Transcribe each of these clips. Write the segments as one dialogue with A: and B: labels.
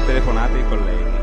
A: le telefonate ai colleghi.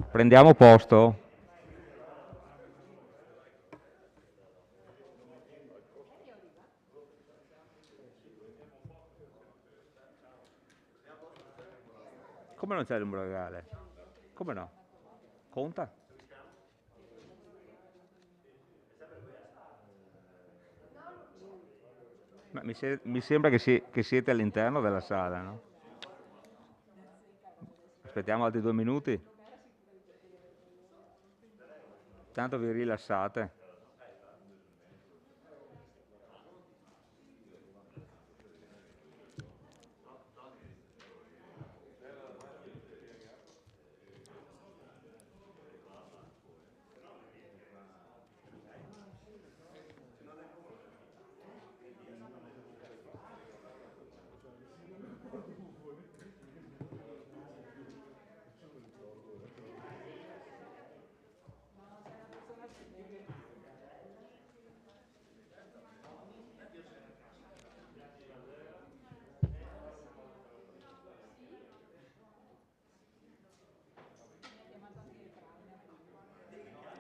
A: Prendiamo posto. Come non c'è il numero legale? Come no? Conta? Ma mi sembra che siete all'interno della sala, no? Aspettiamo altri 2 minuti. Tanto vi rilassate.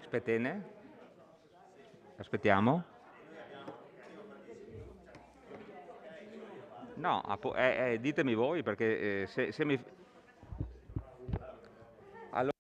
A: Aspetene. Aspettiamo. No, ditemi voi perché se mi... Allora,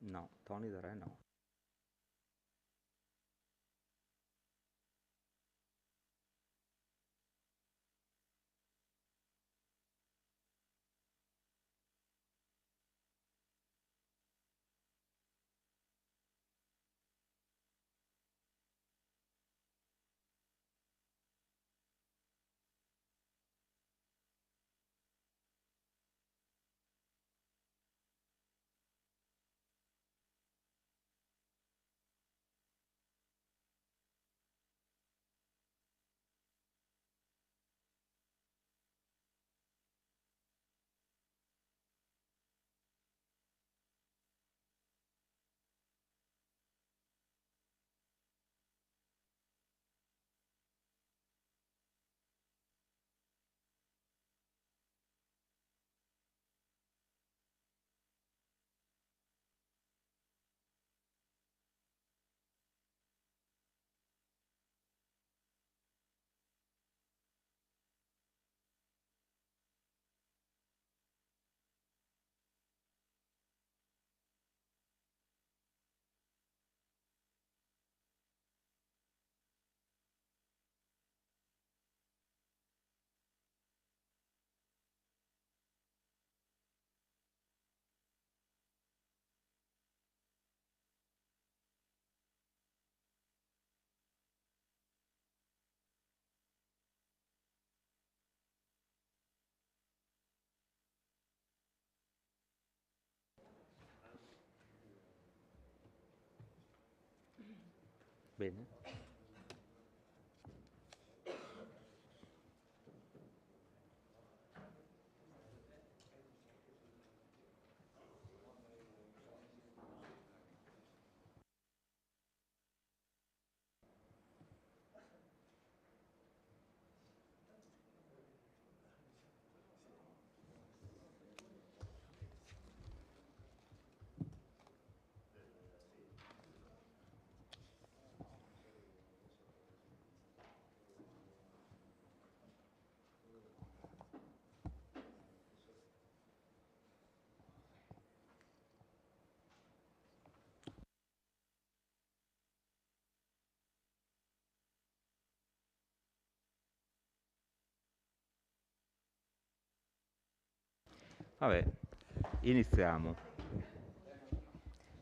A: no, Tony da Re no. Bene. Vabbè, iniziamo.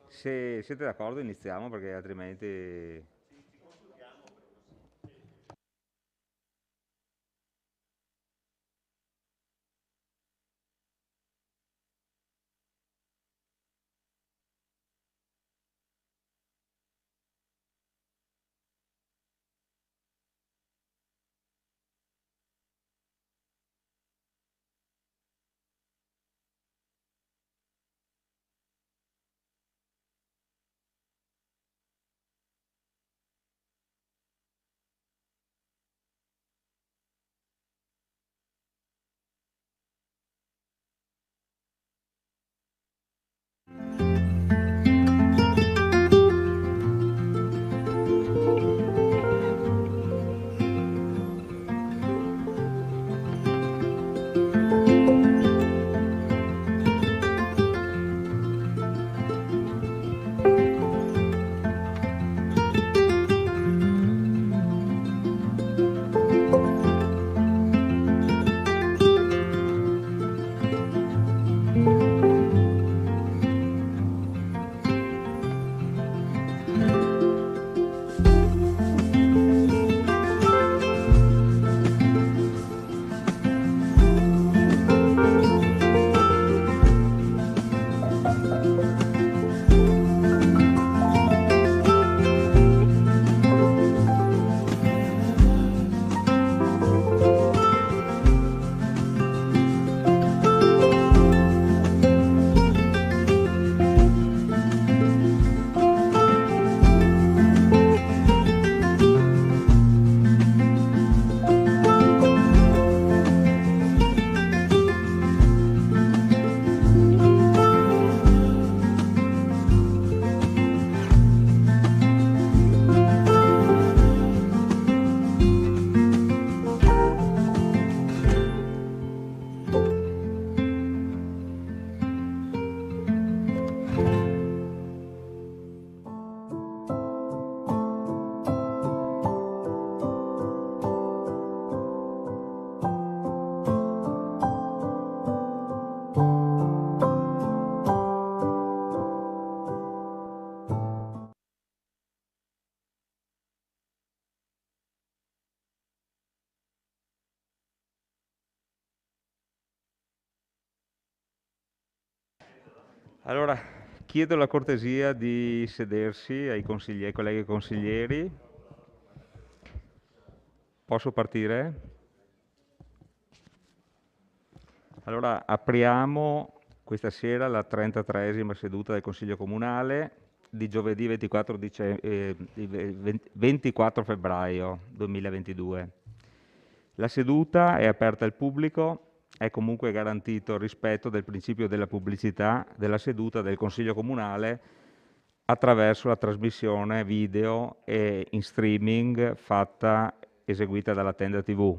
A: Se siete d'accordo iniziamo perché altrimenti... Allora, chiedo la cortesia di sedersi ai colleghi consiglieri. Posso partire? Allora, apriamo questa sera la 33esima seduta del Consiglio Comunale di giovedì 24 febbraio 2022. La seduta è aperta al pubblico, è comunque garantito il rispetto del principio della pubblicità della seduta del Consiglio Comunale attraverso la trasmissione video e in streaming eseguita dalla Tenda TV.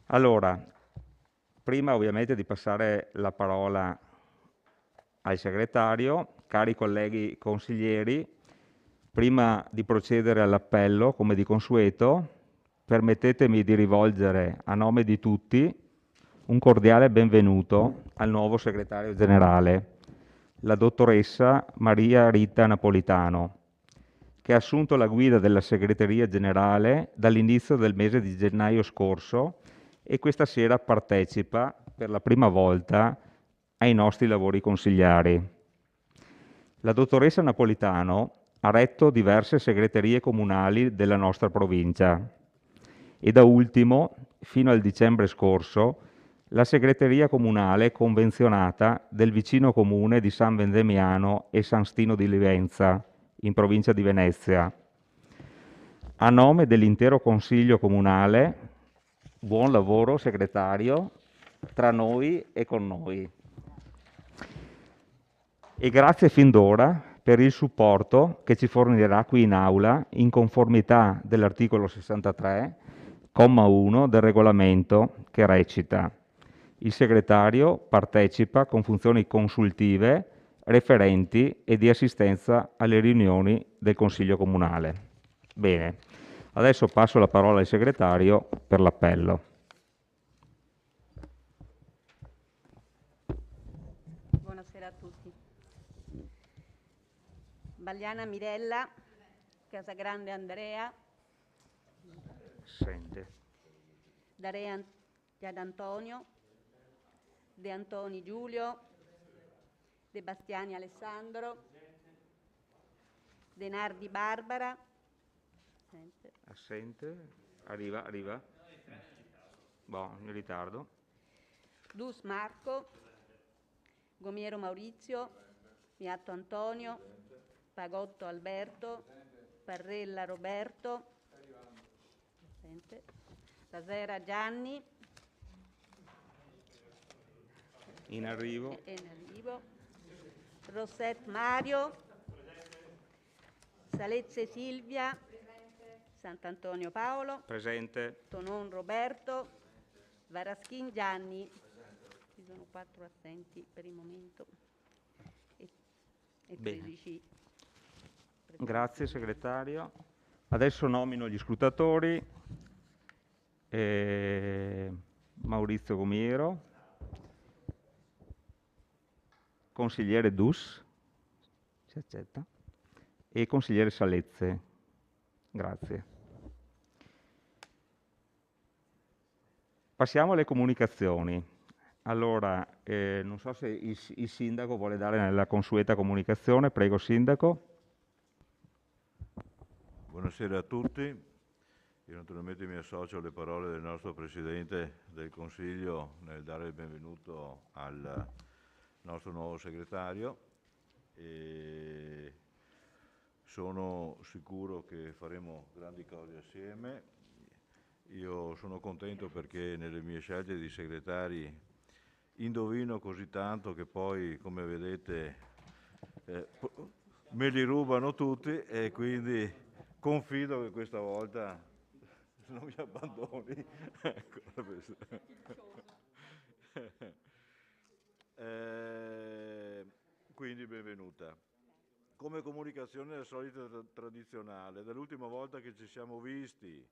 A: Allora, prima ovviamente di passare la parola al segretario, cari colleghi consiglieri, prima di procedere all'appello, come di consueto, permettetemi di rivolgere a nome di tutti un cordiale benvenuto al nuovo segretario generale, la dottoressa Maria Rita Napolitano, che ha assunto la guida della segreteria generale dall'inizio del mese di gennaio scorso e questa sera partecipa per la prima volta ai nostri lavori consigliari. La dottoressa Napolitano ha retto diverse segreterie comunali della nostra provincia e da ultimo, fino al dicembre scorso, la segreteria comunale convenzionata del vicino comune di San Vendemiano e San Stino di Livenza, in provincia di Venezia. A nome dell'intero Consiglio Comunale, buon lavoro segretario, tra noi e con noi. E grazie fin d'ora per il supporto che ci fornirà qui in aula in conformità dell'articolo 63, comma 1 del regolamento che recita: il segretario partecipa con funzioni consultive, referenti e di assistenza alle riunioni del Consiglio Comunale. Bene, adesso passo la parola al segretario per l'appello.
B: Bagliana Mirella, Casagrande Andrea,
A: Assente.
B: D'Area Gianantonio, De Antoni Giulio, De Bastiani Alessandro, De Nardi Barbara,
A: Assente. Arriva. Boh, in ritardo.
B: Dus Marco, Gomiero Maurizio, Miatto Antonio, Pagotto Alberto, Parrella Roberto, Tasera Gianni,
A: In arrivo.
B: Rosset Mario, Salezze Silvia, Sant'Antonio Paolo,
A: Presente.
B: Tonon Roberto, Varaschin Gianni. Ci sono 4 assenti per il momento e 13.
A: Grazie segretario. Adesso nomino gli scrutatori. Maurizio Gomiero, consigliere Dus, si accetta, e consigliere Salezze. Grazie. Passiamo alle comunicazioni. Allora, non so se il sindaco vuole dare la consueta comunicazione. Prego, sindaco.
C: Buonasera a tutti. Io naturalmente mi associo alle parole del nostro Presidente del Consiglio nel dare il benvenuto al nostro nuovo segretario e sono sicuro che faremo grandi cose assieme. Io sono contento perché nelle mie scelte di segretari indovino così tanto che poi, come vedete, me li rubano tutti e quindi confido che questa volta non mi abbandoni. Quindi benvenuta. Come comunicazione è la solita tradizionale. Dall'ultima volta che ci siamo visti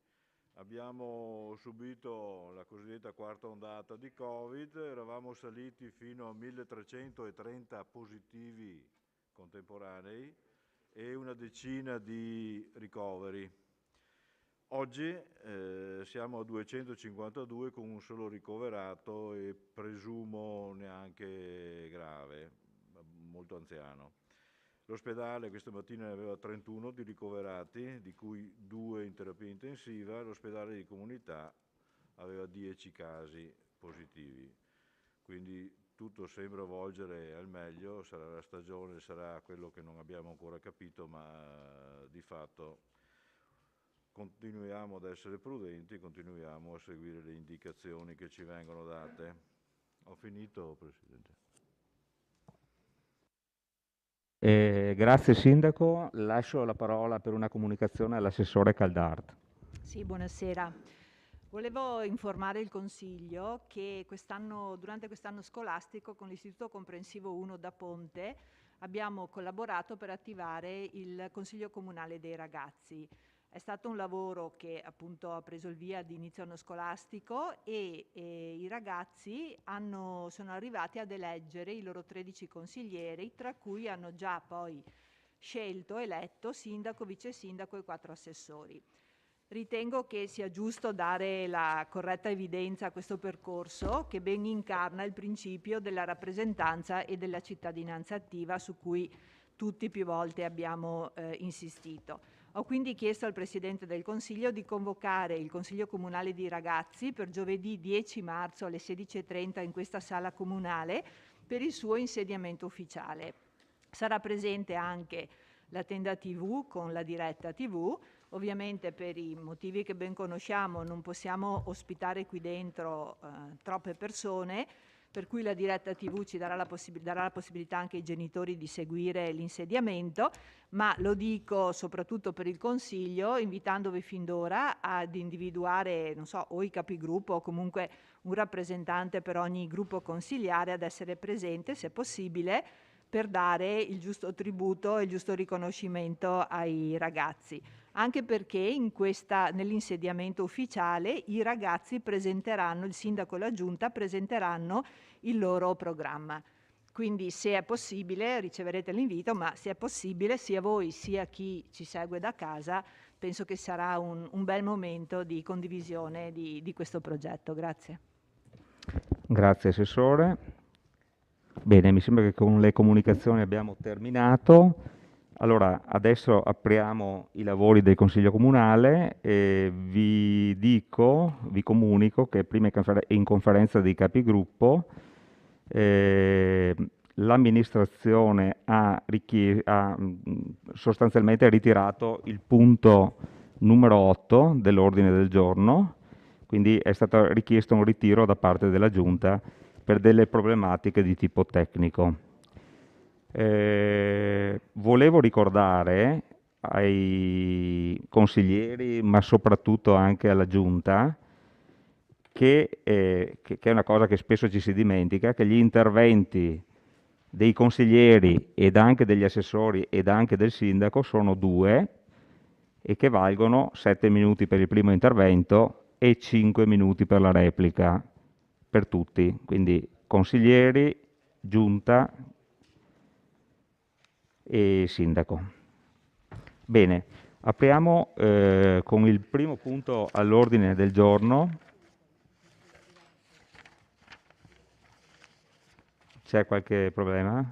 C: abbiamo subito la cosiddetta quarta ondata di Covid, eravamo saliti fino a 1330 positivi contemporanei e una decina di ricoveri. Oggi siamo a 252 con un solo ricoverato e presumo neanche grave, molto anziano. L'ospedale questa mattina ne aveva 31 di ricoverati, di cui 2 in terapia intensiva. L'ospedale di comunità aveva 10 casi positivi. Quindi tutto sembra volgere al meglio, sarà la stagione, sarà quello che non abbiamo ancora capito, ma di fatto continuiamo ad essere prudenti, continuiamo a seguire le indicazioni che ci vengono date. Ho finito, Presidente.
A: Grazie Sindaco, lascio la parola per una comunicazione all'assessore Caldart.
D: Sì, buonasera. Volevo informare il Consiglio che durante quest'anno scolastico con l'Istituto Comprensivo 1 da Ponte abbiamo collaborato per attivare il Consiglio Comunale dei Ragazzi. È stato un lavoro che appunto ha preso il via di inizio anno scolastico e i ragazzi sono arrivati ad eleggere i loro 13 consiglieri, tra cui hanno già poi scelto, eletto sindaco, vice sindaco e 4 assessori. Ritengo che sia giusto dare la corretta evidenza a questo percorso che ben incarna il principio della rappresentanza e della cittadinanza attiva su cui tutti più volte abbiamo insistito. Ho quindi chiesto al Presidente del Consiglio di convocare il Consiglio Comunale di Ragazzi per giovedì 10 marzo alle 16:30 in questa sala comunale per il suo insediamento ufficiale. Sarà presente anche la tenda TV con la diretta TV. Ovviamente per i motivi che ben conosciamo non possiamo ospitare qui dentro troppe persone, per cui la diretta TV ci darà la possibilità anche ai genitori di seguire l'insediamento, ma lo dico soprattutto per il Consiglio, invitandovi fin d'ora ad individuare, non so, o i capigruppo o comunque un rappresentante per ogni gruppo consigliare ad essere presente, se possibile, per dare il giusto tributo e il giusto riconoscimento ai ragazzi. Anche perché nell'insediamento ufficiale i ragazzi presenteranno, il sindaco e la giunta presenteranno il loro programma. Quindi se è possibile riceverete l'invito, ma se è possibile sia voi sia chi ci segue da casa, penso che sarà un bel momento di condivisione di questo progetto. Grazie.
A: Grazie Assessore. Bene, mi sembra che con le comunicazioni abbiamo terminato. Allora, adesso apriamo i lavori del Consiglio Comunale e vi comunico che prima in conferenza dei capigruppo l'amministrazione ha sostanzialmente ritirato il punto numero 8 dell'ordine del giorno, quindi è stato richiesto un ritiro da parte della Giunta per delle problematiche di tipo tecnico. Volevo ricordare ai consiglieri, ma soprattutto anche alla Giunta, che è una cosa che spesso ci si dimentica, che gli interventi dei consiglieri ed anche degli assessori ed anche del sindaco sono 2 e che valgono 7 minuti per il primo intervento e 5 minuti per la replica per tutti, quindi consiglieri, Giunta e sindaco. Bene, apriamo con il primo punto all'ordine del giorno. C'è qualche problema?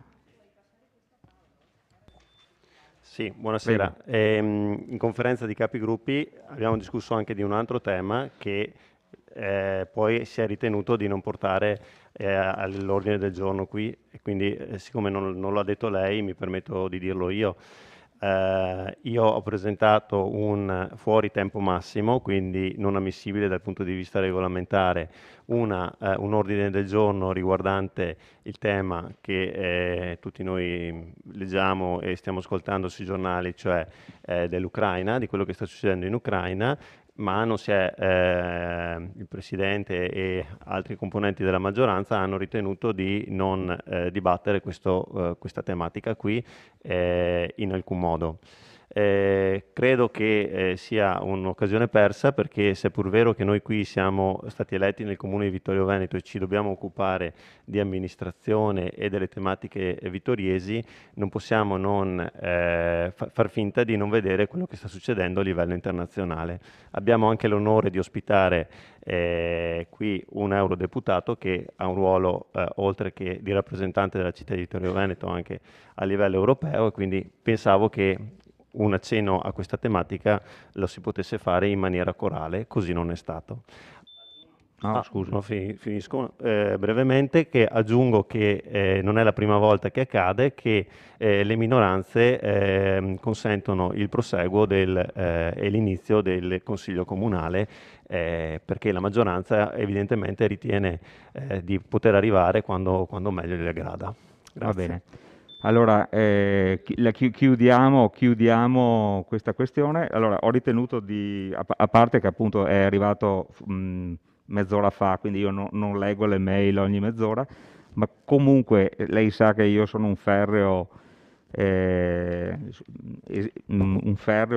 E: Sì, buonasera. In conferenza di capigruppi abbiamo discusso anche di un altro tema che poi si è ritenuto di non portare all'ordine del giorno qui, e quindi siccome non l'ha detto lei mi permetto di dirlo io. Io ho presentato un fuori tempo massimo, quindi non ammissibile dal punto di vista regolamentare, un ordine del giorno riguardante il tema che tutti noi leggiamo e stiamo ascoltando sui giornali, cioè dell'Ucraina, di quello che sta succedendo in Ucraina, ma non si è, il Presidente e altri componenti della maggioranza hanno ritenuto di non dibattere questa tematica qui in alcun modo. Credo che sia un'occasione persa, perché seppur vero che noi qui siamo stati eletti nel Comune di Vittorio Veneto e ci dobbiamo occupare di amministrazione e delle tematiche vittoriesi, non possiamo non far finta di non vedere quello che sta succedendo a livello internazionale. Abbiamo anche l'onore di ospitare qui un eurodeputato che ha un ruolo oltre che di rappresentante della città di Vittorio Veneto anche a livello europeo, e quindi pensavo che un accenno a questa tematica lo si potesse fare in maniera corale, così non è stato.
A: Scusa.
E: Finisco brevemente, che aggiungo che non è la prima volta che accade che le minoranze consentono il proseguo e l'inizio del Consiglio Comunale, perché la maggioranza evidentemente ritiene di poter arrivare quando meglio gli aggrada. Grazie.
A: Va bene. Allora, chiudiamo questa questione. Allora, ho ritenuto a parte che appunto è arrivato mezz'ora fa, quindi io non leggo le mail ogni mezz'ora, ma comunque lei sa che io sono un ferreo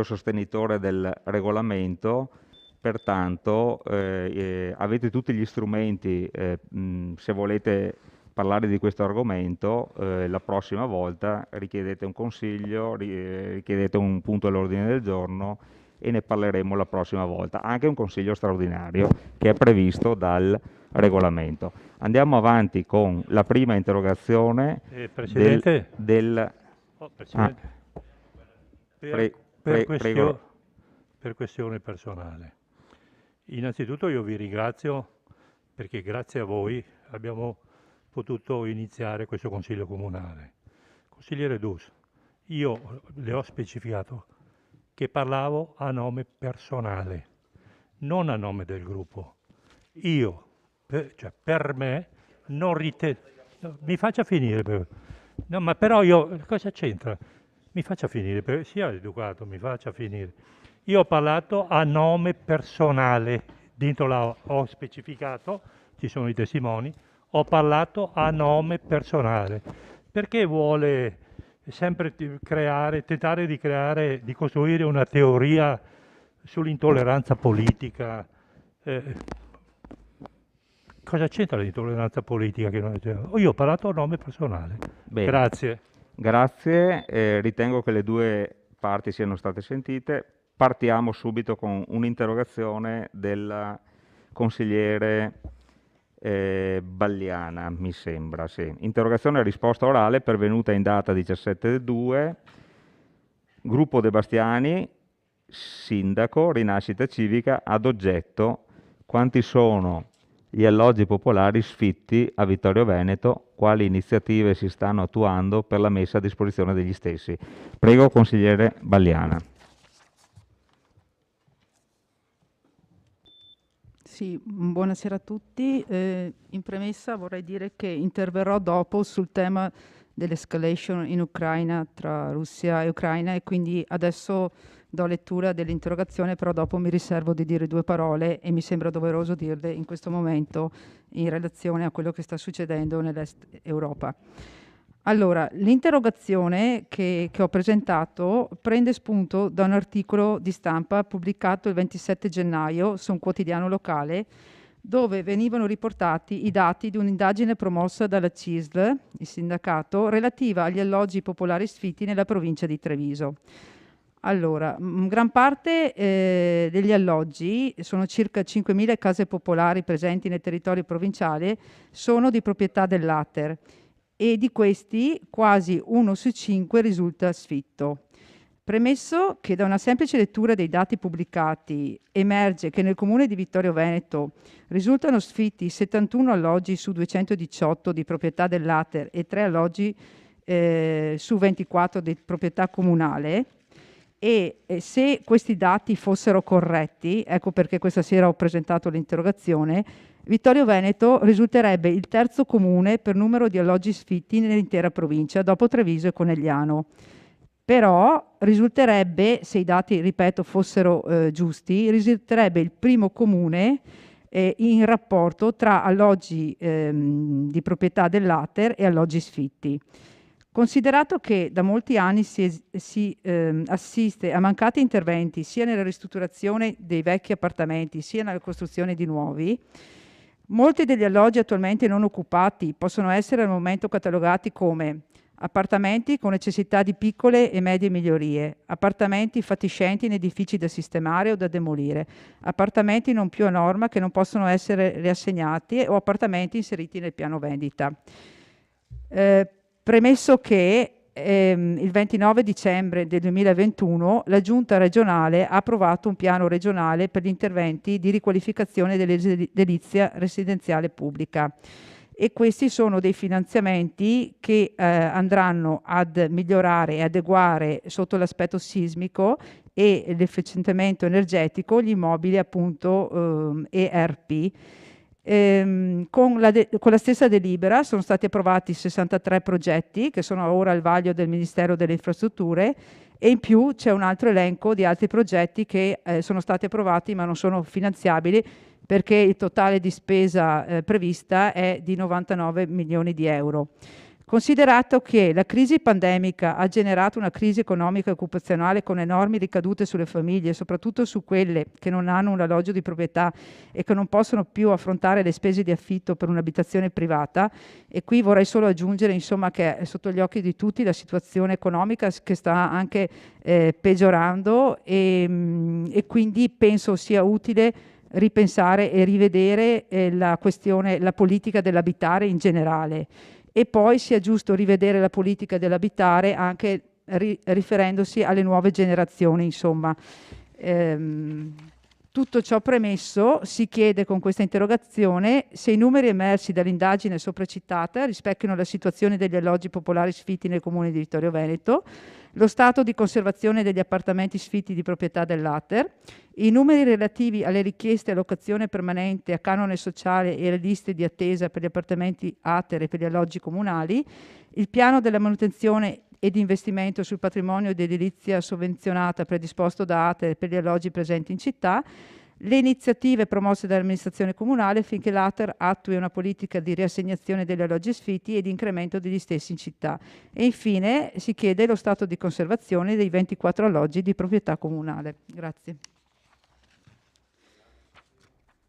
A: sostenitore del regolamento, pertanto avete tutti gli strumenti se volete parlare di questo argomento, la prossima volta richiedete un consiglio, richiedete un punto all'ordine del giorno e ne parleremo la prossima volta, anche un consiglio straordinario che è previsto dal regolamento. Andiamo avanti con la prima interrogazione
F: Presidente, Presidente,
A: prego.
F: Per questione personale. Innanzitutto io vi ringrazio perché grazie a voi abbiamo potuto iniziare questo Consiglio Comunale. Consigliere Dus, io le ho specificato che parlavo a nome personale, non a nome del gruppo. Io, per me, non ritengo... No, mi faccia finire. No, ma però io... Cosa c'entra? Mi faccia finire, sia educato, mi faccia finire. Io ho parlato a nome personale, dentro ho specificato, ci sono i testimoni, ho parlato a nome personale. Perché vuole sempre tentare di costruire una teoria sull'intolleranza politica? Cosa c'entra l'intolleranza politica? Io ho parlato a nome personale.
A: Bene.
F: Grazie.
A: Grazie, ritengo che le due parti siano state sentite. Partiamo subito con un'interrogazione del consigliere Balliana, mi sembra, sì. Interrogazione a risposta orale pervenuta in data 17/2, gruppo De Bastiani, sindaco, Rinascita Civica, ad oggetto: quanti sono gli alloggi popolari sfitti a Vittorio Veneto, quali iniziative si stanno attuando per la messa a disposizione degli stessi. Prego, consigliere Balliana.
G: Sì, buonasera a tutti. In premessa vorrei dire che interverrò dopo sul tema dell'escalation in Ucraina tra Russia e Ucraina, e quindi adesso do lettura dell'interrogazione, però dopo mi riservo di dire due parole e mi sembra doveroso dirle in questo momento in relazione a quello che sta succedendo nell'Est Europa. Allora, l'interrogazione che ho presentato prende spunto da un articolo di stampa pubblicato il 27 gennaio su un quotidiano locale, dove venivano riportati i dati di un'indagine promossa dalla CISL, il sindacato, relativa agli alloggi popolari sfitti nella provincia di Treviso. Allora, gran parte degli alloggi, sono circa 5.000 case popolari presenti nel territorio provinciale, sono di proprietà dell'Ater, e di questi quasi 1 su 5 risulta sfitto. Premesso che da una semplice lettura dei dati pubblicati emerge che nel comune di Vittorio Veneto risultano sfitti 71 alloggi su 218 di proprietà dell'Ater e 3 alloggi su 24 di proprietà comunale, e se questi dati fossero corretti, ecco perché questa sera ho presentato l'interrogazione, Vittorio Veneto risulterebbe il terzo comune per numero di alloggi sfitti nell'intera provincia, dopo Treviso e Conegliano. Però risulterebbe, se i dati, ripeto, fossero giusti, risulterebbe il primo comune in rapporto tra alloggi di proprietà dell'Ater e alloggi sfitti. Considerato che da molti anni si assiste a mancati interventi sia nella ristrutturazione dei vecchi appartamenti sia nella costruzione di nuovi, molti degli alloggi attualmente non occupati possono essere al momento catalogati come appartamenti con necessità di piccole e medie migliorie, appartamenti fatiscenti in edifici da sistemare o da demolire, appartamenti non più a norma che non possono essere riassegnati o appartamenti inseriti nel piano vendita. Premesso che il 29 dicembre del 2021 la Giunta regionale ha approvato un piano regionale per gli interventi di riqualificazione dell'edilizia residenziale pubblica, e questi sono dei finanziamenti che andranno ad migliorare e adeguare sotto l'aspetto sismico e l'efficientamento energetico gli immobili appunto ERP. Con la stessa delibera sono stati approvati 63 progetti che sono ora al vaglio del Ministero delle Infrastrutture, e in più c'è un altro elenco di altri progetti che sono stati approvati ma non sono finanziabili, perché il totale di spesa prevista è di 99 milioni di euro. Considerato che la crisi pandemica ha generato una crisi economica e occupazionale con enormi ricadute sulle famiglie, soprattutto su quelle che non hanno un alloggio di proprietà e che non possono più affrontare le spese di affitto per un'abitazione privata, e qui vorrei solo aggiungere insomma che è sotto gli occhi di tutti la situazione economica che sta anche peggiorando, e quindi penso sia utile ripensare e rivedere la questione, la politica dell'abitare in generale. E poi sia giusto rivedere la politica dell'abitare anche riferendosi alle nuove generazioni, insomma. Tutto ciò premesso, si chiede con questa interrogazione se i numeri emersi dall'indagine sopracitata rispecchiano la situazione degli alloggi popolari sfitti nel comune di Vittorio Veneto, lo stato di conservazione degli appartamenti sfitti di proprietà dell'Ater, i numeri relativi alle richieste a locazione permanente, a canone sociale e alle liste di attesa per gli appartamenti Ater e per gli alloggi comunali, il piano della manutenzione e di investimento sul patrimonio di edilizia sovvenzionata predisposto da Ater per gli alloggi presenti in città, le iniziative promosse dall'amministrazione comunale affinché l'Ater attui una politica di riassegnazione degli alloggi sfitti e di incremento degli stessi in città. E infine si chiede lo stato di conservazione dei 24 alloggi di proprietà comunale. Grazie.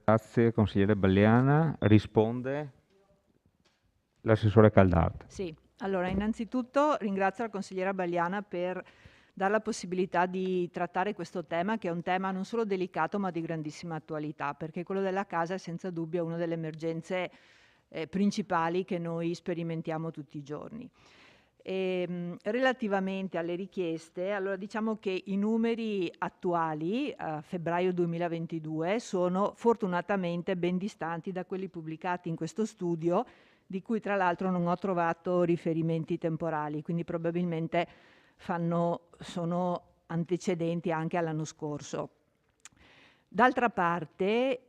A: Grazie consigliere Balliana. Risponde l'assessore Caldart.
D: Sì, allora innanzitutto ringrazio la consigliera Balliana per dare la possibilità di trattare questo tema, che è un tema non solo delicato ma di grandissima attualità, perché quello della casa è senza dubbio una delle emergenze principali che noi sperimentiamo tutti i giorni. Relativamente alle richieste, allora diciamo che i numeri attuali a febbraio 2022 sono fortunatamente ben distanti da quelli pubblicati in questo studio, di cui tra l'altro non ho trovato riferimenti temporali, quindi probabilmente sono antecedenti anche all'anno scorso. D'altra parte,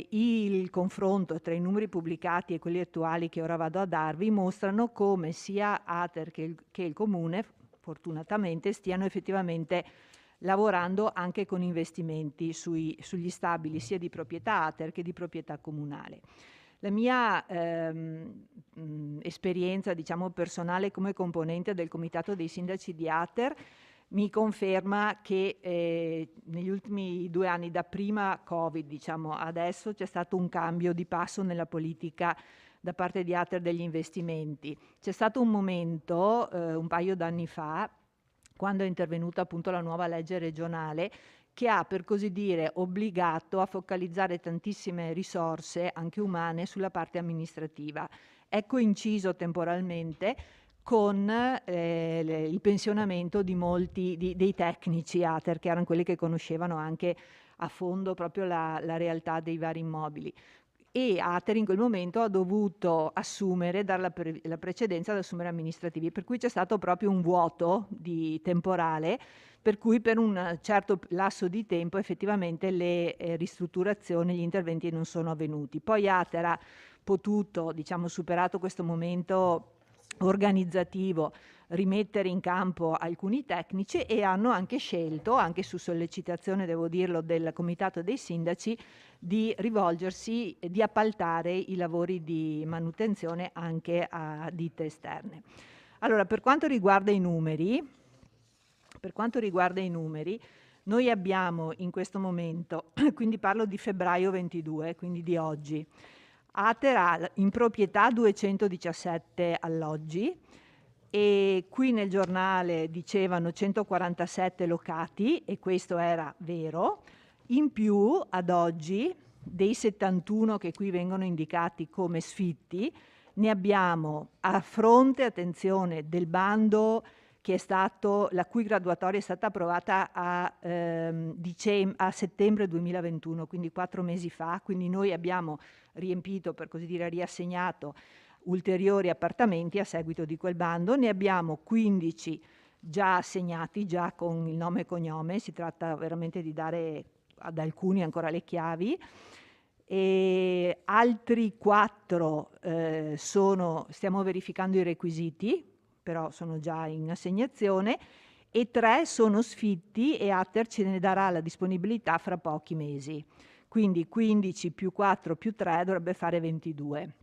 D: il confronto tra i numeri pubblicati e quelli attuali che ora vado a darvi mostrano come sia Ater che il Comune, fortunatamente, stiano effettivamente lavorando anche con investimenti sugli stabili sia di proprietà Ater che di proprietà comunale. La mia esperienza, diciamo, personale come componente del Comitato dei Sindaci di Ater mi conferma che negli ultimi 2 anni, da prima Covid, diciamo, adesso c'è stato un cambio di passo nella politica da parte di Ater degli investimenti. C'è stato un momento, un paio d'anni fa, quando è intervenuta appunto la nuova legge regionale, che ha, per così dire, obbligato a focalizzare tantissime risorse, anche umane, sulla parte amministrativa. È coinciso temporalmente con il pensionamento di molti dei tecnici Ater, che erano quelli che conoscevano anche a fondo proprio la realtà dei vari immobili. E Ater in quel momento ha dovuto assumere, dare la precedenza ad assumere amministrativi, per cui c'è stato proprio un vuoto temporale, per cui per un certo lasso di tempo effettivamente le ristrutturazioni, gli interventi non sono avvenuti. Poi Ater ha potuto, diciamo, superato questo momento organizzativo, rimettere in campo alcuni tecnici, e hanno anche scelto, anche su sollecitazione, devo dirlo, del Comitato dei Sindaci, di rivolgersi, di appaltare i lavori di manutenzione anche a ditte esterne. Allora, per quanto riguarda i numeri, noi abbiamo in questo momento, quindi parlo di febbraio 22, quindi di oggi, Ater ha in proprietà 217 alloggi, e qui nel giornale dicevano 147 locati, e questo era vero. In più, ad oggi, dei 71 che qui vengono indicati come sfitti, ne abbiamo, a fronte, attenzione, del bando che è stato, la cui graduatoria è stata approvata a settembre 2021, quindi 4 mesi fa, quindi noi abbiamo riempito, per così dire, riassegnato ulteriori appartamenti a seguito di quel bando. Ne abbiamo 15 già assegnati, già con il nome e cognome, si tratta veramente di dare ad alcuni ancora le chiavi, e altri 4 stiamo verificando i requisiti, però sono già in assegnazione, e 3 sono sfitti, e Ater ce ne darà la disponibilità fra pochi mesi. Quindi 15 più 4 più 3 dovrebbe fare 22.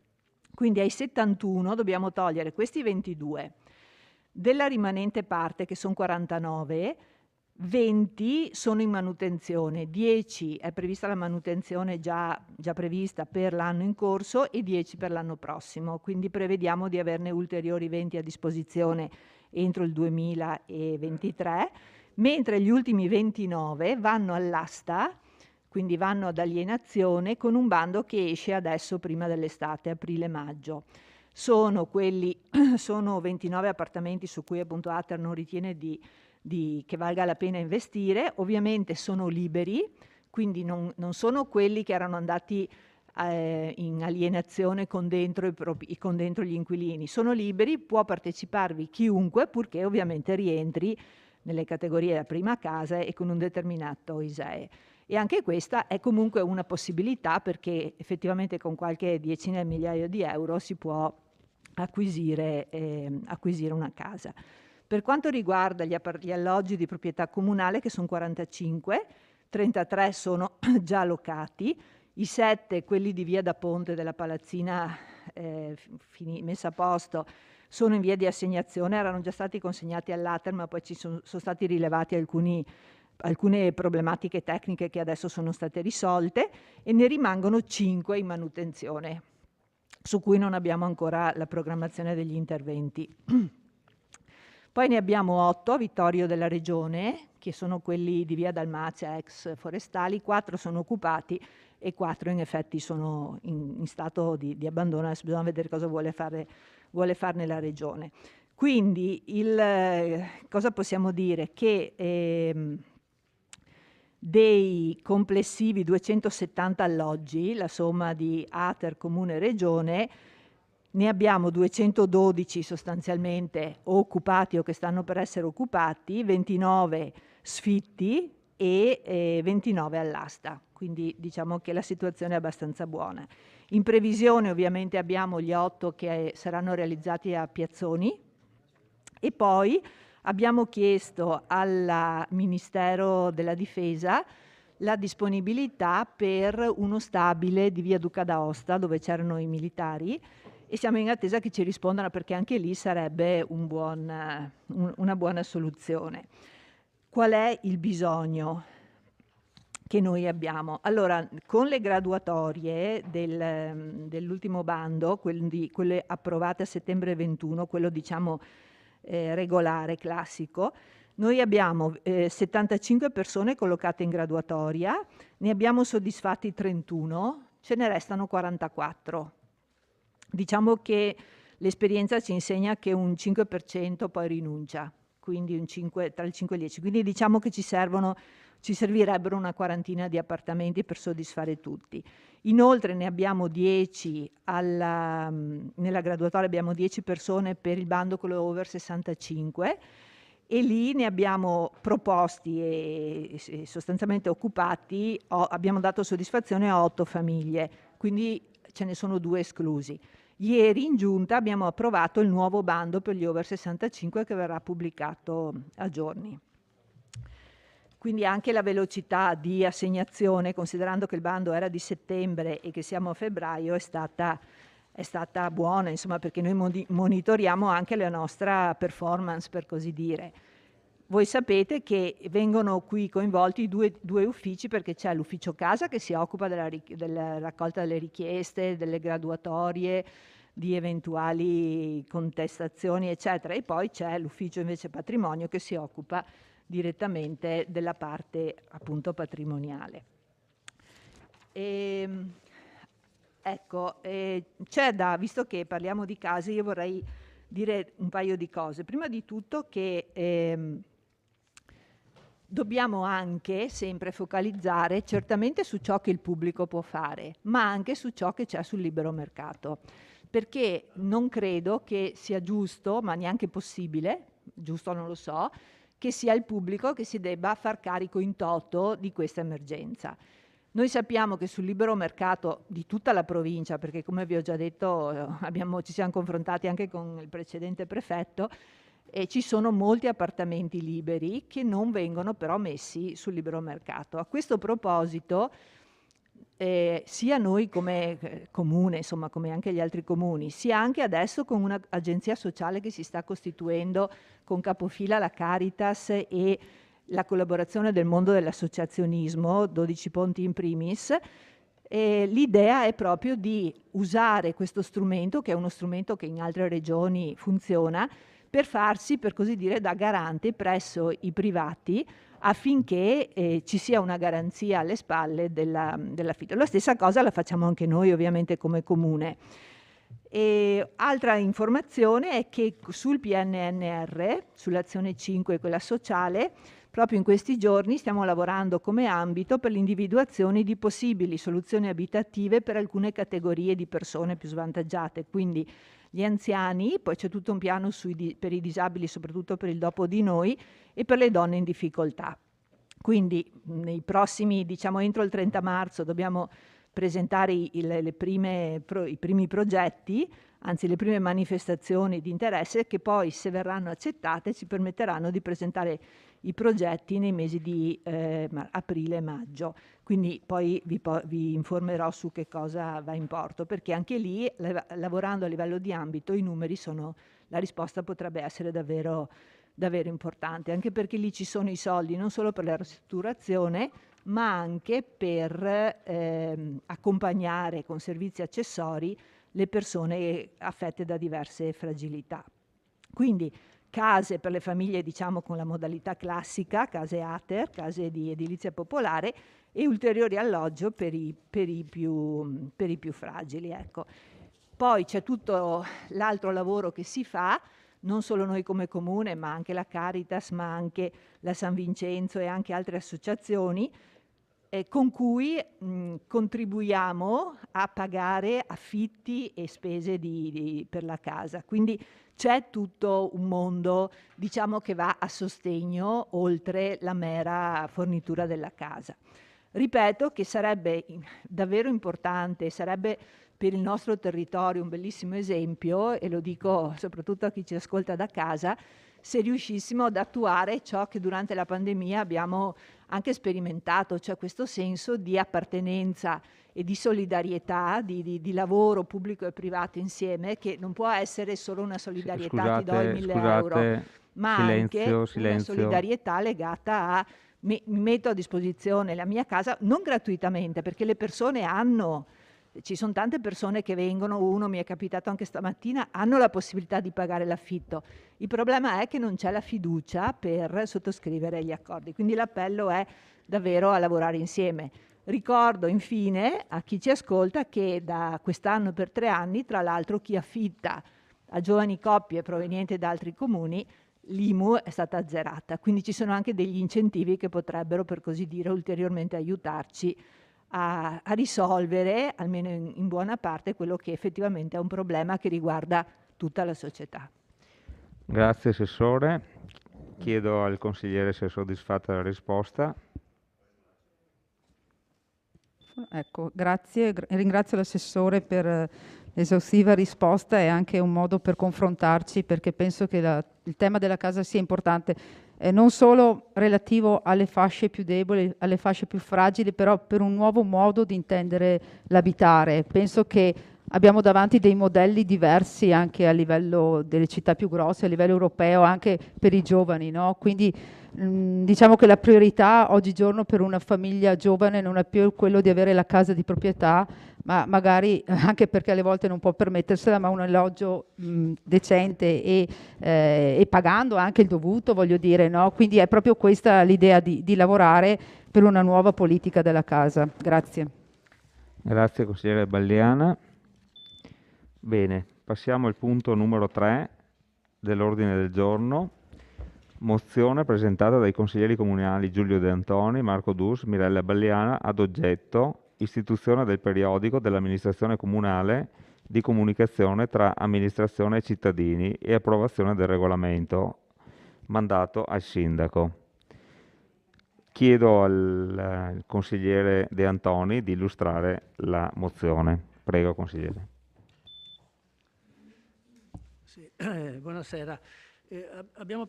D: Quindi ai 71 dobbiamo togliere questi 22. Della rimanente parte, che sono 49, 20 sono in manutenzione, 10 è prevista la manutenzione già prevista per l'anno in corso e 10 per l'anno prossimo, quindi prevediamo di averne ulteriori 20 a disposizione entro il 2023, mentre gli ultimi 29 vanno all'asta, quindi vanno ad alienazione, con un bando che esce adesso prima dell'estate, aprile-maggio. Sono 29 appartamenti su cui appunto Ater non ritiene che valga la pena investire. Ovviamente sono liberi, quindi non sono quelli che erano andati in alienazione con dentro gli inquilini. Sono liberi, può parteciparvi chiunque, purché ovviamente rientri nelle categorie della prima casa e con un determinato ISEE. E anche questa è comunque una possibilità, perché effettivamente con qualche decina di migliaia di euro si può acquisire una casa. Per quanto riguarda gli alloggi di proprietà comunale, che sono 45, 33 sono già locati, i 7, quelli di via da Ponte della Palazzina messa a posto, sono in via di assegnazione, erano già stati consegnati all'Ater, ma poi ci sono stati rilevati alcuni alcune problematiche tecniche che adesso sono state risolte, e ne rimangono 5 in manutenzione, su cui non abbiamo ancora la programmazione degli interventi. Poi ne abbiamo 8 a Vittorio della Regione, che sono quelli di Via Dalmazia, ex forestali, 4 sono occupati e 4 in effetti sono in stato di abbandono. Adesso bisogna vedere cosa vuole farne la Regione. Quindi cosa possiamo dire? Che dei complessivi 270 alloggi, la somma di Ater, Comune e Regione, ne abbiamo 212 sostanzialmente o occupati o che stanno per essere occupati, 29 sfitti e 29 all'asta. Quindi diciamo che la situazione è abbastanza buona. In previsione ovviamente abbiamo gli 8 che saranno realizzati a Piazzoni, e poi abbiamo chiesto al Ministero della Difesa la disponibilità per uno stabile di via Duca d'Aosta, dove c'erano i militari, e siamo in attesa che ci rispondano, perché anche lì sarebbe una buona soluzione. Qual è il bisogno che noi abbiamo? Allora, con le graduatorie dell'ultimo bando, quelle approvate a settembre 21, quello diciamo regolare, classico, noi abbiamo 75 persone collocate in graduatoria, ne abbiamo soddisfatti 31, ce ne restano 44. Diciamo che l'esperienza ci insegna che un 5% poi rinuncia, quindi tra il 5 e il 10. Quindi diciamo che ci servirebbero una quarantina di appartamenti per soddisfare tutti. Inoltre ne abbiamo 10 nella graduatoria, abbiamo 10 persone per il bando quello over 65, e lì ne abbiamo proposti e sostanzialmente occupati, abbiamo dato soddisfazione a 8 famiglie, quindi ce ne sono 2 esclusi. Ieri in giunta abbiamo approvato il nuovo bando per gli over 65 che verrà pubblicato a giorni. Quindi anche la velocità di assegnazione, considerando che il bando era di settembre e che siamo a febbraio, è stata buona, insomma, perché noi monitoriamo anche la nostra performance, per così dire. Voi sapete che vengono qui coinvolti due uffici, perché c'è l'ufficio casa che si occupa della raccolta delle richieste, delle graduatorie, di eventuali contestazioni, eccetera, e poi c'è l'ufficio invece patrimonio che si occupa direttamente della parte appunto patrimoniale. Visto che parliamo di case, io vorrei dire un paio di cose. Prima di tutto che dobbiamo anche sempre focalizzare certamente su ciò che il pubblico può fare, ma anche su ciò che c'è sul libero mercato, perché non credo che sia giusto, ma neanche possibile, giusto non lo so, che sia il pubblico che si debba far carico in toto di questa emergenza. Noi sappiamo che sul libero mercato di tutta la provincia, perché come vi ho già detto ci siamo confrontati anche con il precedente prefetto, e ci sono molti appartamenti liberi che non vengono però messi sul libero mercato. A questo proposito, sia noi come comune, insomma come anche gli altri comuni, sia anche adesso con un'agenzia sociale che si sta costituendo con capofila la Caritas e la collaborazione del mondo dell'associazionismo, 12 Ponti in primis, l'idea è proprio di usare questo strumento, che è uno strumento che in altre regioni funziona, per farsi, per così dire, da garante presso i privati, affinché ci sia una garanzia alle spalle dell'affitto. La stessa cosa la facciamo anche noi ovviamente come comune. Altra informazione è che sul PNNR, sull'azione 5, quella sociale, proprio in questi giorni stiamo lavorando come ambito per l'individuazione di possibili soluzioni abitative per alcune categorie di persone più svantaggiate, quindi gli anziani, poi c'è tutto un piano per i disabili, soprattutto per il dopo di noi, e per le donne in difficoltà. Quindi nei prossimi, entro il 30 marzo dobbiamo presentare i primi progetti, anzi le prime manifestazioni di interesse, che poi, se verranno accettate, ci permetteranno di presentare i progetti nei mesi di aprile e maggio. Quindi poi vi informerò su che cosa va in porto, perché anche lì, lavorando a livello di ambito, i numeri la risposta potrebbe essere davvero davvero importante, anche perché lì ci sono i soldi non solo per la ristrutturazione, ma anche per accompagnare con servizi accessori le persone affette da diverse fragilità. Quindi case per le famiglie, diciamo, con la modalità classica, case ATER, case di edilizia popolare, e ulteriori alloggio per i più fragili. Ecco. Poi c'è tutto l'altro lavoro che si fa, non solo noi come comune, ma anche la Caritas, ma anche la San Vincenzo e anche altre associazioni, con cui contribuiamo a pagare affitti e spese per la casa. Quindi c'è tutto un mondo, diciamo, che va a sostegno oltre la mera fornitura della casa. Ripeto che sarebbe davvero importante, sarebbe per il nostro territorio un bellissimo esempio, e lo dico soprattutto a chi ci ascolta da casa, se riuscissimo ad attuare ciò che durante la pandemia abbiamo anche sperimentato, cioè questo senso di appartenenza e di solidarietà, di lavoro pubblico e privato insieme, che non può essere solo una solidarietà ti do i 1.000 euro, ma anche una solidarietà legata a mi metto a disposizione la mia casa, non gratuitamente, perché le persone hanno, ci sono tante persone che vengono, uno mi è capitato anche stamattina, hanno la possibilità di pagare l'affitto. Il problema è che non c'è la fiducia per sottoscrivere gli accordi, quindi l'appello è davvero a lavorare insieme. Ricordo infine a chi ci ascolta che da quest'anno per 3 anni, tra l'altro, chi affitta a giovani coppie provenienti da altri comuni, l'IMU è stata azzerata, quindi ci sono anche degli incentivi che potrebbero, per così dire, ulteriormente aiutarci a risolvere, almeno in buona parte, quello che effettivamente è un problema che riguarda tutta la società.
A: Grazie Assessore. Chiedo al consigliere se è soddisfatta della risposta.
G: Ecco, grazie. Ringrazio l'assessore per l'esaustiva risposta, e anche un modo per confrontarci, perché penso che il tema della casa sia importante, non solo relativo alle fasce più deboli, alle fasce più fragili, però per un nuovo modo di intendere l'abitare. Penso che abbiamo davanti dei modelli diversi anche a livello delle città più grosse, a livello europeo, anche per i giovani, no? Quindi diciamo che la priorità oggigiorno per una famiglia giovane non è più quello di avere la casa di proprietà, ma magari anche perché alle volte non può permettersela, ma un alloggio decente e pagando anche il dovuto, voglio dire, no? Quindi è proprio questa l'idea di lavorare per una nuova politica della casa. Grazie.
A: Grazie consigliere Balliana. Bene, passiamo al punto numero 3 dell'ordine del giorno. Mozione presentata dai consiglieri comunali Giulio De Antoni, Marco Dus, Mirella Balliana, ad oggetto istituzione del periodico dell'amministrazione comunale di comunicazione tra amministrazione e cittadini e approvazione del regolamento, mandato al sindaco. Chiedo al consigliere De Antoni di illustrare la mozione. Prego, consigliere.
H: Sì, buonasera. Abbiamo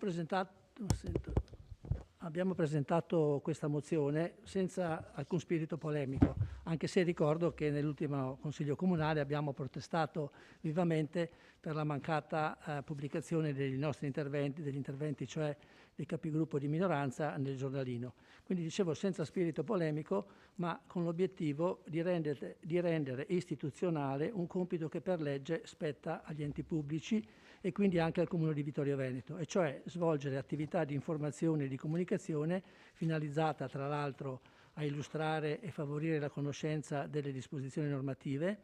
H: presentato questa mozione senza alcun spirito polemico, anche se ricordo che nell'ultimo Consiglio Comunale abbiamo protestato vivamente per la mancata pubblicazione degli interventi, cioè dei capigruppo di minoranza, nel giornalino. Quindi dicevo senza spirito polemico, ma con l'obiettivo di rendere istituzionale un compito che per legge spetta agli enti pubblici e quindi anche al Comune di Vittorio Veneto, e cioè svolgere attività di informazione e di comunicazione finalizzata tra l'altro a illustrare e favorire la conoscenza delle disposizioni normative,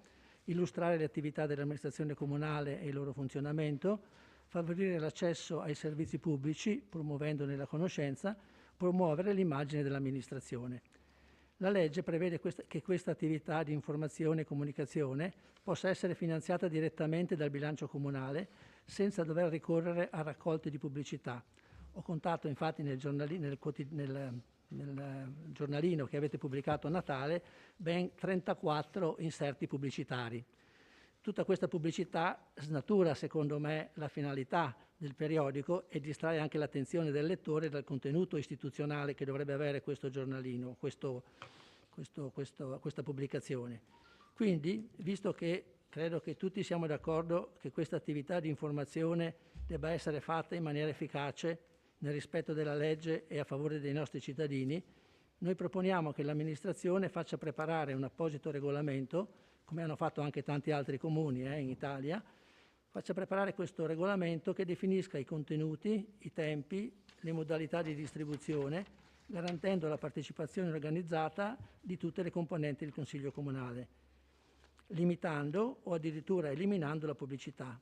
H: illustrare le attività dell'amministrazione comunale e il loro funzionamento, favorire l'accesso ai servizi pubblici, promuovendone la conoscenza, promuovere l'immagine dell'amministrazione. La legge prevede che questa attività di informazione e comunicazione possa essere finanziata direttamente dal bilancio comunale senza dover ricorrere a raccolte di pubblicità. Ho contato infatti nel giornalino che avete pubblicato a Natale ben 34 inserti pubblicitari. Tutta questa pubblicità snatura, secondo me, la finalità del periodico e distrae anche l'attenzione del lettore dal contenuto istituzionale che dovrebbe avere questo giornalino, questa pubblicazione. Quindi, visto che Credo che tutti siamo d'accordo che questa attività di informazione debba essere fatta in maniera efficace, nel rispetto della legge e a favore dei nostri cittadini. Noi proponiamo che l'amministrazione faccia preparare un apposito regolamento, come hanno fatto anche tanti altri comuni in Italia, faccia preparare questo regolamento che definisca i contenuti, i tempi, le modalità di distribuzione, garantendo la partecipazione organizzata di tutte le componenti del Consiglio Comunale, limitando o addirittura eliminando la pubblicità.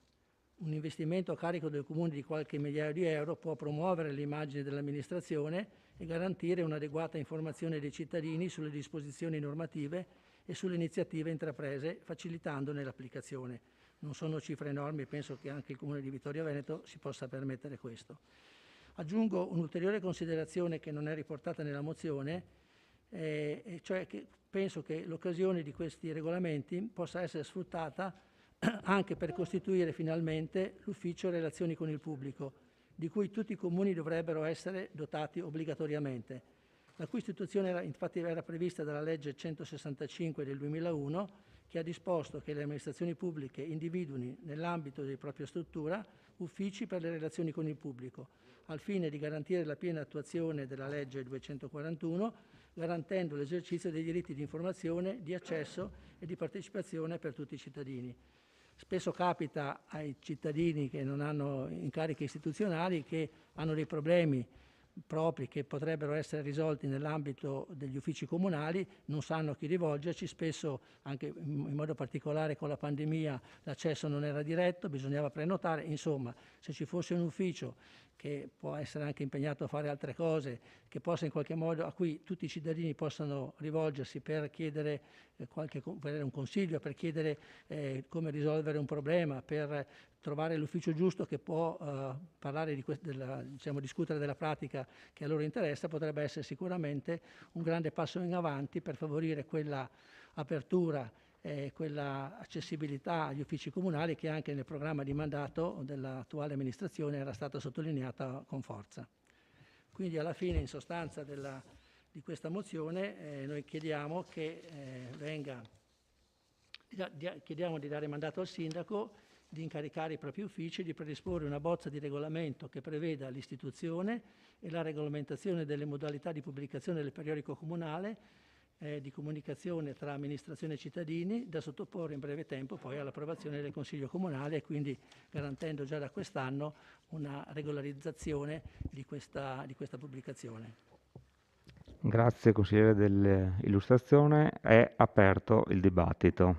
H: Un investimento a carico del Comune di qualche migliaio di euro può promuovere l'immagine dell'amministrazione e garantire un'adeguata informazione dei cittadini sulle disposizioni normative e sulle iniziative intraprese, facilitandone l'applicazione. Non sono cifre enormi, penso che anche il Comune di Vittorio Veneto si possa permettere questo. Aggiungo un'ulteriore considerazione che non è riportata nella mozione, cioè che penso che l'occasione di questi regolamenti possa essere sfruttata anche per costituire finalmente l'ufficio relazioni con il pubblico, di cui tutti i comuni dovrebbero essere dotati obbligatoriamente, la cui istituzione infatti era prevista dalla legge 165 del 2001, che ha disposto che le amministrazioni pubbliche individuino nell'ambito della propria struttura uffici per le relazioni con il pubblico, al fine di garantire la piena attuazione della legge 241, garantendo l'esercizio dei diritti di informazione, di accesso e di partecipazione per tutti i cittadini. Spesso capita ai cittadini che non hanno incarichi istituzionali, che hanno dei problemi propri che potrebbero essere risolti nell'ambito degli uffici comunali, non sanno a chi rivolgerci, spesso anche in modo particolare con la pandemia l'accesso non era diretto, bisognava prenotare, insomma se ci fosse un ufficio che può essere anche impegnato a fare altre cose, che possa in qualche modo, a cui tutti i cittadini possano rivolgersi per chiedere per un consiglio, per chiedere come risolvere un problema, per trovare l'ufficio giusto che può parlare discutere della pratica che a loro interessa, potrebbe essere sicuramente un grande passo in avanti per favorire quella apertura e quella accessibilità agli uffici comunali che anche nel programma di mandato dell'attuale amministrazione era stata sottolineata con forza. Quindi alla fine, in sostanza di questa mozione, noi chiediamo che chiediamo di dare mandato al sindaco di incaricare i propri uffici di predisporre una bozza di regolamento che preveda l'istituzione e la regolamentazione delle modalità di pubblicazione del periodico comunale, di comunicazione tra amministrazione e cittadini, da sottoporre in breve tempo poi all'approvazione del Consiglio Comunale, e quindi garantendo già da quest'anno una regolarizzazione di questa pubblicazione.
A: Grazie consigliere dell'illustrazione. È aperto il dibattito.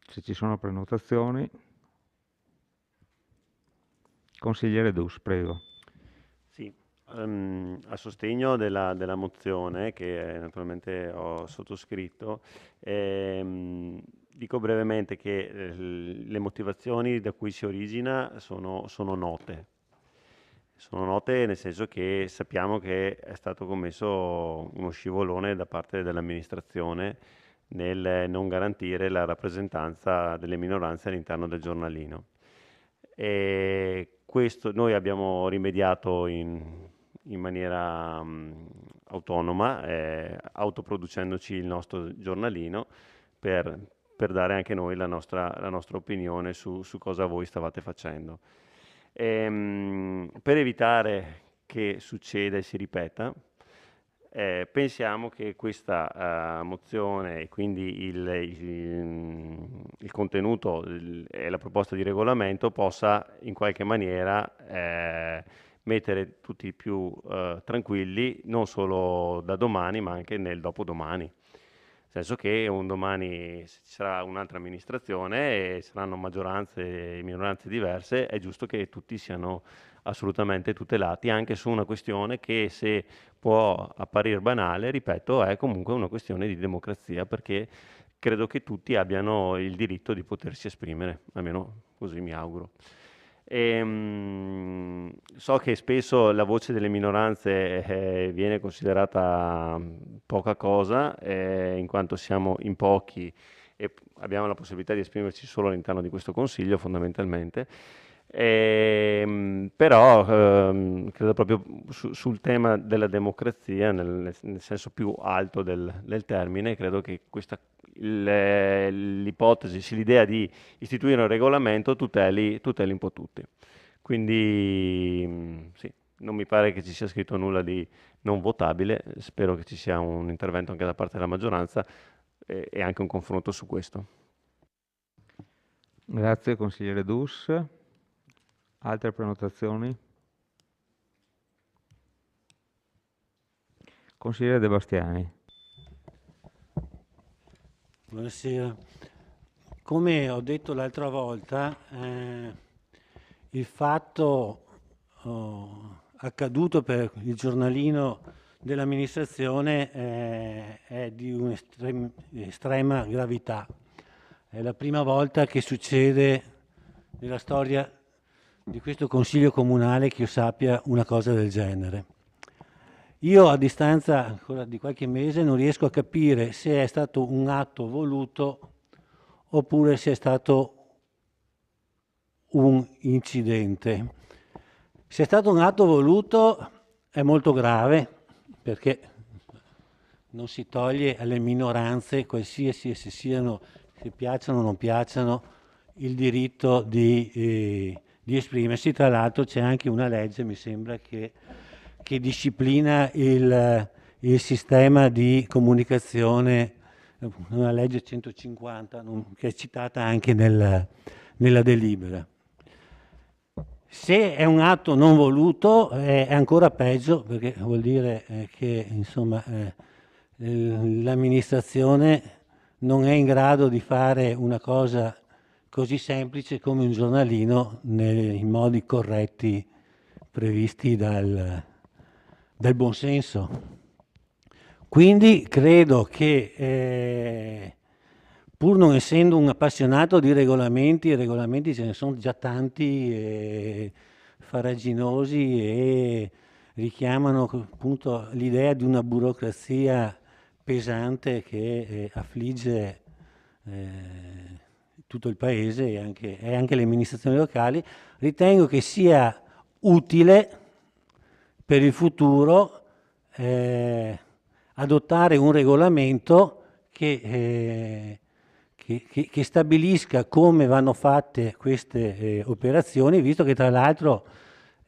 A: Se ci sono prenotazioni. Consigliere Dus, prego.
E: Sì, a sostegno della mozione che naturalmente ho sottoscritto, dico brevemente che le motivazioni da cui si origina sono note. Sono note nel senso che sappiamo che è stato commesso uno scivolone da parte dell'amministrazione nel non garantire la rappresentanza delle minoranze all'interno del giornalino. E questo noi abbiamo rimediato in maniera autonoma, autoproducendoci il nostro giornalino per dare anche noi la nostra opinione su cosa voi stavate facendo. Per evitare che succeda e si ripeta, pensiamo che questa mozione e quindi il contenuto e la proposta di regolamento possa in qualche maniera mettere tutti più tranquilli, non solo da domani ma anche nel dopodomani. Nel senso che un domani ci sarà un'altra amministrazione e saranno maggioranze e minoranze diverse, è giusto che tutti siano assolutamente tutelati, anche su una questione che, se può apparire banale, ripeto, è comunque una questione di democrazia, perché credo che tutti abbiano il diritto di potersi esprimere, almeno così mi auguro. So che spesso la voce delle minoranze viene considerata poca cosa, in quanto siamo in pochi e abbiamo la possibilità di esprimerci solo all'interno di questo Consiglio, fondamentalmente. Però credo proprio sul tema della democrazia, nel senso più alto del termine, credo che l'ipotesi, sì, l'idea di istituire un regolamento tuteli un po' tutti. Quindi sì, non mi pare che ci sia scritto nulla di non votabile, spero che ci sia un intervento anche da parte della maggioranza e anche un confronto su questo.
A: Grazie consigliere Dus. Altre prenotazioni? Consigliere De Bastiani.
I: Buonasera. Come ho detto l'altra volta, il fatto accaduto per il giornalino dell'amministrazione è di un'estrema gravità. È la prima volta che succede nella storia di questo Consiglio Comunale che io sappia una cosa del genere. Io a distanza ancora di qualche mese non riesco a capire se è stato un atto voluto oppure se è stato un incidente. Se è stato un atto voluto è molto grave, perché non si toglie alle minoranze, qualsiasi esse siano, se piacciono o non piacciono, il diritto di esprimersi. Tra l'altro c'è anche una legge, mi sembra, che disciplina il sistema di comunicazione, una legge 150, che è citata anche nella delibera. Se è un atto non voluto è ancora peggio, perché vuol dire che insomma, l'amministrazione non è in grado di fare una cosa così semplice come un giornalino nei modi corretti previsti dal buonsenso. Quindi credo che pur non essendo un appassionato di regolamenti, regolamenti ce ne sono già tanti farraginosi e richiamano appunto l'idea di una burocrazia pesante che affligge tutto il paese e anche le amministrazioni locali. Ritengo che sia utile per il futuro adottare un regolamento che stabilisca come vanno fatte queste operazioni, visto che tra l'altro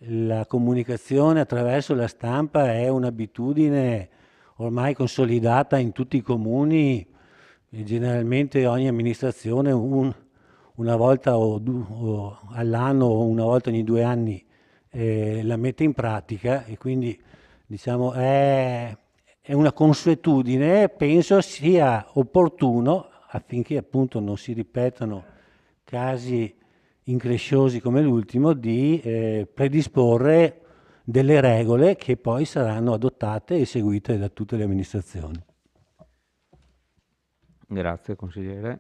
I: la comunicazione attraverso la stampa è un'abitudine ormai consolidata in tutti i comuni e generalmente ogni amministrazione una volta all'anno o una volta ogni 2 anni la mette in pratica, e quindi diciamo è una consuetudine. Penso sia opportuno, affinché appunto non si ripetano casi incresciosi come l'ultimo, di predisporre delle regole che poi saranno adottate e seguite da tutte le amministrazioni.
A: Grazie consigliere.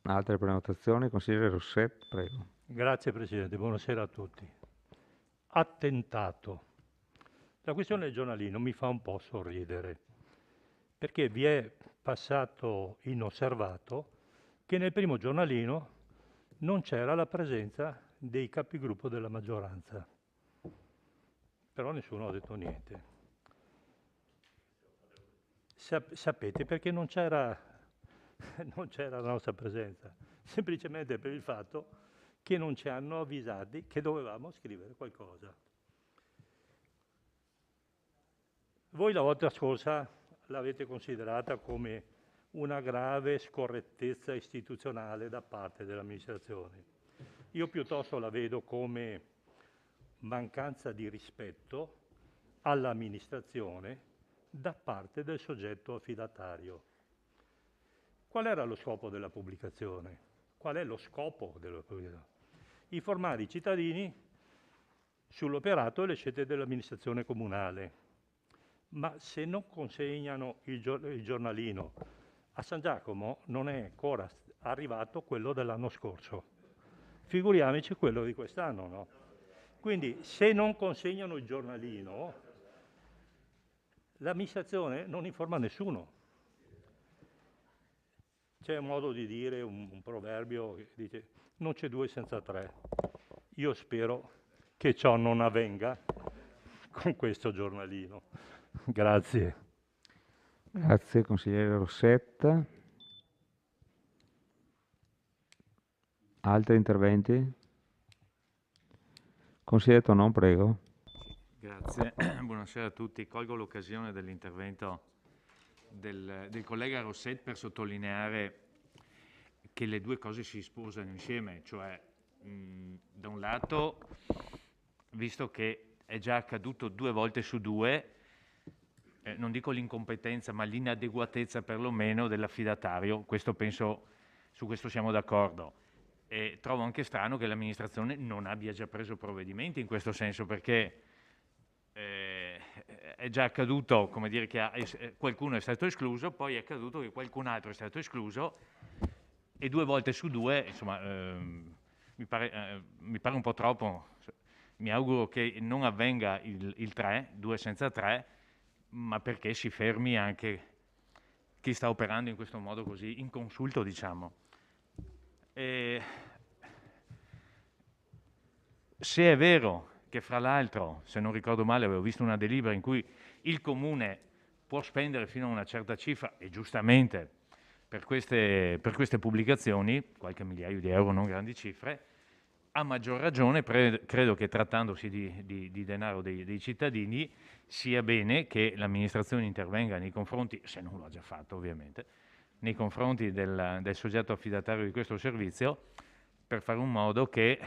A: Altre prenotazioni? Consigliere Rosset, prego.
F: Grazie Presidente, buonasera a tutti. Attentato. La questione del giornalino mi fa un po' sorridere, perché vi è passato inosservato che nel primo giornalino non c'era la presenza dei capigruppo della maggioranza, però nessuno ha detto niente. Sapete perché non c'era la nostra presenza? Semplicemente per il fatto che non ci hanno avvisati che dovevamo scrivere qualcosa. Voi la volta scorsa l'avete considerata come una grave scorrettezza istituzionale da parte dell'amministrazione. Io piuttosto la vedo come mancanza di rispetto all'amministrazione da parte del soggetto affidatario. Qual era lo scopo della pubblicazione? Qual è lo scopo della pubblicazione? Informare i cittadini sull'operato e le scelte dell'amministrazione comunale. Ma se non consegnano il giornalino a San Giacomo, non è ancora arrivato quello dell'anno scorso. Figuriamoci quello di quest'anno, no? Quindi se non consegnano il giornalino, l'amministrazione non informa nessuno. C'è un modo di dire, un proverbio che dice non c'è due senza tre. Io spero che ciò non avvenga con questo giornalino. Grazie.
A: Grazie, consigliere Rossetta. Altri interventi? Consigliere Tonon, prego.
J: Grazie, buonasera a tutti. Colgo l'occasione dell'intervento del collega Rosset per sottolineare che le due cose si sposano insieme, cioè da un lato, visto che è già accaduto 2 volte su 2, non dico l'incompetenza ma l'inadeguatezza perlomeno dell'affidatario, questo penso, su questo siamo d'accordo. E trovo anche strano che l'amministrazione non abbia già preso provvedimenti in questo senso, perché è già accaduto, come dire, che qualcuno è stato escluso, poi è accaduto che qualcun altro è stato escluso e 2 volte su 2, insomma, mi pare un po' troppo. Mi auguro che non avvenga il 3, 2 senza 3, ma perché si fermi anche chi sta operando in questo modo così inconsulto, diciamo. Se è vero che, fra l'altro, se non ricordo male, avevo visto una delibera in cui il Comune può spendere fino a una certa cifra, e giustamente, per queste pubblicazioni, qualche migliaio di euro, non grandi cifre, a maggior ragione credo che, trattandosi di denaro dei cittadini, sia bene che l'amministrazione intervenga nei confronti, se non lo ha già fatto ovviamente, nei confronti del soggetto affidatario di questo servizio, per fare in modo che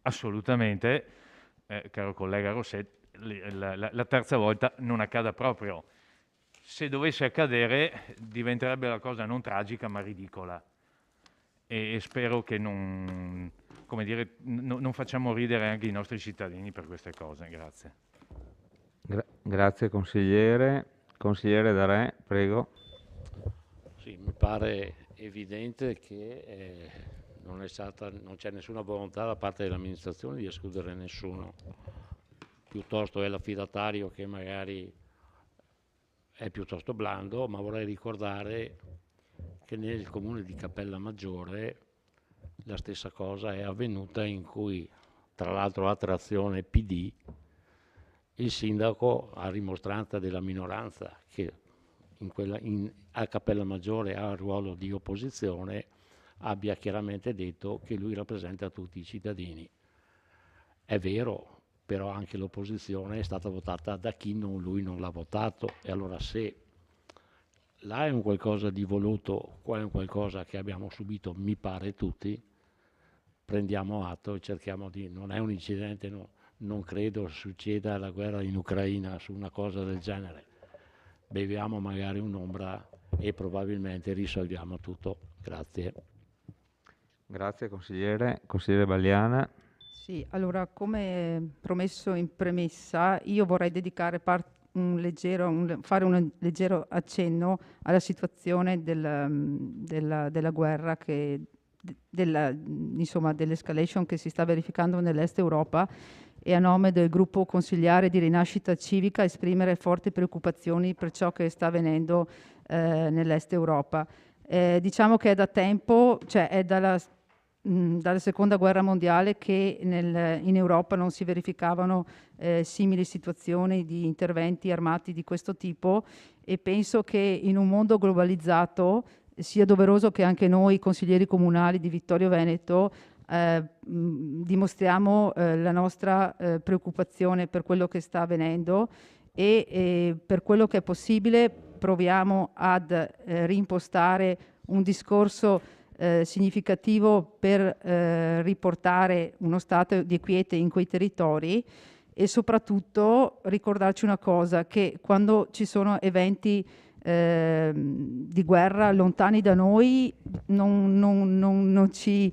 J: assolutamente, caro collega Rosset, la terza volta non accada proprio. Se dovesse accadere diventerebbe la cosa non tragica ma ridicola, e spero che non facciamo ridere anche i nostri cittadini per queste cose. Grazie.
A: Grazie consigliere. Consigliere Darè, prego.
K: Sì, mi pare evidente che non c'è nessuna volontà da parte dell'amministrazione di escludere nessuno, piuttosto è l'affidatario che magari è piuttosto blando, ma vorrei ricordare che nel comune di Cappellamaggiore la stessa cosa è avvenuta, in cui, tra l'altro altra azione PD, il sindaco, a rimostranza della minoranza che a Cappellamaggiore ha il ruolo di opposizione, abbia chiaramente detto che lui rappresenta tutti i cittadini. È vero, però anche l'opposizione è stata votata da chi lui non l'ha votato, e allora se là è un qualcosa di voluto, qua è un qualcosa che abbiamo subito, mi pare tutti, prendiamo atto e cerchiamo di... non è un incidente, no, non credo succeda la guerra in Ucraina su una cosa del genere. Beviamo magari un'ombra e probabilmente risolviamo tutto. Grazie.
A: Grazie consigliere. Consigliere Balliana.
G: Sì, allora come promesso in premessa, io vorrei dedicare fare un leggero accenno alla situazione della guerra, dell'escalation che si sta verificando nell'est Europa, e a nome del gruppo consigliare di Rinascita Civica esprimere forti preoccupazioni per ciò che sta avvenendo nell'est Europa. Diciamo che è da tempo, cioè è dalla seconda guerra mondiale che in Europa non si verificavano simili situazioni di interventi armati di questo tipo, e penso che in un mondo globalizzato sia doveroso che anche noi consiglieri comunali di Vittorio Veneto dimostriamo la nostra preoccupazione per quello che sta avvenendo, e per quello che è possibile proviamo ad reimpostare un discorso significativo per riportare uno stato di quiete in quei territori, e soprattutto ricordarci una cosa, che quando ci sono eventi di guerra lontani da noi non ce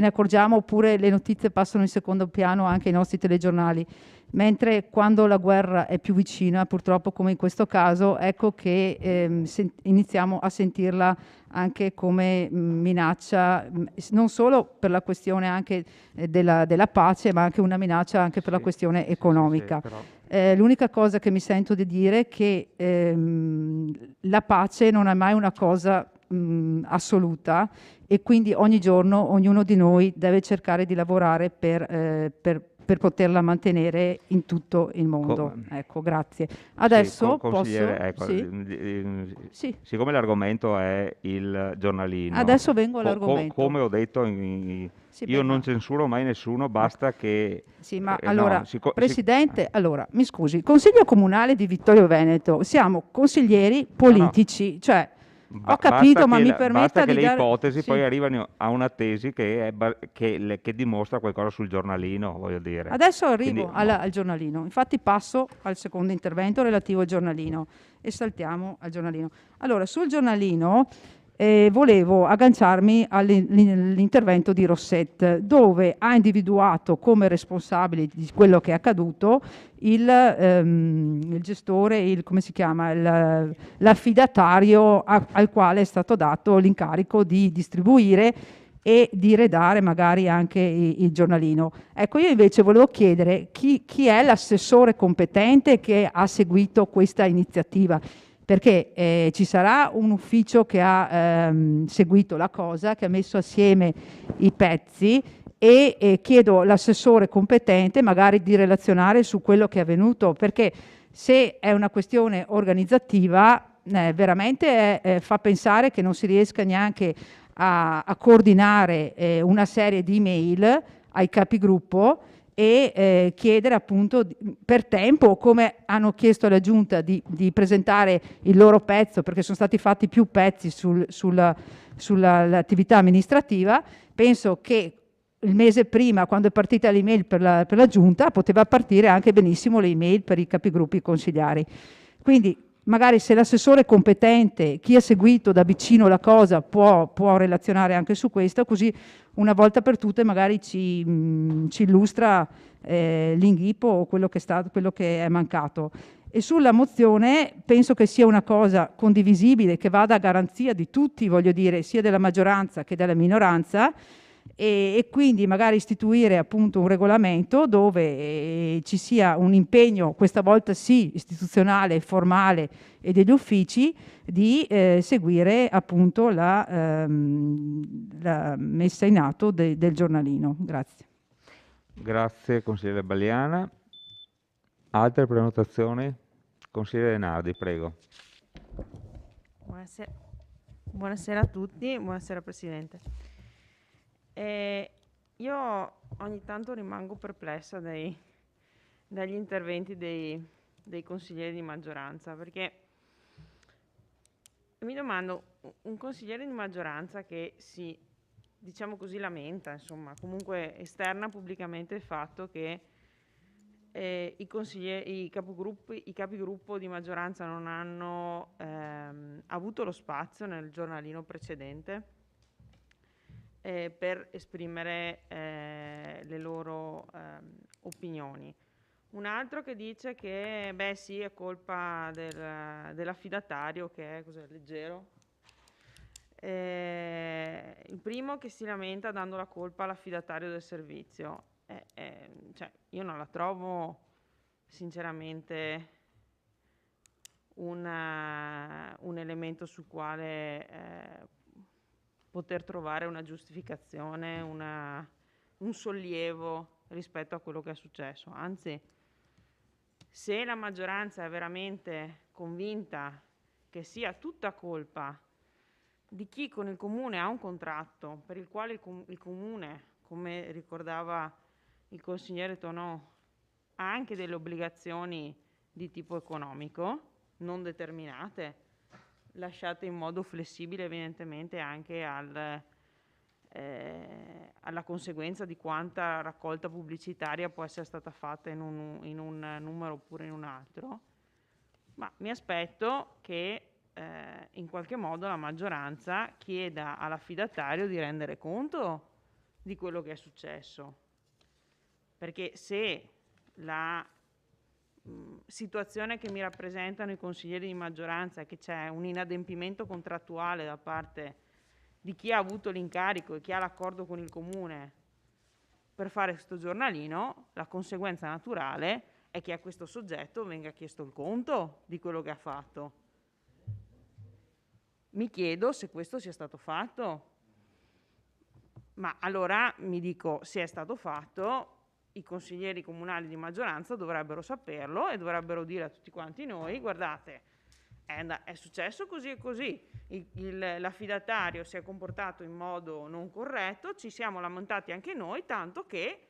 G: ne accorgiamo, oppure le notizie passano in secondo piano anche ai nostri telegiornali, mentre quando la guerra è più vicina, purtroppo come in questo caso, ecco che iniziamo a sentirla anche come minaccia, non solo per la questione anche della pace, ma anche una minaccia anche per la questione economica. L'unica cosa che mi sento di dire è che la pace non è mai una cosa assoluta, e quindi ogni giorno ognuno di noi deve cercare di lavorare per poterla mantenere in tutto il mondo. Ecco, grazie. Adesso
A: consigliere,
G: posso...
A: ecco,
G: Sì.
A: siccome l'argomento è il giornalino,
G: Adesso vengo all'argomento.
A: come ho detto,
G: Sì,
A: io
G: beh,
A: non
G: ma-
A: censuro mai nessuno, basta che...
G: Sì, ma
A: no,
G: allora, Presidente, allora, mi scusi, il Consiglio Comunale di Vittorio Veneto, siamo consiglieri politici, cioè, ho capito, ma mi permetta
A: basta che
G: di
A: le
G: dare...
A: ipotesi
G: Sì.
A: poi arrivano a una tesi che dimostra qualcosa sul giornalino, voglio dire.
G: Adesso arrivo
A: Quindi,
G: al giornalino, infatti passo al secondo intervento relativo al giornalino e saltiamo al giornalino. Allora, sul giornalino volevo agganciarmi all'intervento di Rosset, dove ha individuato come responsabile di quello che è accaduto il gestore, come si chiama, l'affidatario al quale è stato dato l'incarico di distribuire e di redare magari anche il giornalino. Ecco, io invece volevo chiedere chi è l'assessore competente che ha seguito questa iniziativa, perché ci sarà un ufficio che ha seguito la cosa, che ha messo assieme i pezzi, e chiedo l'assessore competente magari di relazionare su quello che è avvenuto, perché se è una questione organizzativa veramente fa pensare che non si riesca neanche a coordinare una serie di email ai capigruppo e chiedere appunto per tempo, come hanno chiesto alla Giunta di presentare il loro pezzo, perché sono stati fatti più pezzi sull'attività amministrativa. Penso che il mese prima, quando è partita l'email per la Giunta, poteva partire anche benissimo l'email per i capigruppi consigliari. Quindi magari se l'assessore competente, chi ha seguito da vicino la cosa, può relazionare anche su questo, così una volta per tutte magari ci illustra l'inghippo o quello che è mancato. E sulla mozione penso che sia una cosa condivisibile, che vada a garanzia di tutti, voglio dire, sia della maggioranza che della minoranza, e quindi magari istituire appunto un regolamento dove ci sia un impegno, questa volta sì istituzionale, formale e degli uffici, di seguire appunto la messa in atto del giornalino. Grazie.
A: grazie consigliere Balliana. Altre prenotazioni? Consigliere Nardi, prego.
L: Buonasera a tutti, buonasera Presidente. Io ogni tanto rimango perplessa dagli interventi dei consiglieri di maggioranza, perché mi domando, un consigliere di maggioranza che si, diciamo così, lamenta, insomma, comunque esterna pubblicamente il fatto che i capigruppo di maggioranza non hanno avuto lo spazio nel giornalino precedente per esprimere le loro opinioni. Un altro che dice che beh sì, è colpa dell'affidatario che è leggero. Il primo che si lamenta dando la colpa all'affidatario del servizio. Cioè, io non la trovo sinceramente un elemento sul quale poter trovare una giustificazione, un sollievo rispetto a quello che è successo. Anzi, se la maggioranza è veramente convinta che sia tutta colpa di chi con il Comune ha un contratto per il quale il Comune, come ricordava il consigliere Tonò, ha anche delle obbligazioni di tipo economico non determinate, lasciate in modo flessibile evidentemente anche alla conseguenza di quanta raccolta pubblicitaria può essere stata fatta in un numero oppure in un altro, ma mi aspetto che in qualche modo la maggioranza chieda all'affidatario di rendere conto di quello che è successo, perché se la situazione che mi rappresentano i consiglieri di maggioranza è che c'è un inadempimento contrattuale da parte di chi ha avuto l'incarico e chi ha l'accordo con il Comune per fare questo giornalino, la conseguenza naturale è che a questo soggetto venga chiesto il conto di quello che ha fatto. Mi chiedo se questo sia stato fatto. Ma allora mi dico, se è stato fatto, i consiglieri comunali di maggioranza dovrebbero saperlo e dovrebbero dire a tutti quanti noi: guardate, è successo così e così, l'affidatario si è comportato in modo non corretto, ci siamo lamentati anche noi, tanto che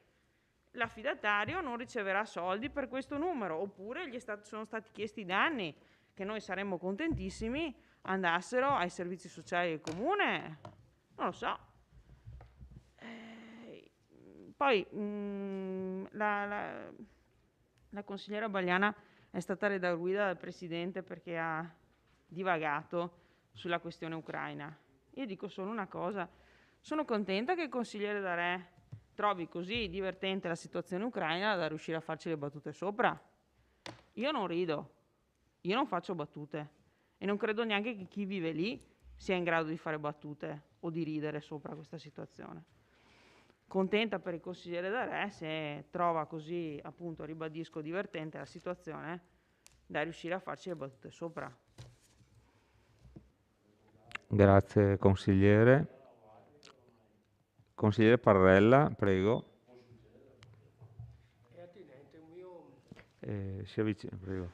L: l'affidatario non riceverà soldi per questo numero, oppure sono stati chiesti danni che noi saremmo contentissimi andassero ai servizi sociali del comune, non lo so. Poi la consigliera Bagliana è stata redarguita dal Presidente perché ha divagato sulla questione ucraina. Io dico solo una cosa: sono contenta che il consigliere D'Arè trovi così divertente la situazione ucraina da riuscire a farci le battute sopra. Io non rido, io non faccio battute e non credo neanche che chi vive lì sia in grado di fare battute o di ridere sopra questa situazione. Contenta per il consigliere D'Arè se trova così, appunto, ribadisco, divertente la situazione da riuscire a farci le battute sopra.
A: Grazie consigliere. Consigliere Parrella, prego.
M: È attinente un mio...
A: Si avvicina, prego.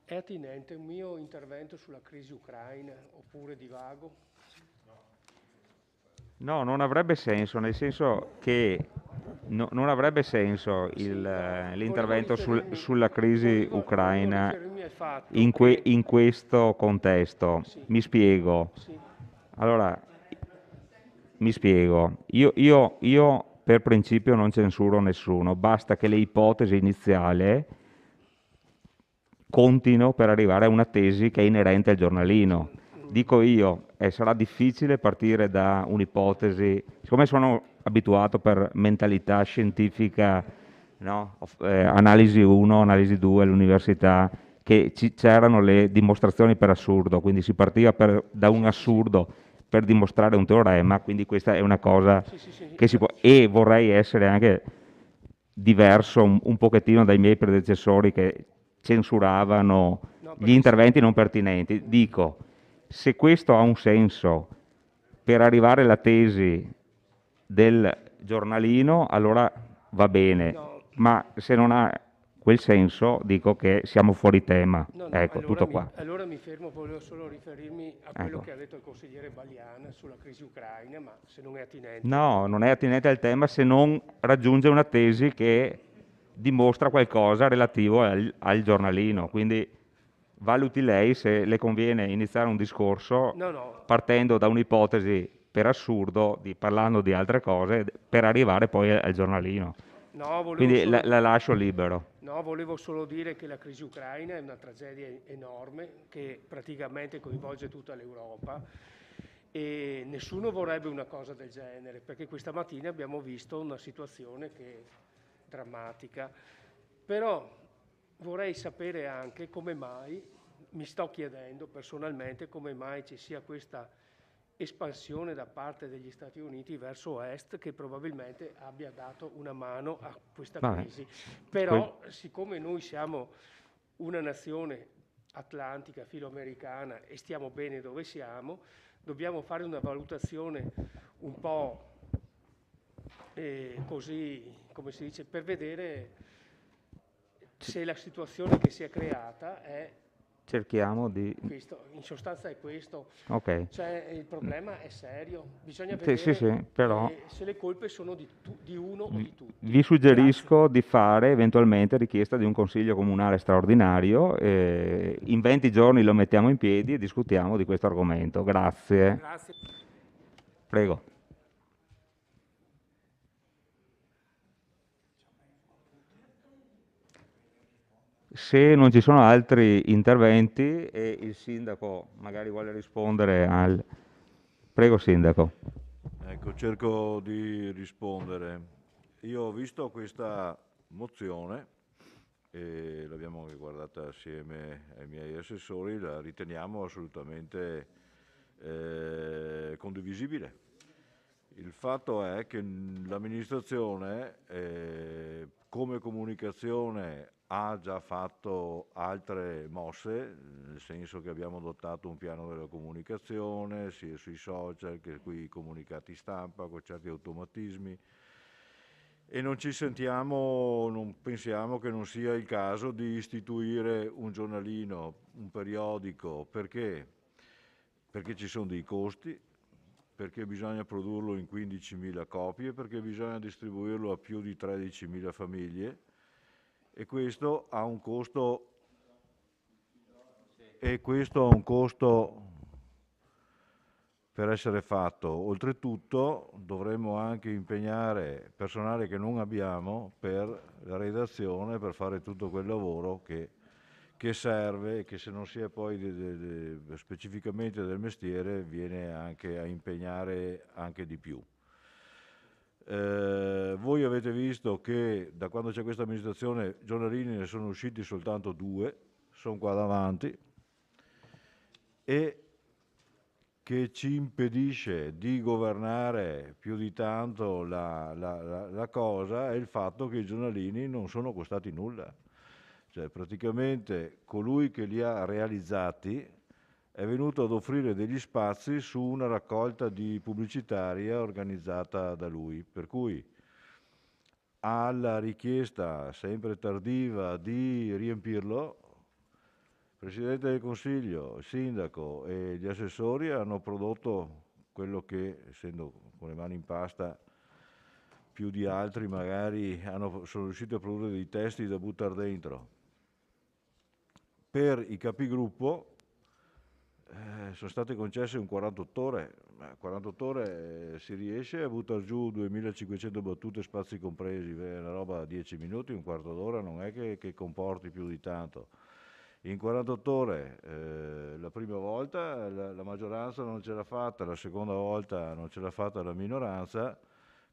M: È attinente un mio intervento sulla crisi ucraina oppure divago?
A: No, non avrebbe senso, nel senso che non avrebbe senso l'intervento sulla crisi ucraina in questo contesto.
M: Sì.
A: Mi spiego.
M: Sì.
A: Allora, mi spiego. Io per principio non censuro nessuno, basta che le ipotesi iniziali contino per arrivare a una tesi che è inerente al giornalino. Dico io, sarà difficile partire da un'ipotesi, siccome sono abituato per mentalità scientifica, no? Analisi 1, analisi 2 all'università, che c'erano le dimostrazioni per assurdo, quindi si partiva da un assurdo per dimostrare un teorema, quindi questa è una cosa che si può, e vorrei essere anche diverso un pochettino dai miei predecessori che censuravano gli interventi non pertinenti. Dico, se questo ha un senso per arrivare alla tesi del giornalino, allora va bene, ma se non ha quel senso, dico che siamo fuori tema. Ecco,
M: allora
A: tutto qua.
M: Allora mi fermo, volevo solo riferirmi a quello
A: Ecco.
M: che ha detto il consigliere Bagliana sulla crisi ucraina, ma se non è attinente...
A: No, non è attinente al tema se non raggiunge una tesi che dimostra qualcosa relativo al giornalino, quindi valuti lei se le conviene iniziare un discorso partendo da un'ipotesi per assurdo, parlando di altre cose, per arrivare poi al giornalino. Quindi la lascio libero.
M: No, volevo solo dire che la crisi ucraina è una tragedia enorme che praticamente coinvolge tutta l'Europa e nessuno vorrebbe una cosa del genere, perché questa mattina abbiamo visto una situazione che è drammatica. Però vorrei sapere anche come mai, mi sto chiedendo personalmente, come mai ci sia questa espansione da parte degli Stati Uniti verso est che probabilmente abbia dato una mano a questa crisi. Però siccome noi siamo una nazione atlantica, filoamericana e stiamo bene dove siamo, dobbiamo fare una valutazione un po' così, come si dice, per vedere se la situazione che si è creata è
A: Cerchiamo di...
M: questo, in sostanza è questo.
A: Ok.
M: Cioè il problema è serio, bisogna vedere
A: Sì, però
M: se le colpe sono di uno o di tutti.
A: vi suggerisco di fare eventualmente richiesta di un consiglio comunale straordinario. In 20 giorni lo mettiamo in piedi e discutiamo di questo argomento. Grazie.
M: Grazie.
A: Prego. Se non ci sono altri interventi e il sindaco magari vuole rispondere al... Prego sindaco.
C: Ecco, cerco di rispondere. Io ho visto questa mozione e l'abbiamo anche guardata assieme ai miei assessori, la riteniamo assolutamente condivisibile. Il fatto è che l'amministrazione come comunicazione ha già fatto altre mosse, nel senso che abbiamo adottato un piano della comunicazione, sia sui social che qui i comunicati stampa, con certi automatismi, e non pensiamo che non sia il caso di istituire un giornalino, un periodico, perché ci sono dei costi, perché bisogna produrlo in 15.000 copie, perché bisogna distribuirlo a più di 13.000 famiglie, e questo ha un costo, per essere fatto. Oltretutto dovremmo anche impegnare personale che non abbiamo per la redazione, per fare tutto quel lavoro che serve, e che se non si è poi specificamente del mestiere viene anche a impegnare anche di più. Voi avete visto che da quando c'è questa amministrazione giornalini ne sono usciti soltanto 2, sono qua davanti, e che ci impedisce di governare più di tanto la cosa è il fatto che i giornalini non sono costati nulla. Cioè, praticamente colui che li ha realizzati è venuto ad offrire degli spazi su una raccolta di pubblicitaria organizzata da lui, per cui alla richiesta sempre tardiva di riempirlo, il Presidente del Consiglio, il Sindaco e gli assessori hanno prodotto quello che, essendo con le mani in pasta più di altri, magari sono riusciti a produrre dei testi da buttare dentro. Per i capigruppo sono state concesse un 48 ore, ma 48 ore si riesce a buttare giù 2500 battute, spazi compresi, una roba da 10 minuti, un quarto d'ora non è che comporti più di tanto. In 48 ore la prima volta la maggioranza non ce l'ha fatta, la seconda volta non ce l'ha fatta la minoranza.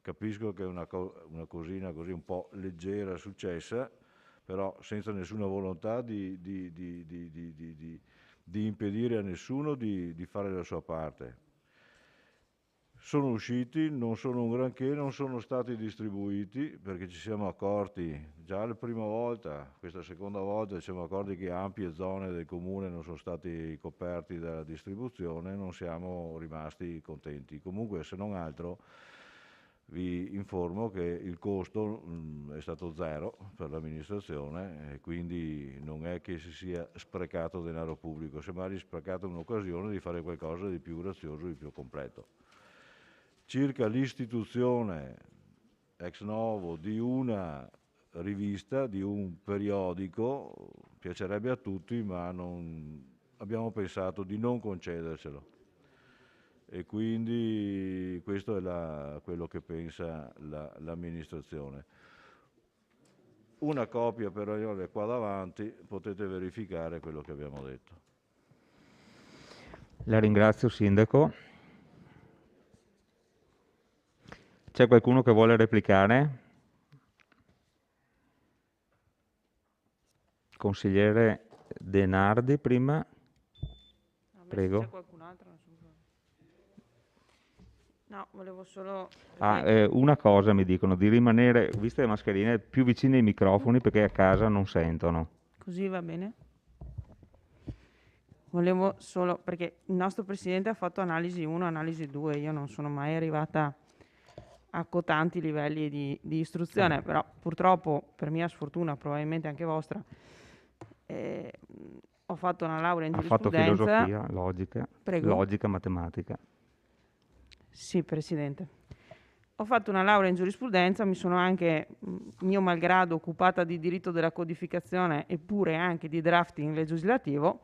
C: Capisco che è una cosina così un po' leggera successa, però senza nessuna volontà di impedire a nessuno di fare la sua parte. Sono usciti, non sono un granché, non sono stati distribuiti perché ci siamo accorti già la prima volta, questa seconda volta ci siamo accorti che ampie zone del comune non sono stati coperti dalla distribuzione, non siamo rimasti contenti. Comunque, se non altro, vi informo che il costo è stato 0 per l'amministrazione, e quindi non è che si sia sprecato denaro pubblico, semmai sprecato un'occasione di fare qualcosa di più grazioso, di più completo. Circa l'istituzione ex novo di una rivista, di un periodico, piacerebbe a tutti, ma abbiamo pensato di non concedercelo. E quindi questo è quello che pensa l'amministrazione. Una copia però io qua davanti, potete verificare quello che abbiamo detto.
A: La ringrazio, Sindaco. C'è qualcuno che vuole replicare? Consigliere De Nardi prima. Prego.
L: C'è qualcun altro? No, volevo solo...
A: Una cosa mi dicono, di rimanere, viste le mascherine, più vicine ai microfoni perché a casa non sentono.
L: Così va bene? Volevo solo, perché il nostro Presidente ha fatto analisi 1, analisi 2, io non sono mai arrivata a cotanti livelli di istruzione, però purtroppo, per mia sfortuna, probabilmente anche vostra, ho fatto una laurea in giurisprudenza.
A: Ha fatto filosofia, logica,
L: Prego.
A: Logica, matematica.
L: Sì, Presidente. Ho fatto una laurea in giurisprudenza, mi sono anche, mio malgrado, occupata di diritto della codificazione eppure anche di drafting legislativo,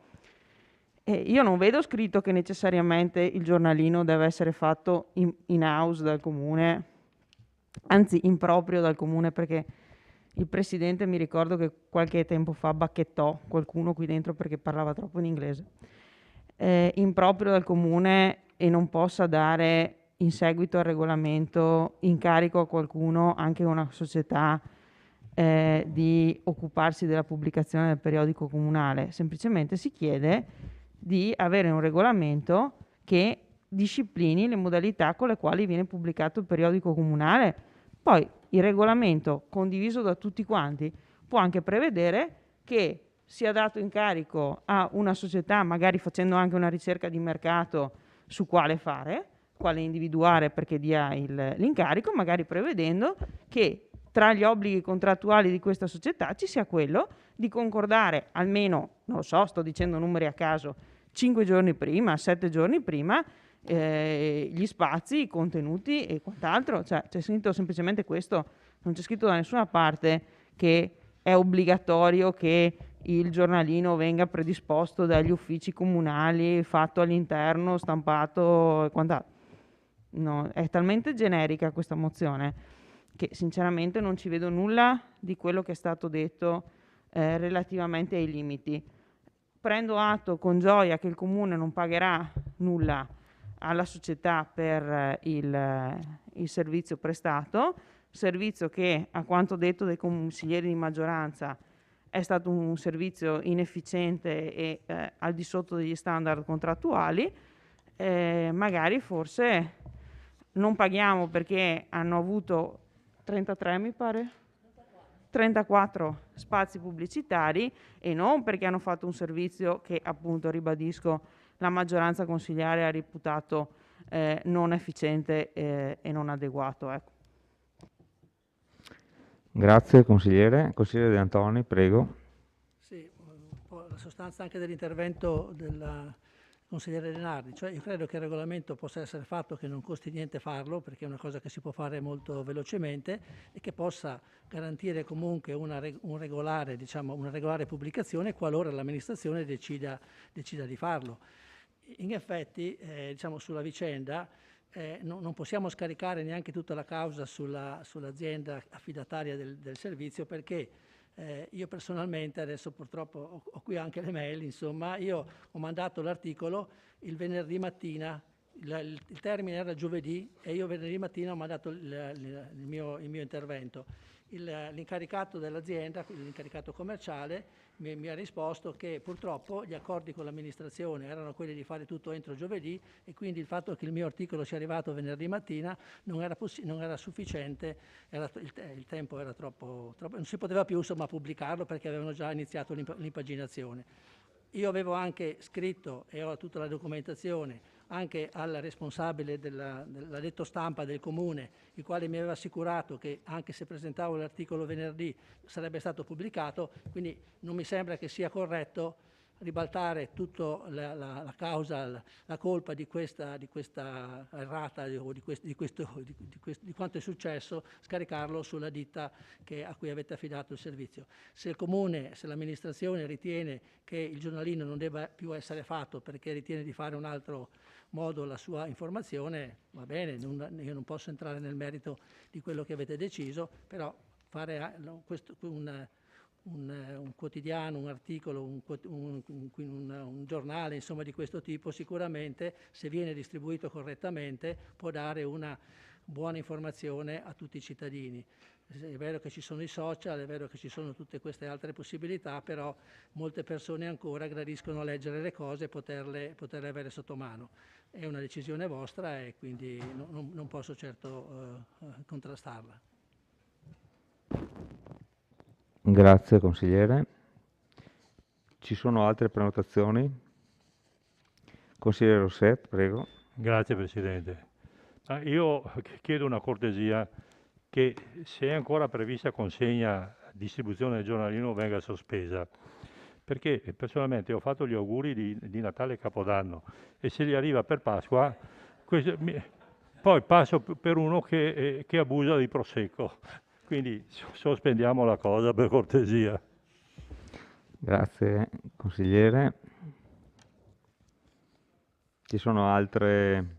L: e io non vedo scritto che necessariamente il giornalino deve essere fatto in-house dal comune, anzi improprio dal comune, perché il Presidente, mi ricordo che qualche tempo fa bacchettò qualcuno qui dentro perché parlava troppo in inglese, improprio dal comune, e non possa dare in seguito al regolamento incarico a qualcuno, anche una società, di occuparsi della pubblicazione del periodico comunale. Semplicemente si chiede di avere un regolamento che disciplini le modalità con le quali viene pubblicato il periodico comunale. Poi il regolamento condiviso da tutti quanti può anche prevedere che sia dato incarico a una società, magari facendo anche una ricerca di mercato su quale individuare perché dia l'incarico, magari prevedendo che tra gli obblighi contrattuali di questa società ci sia quello di concordare almeno, non lo so, sto dicendo numeri a caso, 5 giorni prima, 7 giorni prima, gli spazi, i contenuti e quant'altro. Cioè, c'è scritto semplicemente questo, non c'è scritto da nessuna parte che è obbligatorio che il giornalino venga predisposto dagli uffici comunali, fatto all'interno, stampato e quant'altro. No, è talmente generica questa mozione che sinceramente non ci vedo nulla di quello che è stato detto relativamente ai limiti. Prendo atto con gioia che il Comune non pagherà nulla alla società per il servizio prestato, servizio che, a quanto detto dai consiglieri di maggioranza, è stato un servizio inefficiente e al di sotto degli standard contrattuali. Magari forse non paghiamo perché hanno avuto 33, mi pare? 34 spazi pubblicitari e non perché hanno fatto un servizio che, appunto, ribadisco, la maggioranza consigliare ha reputato non efficiente e non adeguato. Ecco.
A: Grazie consigliere. Consigliere De Antoni, prego.
H: Sì, un po' la sostanza anche dell'intervento del consigliere Denardi, cioè io credo che il regolamento possa essere fatto, che non costi niente farlo, perché è una cosa che si può fare molto velocemente e che possa garantire comunque una regolare pubblicazione qualora l'amministrazione decida di farlo. In effetti, sulla vicenda, non possiamo scaricare neanche tutta la causa sull'azienda affidataria del servizio, perché io personalmente, adesso purtroppo ho qui anche le mail, insomma, io ho mandato l'articolo il venerdì mattina, il termine era giovedì e io venerdì mattina ho mandato il mio intervento. L'incaricato dell'azienda, l'incaricato commerciale, mi ha risposto che purtroppo gli accordi con l'amministrazione erano quelli di fare tutto entro giovedì e quindi il fatto che il mio articolo sia arrivato venerdì mattina non era sufficiente, il tempo era troppo, non si poteva più insomma pubblicarlo perché avevano già iniziato l'impaginazione. Io avevo anche scritto e ho tutta la documentazione anche al responsabile dell'addetto stampa del comune, il quale mi aveva assicurato che anche se presentavo l'articolo venerdì sarebbe stato pubblicato, quindi non mi sembra che sia corretto ribaltare tutta la causa, la colpa di questa errata o di quanto è successo, scaricarlo sulla ditta a cui avete affidato il servizio. Se il comune, se l'amministrazione ritiene che il giornalino non debba più essere fatto perché ritiene di fare un altro modo la sua informazione, va bene, io non posso entrare nel merito di quello che avete deciso, però fare un quotidiano, un articolo, un giornale insomma di questo tipo, sicuramente se viene distribuito correttamente può dare una buona informazione a tutti i cittadini. È vero che ci sono i social, è vero che ci sono tutte queste altre possibilità, però molte persone ancora gradiscono leggere le cose e poterle avere sotto mano. È una decisione vostra e quindi non posso certo contrastarla.
A: Grazie consigliere. Ci sono altre prenotazioni? Consigliere Rosset, prego.
F: Grazie Presidente. Io chiedo una cortesia, che se è ancora prevista consegna, distribuzione del giornalino venga sospesa, perché personalmente ho fatto gli auguri di Natale e Capodanno e se gli arriva per Pasqua, poi passo per uno che abusa di Prosecco. Quindi sospendiamo la cosa per cortesia.
A: Grazie consigliere. Ci sono altre?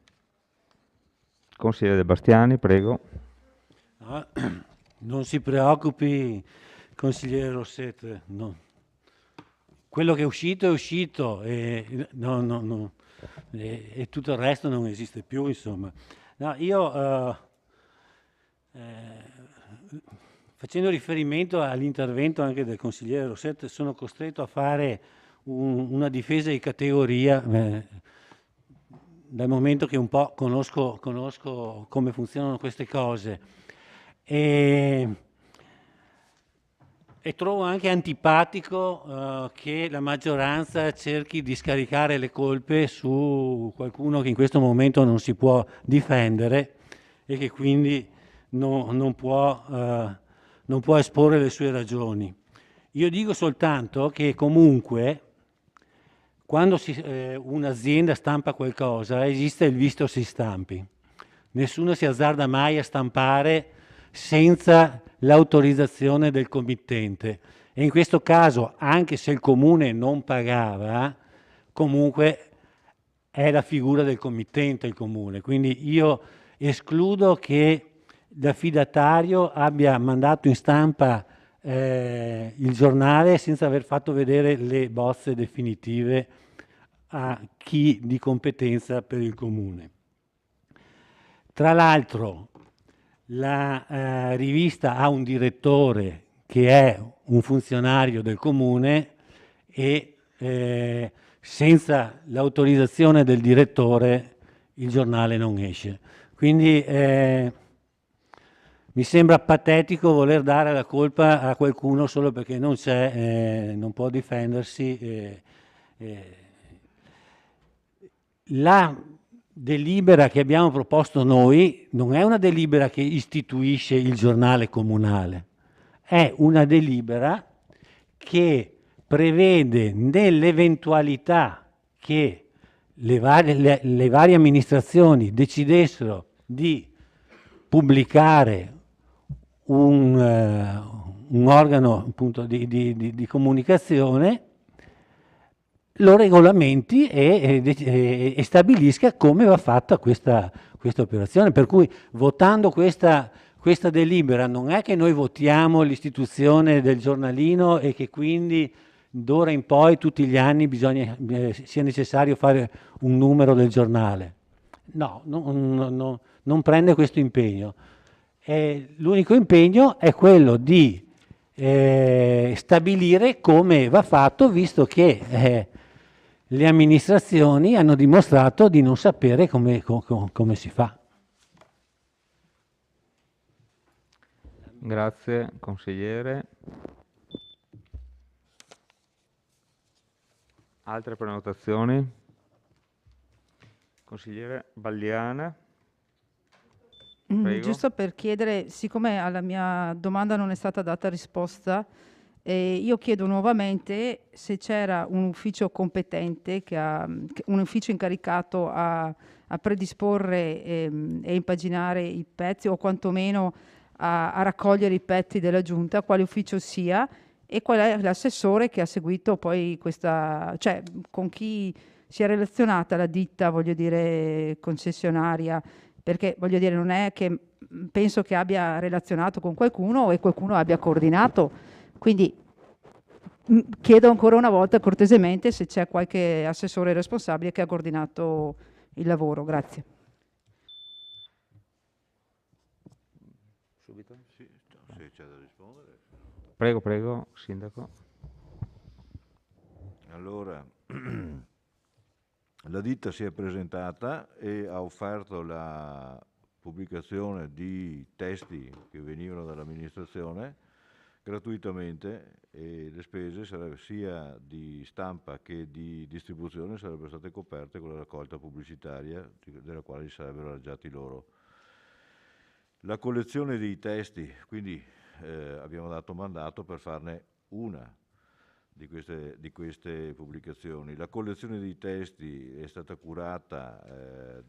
A: Consigliere De Bastiani, prego.
I: Non si preoccupi, consigliere Rosset. No. Quello che è uscito e tutto il resto non esiste più, insomma. No, io facendo riferimento all'intervento anche del consigliere Rosset, sono costretto a fare una difesa di categoria dal momento che un po' conosco come funzionano queste cose. E trovo anche antipatico che la maggioranza cerchi di scaricare le colpe su qualcuno che in questo momento non si può difendere e che quindi non può esporre le sue ragioni. Io dico soltanto che comunque quando un'azienda stampa qualcosa esiste il visto si stampi. Nessuno si azzarda mai a stampare senza l'autorizzazione del committente e in questo caso, anche se il comune non pagava, comunque è la figura del committente il comune. Quindi io escludo che l'affidatario abbia mandato in stampa il giornale senza aver fatto vedere le bozze definitive a chi di competenza per il comune. Tra l'altro la rivista ha un direttore che è un funzionario del comune e senza l'autorizzazione del direttore il giornale non esce. Quindi mi sembra patetico voler dare la colpa a qualcuno solo perché non c'è, non può difendersi. La delibera che abbiamo proposto noi non è una delibera che istituisce il giornale comunale, è una delibera che prevede nell'eventualità che le varie amministrazioni decidessero di pubblicare un organo appunto di comunicazione, lo regolamenti e stabilisca come va fatta questa operazione. Per cui votando questa delibera non è che noi votiamo l'istituzione del giornalino e che quindi d'ora in poi tutti gli anni sia necessario fare un numero del giornale. No, non prende questo impegno. L'unico impegno è quello di stabilire come va fatto, visto che le amministrazioni hanno dimostrato di non sapere come si fa.
A: Grazie, consigliere. Altre prenotazioni? Consigliere Balliana. Prego.
G: Giusto per chiedere, siccome alla mia domanda non è stata data risposta, io chiedo nuovamente se c'era un ufficio competente, un ufficio incaricato a predisporre e impaginare i pezzi o quantomeno a raccogliere i pezzi della giunta, quale ufficio sia e qual è l'assessore che ha seguito poi cioè con chi si è relazionata la ditta, voglio dire, concessionaria, perché voglio dire non è che penso che abbia relazionato con qualcuno e qualcuno abbia coordinato. Quindi chiedo ancora una volta cortesemente se c'è qualche assessore responsabile che ha coordinato il lavoro. Grazie.
C: Subito? Sì, se c'è da rispondere.
A: Prego, Sindaco.
C: Allora, la ditta si è presentata e ha offerto la pubblicazione di testi che venivano dall'amministrazione gratuitamente e le spese sia di stampa che di distribuzione sarebbero state coperte con la raccolta pubblicitaria della quale si sarebbero arrangiati loro. La collezione dei testi, quindi abbiamo dato mandato per farne una di queste pubblicazioni. La collezione dei testi è stata curata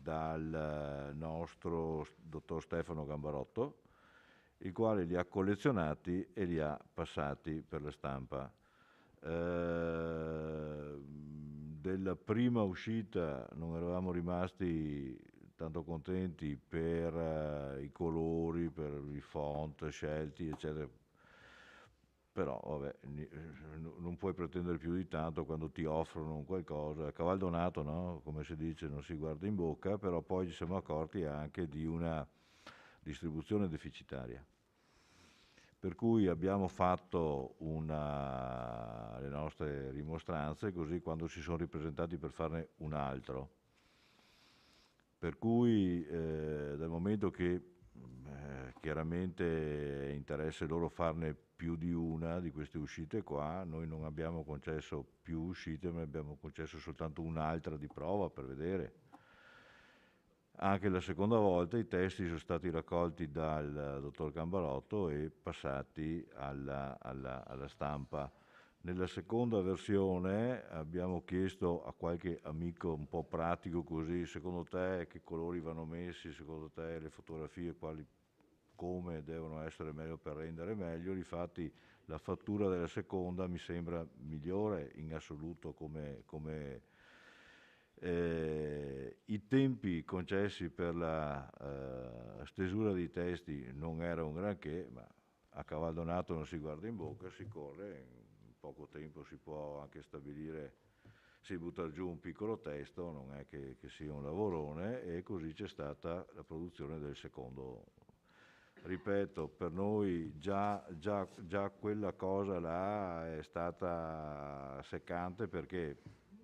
C: dal nostro dottor Stefano Gambarotto, il quale li ha collezionati e li ha passati per la stampa. Della prima uscita non eravamo rimasti tanto contenti per i colori, per i font scelti, eccetera. Però vabbè, non puoi pretendere più di tanto quando ti offrono un qualcosa. A caval donato, no? Come si dice, non si guarda in bocca, però poi ci siamo accorti anche di una distribuzione deficitaria. Per cui abbiamo fatto le nostre rimostranze, così quando si sono ripresentati per farne un altro. Per cui dal momento che chiaramente è interesse loro farne più di una di queste uscite qua. Noi non abbiamo concesso più uscite, ma abbiamo concesso soltanto un'altra di prova per vedere. Anche la seconda volta i testi sono stati raccolti dal dottor Gambarotto e passati alla stampa. Nella seconda versione abbiamo chiesto a qualche amico un po' pratico così, secondo te che colori vanno messi, secondo te le fotografie come devono essere meglio per rendere meglio. Difatti la fattura della seconda mi sembra migliore in assoluto come i tempi concessi per la stesura dei testi non era un granché, ma a cavallo nato non si guarda in bocca, si corre, in poco tempo si può anche stabilire, si butta giù un piccolo testo, non è che sia un lavorone, e così c'è stata la produzione del secondo. Ripeto, per noi già quella cosa là è stata seccante perché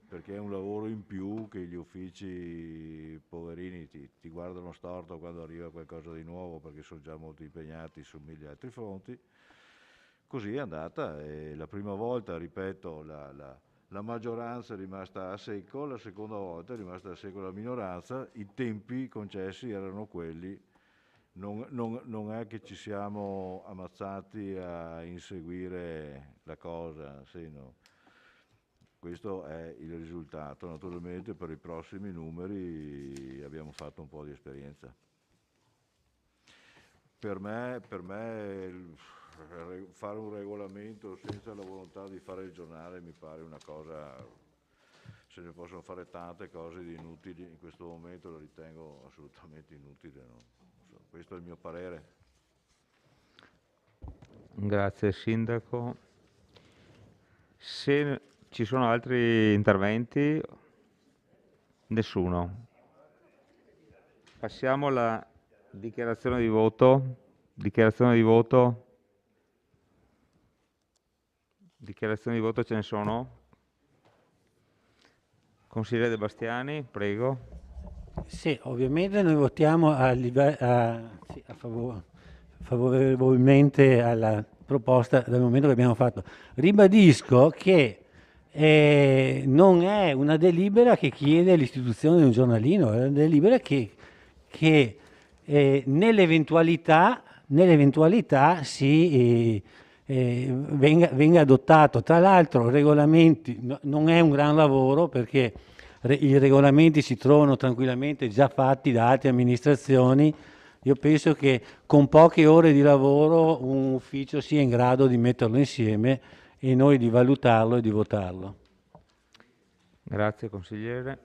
C: è un lavoro in più che gli uffici poverini ti guardano storto quando arriva qualcosa di nuovo perché sono già molto impegnati su 1000 altri fronti. Così è andata e la prima volta, ripeto, la maggioranza è rimasta a secco, la seconda volta è rimasta a secco la minoranza, i tempi concessi erano quelli, non è che ci siamo ammazzati a inseguire la cosa, sì, no. Questo è il risultato. Naturalmente per i prossimi numeri abbiamo fatto un po' di esperienza. Per me fare un regolamento senza la volontà di fare il giornale mi pare una cosa, se ne possono fare tante cose di inutili, in questo momento lo ritengo assolutamente inutile, no? Questo è il mio parere.
A: Grazie Sindaco. Se ci sono altri interventi? Nessuno. Passiamo alla dichiarazione di voto. Dichiarazione di voto. Dichiarazioni di voto ce ne sono? Consigliere De Bastiani, prego.
I: Sì, ovviamente noi votiamo favorevolmente alla proposta dal momento che abbiamo fatto. Ribadisco che non è una delibera che chiede l'istituzione di un giornalino, è una delibera che nell'eventualità venga adottato. Tra l'altro regolamenti non è un gran lavoro perché i regolamenti si trovano tranquillamente già fatti da altre amministrazioni. Io penso che con poche ore di lavoro un ufficio sia in grado di metterlo insieme e noi di valutarlo e di votarlo.
A: Grazie consigliere.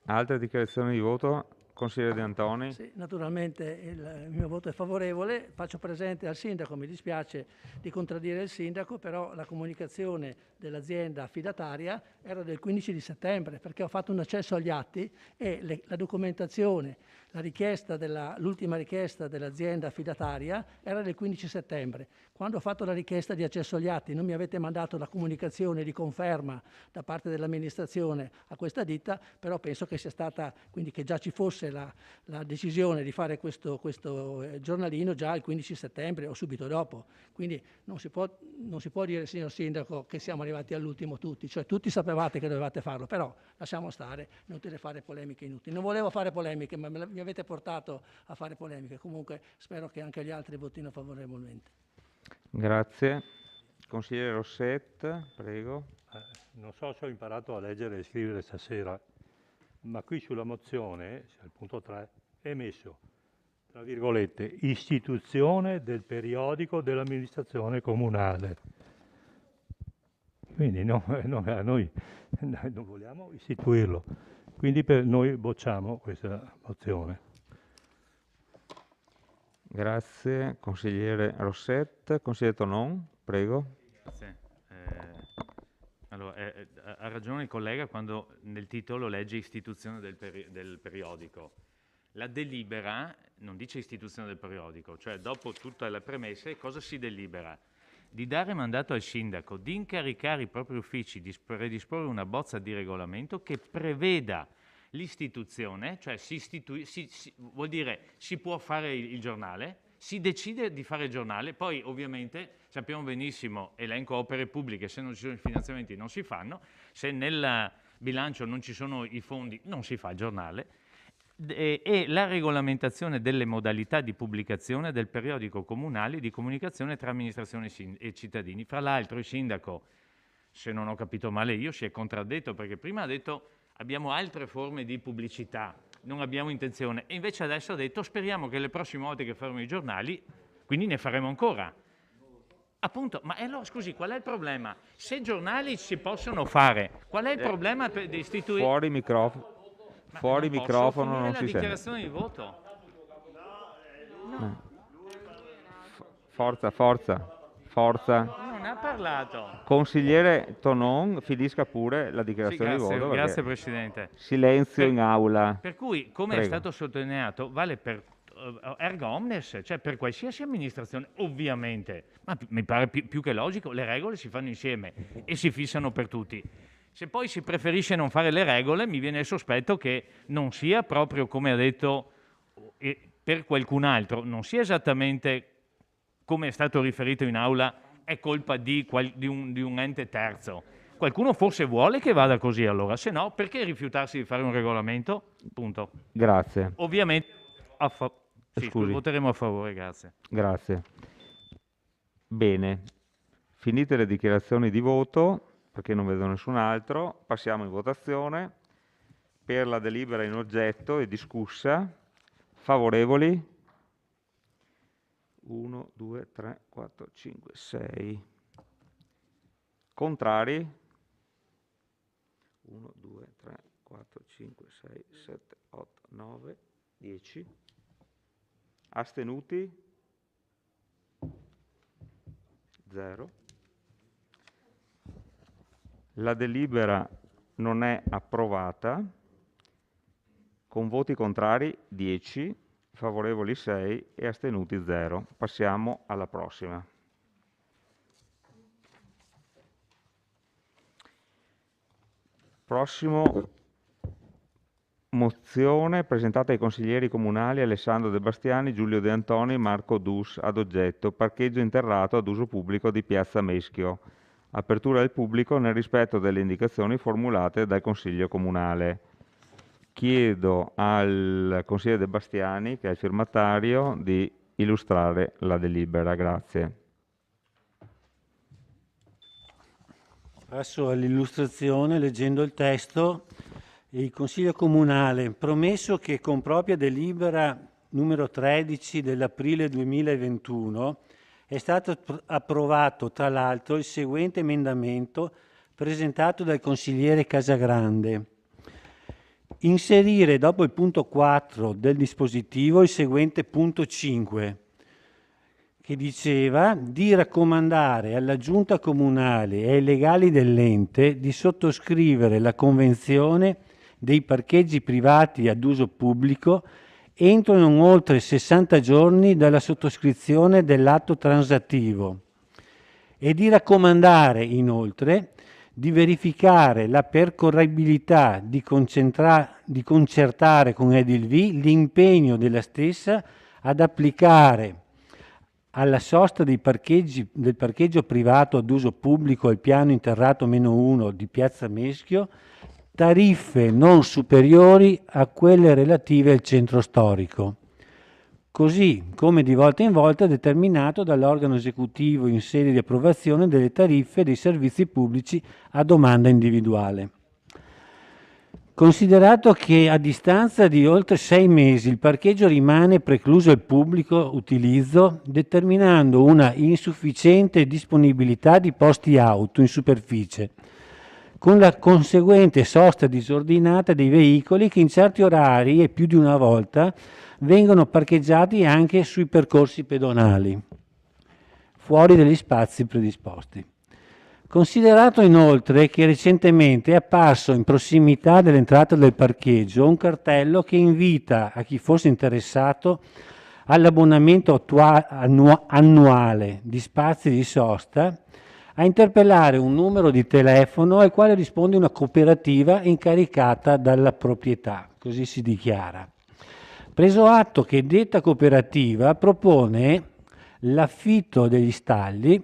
A: Altre dichiarazioni di voto? Consigliere De Antoni.
H: Sì, naturalmente il mio voto è favorevole. Faccio presente al sindaco, mi dispiace di contraddire il sindaco, però la comunicazione dell'azienda affidataria era del 15 di settembre perché ho fatto un accesso agli atti e la documentazione, l'ultima richiesta dell'azienda affidataria era del 15 settembre. Quando ho fatto la richiesta di accesso agli atti non mi avete mandato la comunicazione di conferma da parte dell'amministrazione a questa ditta, però penso che sia stata, quindi che già ci fosse la decisione di fare questo giornalino già il 15 settembre o subito dopo. Quindi non si può dire, signor Sindaco, che siamo arrivati all'ultimo tutti, cioè tutti sapevate che dovevate farlo, però lasciamo stare, è inutile fare polemiche inutili. Non volevo fare polemiche, ma mi avete portato a fare polemiche. Comunque spero che anche gli altri votino favorevolmente.
A: Grazie. Consigliere Rosset, prego.
F: Non so se ho imparato a leggere e scrivere stasera, ma qui sulla mozione, al punto 3, è messo, tra virgolette, istituzione del periodico dell'amministrazione comunale. Quindi noi non vogliamo istituirlo, quindi noi bocciamo questa mozione.
A: Grazie, consigliere Rosset. Consigliere Tonon, prego.
J: Grazie. Allora, ha ragione il collega quando nel titolo legge istituzione del periodico. La delibera non dice istituzione del periodico, cioè dopo tutte le premesse cosa si delibera? Di dare mandato al sindaco di incaricare i propri uffici di predisporre una bozza di regolamento che preveda l'istituzione, cioè vuol dire si può fare il giornale, si decide di fare il giornale, poi ovviamente sappiamo benissimo, elenco opere pubbliche, se non ci sono i finanziamenti non si fanno, se nel bilancio non ci sono i fondi non si fa il giornale, e la regolamentazione delle modalità di pubblicazione del periodico comunale di comunicazione tra amministrazione e cittadini. Fra l'altro il sindaco, se non ho capito male io, si è contraddetto, perché prima ha detto abbiamo altre forme di pubblicità, non abbiamo intenzione, e invece adesso ha detto speriamo che le prossime volte che faremo i giornali, quindi ne faremo ancora. Appunto, ma allora scusi, qual è il problema? Se i giornali si possono fare, qual è il problema di istituire...
A: Fuori microfono. Fuori microfono non si sente.
J: Dichiarazione di voto.
A: No. Forza.
J: Non ha parlato.
A: Consigliere Tonon, finisca pure la dichiarazione di voto.
J: Grazie Presidente.
A: Silenzio in aula.
J: Per cui, come
A: Prego.
J: è stato sottolineato, vale per erga omnes, cioè per qualsiasi amministrazione, ovviamente, ma mi pare più che logico, le regole si fanno insieme e si fissano per tutti. Se poi si preferisce non fare le regole, mi viene il sospetto che non sia proprio come ha detto per qualcun altro, non sia esattamente come è stato riferito in aula, è colpa di un ente terzo. Qualcuno forse vuole che vada così allora, se no perché rifiutarsi di fare un regolamento? Punto.
A: Grazie.
J: Ovviamente voteremo a favore, grazie.
A: Grazie. Bene, finite le dichiarazioni di voto, perché non vedo nessun altro, passiamo in votazione per la delibera in oggetto e discussa. Favorevoli? 1, 2, 3, 4, 5, 6. Contrari? 1, 2, 3, 4, 5, 6, 7, 8, 9, 10. Astenuti? 0. La delibera non è approvata, con voti contrari 10, favorevoli 6 e astenuti 0. Passiamo alla prossima. Prossimo mozione presentata ai consiglieri comunali Alessandro De Bastiani, Giulio De Antoni, Marco Dus, ad oggetto parcheggio interrato ad uso pubblico di Piazza Meschio. Apertura al pubblico nel rispetto delle indicazioni formulate dal Consiglio Comunale. Chiedo al consigliere De Bastiani, che è il firmatario, di illustrare la delibera. Grazie.
I: Passo all'illustrazione leggendo il testo. Il Consiglio Comunale, promesso che con propria delibera numero 13 dell'aprile 2021 è stato approvato tra l'altro il seguente emendamento presentato dal consigliere Casagrande. Inserire dopo il punto 4 del dispositivo il seguente punto 5, che diceva di raccomandare alla Giunta Comunale e ai legali dell'ente di sottoscrivere la convenzione dei parcheggi privati ad uso pubblico entro non oltre 60 giorni dalla sottoscrizione dell'atto transattivo e di raccomandare inoltre di verificare la percorribilità di concertare con Edilv l'impegno della stessa ad applicare alla sosta del parcheggio privato ad uso pubblico al piano interrato -1 di Piazza Meschio tariffe non superiori a quelle relative al centro storico, così come di volta in volta determinato dall'organo esecutivo in sede di approvazione delle tariffe dei servizi pubblici a domanda individuale. Considerato che a distanza di oltre 6 mesi il parcheggio rimane precluso al pubblico utilizzo, determinando una insufficiente disponibilità di posti auto in superficie, con la conseguente sosta disordinata dei veicoli che in certi orari e più di una volta vengono parcheggiati anche sui percorsi pedonali, fuori dagli spazi predisposti. Considerato inoltre che recentemente è apparso in prossimità dell'entrata del parcheggio un cartello che invita a chi fosse interessato all'abbonamento annuale di spazi di sosta a interpellare un numero di telefono al quale risponde una cooperativa incaricata dalla proprietà, così si dichiara. Preso atto che detta cooperativa propone l'affitto degli stalli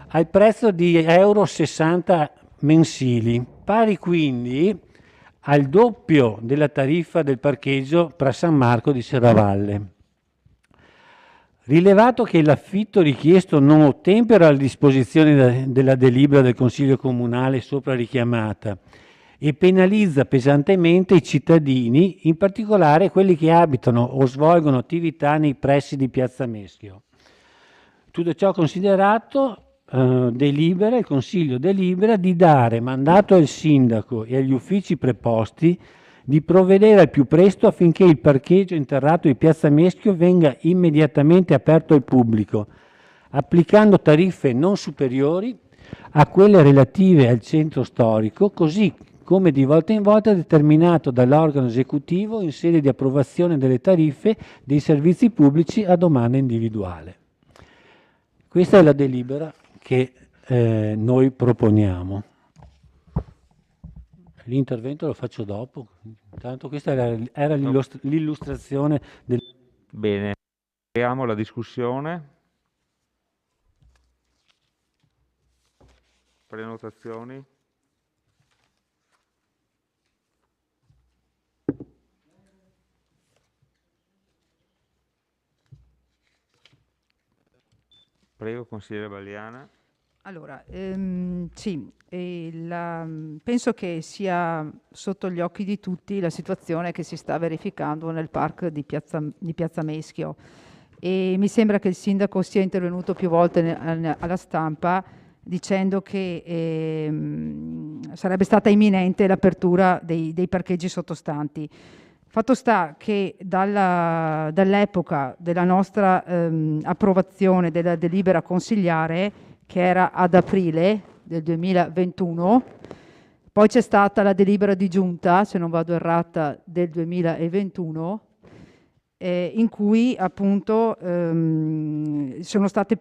I: al prezzo di euro 60 mensili, pari quindi al doppio della tariffa del parcheggio tra San Marco di Serravalle. Rilevato che l'affitto richiesto non ottempera alle disposizioni della delibera del Consiglio Comunale sopra richiamata e penalizza pesantemente i cittadini, in particolare quelli che abitano o svolgono attività nei pressi di Piazza Meschio. Tutto ciò considerato, il Consiglio delibera di dare mandato al Sindaco e agli uffici preposti di provvedere al più presto affinché il parcheggio interrato di Piazza Meschio venga immediatamente aperto al pubblico, applicando tariffe non superiori a quelle relative al centro storico, così come di volta in volta determinato dall'organo esecutivo in sede di approvazione delle tariffe dei servizi pubblici a domanda individuale. Questa è la delibera che noi proponiamo. L'intervento lo faccio dopo, intanto questa era l'illustrazione del...
A: Bene, apriamo la discussione. Prenotazioni. Prego, consigliere Balliana.
G: Allora, sì, penso che sia sotto gli occhi di tutti la situazione che si sta verificando nel park di Piazza Meschio e mi sembra che il sindaco sia intervenuto più volte alla stampa dicendo che sarebbe stata imminente l'apertura dei parcheggi sottostanti. Fatto sta che dall'epoca della nostra approvazione della delibera consigliare, che era ad aprile del 2021, poi c'è stata la delibera di giunta, se non vado errata, del 2021, in cui appunto sono stati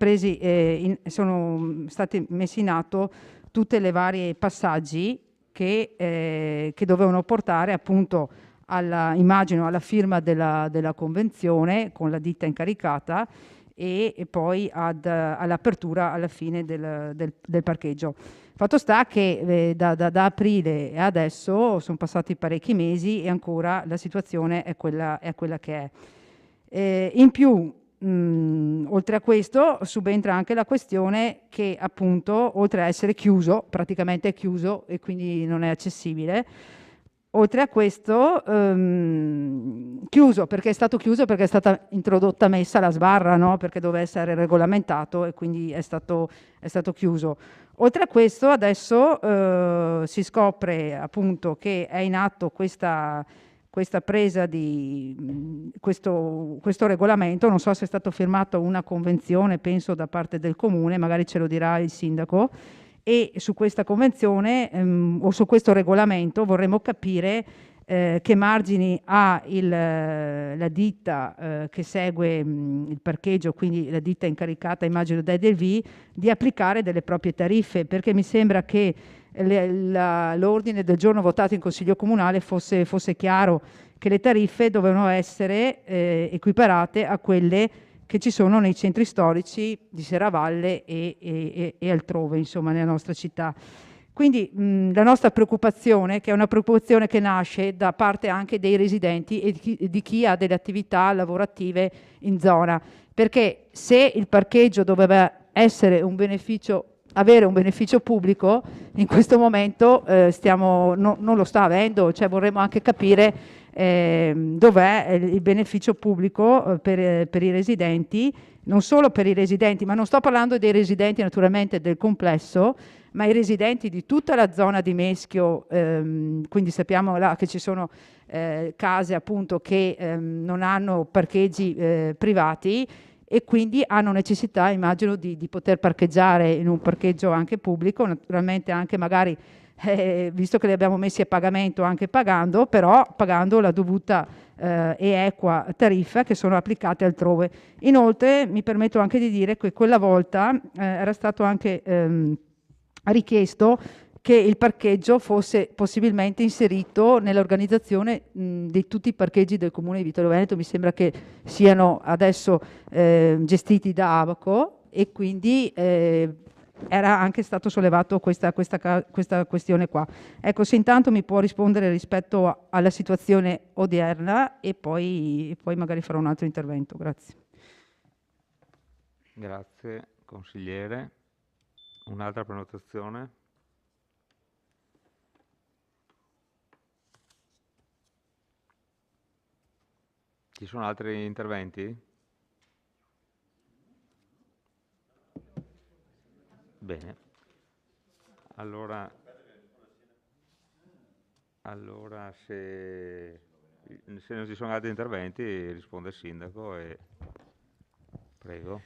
G: messi in atto tutte le varie passaggi che dovevano portare appunto immagino alla firma della convenzione con la ditta incaricata e poi all'apertura alla fine del parcheggio. Fatto sta che da aprile e adesso sono passati parecchi mesi e ancora la situazione è quella che è. In più, oltre a questo, subentra anche la questione che appunto, oltre a essere chiuso, praticamente è chiuso e quindi non è accessibile, oltre a questo, chiuso perché è stata introdotta messa la sbarra, no? Perché doveva essere regolamentato e quindi è stato chiuso. Oltre a questo adesso si scopre appunto che è in atto questa presa di questo regolamento, non so se è stato firmato una convenzione, penso da parte del comune, magari ce lo dirà il sindaco, e su questa convenzione o su questo regolamento vorremmo capire che margini ha la ditta che segue il parcheggio, quindi la ditta incaricata, immagino da Edelvie, di applicare delle proprie tariffe, perché mi sembra che l'ordine del giorno votato in Consiglio Comunale fosse chiaro che le tariffe dovevano essere equiparate a quelle che ci sono nei centri storici di Serravalle e altrove, insomma, nella nostra città. Quindi la nostra preoccupazione, che è una preoccupazione che nasce da parte anche dei residenti e di chi ha delle attività lavorative in zona, perché se il parcheggio doveva essere avere un beneficio pubblico, in questo momento non lo sta avendo, cioè vorremmo anche capire dov'è il beneficio pubblico per i residenti, non solo per i residenti, ma non sto parlando dei residenti naturalmente del complesso, ma i residenti di tutta la zona di Meschio, quindi sappiamo là che ci sono case appunto che non hanno parcheggi privati e quindi hanno necessità, immagino, di poter parcheggiare in un parcheggio anche pubblico, naturalmente anche magari visto che li abbiamo messi a pagamento, anche pagando la dovuta e equa tariffa che sono applicate altrove. Inoltre mi permetto anche di dire che quella volta era stato anche ha richiesto che il parcheggio fosse possibilmente inserito nell'organizzazione di tutti i parcheggi del Comune di Vittorio Veneto. Mi sembra che siano adesso gestiti da Abaco, e quindi era anche stato sollevato questa questione qua. Ecco, se intanto mi può rispondere rispetto alla situazione odierna, e poi magari farò un altro intervento. Grazie.
A: Grazie, consigliere. Un'altra prenotazione? Ci sono altri interventi? Bene. Allora se non ci sono altri interventi, risponde il sindaco e prego.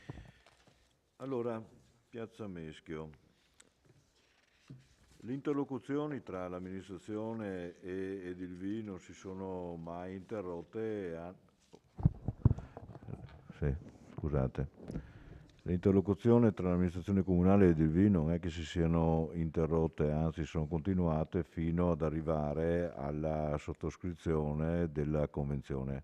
C: Allora, Piazza Meschio. Le interlocuzioni tra l'amministrazione e Edilvi non si sono mai interrotte. Scusate. Le interlocuzioni tra l'amministrazione comunale e Edilvi non è che si siano interrotte, anzi sono continuate fino ad arrivare alla sottoscrizione della convenzione.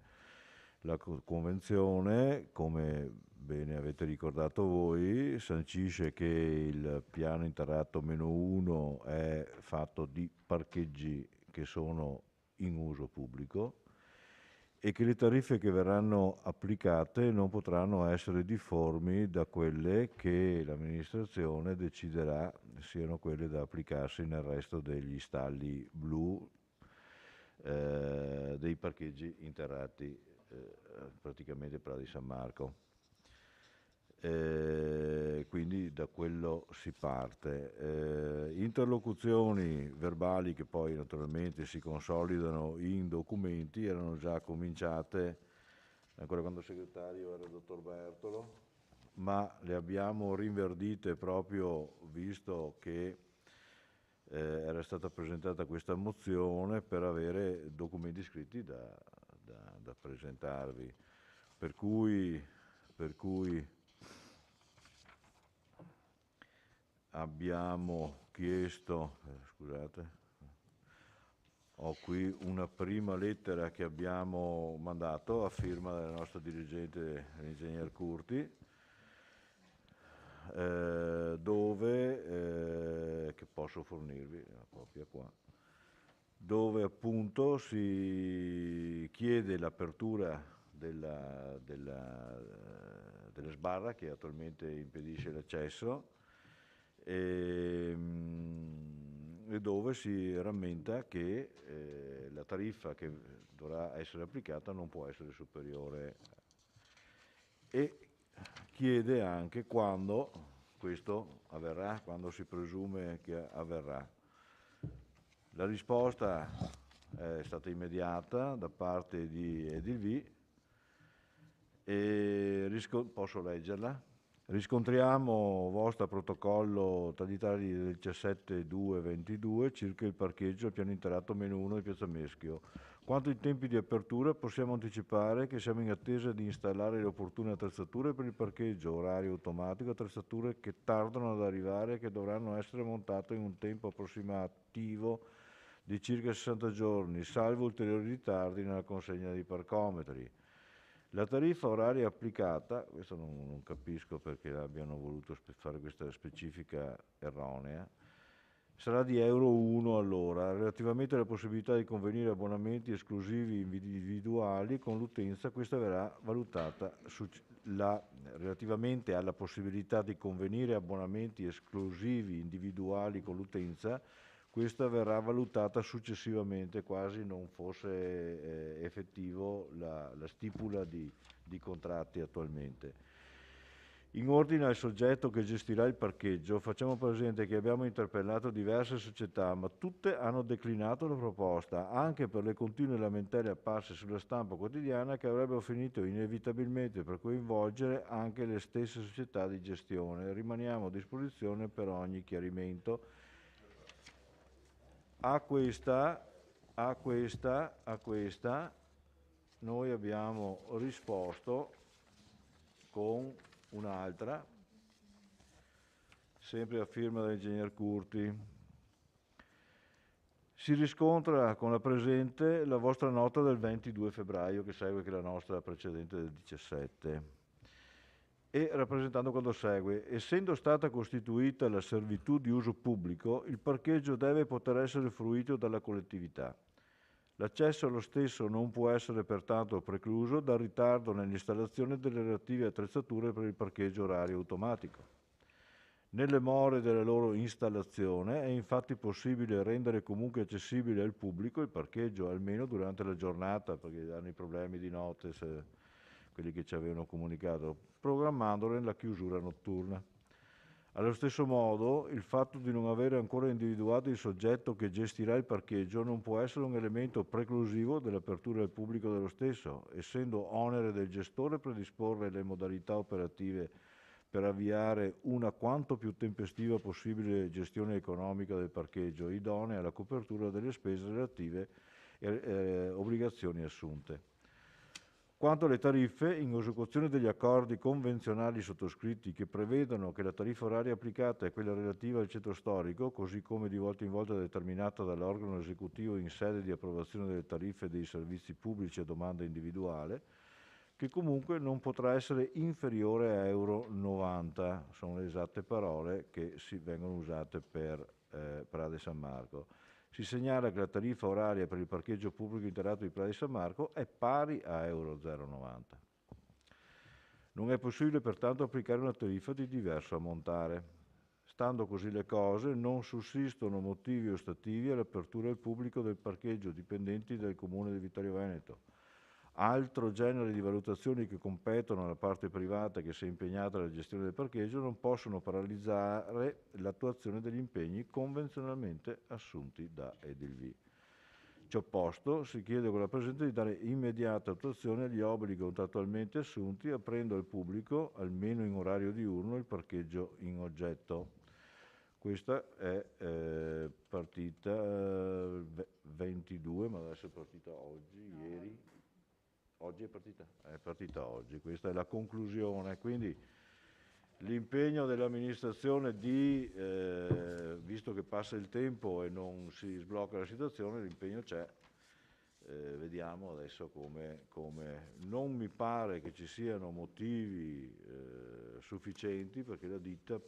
C: La convenzione, come bene avete ricordato voi, sancisce che il piano interrato -1 è fatto di parcheggi che sono in uso pubblico e che le tariffe che verranno applicate non potranno essere difformi da quelle che l'amministrazione deciderà siano quelle da applicarsi nel resto degli stalli blu dei parcheggi interrati praticamente per la di San Marco. Quindi da quello si parte. Interlocuzioni verbali che poi naturalmente si consolidano in documenti erano già cominciate ancora quando il segretario era il dottor Bertolo, ma le abbiamo rinverdite proprio visto che era stata presentata questa mozione per avere documenti scritti da presentarvi. Per cui abbiamo chiesto, scusate, ho qui una prima lettera che abbiamo mandato a firma della nostra dirigente, l'ingegner Curti, dove, che posso fornirvi, una copia qua, dove appunto si chiede l'apertura della sbarra che attualmente impedisce l'accesso, e dove si rammenta che la tariffa che dovrà essere applicata non può essere superiore, e chiede anche quando questo avverrà, quando si presume che avverrà. La risposta è stata immediata da parte di Edilvi e posso leggerla? Riscontriamo vostro protocollo Taditari del 17/2/22 circa il parcheggio al piano interrato -1 di Piazza Meschio. Quanto ai tempi di apertura, possiamo anticipare che siamo in attesa di installare le opportune attrezzature per il parcheggio orario automatico, attrezzature che tardano ad arrivare e che dovranno essere montate in un tempo approssimativo di circa 60 giorni, salvo ulteriori ritardi nella consegna dei parcometri. La tariffa oraria applicata, questo non capisco perché abbiano voluto fare questa specifica erronea, sarà di €1 all'ora. Relativamente alla possibilità di convenire abbonamenti esclusivi individuali con l'utenza, questa verrà valutata relativamente alla possibilità di convenire abbonamenti esclusivi individuali con l'utenza, questa verrà valutata successivamente, quasi non fosse effettivo la stipula di contratti attualmente. In ordine al soggetto che gestirà il parcheggio, facciamo presente che abbiamo interpellato diverse società, ma tutte hanno declinato la proposta, anche per le continue lamentele apparse sulla stampa quotidiana che avrebbero finito inevitabilmente per coinvolgere anche le stesse società di gestione. Rimaniamo a disposizione per ogni chiarimento. A questa noi abbiamo risposto con un'altra, sempre a firma dell'ingegner Curti. Si riscontra con la presente la vostra nota del 22 febbraio, che segue che la nostra precedente del 17, e rappresentando quanto segue: essendo stata costituita la servitù di uso pubblico, il parcheggio deve poter essere fruito dalla collettività. L'accesso allo stesso non può essere pertanto precluso dal ritardo nell'installazione delle relative attrezzature per il parcheggio orario automatico. Nelle more della loro installazione è infatti possibile rendere comunque accessibile al pubblico il parcheggio almeno durante la giornata, perché hanno i problemi di notte, quelli che ci avevano comunicato, programmandolo nella chiusura notturna. Allo stesso modo, il fatto di non avere ancora individuato il soggetto che gestirà il parcheggio non può essere un elemento preclusivo dell'apertura al pubblico dello stesso, essendo onere del gestore predisporre le modalità operative per avviare una quanto più tempestiva possibile gestione economica del parcheggio, idonea alla copertura delle spese relative e obbligazioni assunte. Quanto alle tariffe, in esecuzione degli accordi convenzionali sottoscritti che prevedono che la tariffa oraria applicata è quella relativa al centro storico, così come di volta in volta determinata dall'organo esecutivo in sede di approvazione delle tariffe dei servizi pubblici a domanda individuale, che comunque non potrà essere inferiore a euro 90, sono le esatte parole che vengono usate per Prada San Marco. Si segnala che la tariffa oraria per il parcheggio pubblico integrato di Prada di San Marco è pari a euro 0,90. Non è possibile pertanto applicare una tariffa di diverso ammontare. Stando così le cose, non sussistono motivi ostativi all'apertura al pubblico del parcheggio dipendenti dal Comune di Vittorio Veneto. Altro genere di valutazioni che competono alla parte privata che si è impegnata nella gestione del parcheggio non possono paralizzare l'attuazione degli impegni convenzionalmente assunti da Edilvi. Ciò posto, si chiede con la presente di dare immediata attuazione agli obblighi contrattualmente assunti, aprendo al pubblico, almeno in orario diurno, il parcheggio in oggetto. Questa è partita 22, ma adesso è partita oggi, ieri. Oggi è partita oggi, questa è la conclusione, quindi l'impegno dell'amministrazione visto che passa il tempo e non si sblocca la situazione, l'impegno c'è, vediamo adesso come non mi pare che ci siano motivi sufficienti perché la ditta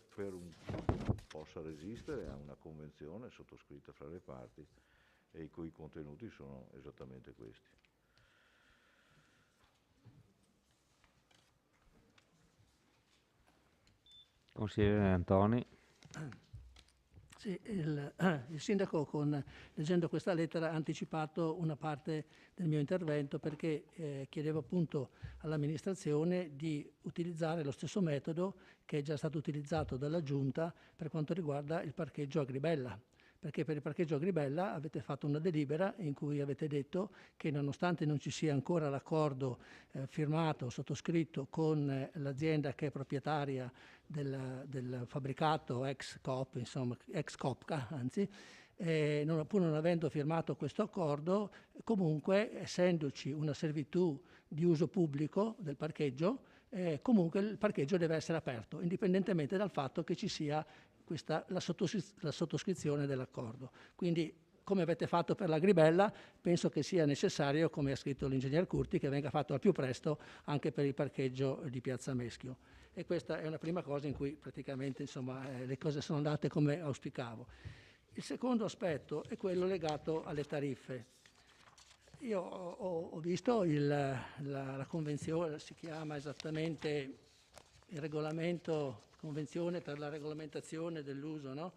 C: possa resistere a una convenzione sottoscritta fra le parti e i cui contenuti sono esattamente questi.
A: Consigliere Antoni.
H: Sì, il sindaco, leggendo questa lettera, ha anticipato una parte del mio intervento perché chiedevo appunto all'amministrazione di utilizzare lo stesso metodo che è già stato utilizzato dalla Giunta per quanto riguarda il parcheggio Agribella. Perché per il parcheggio Agribella avete fatto una delibera in cui avete detto che nonostante non ci sia ancora l'accordo firmato, sottoscritto con l'azienda che è proprietaria del fabbricato ex Copca, anzi, pur non avendo firmato questo accordo, comunque essendoci una servitù di uso pubblico del parcheggio, comunque il parcheggio deve essere aperto, indipendentemente dal fatto che ci sia la sottoscrizione dell'accordo. Quindi, come avete fatto per l'Agribella, penso che sia necessario, come ha scritto l'ingegner Curti, che venga fatto al più presto anche per il parcheggio di Piazza Meschio. E questa è una prima cosa in cui praticamente le cose sono andate come auspicavo. Il secondo aspetto è quello legato alle tariffe. Io ho visto la convenzione, si chiama esattamente il regolamento, convenzione per la regolamentazione dell'uso, no?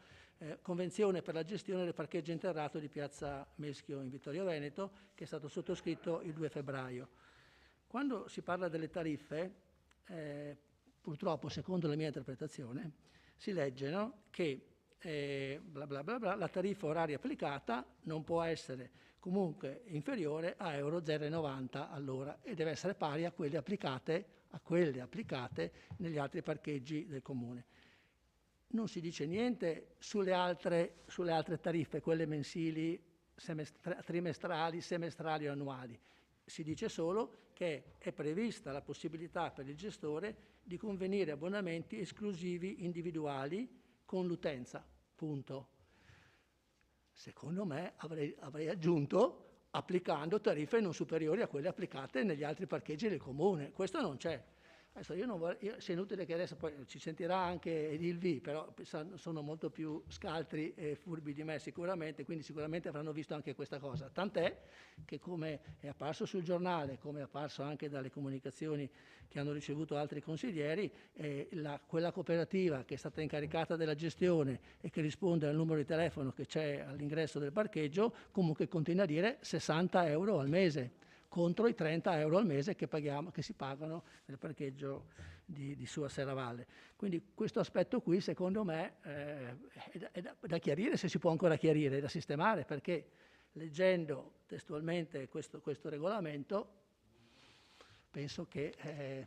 H: Convenzione per la gestione del parcheggio interrato di Piazza Meschio in Vittorio Veneto, che è stato sottoscritto il 2 febbraio. Quando si parla delle tariffe, purtroppo, secondo la mia interpretazione, si legge, no? Che bla bla bla bla, la tariffa oraria applicata non può essere comunque inferiore a euro 0,90 all'ora e deve essere pari a quelle applicate negli altri parcheggi del comune. Non si dice niente sulle altre tariffe, quelle mensili, trimestrali, semestrali o annuali. Si dice solo che è prevista la possibilità per il gestore di convenire abbonamenti esclusivi individuali con l'utenza, punto. Secondo me avrei aggiunto applicando tariffe non superiori a quelle applicate negli altri parcheggi del comune. Questo non c'è. Adesso sia inutile che adesso poi ci sentirà anche Edilvi, però sono molto più scaltri e furbi di me sicuramente, quindi sicuramente avranno visto anche questa cosa. Tant'è che, come è apparso sul giornale, come è apparso anche dalle comunicazioni che hanno ricevuto altri consiglieri, quella cooperativa che è stata incaricata della gestione e che risponde al numero di telefono che c'è all'ingresso del parcheggio, comunque continua a dire 60 euro al mese, contro i 30 euro al mese che si pagano nel parcheggio di Sua Serravalle. Quindi questo aspetto qui, secondo me, è da chiarire, se si può ancora chiarire, è da sistemare, perché leggendo testualmente questo regolamento penso che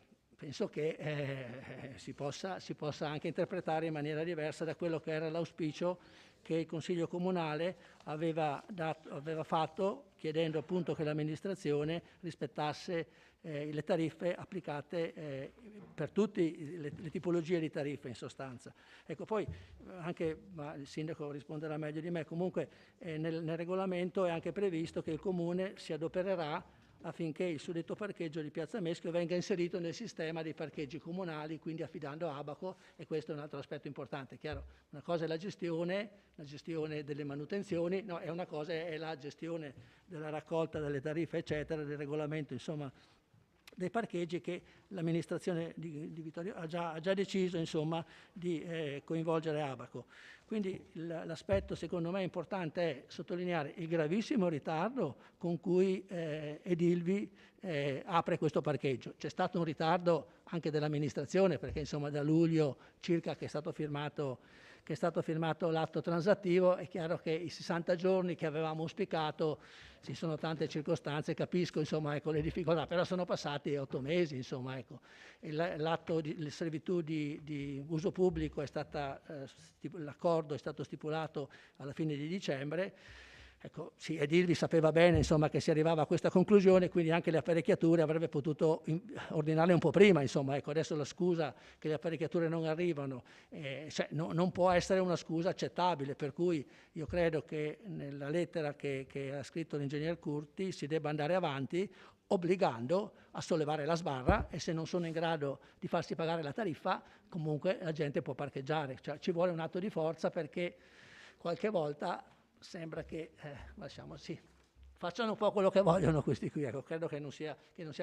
H: si possa anche interpretare in maniera diversa da quello che era l'auspicio che il Consiglio Comunale aveva fatto, chiedendo appunto che l'amministrazione rispettasse le tariffe applicate per tutte le tipologie di tariffe in sostanza. Ecco, poi ma il Sindaco risponderà meglio di me, comunque nel regolamento è anche previsto che il Comune si adopererà affinché il suddetto parcheggio di Piazza Meschio venga inserito nel sistema dei parcheggi comunali, quindi affidando a Abaco, e questo è un altro aspetto importante. Chiaro, una cosa è la gestione delle manutenzioni, no, una cosa è la gestione della raccolta delle tariffe, eccetera, del regolamento, insomma, dei parcheggi, che l'amministrazione di Vittorio ha già deciso, insomma, di coinvolgere Abaco. Quindi l'aspetto secondo me importante è sottolineare il gravissimo ritardo con cui Edilvi apre questo parcheggio. C'è stato un ritardo anche dell'amministrazione, perché insomma da luglio circa che è stato firmato l'atto transattivo. È chiaro che i 60 giorni che avevamo auspicato, ci sono tante circostanze, capisco insomma, ecco, le difficoltà, però sono passati 8 mesi, insomma, ecco. L'atto di servitù di uso pubblico l'accordo è stato stipulato alla fine di dicembre. Ecco, sì, Edilvi sapeva bene insomma, che si arrivava a questa conclusione, quindi anche le apparecchiature avrebbe potuto ordinarle un po' prima. Insomma, ecco, adesso la scusa che le apparecchiature non arrivano non può essere una scusa accettabile, per cui io credo che nella lettera che ha scritto l'ingegner Curti si debba andare avanti obbligando a sollevare la sbarra, e se non sono in grado di farsi pagare la tariffa, comunque la gente può parcheggiare. Cioè, ci vuole un atto di forza, perché qualche volta sembra che facciano un po' quello che vogliono questi qui. Ecco, credo che non sia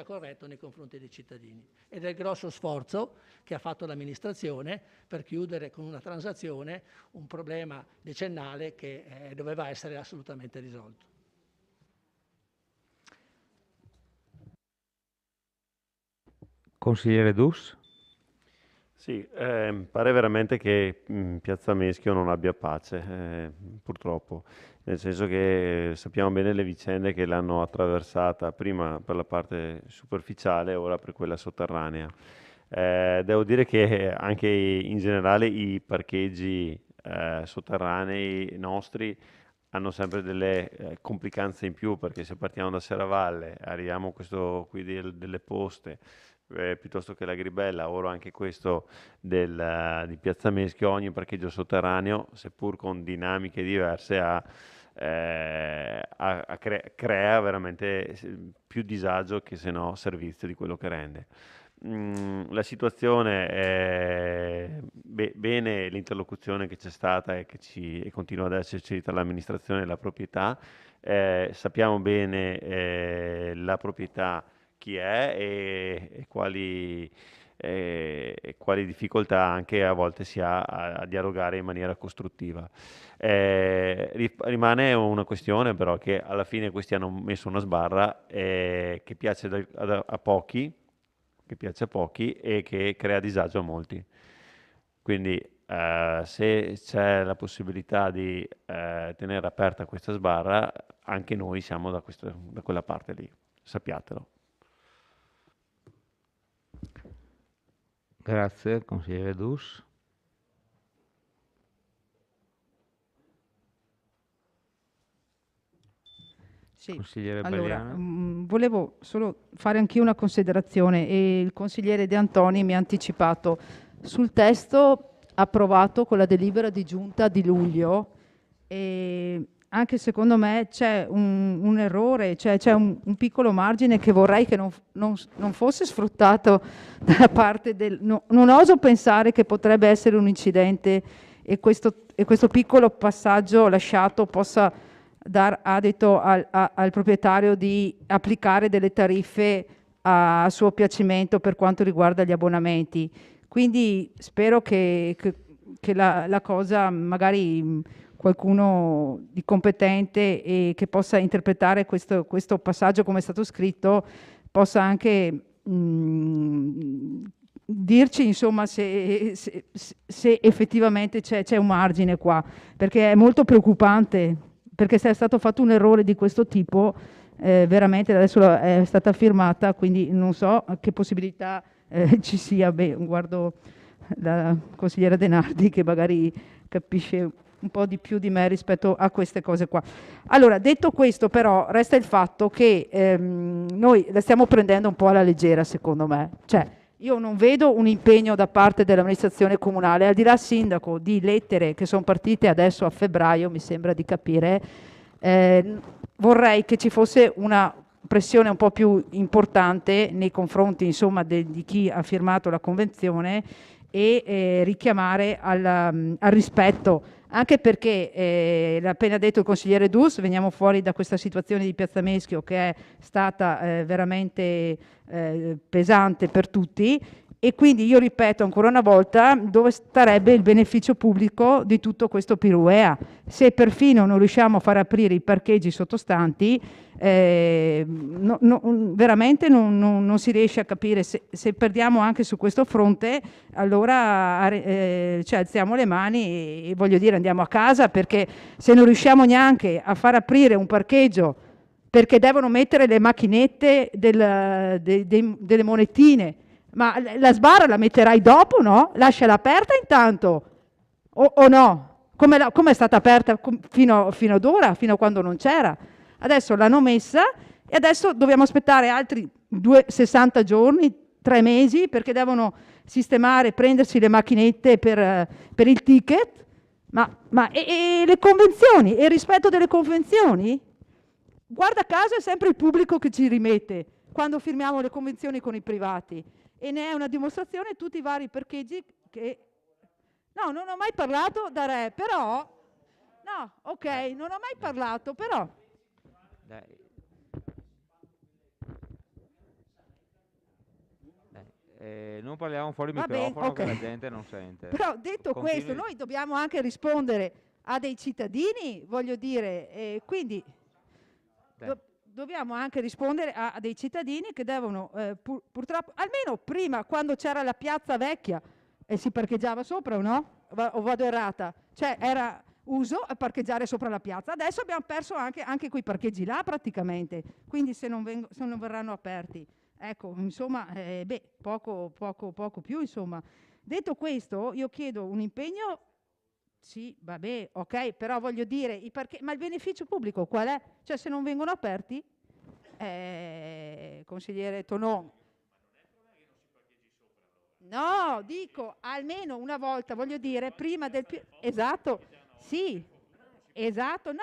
H: corretto nei confronti dei cittadini. Ed è il grosso sforzo che ha fatto l'amministrazione per chiudere con una transazione un problema decennale che doveva essere assolutamente risolto.
A: Consigliere Dus?
E: Sì, pare veramente che Piazza Meschio non abbia pace, purtroppo, nel senso che sappiamo bene le vicende che l'hanno attraversata, prima per la parte superficiale, ora per quella sotterranea. Devo dire che anche in generale i parcheggi sotterranei nostri hanno sempre delle complicanze in più, perché se partiamo da Serravalle, arriviamo a questo qui delle poste, piuttosto che la Gribella, ora anche questo di Piazza Meschio, ogni parcheggio sotterraneo, seppur con dinamiche diverse, crea veramente più disagio che se no servizio di quello che rende. La situazione è bene l'interlocuzione che c'è stata e che continua ad esserci tra l'amministrazione e la proprietà. Sappiamo bene la proprietà chi è e quali difficoltà anche a volte si ha a dialogare in maniera costruttiva. Rimane una questione però che alla fine questi hanno messo una sbarra che piace a pochi, e che crea disagio a molti. Quindi se c'è la possibilità di tenere aperta questa sbarra, anche noi siamo da quella parte lì, sappiatelo.
A: Grazie, consigliere Dus.
G: Sì,
A: Consigliere
G: allora,
A: Bagliano.
G: volevo solo fare anch'io una considerazione, e il consigliere De Antoni mi ha anticipato sul testo. approvato con la delibera di giunta di luglio, e anche secondo me c'è un errore, cioè c'è un piccolo margine che vorrei che non fosse sfruttato dalla parte del... non oso pensare che potrebbe essere un incidente e questo piccolo passaggio lasciato possa dar adito al proprietario di applicare delle tariffe a suo piacimento per quanto riguarda gli abbonamenti. Quindi spero che la cosa, magari qualcuno di competente e che possa interpretare questo passaggio come è stato scritto, possa anche dirci insomma se effettivamente c'è un margine qua, perché è molto preoccupante, perché se è stato fatto un errore di questo tipo, veramente adesso è stata firmata, quindi non so che possibilità ci sia. Guardo la consigliera De Nardi che magari capisce un po' di più di me rispetto a queste cose qua. Allora, detto questo, però, resta il fatto che noi la stiamo prendendo un po' alla leggera, secondo me. Cioè, io non vedo un impegno da parte dell'amministrazione comunale, al di là, sindaco, di lettere che sono partite adesso a febbraio, mi sembra di capire. Vorrei che ci fosse una pressione un po' più importante nei confronti, insomma, di chi ha firmato la convenzione e richiamare al rispetto, anche perché l'ha appena detto il consigliere Dus, veniamo fuori da questa situazione di Piazza Meschio che è stata veramente pesante per tutti, e quindi io ripeto ancora una volta dove starebbe il beneficio pubblico di tutto questo piruea. Se perfino non riusciamo a far aprire i parcheggi sottostanti, veramente non si riesce a capire. Se perdiamo anche su questo fronte, allora cioè, alziamo le mani e voglio dire andiamo a casa, perché se non riusciamo neanche a far aprire un parcheggio perché devono mettere le macchinette delle monetine, ma la sbarra la metterai dopo, no? Lasciala aperta intanto, o no? Come è stata aperta fino ad ora, fino a quando non c'era? Adesso l'hanno messa e adesso dobbiamo aspettare altri 60 giorni, 3 mesi, perché devono sistemare, prendersi le macchinette per il ticket. Ma le convenzioni, e il rispetto delle convenzioni? Guarda caso è sempre il pubblico che ci rimette quando firmiamo le convenzioni con i privati. E ne è una dimostrazione tutti i vari parcheggi che... No, non ho mai parlato da re, però... No, ok, non ho mai parlato, però...
A: Non parliamo fuori
G: Va
A: microfono,
G: bene,
A: che
G: ok.
A: la gente non sente.
G: Però detto questo, noi dobbiamo anche rispondere a dei cittadini, voglio dire, quindi dobbiamo anche rispondere a dei cittadini che devono, purtroppo, almeno prima, quando c'era la piazza vecchia, si parcheggiava sopra o no? O vado errata? Cioè era uso a parcheggiare sopra la piazza. Adesso abbiamo perso anche quei parcheggi là praticamente, quindi se non verranno aperti. Ecco, insomma, poco più, insomma. Detto questo, io chiedo un impegno, sì, vabbè, ok, però voglio dire, ma il beneficio pubblico qual è? Cioè, se non vengono aperti, consigliere Tonon. No, dico, almeno una volta, voglio dire, prima del... Esatto, sì, esatto, no,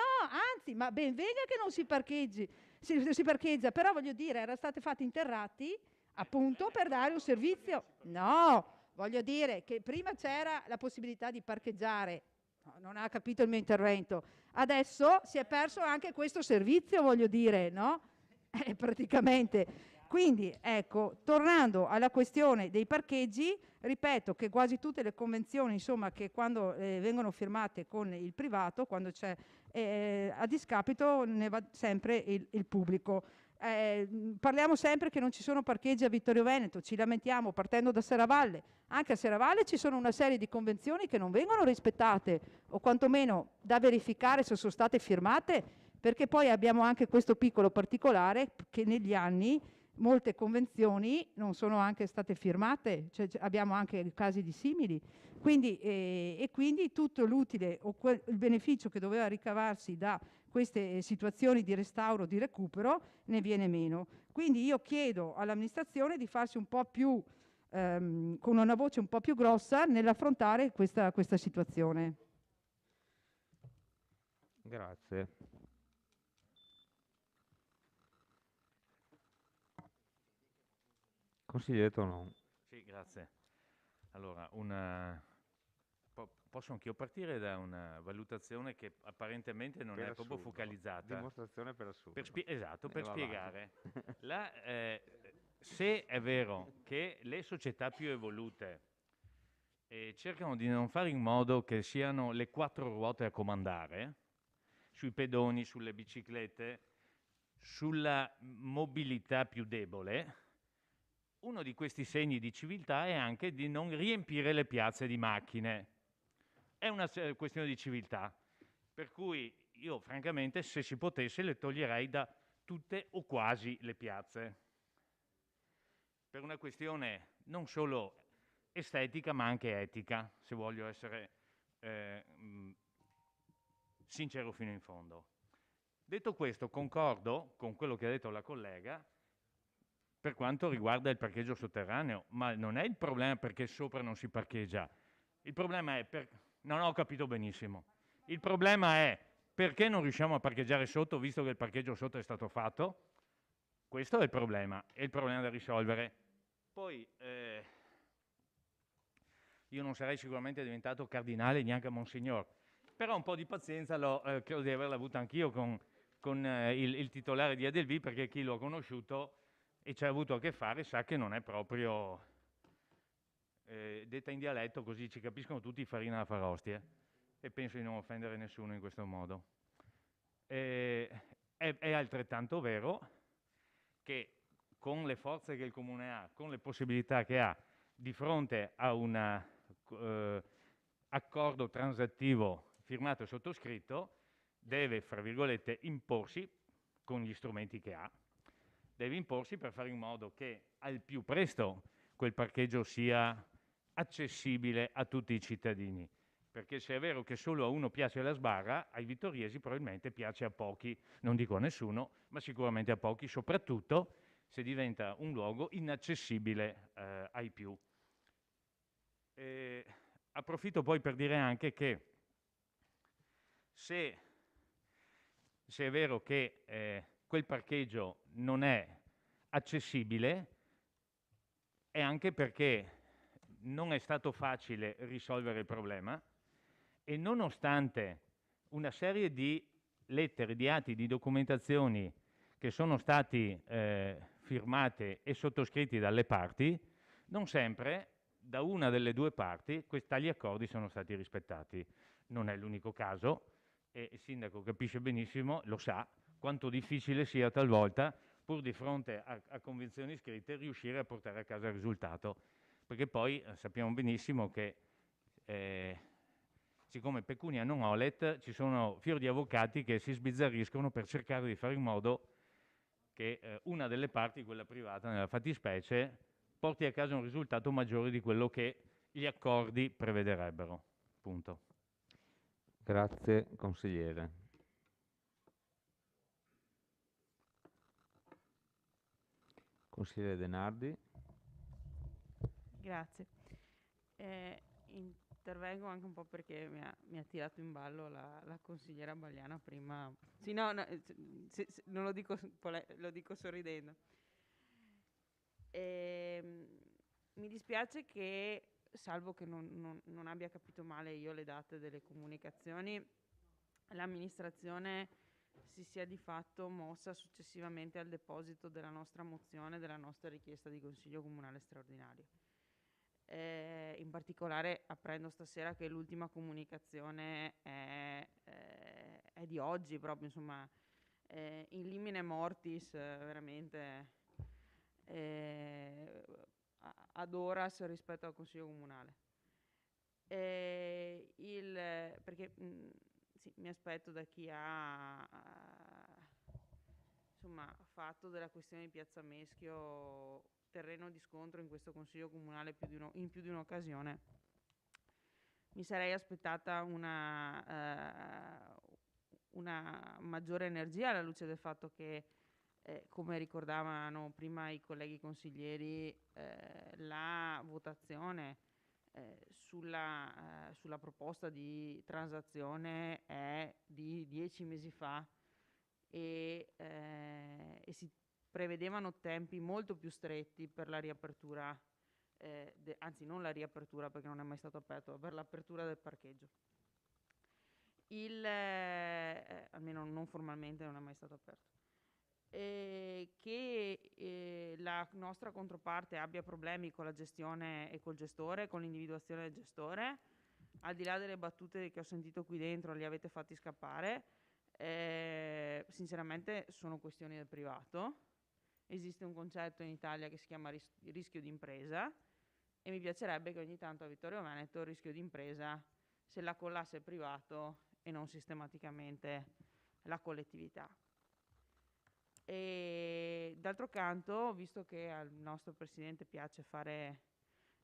G: anzi, ma ben venga che non si parcheggi. Si parcheggia, però voglio dire, erano stati fatti interrati appunto per dare un servizio. No, voglio dire che prima c'era la possibilità di parcheggiare. No, non ha capito il mio intervento. Adesso si è perso anche questo servizio, voglio dire, no? Praticamente. Quindi, ecco, tornando alla questione dei parcheggi, ripeto che quasi tutte le convenzioni, insomma, che quando vengono firmate con il privato, quando c'è a discapito ne va sempre il pubblico. Parliamo sempre che non ci sono parcheggi a Vittorio Veneto, ci lamentiamo partendo da Serravalle. Anche a Serravalle ci sono una serie di convenzioni che non vengono rispettate, o quantomeno da verificare se sono state firmate, perché poi abbiamo anche questo piccolo particolare che negli anni molte convenzioni non sono anche state firmate, cioè abbiamo anche casi di simili. Quindi, quindi tutto l'utile o il beneficio che doveva ricavarsi da queste situazioni di restauro, di recupero, ne viene meno. Quindi io chiedo all'amministrazione di farsi un po' più con una voce un po' più grossa nell'affrontare questa situazione.
A: Grazie. Consigliere Tonon.
J: Sì, grazie. Allora, posso anch'io partire da una valutazione che apparentemente non è proprio focalizzata.
A: Dimostrazione per assurdo.
J: Esatto, per
A: Andiamo
J: spiegare. Se è vero che le società più evolute cercano di non fare in modo che siano le 4 ruote a comandare, sui pedoni, sulle biciclette, sulla mobilità più debole, uno di questi segni di civiltà è anche di non riempire le piazze di macchine. È una questione di civiltà, per cui io francamente, se si potesse, le toglierei da tutte o quasi le piazze, per una questione non solo estetica ma anche etica, se voglio essere sincero fino in fondo. Detto questo, concordo con quello che ha detto la collega per quanto riguarda il parcheggio sotterraneo, ma non è il problema perché sopra non si parcheggia. Il problema è non ho capito benissimo. Il problema è perché non riusciamo a parcheggiare sotto, visto che il parcheggio sotto è stato fatto. Questo è il problema da risolvere. Poi io non sarei sicuramente diventato cardinale neanche a Monsignor, però un po' di pazienza credo di averla avuta anch'io con il titolare di Adelvi, perché chi lo ha conosciuto e ci ha avuto a che fare sa che non è proprio, detta in dialetto, così ci capiscono tutti, farina da far ostie, e penso di non offendere nessuno in questo modo. È altrettanto vero che con le forze che il Comune ha, con le possibilità che ha, di fronte a un accordo transattivo firmato e sottoscritto, deve, fra virgolette, imporsi con gli strumenti che ha, deve imporsi per fare in modo che al più presto quel parcheggio sia accessibile a tutti i cittadini. Perché se è vero che solo a uno piace la sbarra, ai vittoriesi probabilmente piace a pochi, non dico a nessuno, ma sicuramente a pochi, soprattutto se diventa un luogo inaccessibile ai più. Approfitto poi per dire anche che se è vero che quel parcheggio non è accessibile, è anche perché non è stato facile risolvere il problema e nonostante una serie di lettere, di atti, di documentazioni che sono stati firmate e sottoscritti dalle parti, non sempre da una delle due parti tali accordi sono stati rispettati. Non è l'unico caso e il sindaco capisce benissimo, lo sa, quanto difficile sia talvolta, pur di fronte a convenzioni scritte, riuscire a portare a casa il risultato. Perché poi sappiamo benissimo che siccome pecunia non olet, ci sono fior di avvocati che si sbizzarriscono per cercare di fare in modo che una delle parti, quella privata nella fattispecie, porti a casa un risultato maggiore di quello che gli accordi prevederebbero. Punto.
A: Grazie, consigliere. Consigliere De Nardi.
L: Grazie. Intervengo anche un po' perché mi ha tirato in ballo la consigliera Bagliana prima. Sì, no, non lo dico, lo dico sorridendo. Mi dispiace che, salvo che non abbia capito male io le date delle comunicazioni, l'amministrazione si sia di fatto mossa successivamente al deposito della nostra mozione, della nostra richiesta di Consiglio Comunale straordinario. In particolare apprendo stasera che l'ultima comunicazione è di oggi, proprio insomma, in limine mortis, veramente ad horas rispetto al Consiglio Comunale. Perché sì, mi aspetto da chi ha insomma, fatto della questione di Piazza Meschio terreno di scontro in questo Consiglio Comunale in più di un'occasione. Mi sarei aspettata una maggiore energia alla luce del fatto che come ricordavano prima i colleghi consiglieri, la votazione sulla proposta di transazione è di 10 mesi fa e si prevedevano tempi molto più stretti per la riapertura, anzi non la riapertura perché non è mai stato aperto, per l'apertura del parcheggio. Almeno non formalmente non è mai stato aperto. Che la nostra controparte abbia problemi con la gestione e col gestore, con l'individuazione del gestore, al di là delle battute che ho sentito qui dentro, li avete fatti scappare, sinceramente sono questioni del privato. Esiste un concetto in Italia che si chiama rischio d'impresa e mi piacerebbe che ogni tanto a Vittorio Veneto il rischio d'impresa se la collasse il privato e non sistematicamente la collettività. E d'altro canto, visto che al nostro Presidente piace fare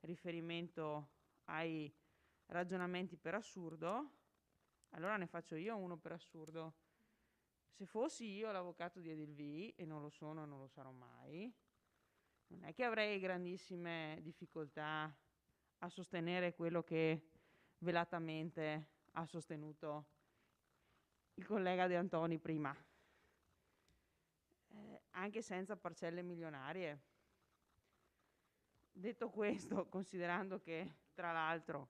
L: riferimento ai ragionamenti per assurdo, allora ne faccio io uno per assurdo. Se fossi io l'avvocato di Edil V, e non lo sono e non lo sarò mai, non è che avrei grandissime difficoltà a sostenere quello che velatamente ha sostenuto il collega De Antoni prima, anche senza parcelle milionarie. Detto questo, considerando che tra l'altro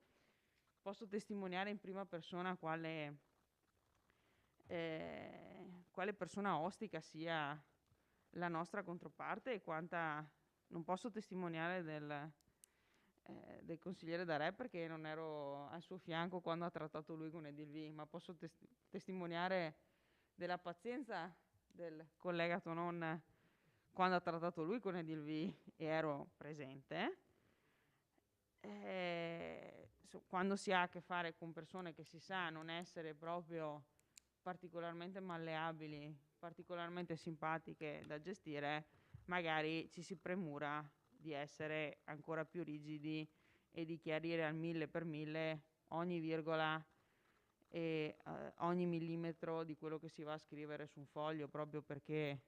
L: posso testimoniare in prima persona quale persona ostica sia la nostra controparte e quanta non posso testimoniare del consigliere D'Arè perché non ero al suo fianco quando ha trattato lui con Edil V, ma posso testimoniare della pazienza del collega Tonon quando ha trattato lui con Edil V e ero presente. Quando si ha a che fare con persone che si sa non essere proprio particolarmente malleabili, particolarmente simpatiche da gestire, magari ci si premura di essere ancora più rigidi e di chiarire al 1000 per 1000 ogni virgola e ogni millimetro di quello che si va a scrivere su un foglio, proprio perché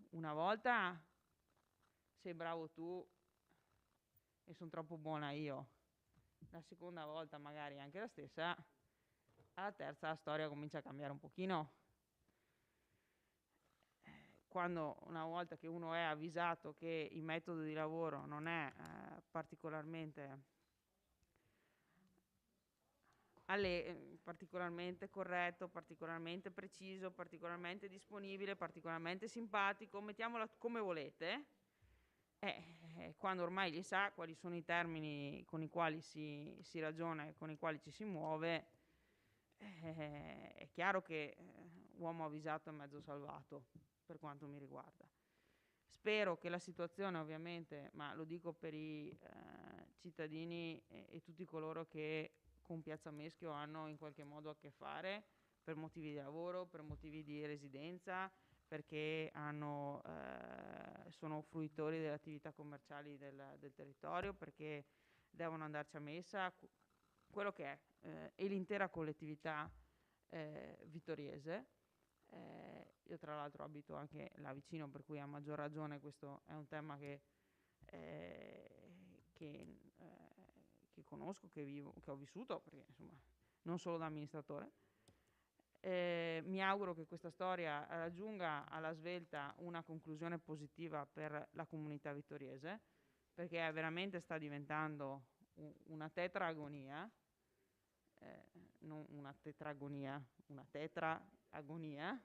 L: una volta sei bravo tu e sono troppo buona io, la seconda volta magari anche la stessa, alla terza la storia comincia a cambiare un pochino. Quando una volta che uno è avvisato che il metodo di lavoro non è particolarmente corretto, particolarmente preciso, particolarmente disponibile, particolarmente simpatico, mettiamola come volete, quando ormai li sa quali sono i termini con i quali si ragiona e con i quali ci si muove, è chiaro che uomo avvisato è mezzo salvato, per quanto mi riguarda. Spero che la situazione, ovviamente, ma lo dico per i cittadini e tutti coloro che con Piazza Meschio hanno in qualche modo a che fare per motivi di lavoro, per motivi di residenza, perché sono fruitori delle attività commerciali del territorio, perché devono andarci a messa, quello che è, e l'intera collettività vittoriese. Io tra l'altro abito anche là vicino, per cui a maggior ragione questo è un tema che conosco, che ho vissuto, perché insomma non solo da amministratore. Mi auguro che questa storia raggiunga alla svelta una conclusione positiva per la comunità vittoriese, perché veramente sta diventando una tetraagonia, non una tetragonia, una tetraagonia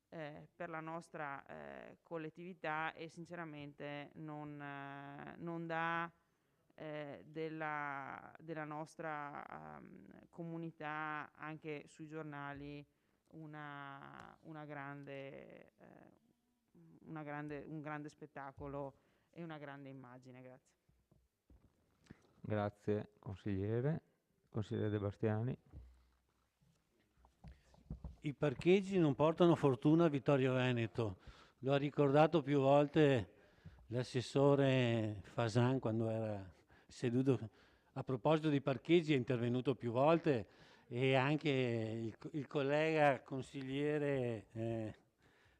L: per la nostra collettività, e sinceramente non dà della nostra comunità anche sui giornali un grande spettacolo e una grande immagine. Grazie.
A: Grazie consigliere. Consigliere De Bastiani.
I: I parcheggi non portano fortuna a Vittorio Veneto, lo ha ricordato più volte l'assessore Fasan quando era seduto. A proposito di parcheggi è intervenuto più volte, e anche il collega consigliere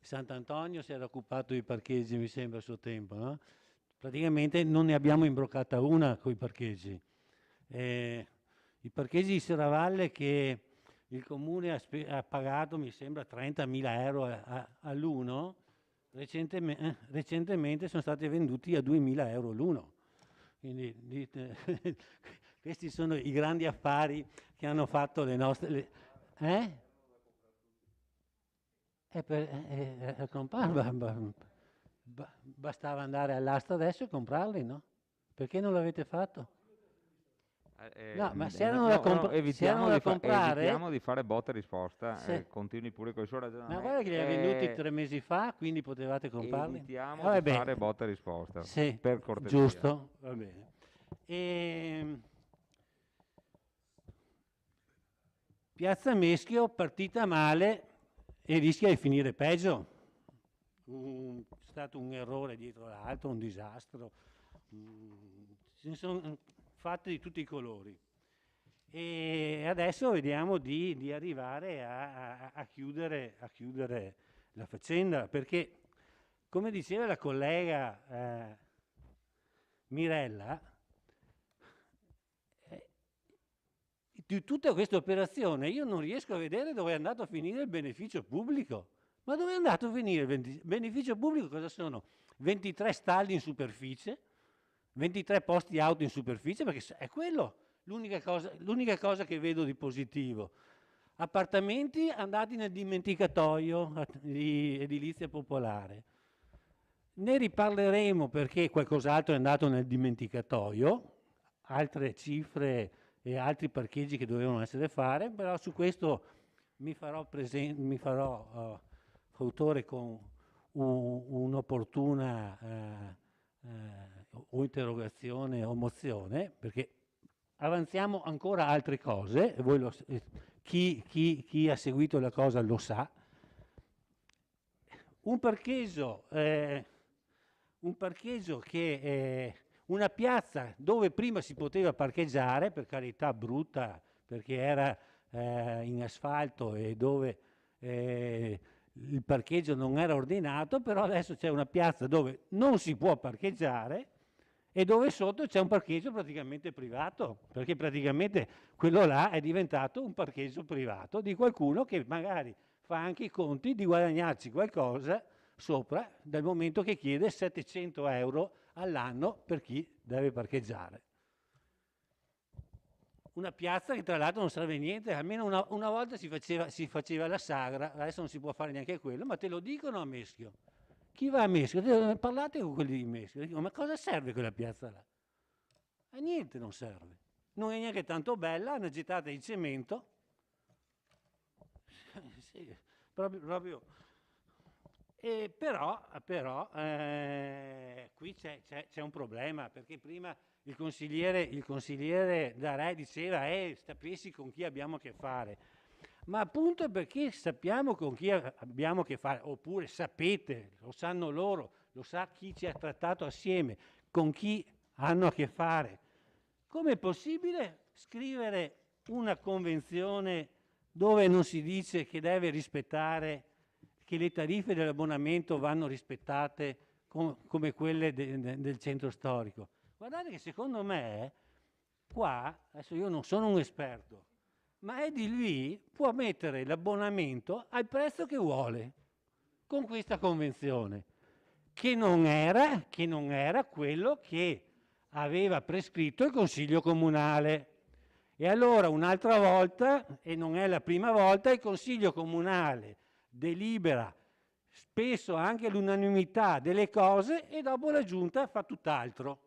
I: Sant'Antonio si era occupato di parcheggi, mi sembra, a suo tempo, no? Praticamente non ne abbiamo imbroccata una con i parcheggi. I parcheggi di Serravalle che il comune ha pagato, mi sembra, 30.000 euro all'uno, recentemente sono stati venduti a 2.000 euro l'uno. Quindi questi sono i grandi affari che hanno fatto le nostre... Bastava andare all'asta adesso e comprarli, no? Perché non l'avete fatto? No, ma se erano da comprare...
A: Evitiamo di fare botta e risposta, continui pure con il suo ragionamento.
I: Ma guarda che li ha venduti 3 mesi fa, quindi potevate comprarli.
A: Evitiamo di fare botta e risposta,
I: sì,
A: per cortesia.
I: Giusto, va bene. Piazza Meschio, partita male e rischia di finire peggio. È stato un errore dietro l'altro, un disastro. Ce ne sono fatte di tutti i colori. E adesso vediamo di arrivare a chiudere la faccenda, perché, come diceva la collega Mirella, di tutta questa operazione io non riesco a vedere dove è andato a finire il beneficio pubblico. Ma dove è andato a finire il beneficio pubblico? Cosa sono? 23 stalli in superficie, 23 posti auto in superficie, perché è quello l'unica cosa che vedo di positivo. Appartamenti andati nel dimenticatoio di edilizia popolare. Ne riparleremo perché qualcos'altro è andato nel dimenticatoio, altre cifre e altri parcheggi che dovevano essere fatti, però su questo mi farò fautore con un'opportuna o interrogazione o mozione, perché avanziamo ancora altre cose, e voi chi ha seguito la cosa lo sa. Un parcheggio che è una piazza dove prima si poteva parcheggiare, per carità brutta, perché era in asfalto e dove il parcheggio non era ordinato, però adesso c'è una piazza dove non si può parcheggiare e dove sotto c'è un parcheggio praticamente privato, perché praticamente quello là è diventato un parcheggio privato di qualcuno che magari fa anche i conti di guadagnarci qualcosa sopra, dal momento che chiede 700 euro all'anno per chi deve parcheggiare. Una piazza che tra l'altro non serve a niente, almeno una volta si faceva la sagra, adesso non si può fare neanche quello, ma te lo dicono a Meschio. Chi va a Meschio? Parlate con quelli di Meschio, dicono, ma cosa serve quella piazza là? A niente non serve, non è neanche tanto bella, è una gettata di cemento. Sì, proprio. Però qui c'è un problema, perché prima il consigliere D'Arè diceva sapessi con chi abbiamo a che fare, ma appunto perché sappiamo con chi abbiamo a che fare, oppure sapete, lo sanno loro, lo sa chi ci ha trattato assieme, con chi hanno a che fare. Com'è possibile scrivere una convenzione dove non si dice che deve rispettare, che le tariffe dell'abbonamento vanno rispettate come quelle del centro storico? Guardate che secondo me qua, adesso io non sono un esperto, ma Edilì può mettere l'abbonamento al prezzo che vuole con questa convenzione, che non era quello che aveva prescritto il Consiglio Comunale. E allora un'altra volta, e non è la prima volta, il Consiglio Comunale delibera spesso anche all'unanimità delle cose e dopo la Giunta fa tutt'altro.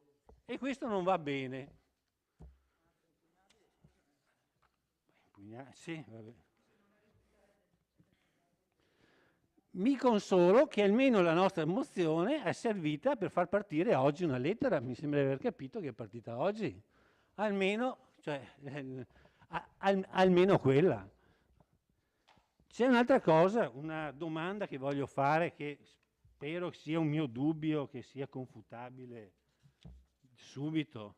I: E questo non va bene. Sì, vabbè. Mi consolo che almeno la nostra mozione è servita per far partire oggi una lettera, mi sembra di aver capito che è partita oggi, almeno quella. C'è un'altra cosa, una domanda che voglio fare, che spero sia un mio dubbio, che sia confutabile subito.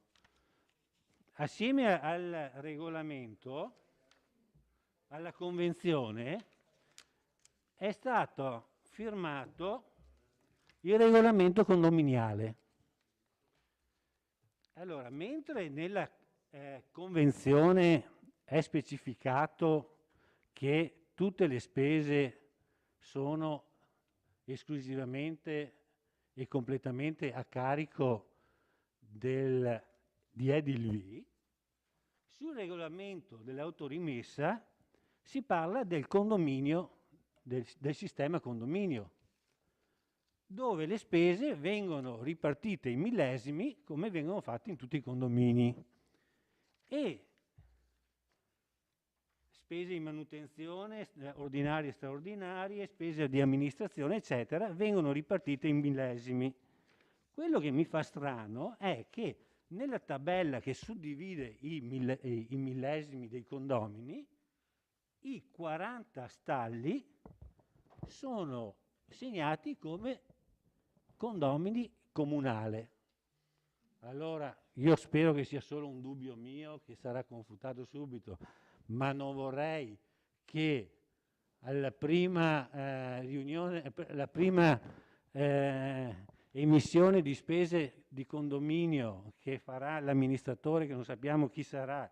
I: Assieme al regolamento, alla convenzione, è stato firmato il regolamento condominiale. Allora, mentre nella convenzione è specificato che tutte le spese sono esclusivamente e completamente a carico di Edilv, sul regolamento dell'autorimessa si parla del condominio, del sistema condominio, dove le spese vengono ripartite in millesimi come vengono fatte in tutti i condomini, e spese di manutenzione ordinarie e straordinarie, spese di amministrazione eccetera, vengono ripartite in millesimi. Quello che mi fa strano è che nella tabella che suddivide i millesimi dei condomini, i 40 stalli sono segnati come condomini comunale. Allora, io spero che sia solo un dubbio mio, che sarà confutato subito, ma non vorrei che alla prima riunione, la prima emissione di spese di condominio che farà l'amministratore, che non sappiamo chi sarà,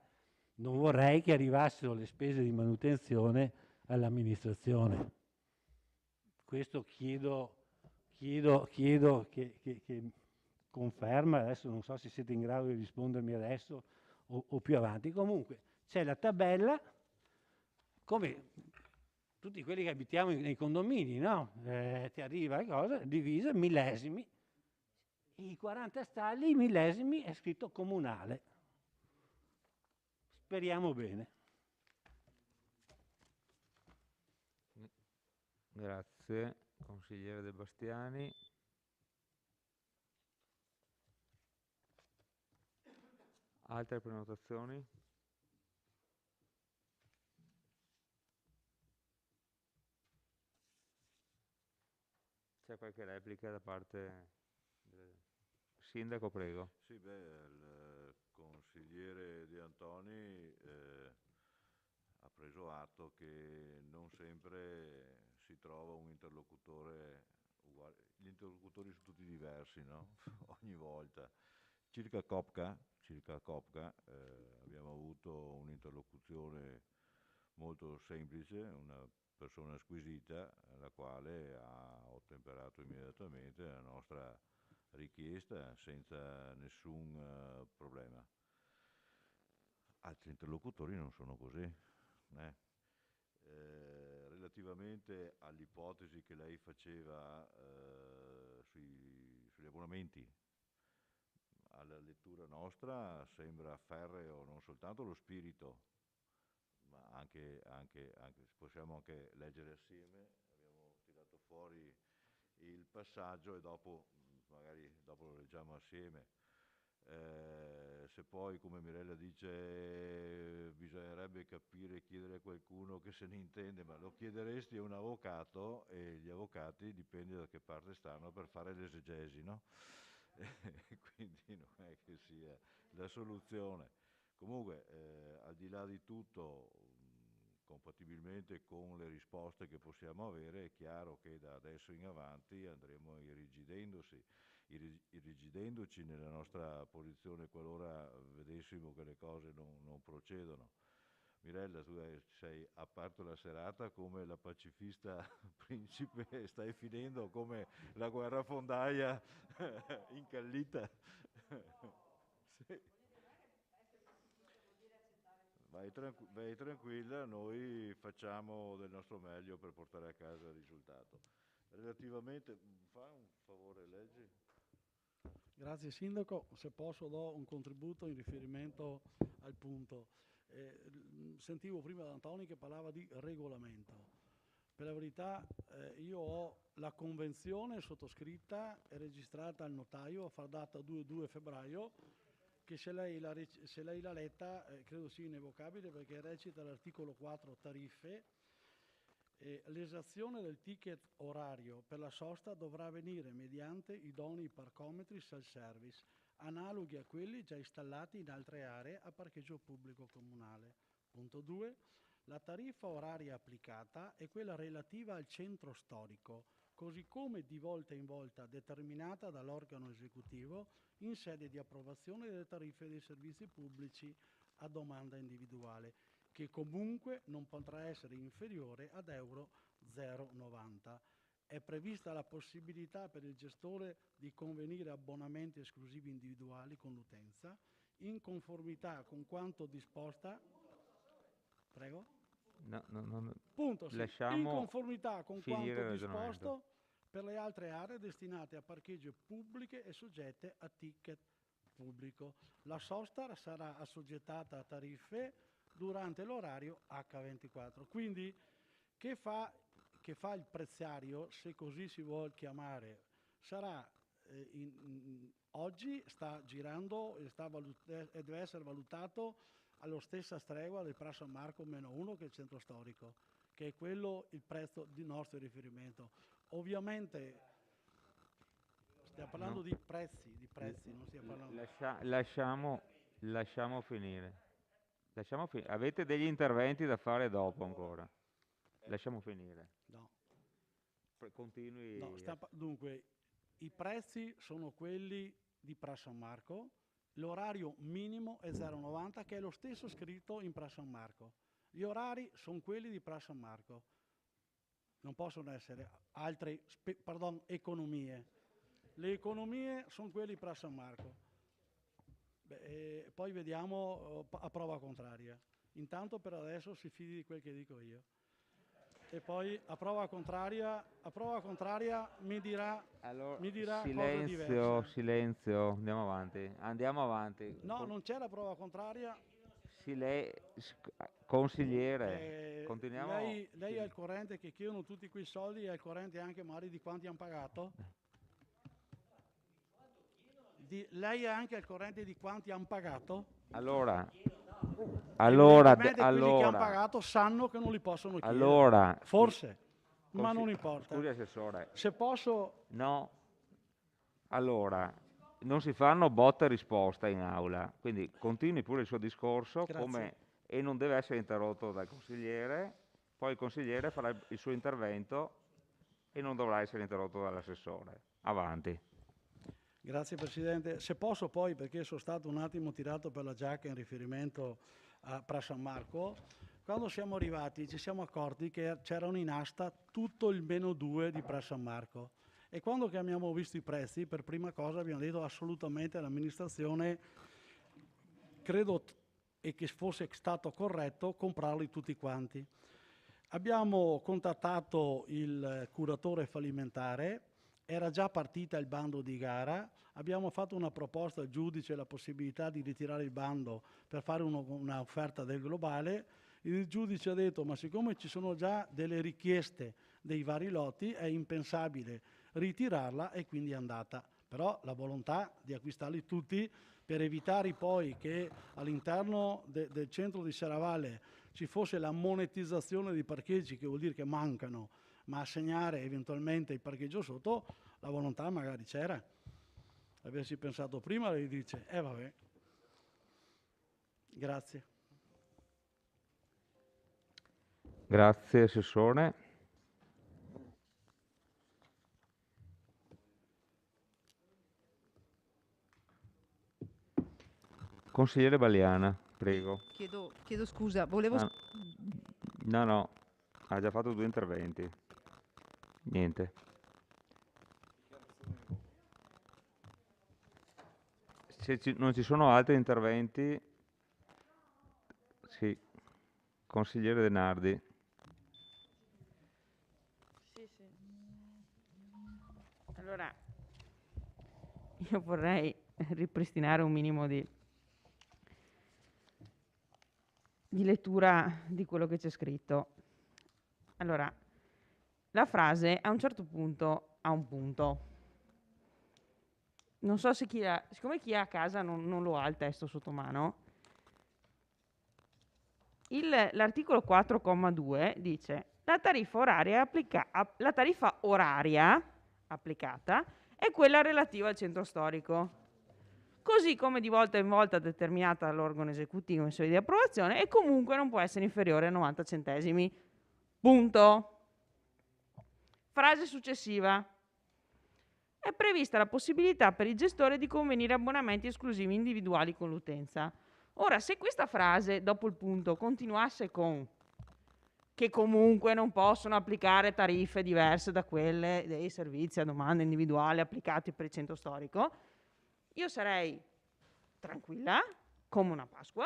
I: non vorrei che arrivassero le spese di manutenzione all'amministrazione. Questo chiedo che conferma. Adesso non so se siete in grado di rispondermi adesso o più avanti. Comunque c'è la tabella, come tutti quelli che abitiamo nei condomini, no? Ti arriva la cosa divisa millesimi, i 40 stalli, i millesimi è scritto comunale. Speriamo bene.
A: Grazie, consigliere De Bastiani. Altre prenotazioni? C'è qualche replica da parte del sindaco, prego.
C: Sì, il consigliere De Antoni ha preso atto che non sempre si trova un interlocutore uguale. Gli interlocutori sono tutti diversi, no? Ogni volta. Circa Copca abbiamo avuto un'interlocuzione molto semplice, una persona squisita, la quale ha ottemperato immediatamente alla nostra richiesta senza nessun problema. Altri interlocutori non sono così. Relativamente all'ipotesi che lei faceva sugli abbonamenti, alla lettura nostra sembra ferreo non soltanto lo spirito, ma anche possiamo anche leggere assieme. Abbiamo tirato fuori il passaggio e magari dopo lo leggiamo assieme. Se poi, come Mirella dice, bisognerebbe capire e chiedere a qualcuno che se ne intende, ma lo chiederesti a un avvocato, e gli avvocati dipende da che parte stanno per fare l'esegesi, no? Quindi non è che sia la soluzione. Comunque, al di là di tutto, compatibilmente con le risposte che possiamo avere, è chiaro che da adesso in avanti andremo irrigidendoci nella nostra posizione qualora vedessimo che le cose non procedono. Mirella, tu sei aperto la serata come la pacifista principe, stai finendo come la guerrafondaia incallita. Sì. Vai tranquilla, noi facciamo del nostro meglio per portare a casa il risultato. Relativamente, fa un favore, leggi.
N: Grazie Sindaco, se posso do un contributo in riferimento al punto. Sentivo prima da Antoni che parlava di regolamento. Per la verità io ho la convenzione sottoscritta e registrata al notaio a far data 2 febbraio, che se lei l'ha letta credo sia inevocabile, perché recita l'articolo 4 tariffe. L'esazione del ticket orario per la sosta dovrà avvenire mediante idonei parcometri self-service, analoghi a quelli già installati in altre aree a parcheggio pubblico comunale. Punto 2. La tariffa oraria applicata è quella relativa al centro storico, così come di volta in volta determinata dall'organo esecutivo in sede di approvazione delle tariffe dei servizi pubblici a domanda individuale, che comunque non potrà essere inferiore ad euro 0,90. È prevista la possibilità per il gestore di convenire abbonamenti esclusivi individuali con l'utenza, in conformità con quanto disposta. Prego?
A: No.
N: Punto, sì.
A: Lasciamo
N: in conformità con
A: finire
N: quanto
A: il ragionamento.
N: disposto per le altre aree destinate a parcheggio pubbliche e soggette a ticket pubblico. La sosta sarà assoggettata a tariffe durante l'orario H24. Quindi che fa il prezzario, se così si vuol chiamare, sarà oggi sta girando e deve essere valutato allo stessa stregua del Pra San Marco -1 che è il centro storico, che è quello il prezzo di nostro riferimento. Ovviamente stiamo parlando di prezzi, non stiamo parlando.
A: Lasciamo finire. Avete degli interventi da fare dopo ancora? Lasciamo finire.
N: No.
A: Continui.
N: No, dunque, i prezzi sono quelli di Pra San Marco, l'orario minimo è 0,90 che è lo stesso scritto in Pra San Marco. Gli orari sono quelli di Pra San Marco. Non possono essere altre economie. Le economie sono quelle di Pra San Marco. Poi vediamo a prova contraria. Intanto per adesso si fidi di quel che dico io. E poi a prova contraria mi dirà cose diverse.
A: Silenzio, andiamo avanti.
N: No, non c'è la prova contraria.
A: Consigliere, continuiamo.
N: Lei è al corrente che chiedono tutti quei soldi, è al corrente anche magari di quanti hanno pagato? Lei è anche al corrente di quanti hanno pagato?
A: Allora,
N: quelli che hanno pagato sanno che non li possono chiedere. Forse, ma non importa.
A: Scusi, Assessore.
N: Se posso...
A: No. Allora, non si fanno botta e risposta in aula, quindi continui pure il suo discorso e non deve essere interrotto dal consigliere, poi il consigliere farà il suo intervento e non dovrà essere interrotto dall'assessore. Avanti.
N: Grazie Presidente. Se posso poi, perché sono stato un attimo tirato per la giacca in riferimento a Pra San Marco, quando siamo arrivati ci siamo accorti che c'erano in asta tutto il -2 di Pra San Marco. E quando abbiamo visto i prezzi, per prima cosa abbiamo detto assolutamente all'amministrazione, credo e che fosse stato corretto comprarli tutti quanti. Abbiamo contattato il curatore fallimentare, era già partita il bando di gara, abbiamo fatto una proposta al giudice, la possibilità di ritirare il bando per fare un'offerta del globale. Il giudice ha detto, ma siccome ci sono già delle richieste dei vari lotti, è impensabile ritirarla e quindi è andata. Però la volontà di acquistarli tutti per evitare poi che all'interno del centro di Serravalle ci fosse la monetizzazione dei parcheggi, che vuol dire che mancano, ma assegnare eventualmente il parcheggio sotto, la volontà magari c'era. Avessi pensato prima, lei dice, vabbè. Grazie.
A: Grazie Assessore. Consigliere Baliana, prego.
G: Chiedo scusa, volevo...
A: No, ha già fatto 2 interventi. Niente. Se non ci sono altri interventi, sì. Consigliere De Nardi.
L: Sì. Allora, io vorrei ripristinare un minimo di lettura di quello che c'è scritto. Allora, la frase a un certo punto ha un punto. Non so se siccome chi è a casa non lo ha il testo sotto mano, l'articolo 4,2 dice la tariffa oraria applicata è quella relativa al centro storico, così come di volta in volta determinata dall'organo esecutivo in sede di approvazione e comunque non può essere inferiore a 90 centesimi. Punto. Frase successiva. È prevista la possibilità per il gestore di convenire abbonamenti esclusivi individuali con l'utenza. Ora, se questa frase, dopo il punto, continuasse con che comunque non possono applicare tariffe diverse da quelle dei servizi a domanda individuale applicati per il centro storico, io sarei tranquilla, come una Pasqua,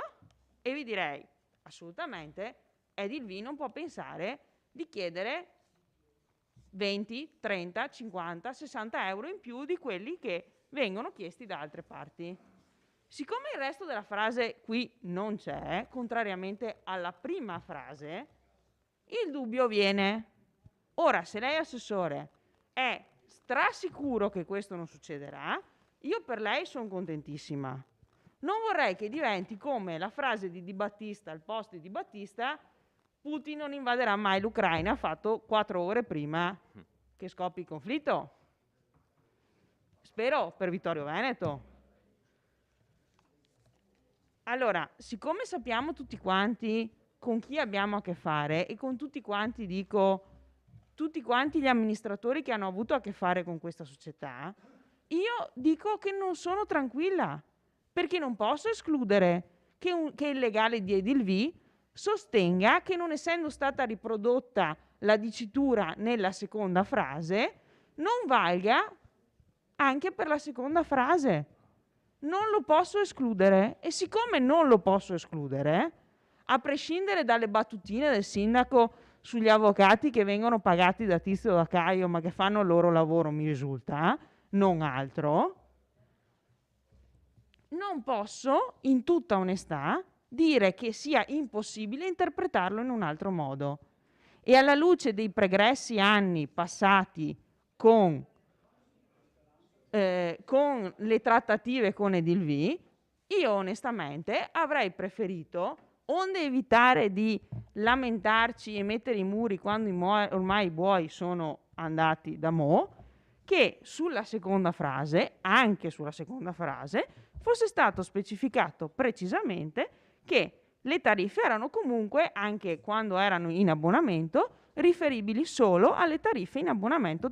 L: e vi direi assolutamente Edilv non può pensare di chiedere 20, 30, 50, 60 euro in più di quelli che vengono chiesti da altre parti. Siccome il resto della frase qui non c'è, contrariamente alla prima frase, il dubbio viene. Ora, se lei, assessore, è strasicuro che questo non succederà, io per lei sono contentissima. Non vorrei che diventi come la frase di Di Battista, al post di Di Battista: Putin non invaderà mai l'Ucraina, fatto 4 ore prima che scoppi il conflitto. Spero per Vittorio Veneto. Allora, siccome sappiamo tutti quanti con chi abbiamo a che fare, e con tutti quanti dico tutti quanti gli amministratori che hanno avuto a che fare con questa società, io dico che non sono tranquilla, perché non posso escludere che il legale di Edilv sostenga che, non essendo stata riprodotta la dicitura nella seconda frase, non valga anche per la seconda frase. Non lo posso escludere, e siccome non lo posso escludere, a prescindere dalle battutine del sindaco sugli avvocati che vengono pagati da Tizio o da Caio, ma che fanno il loro lavoro, mi risulta, non altro, non posso, in tutta onestà, dire che sia impossibile interpretarlo in un altro modo. E alla luce dei pregressi anni passati con le trattative con Edilv, io onestamente avrei preferito, onde evitare di lamentarci e mettere i muri quando ormai i buoi sono andati da mo', che sulla seconda frase, anche sulla seconda frase, fosse stato specificato precisamente che le tariffe erano comunque, anche quando erano in abbonamento, riferibili solo alle tariffe in abbonamento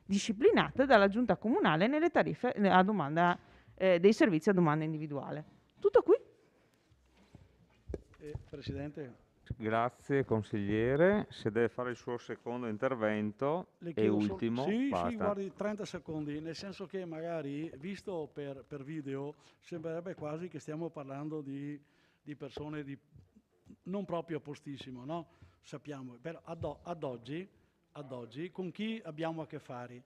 L: disciplinate dalla giunta comunale nelle tariffe a domanda dei servizi a domanda individuale. Tutto qui.
N: Presidente.
A: Grazie consigliere, se deve fare il suo secondo intervento e ultimo,
N: sì,
A: basta.
N: Sì, guardi, 30 secondi, nel senso che magari, visto per video, sembrerebbe quasi che stiamo parlando di persone non proprio a postissimo, no? Sappiamo, però ad oggi con chi abbiamo a che fare?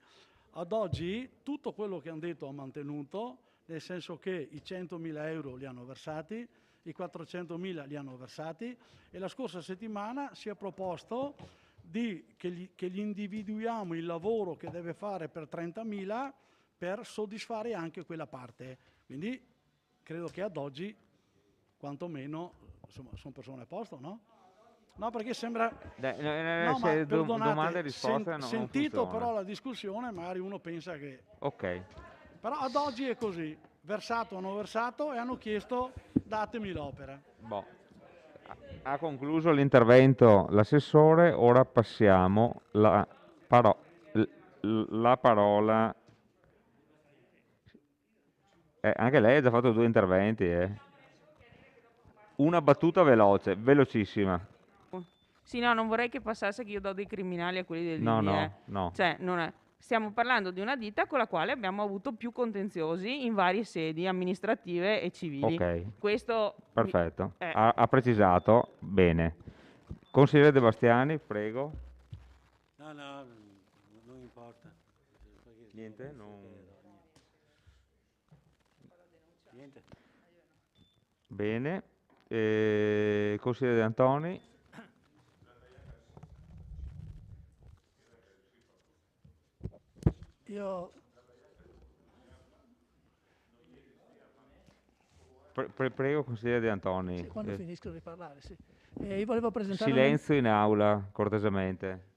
N: Ad oggi tutto quello che hanno detto ha mantenuto, nel senso che i 100.000 euro li hanno versati, i 400.000 li hanno versati, e la scorsa settimana si è proposto che gli individuiamo il lavoro che deve fare per 30.000 per soddisfare anche quella parte. Quindi credo che ad oggi, quantomeno, insomma, sono persone a posto, no? No, perché sembra... no, ma perdonate,
A: domande e risposte
N: sentito
A: non
N: però la discussione, magari uno pensa che...
A: Ok.
N: Però ad oggi è così, versato hanno versato e hanno chiesto datemi l'opera.
A: Boh. Ha concluso l'intervento l'assessore, ora passiamo la parola. Anche lei ha già fatto 2 interventi. Una battuta veloce, velocissima.
L: Sì, no, non vorrei che passasse che io do dei criminali a quelli del
A: No,
L: DDE.
A: no.
L: Cioè, stiamo parlando di una ditta con la quale abbiamo avuto più contenziosi in varie sedi amministrative e civili.
A: Ok.
L: Questo
A: Perfetto. Ha precisato bene. Consigliere De Bastiani, prego.
I: No, non importa.
A: Niente?
I: Niente.
A: Bene. Consigliere De Antoni.
H: Io
A: Prego, consigliere De Antoni.
H: sì, quando finiscono di parlare, sì. Io volevo presentare
A: Silenzio in aula, cortesemente.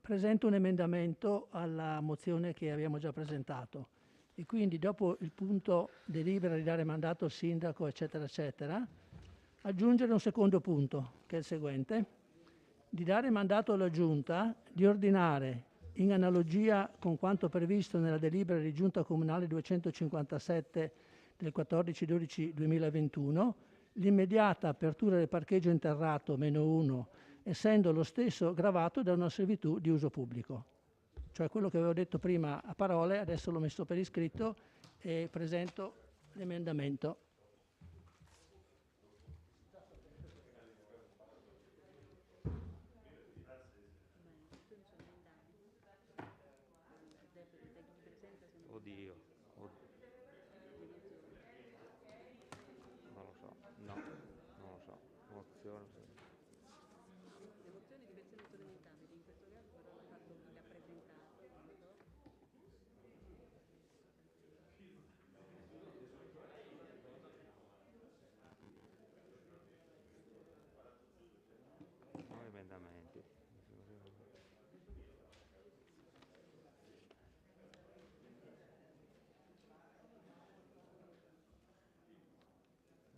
H: presento un emendamento alla mozione che abbiamo già presentato, e quindi dopo il punto delibera di dare mandato al sindaco, eccetera, eccetera, aggiungere un secondo punto, che è il seguente: di dare mandato alla Giunta di ordinare, in analogia con quanto previsto nella delibera di Giunta Comunale 257 del 14/12/2021, l'immediata apertura del parcheggio interrato -1, essendo lo stesso gravato da una servitù di uso pubblico. Cioè quello che avevo detto prima a parole, adesso l'ho messo per iscritto e presento l'emendamento.
A: Oddio. Non lo so, no, non lo so. Mozione.
B: Le mozioni di versione sono emendabili, in questo caso però ha fatto chi l'ha presentato.
A: No, emendamenti.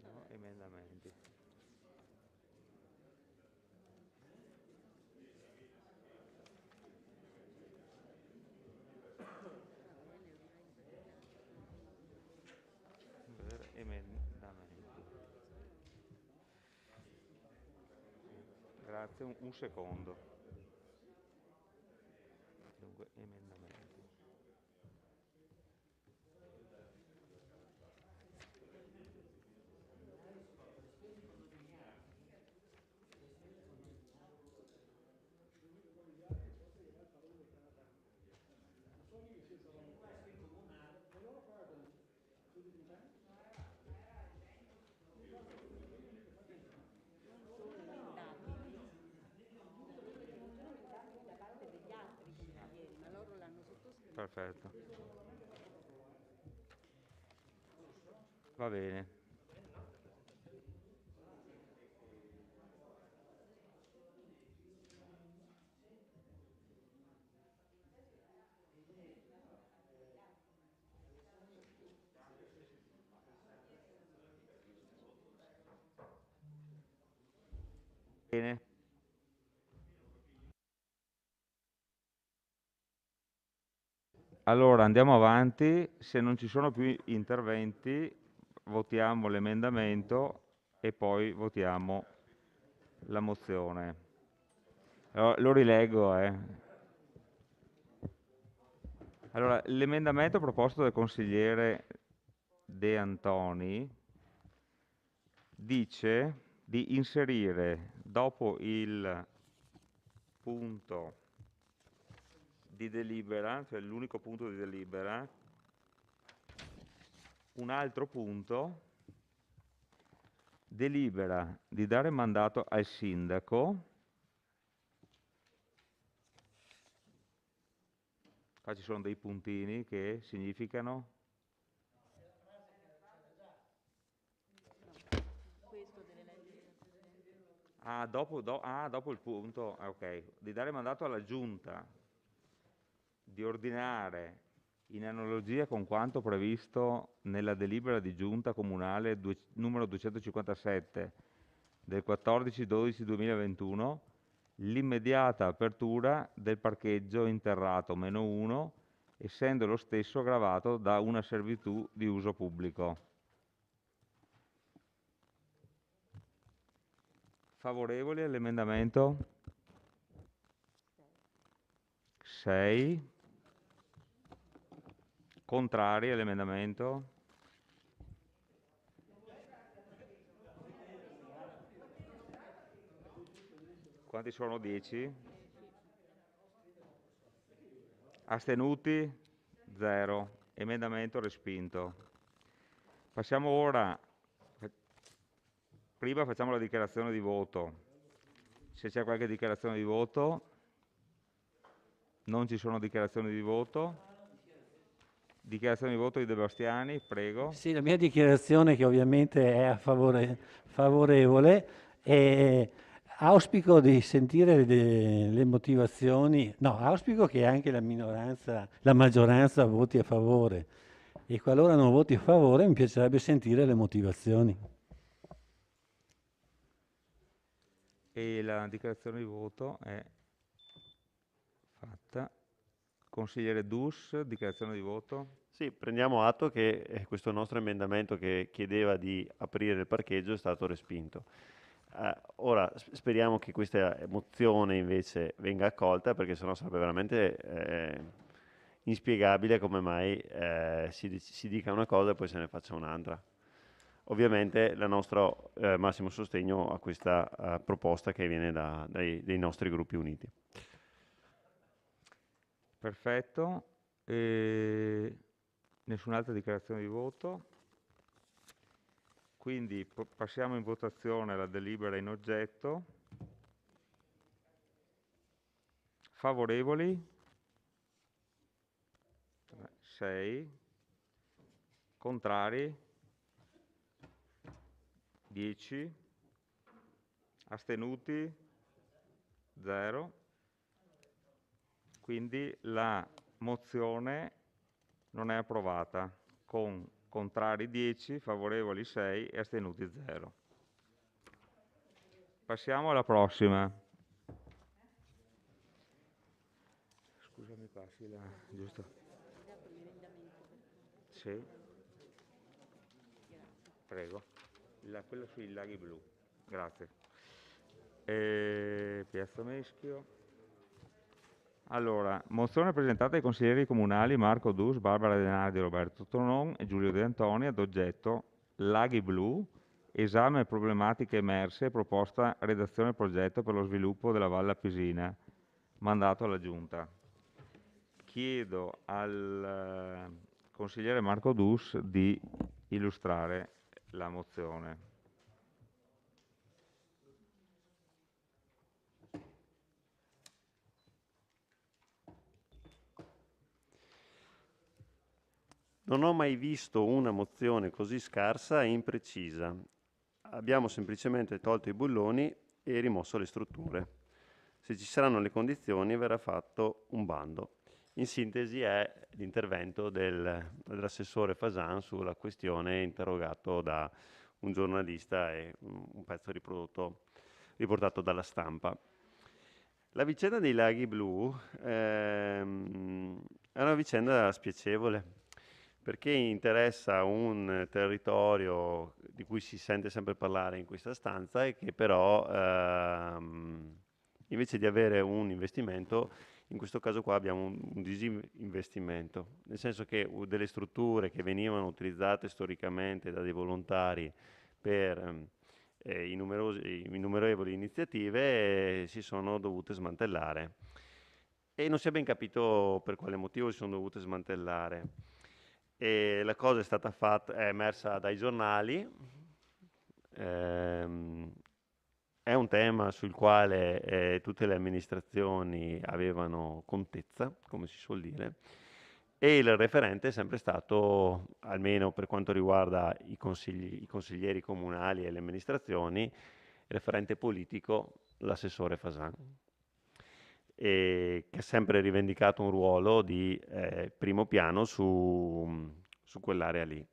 A: No, emendamenti. Emendamenti. Grazie, un secondo. Dunque, emendamenti. Perfetto. Va bene. Bene. Allora andiamo avanti, se non ci sono più interventi votiamo l'emendamento e poi votiamo la mozione. Allora, lo rileggo. Allora, l'emendamento proposto dal consigliere De Antoni dice di inserire dopo il punto di delibera, cioè l'unico punto di delibera, un altro punto, delibera di dare mandato al sindaco, qua ci sono dei puntini che significano dopo il punto, ok, di dare mandato alla Giunta di ordinare, in analogia con quanto previsto nella delibera di Giunta Comunale numero 257 del 14/12/2021, l'immediata apertura del parcheggio interrato -1, essendo lo stesso gravato da una servitù di uso pubblico. Favorevoli all'emendamento? 6. Contrari all'emendamento? Quanti sono? 10? Astenuti? 0. Emendamento respinto. Passiamo ora, prima facciamo la dichiarazione di voto. Se c'è qualche dichiarazione di voto, non ci sono dichiarazioni di voto. Dichiarazione di voto di De Bastiani, prego.
I: Sì, la mia dichiarazione, che ovviamente è favorevole, e auspico di sentire le motivazioni, no, auspico che anche la maggioranza voti a favore, e qualora non voti a favore mi piacerebbe sentire le motivazioni.
A: E la dichiarazione di voto è fatta. Consigliere Dus, dichiarazione di voto.
E: Sì, prendiamo atto che questo nostro emendamento che chiedeva di aprire il parcheggio è stato respinto. Ora speriamo che questa mozione invece venga accolta, perché sennò sarebbe veramente inspiegabile come mai si dica una cosa e poi se ne faccia un'altra. Ovviamente il nostro massimo sostegno a questa proposta che viene dai nostri gruppi uniti.
A: Perfetto. Nessun'altra dichiarazione di voto. Quindi passiamo in votazione la delibera in oggetto. Favorevoli? 6. Contrari? 10. Astenuti? 0. Quindi la mozione non è approvata, con contrari 10, favorevoli 6 e astenuti 0. Passiamo alla prossima. Scusa, mi passi la... giusto? Sì. Prego. Quella sui laghi blu. Grazie. Piazza Meschio. Allora, mozione presentata ai consiglieri comunali Marco Dus, Barbara Denardi, Roberto Tonon e Giulio De Antoni ad oggetto Laghi Blu, esame problematiche emerse e proposta redazione progetto per lo sviluppo della Valle Appisina, mandato alla Giunta. Chiedo al consigliere Marco Dus di illustrare la mozione.
E: Non ho mai visto una mozione così scarsa e imprecisa. Abbiamo semplicemente tolto i bulloni e rimosso le strutture. Se ci saranno le condizioni verrà fatto un bando. In sintesi è l'intervento dell'assessore Fasan sulla questione interrogato da un giornalista e un pezzo riportato dalla stampa. La vicenda dei laghi blu è una vicenda spiacevole, perché interessa un territorio di cui si sente sempre parlare in questa stanza e che però invece di avere un investimento, in questo caso qua abbiamo un disinvestimento, nel senso che delle strutture che venivano utilizzate storicamente da dei volontari per innumerevoli iniziative si sono dovute smantellare e non si è ben capito per quale motivo si sono dovute smantellare. E la cosa è emersa dai giornali, è un tema sul quale tutte le amministrazioni avevano contezza, come si suol dire, e il referente è sempre stato, almeno per quanto riguarda i consiglieri comunali e le amministrazioni, il referente politico, l'assessore Fasan, e che ha sempre rivendicato un ruolo di primo piano su quell'area lì.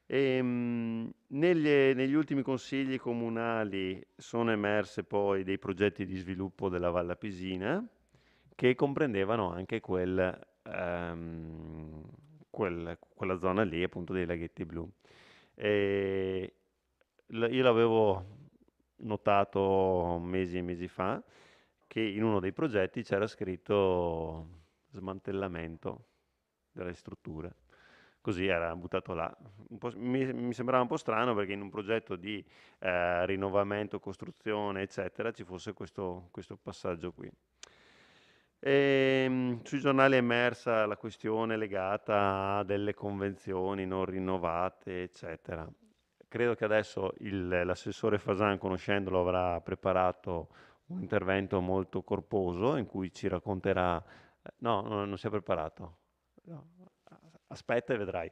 E: Negli ultimi consigli comunali sono emerse poi dei progetti di sviluppo della Valle Appisina che comprendevano anche quella zona lì, appunto dei laghetti blu. Io l'avevo notato mesi e mesi fa che in uno dei progetti c'era scritto smantellamento delle strutture. Così era buttato là. Mi sembrava un po' strano perché in un progetto di rinnovamento, costruzione, eccetera, ci fosse questo passaggio qui. Sui giornali è emersa la questione legata a delle convenzioni non rinnovate, eccetera. Credo che adesso l'assessore Fasan, conoscendolo, avrà preparato un intervento molto corposo in cui ci racconterà... No, non si è preparato. No. Aspetta e vedrai.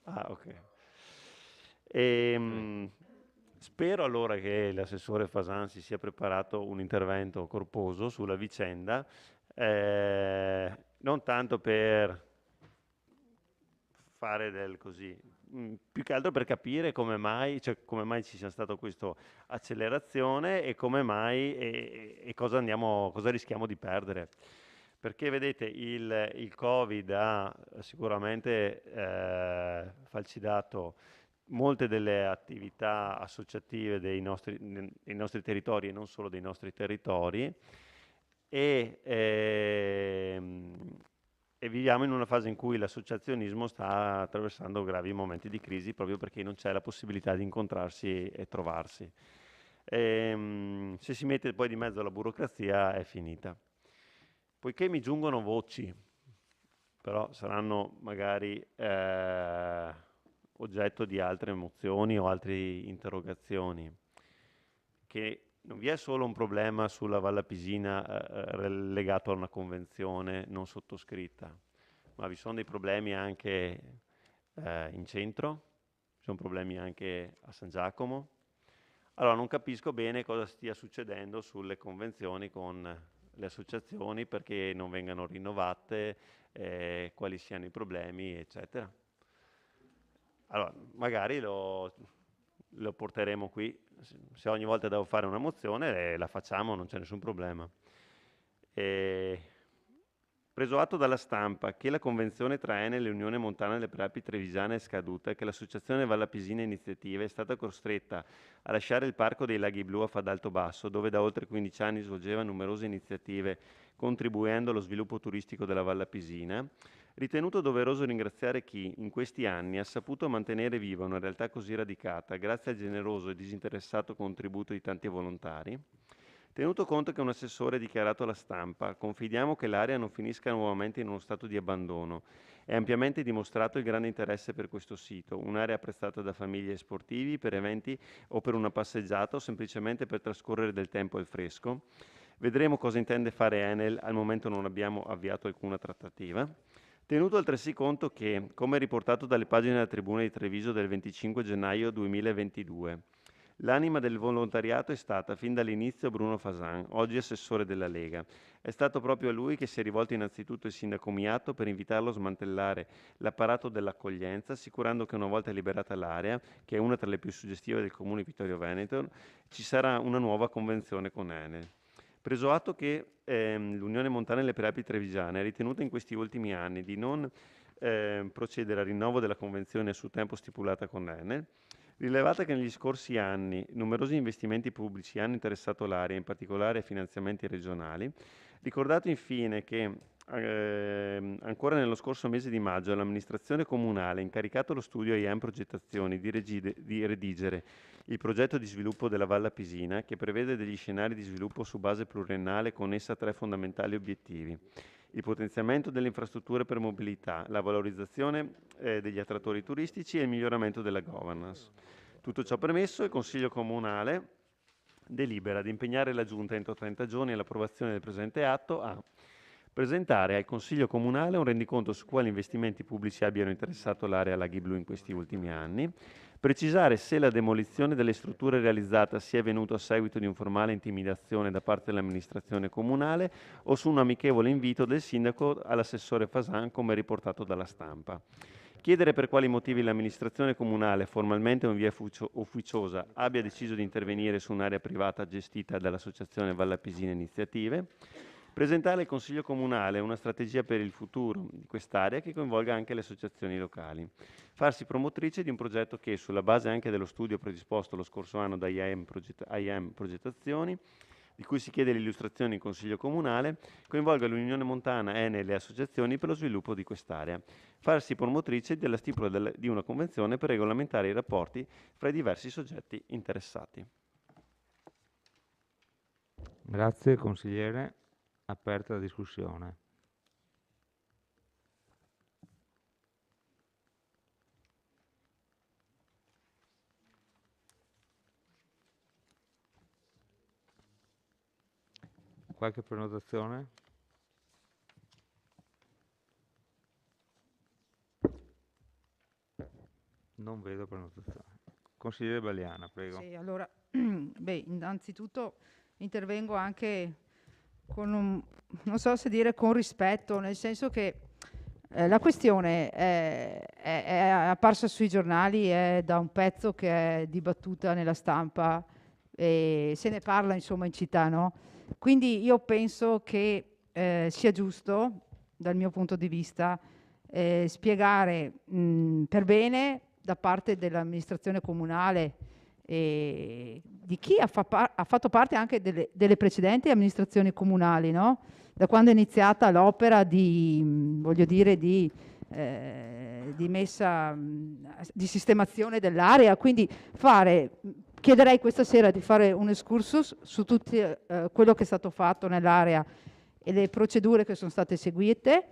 E: Ah, ok. Spero allora che l'assessore Fasan si sia preparato un intervento corposo sulla vicenda, non tanto per fare più che altro per capire come mai ci sia stata questa accelerazione e come mai e cosa rischiamo di perdere. Perché vedete, il Covid ha sicuramente falcidato molte delle attività associative dei nostri territori e non solo dei nostri territori, e viviamo in una fase in cui l'associazionismo sta attraversando gravi momenti di crisi proprio perché non c'è la possibilità di incontrarsi e trovarsi. Se si mette poi di mezzo la burocrazia è finita. Poiché mi giungono voci, però saranno magari oggetto di altre mozioni o altre interrogazioni, che non vi è solo un problema sulla Valle Pisina legato a una convenzione non sottoscritta, ma vi sono dei problemi anche in centro, ci sono problemi anche a San Giacomo. Allora non capisco bene cosa stia succedendo sulle convenzioni con le associazioni, perché non vengano rinnovate, quali siano i problemi, eccetera. Allora, magari lo porteremo qui, se ogni volta devo fare una mozione la facciamo, non c'è nessun problema. Preso atto dalla stampa che la convenzione tra Enel e l'Unione Montana delle Prealpi Trevisane è scaduta e che l'associazione Vallapisina Iniziative è stata costretta a lasciare il Parco dei Laghi Blu a Fadalto Basso, dove da oltre 15 anni svolgeva numerose iniziative contribuendo allo sviluppo turistico della Vallapisina, ritenuto doveroso ringraziare chi, in questi anni, ha saputo mantenere viva una realtà così radicata grazie al generoso e disinteressato contributo di tanti volontari. Tenuto conto che un assessore ha dichiarato alla stampa: confidiamo che l'area non finisca nuovamente in uno stato di abbandono. È ampiamente dimostrato il grande interesse per questo sito, un'area apprezzata da famiglie e sportivi, per eventi o per una passeggiata o semplicemente per trascorrere del tempo al fresco. Vedremo cosa intende fare Enel, al momento non abbiamo avviato alcuna trattativa. Tenuto altresì conto che, come riportato dalle pagine della Tribuna di Treviso del 25 gennaio 2022, l'anima del volontariato è stata fin dall'inizio Bruno Fasan, oggi assessore della Lega. È stato proprio a lui che si è rivolto innanzitutto il sindaco Miatto per invitarlo a smantellare l'apparato dell'accoglienza, assicurando che una volta liberata l'area, che è una tra le più suggestive del comune di Vittorio Veneto, ci sarà una nuova convenzione con Enel. Preso atto che l'Unione Montana delle Prealpi Trevisane ha ritenuto in questi ultimi anni di non procedere al rinnovo della convenzione a suo tempo stipulata con Enel, rilevata che negli scorsi anni numerosi investimenti pubblici hanno interessato l'area, in particolare finanziamenti regionali, ricordato infine che ancora nello scorso mese di maggio l'amministrazione comunale ha incaricato lo studio IM Progettazioni di redigere il progetto di sviluppo della Valle Pisina, che prevede degli scenari di sviluppo su base pluriennale con essa 3 fondamentali obiettivi: il potenziamento delle infrastrutture per mobilità, la valorizzazione degli attrattori turistici e il miglioramento della governance. Tutto ciò premesso, il Consiglio Comunale delibera di impegnare la Giunta entro 30 giorni all'approvazione del presente atto a presentare al Consiglio Comunale un rendiconto su quali investimenti pubblici abbiano interessato l'area Laghi Blu in questi ultimi anni, precisare se la demolizione delle strutture realizzata sia avvenuta a seguito di un formale intimidazione da parte dell'amministrazione comunale o su un amichevole invito del sindaco all'assessore Fasan, come riportato dalla stampa. Chiedere per quali motivi l'amministrazione comunale, formalmente o in via ufficiosa, abbia deciso di intervenire su un'area privata gestita dall'associazione Vallapisina Iniziative. Presentare al Consiglio Comunale una strategia per il futuro di quest'area che coinvolga anche le associazioni locali. Farsi promotrice di un progetto che, sulla base anche dello studio predisposto lo scorso anno da IM Progettazioni, di cui si chiede l'illustrazione in Consiglio Comunale, coinvolga l'Unione Montana, Enel e le associazioni per lo sviluppo di quest'area. Farsi promotrice della stipula di una convenzione per regolamentare i rapporti fra i diversi soggetti interessati.
A: Grazie consigliere. Aperta la discussione. Qualche prenotazione? Non vedo prenotazione. Consigliere Baliana, prego.
G: Sì, allora, innanzitutto intervengo anche con non so se dire con rispetto, nel senso che La questione è apparsa sui giornali, è da un pezzo che è dibattuta nella stampa e se ne parla insomma in città, no? Quindi io penso che sia giusto, dal mio punto di vista, spiegare per bene da parte dell'amministrazione comunale e di chi ha fatto parte anche delle precedenti amministrazioni comunali, no? Da quando è iniziata l'opera di, voglio dire, di messa, di sistemazione dell'area, quindi chiederei questa sera di fare un excursus su tutto quello che è stato fatto nell'area e le procedure che sono state seguite,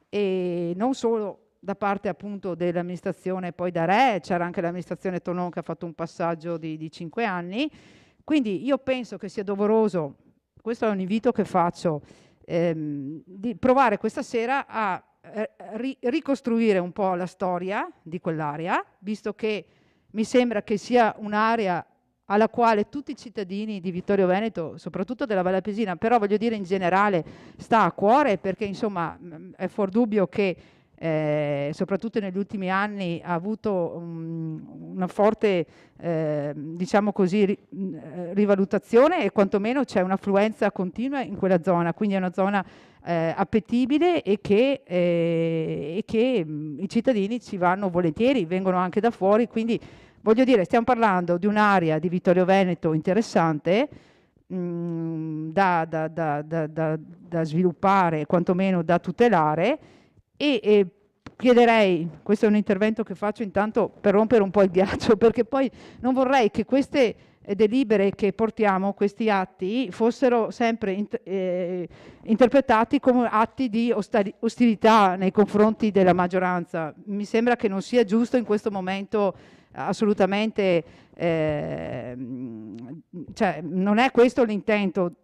G: e non solo da parte appunto dell'amministrazione poi da Re, c'era anche l'amministrazione Tonon che ha fatto un passaggio di 5 anni, quindi io penso che sia doveroso, questo è un invito che faccio, di provare questa sera a ricostruire un po' la storia di quell'area, visto che mi sembra che sia un'area alla quale tutti i cittadini di Vittorio Veneto, soprattutto della Valle Pesina, però voglio dire in generale, sta a cuore, perché insomma è fuor dubbio che soprattutto negli ultimi anni ha avuto una forte diciamo così rivalutazione, e quantomeno c'è un'affluenza continua in quella zona, quindi è una zona appetibile e che i cittadini ci vanno volentieri, vengono anche da fuori, quindi voglio dire, stiamo parlando di un'area di Vittorio Veneto interessante da sviluppare, quantomeno da tutelare, e chiederei, questo è un intervento che faccio intanto per rompere un po' il ghiaccio, perché poi non vorrei che queste delibere che portiamo, questi atti, fossero sempre interpretati come atti di ostilità nei confronti della maggioranza. Mi sembra che non sia giusto in questo momento assolutamente, cioè non è questo l'intento.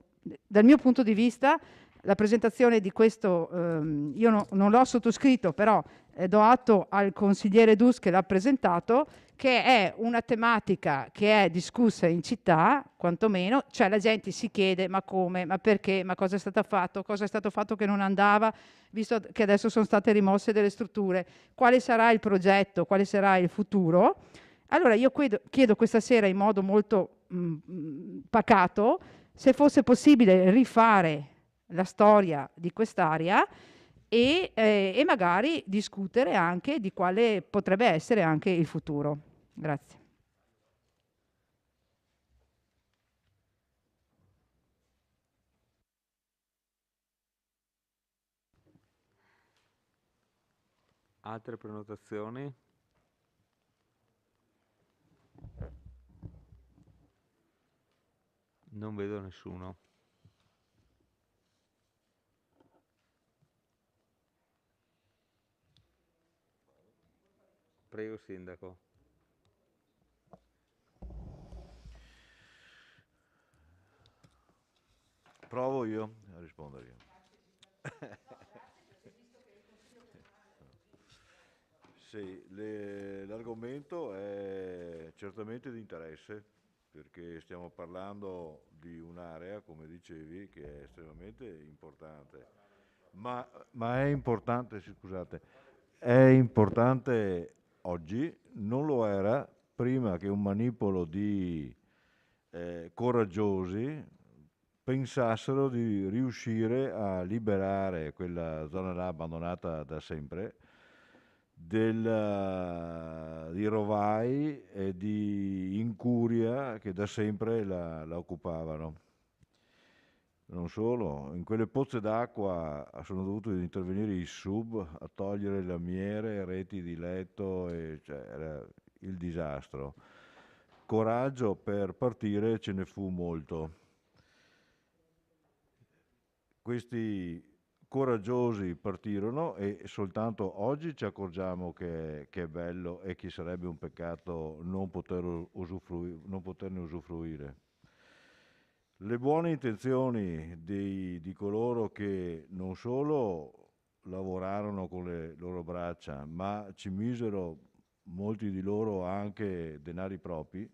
G: Dal mio punto di vista la presentazione di questo, io non l'ho sottoscritto, però do atto al consigliere Dus che l'ha presentato, che è una tematica che è discussa in città, quantomeno, cioè la gente si chiede ma come, ma perché, ma cosa è stato fatto che non andava, visto che adesso sono state rimosse delle strutture, quale sarà il progetto, quale sarà il futuro. Allora io chiedo questa sera in modo molto pacato se fosse possibile rifare la storia di quest'area e magari discutere anche di quale potrebbe essere anche il futuro. Grazie.
A: Altre prenotazioni? Non vedo nessuno. Prego, Sindaco.
C: Provo io a rispondere io. Sì, l'argomento è certamente di interesse, perché stiamo parlando di un'area, come dicevi, che è estremamente importante. Ma è importante, scusate, è importante oggi, non lo era prima che un manipolo di coraggiosi pensassero di riuscire a liberare quella zona là abbandonata da sempre di rovai e di incuria che da sempre la occupavano. Non solo, in quelle pozze d'acqua sono dovuti intervenire i sub a togliere lamiere, reti di letto, cioè era il disastro. Coraggio per partire ce ne fu molto. Questi coraggiosi partirono e soltanto oggi ci accorgiamo che è bello e che sarebbe un peccato non poterne usufruire. Le buone intenzioni di coloro che non solo lavorarono con le loro braccia, ma ci misero molti di loro anche denari propri,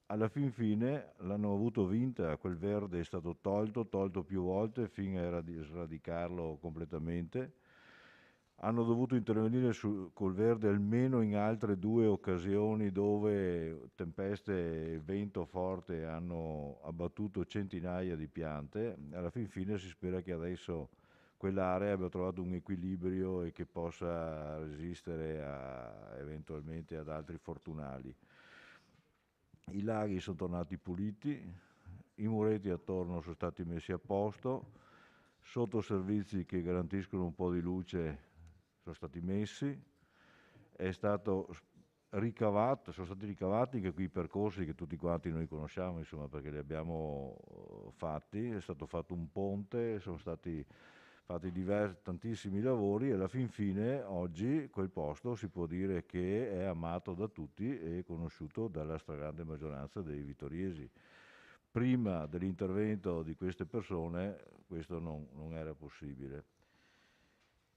C: alla fin fine l'hanno avuto vinta. Quel verde è stato tolto più volte fino a sradicarlo completamente. hanno dovuto intervenire col verde almeno in altre 2 occasioni dove tempeste e vento forte hanno abbattuto centinaia di piante. Alla fin fine si spera che adesso quell'area abbia trovato un equilibrio e che possa resistere eventualmente ad altri fortunali. I laghi sono tornati puliti, i muretti attorno sono stati messi a posto, sottoservizi che garantiscono un po' di luce sono stati messi, sono stati ricavati anche qui i percorsi che tutti quanti noi conosciamo, insomma, perché li abbiamo fatti, è stato fatto un ponte, sono stati fatti tantissimi lavori e alla fin fine oggi quel posto si può dire che è amato da tutti e conosciuto dalla stragrande maggioranza dei vittoriesi. Prima dell'intervento di queste persone questo non era possibile.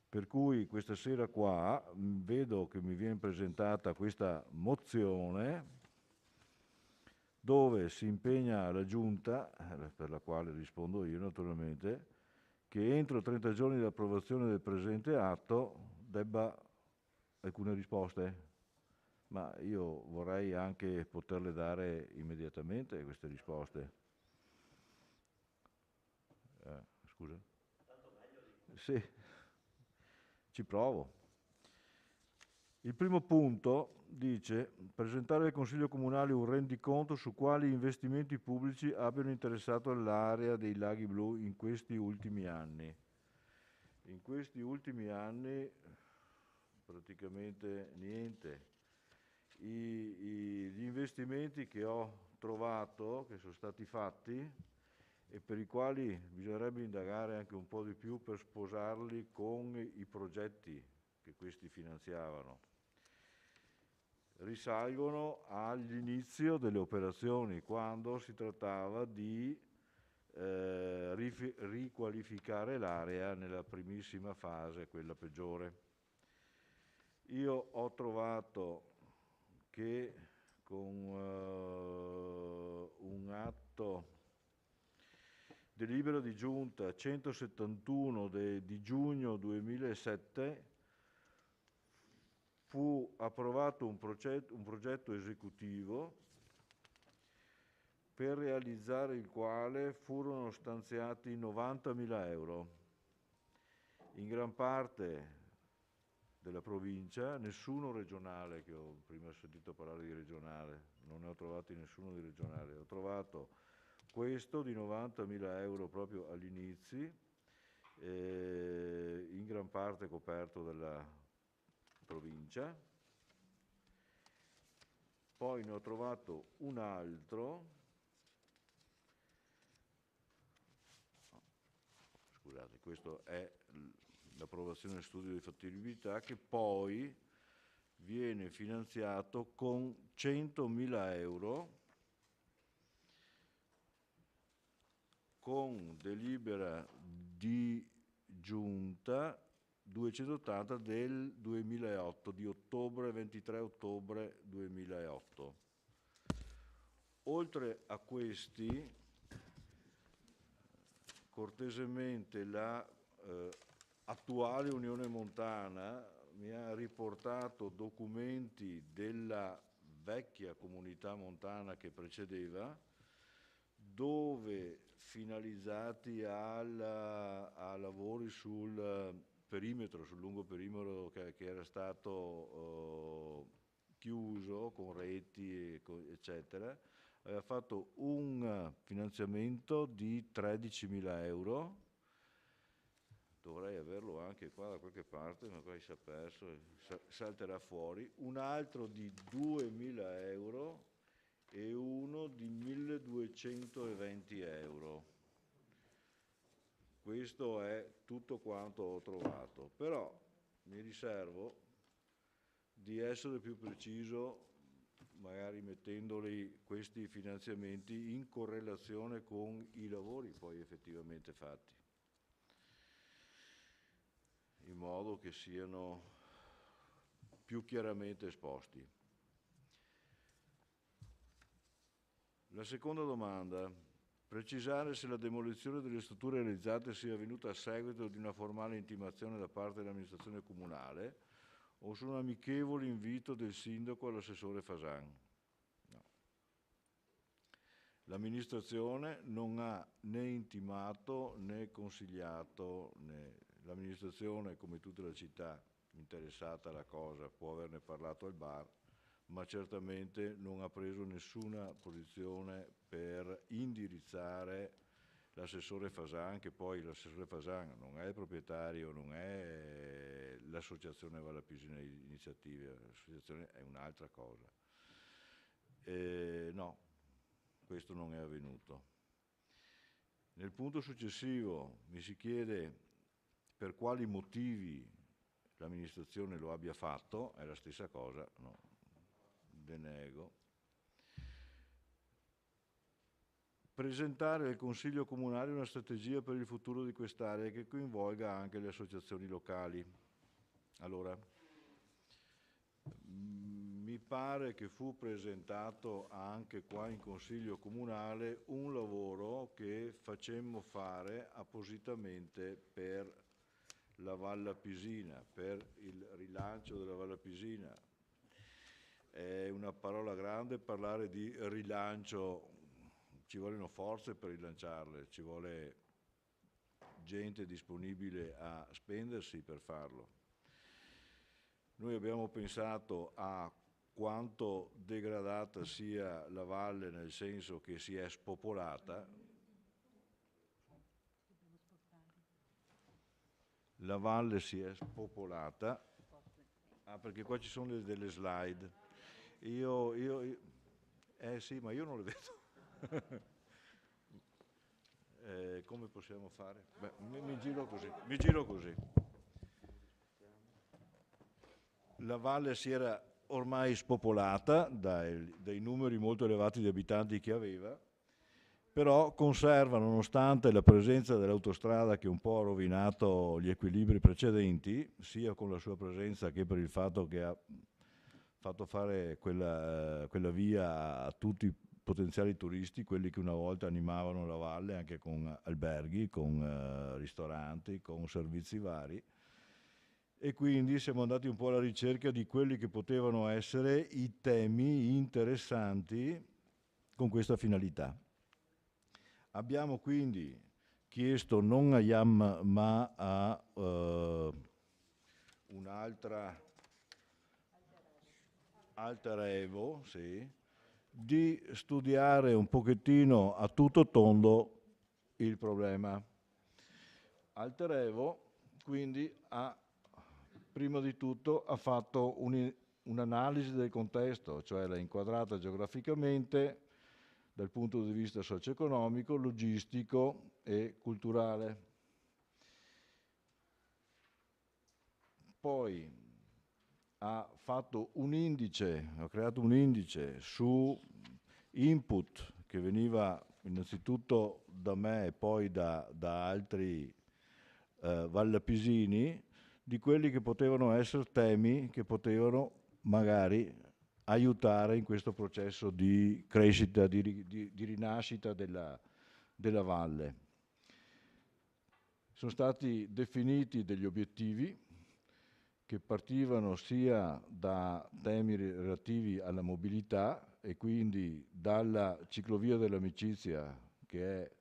C: Per cui questa sera qua vedo che mi viene presentata questa mozione dove si impegna la Giunta, per la quale rispondo io naturalmente, che entro 30 giorni dall'approvazione del presente atto debba alcune risposte, ma io vorrei anche poterle dare immediatamente queste risposte. Scusa? Sì. Ci provo. Il primo punto dice presentare al Consiglio Comunale un rendiconto su quali investimenti pubblici abbiano interessato l'area dei Laghi Blu in questi ultimi anni. In questi ultimi anni praticamente niente. Gli investimenti che ho trovato, che sono stati fatti, e per i quali bisognerebbe indagare anche un po' di più per sposarli con i progetti che questi finanziavano. Risalgono all'inizio delle operazioni, quando si trattava di riqualificare l'area nella primissima fase, quella peggiore. Io ho trovato che con un atto delibera di giunta 171 di giugno 2007 fu approvato un progetto esecutivo per realizzare il quale furono stanziati 90.000 euro, in gran parte della provincia, nessuno regionale, che ho prima sentito parlare di regionale, non ne ho trovati nessuno di regionale, ho trovato questo di 90.000 euro proprio agli inizi, in gran parte coperto dalla provincia. Poi ne ho trovato un altro, scusate, questo è l'approvazione del studio di fattibilità, che poi viene finanziato con 100.000 euro con delibera di giunta 280 del 2008, di ottobre, 23 ottobre 2008. Oltre a questi, cortesemente la attuale Unione Montana mi ha riportato documenti della vecchia comunità montana che precedeva, dove finalizzati a lavori sul perimetro, sul lungo perimetro che era stato chiuso con reti eccetera, aveva fatto un finanziamento di 13.000 euro, dovrei averlo anche qua da qualche parte, ma poi si è perso, salterà fuori, un altro di 2.000 euro e uno di 1.220 euro. Questo è tutto quanto ho trovato, però mi riservo di essere più preciso, magari mettendoli questi finanziamenti in correlazione con i lavori poi effettivamente fatti, in modo che siano più chiaramente esposti. La seconda domanda Precisare se la demolizione delle strutture realizzate sia avvenuta a seguito di una formale intimazione da parte dell'amministrazione comunale o su un amichevole invito del sindaco all'assessore Fasan. No. L'amministrazione non ha né intimato né consigliato, l'amministrazione, come tutta la città interessata alla cosa, può averne parlato al bar, ma certamente non ha preso nessuna posizione per indirizzare l'assessore Fasan, che poi l'assessore Fasan non è il proprietario, non è l'associazione Valle Pisina Iniziative, l'associazione è un'altra cosa. No, questo non è avvenuto. Nel punto successivo mi si chiede per quali motivi l'amministrazione lo abbia fatto, è la stessa cosa, no, denego. Presentare al Consiglio Comunale una strategia per il futuro di quest'area che coinvolga anche le associazioni locali. Allora, mi pare che fu presentato anche qua in Consiglio Comunale un lavoro che facemmo fare appositamente per la Valle Pisina, per il rilancio della Valle Pisina. È una parola grande parlare di rilancio, ci vogliono forze per rilanciarle, ci vuole gente disponibile a spendersi per farlo. Noi abbiamo pensato a quanto degradata sia la valle, nel senso che si è spopolata. La valle si è spopolata, perché qua ci sono delle slide. Sì, ma io non le vedo. Come possiamo fare? Beh, mi giro così. La valle si era ormai spopolata dai numeri molto elevati di abitanti che aveva, però conserva, nonostante la presenza dell'autostrada che un po' ha rovinato gli equilibri precedenti, sia con la sua presenza che per il fatto che ha fatto fare quella via a tutti i potenziali turisti, quelli che una volta animavano la valle anche con alberghi, con ristoranti, con servizi vari, e quindi siamo andati un po' alla ricerca di quelli che potevano essere i temi interessanti con questa finalità. Abbiamo quindi chiesto non a IAM ma a un'altra Alter Evo, sì, di studiare un pochettino a tutto tondo il problema. Alter Evo quindi prima di tutto ha fatto un'analisi del contesto, cioè l'ha inquadrata geograficamente dal punto di vista socio-economico, logistico e culturale. Poi ha creato un indice su input che veniva innanzitutto da me e poi da altri vallapisini, di quelli che potevano essere temi che potevano magari aiutare in questo processo di crescita, di rinascita della valle. Sono stati definiti degli obiettivi che partivano sia da temi relativi alla mobilità e quindi dalla ciclovia dell'amicizia, che è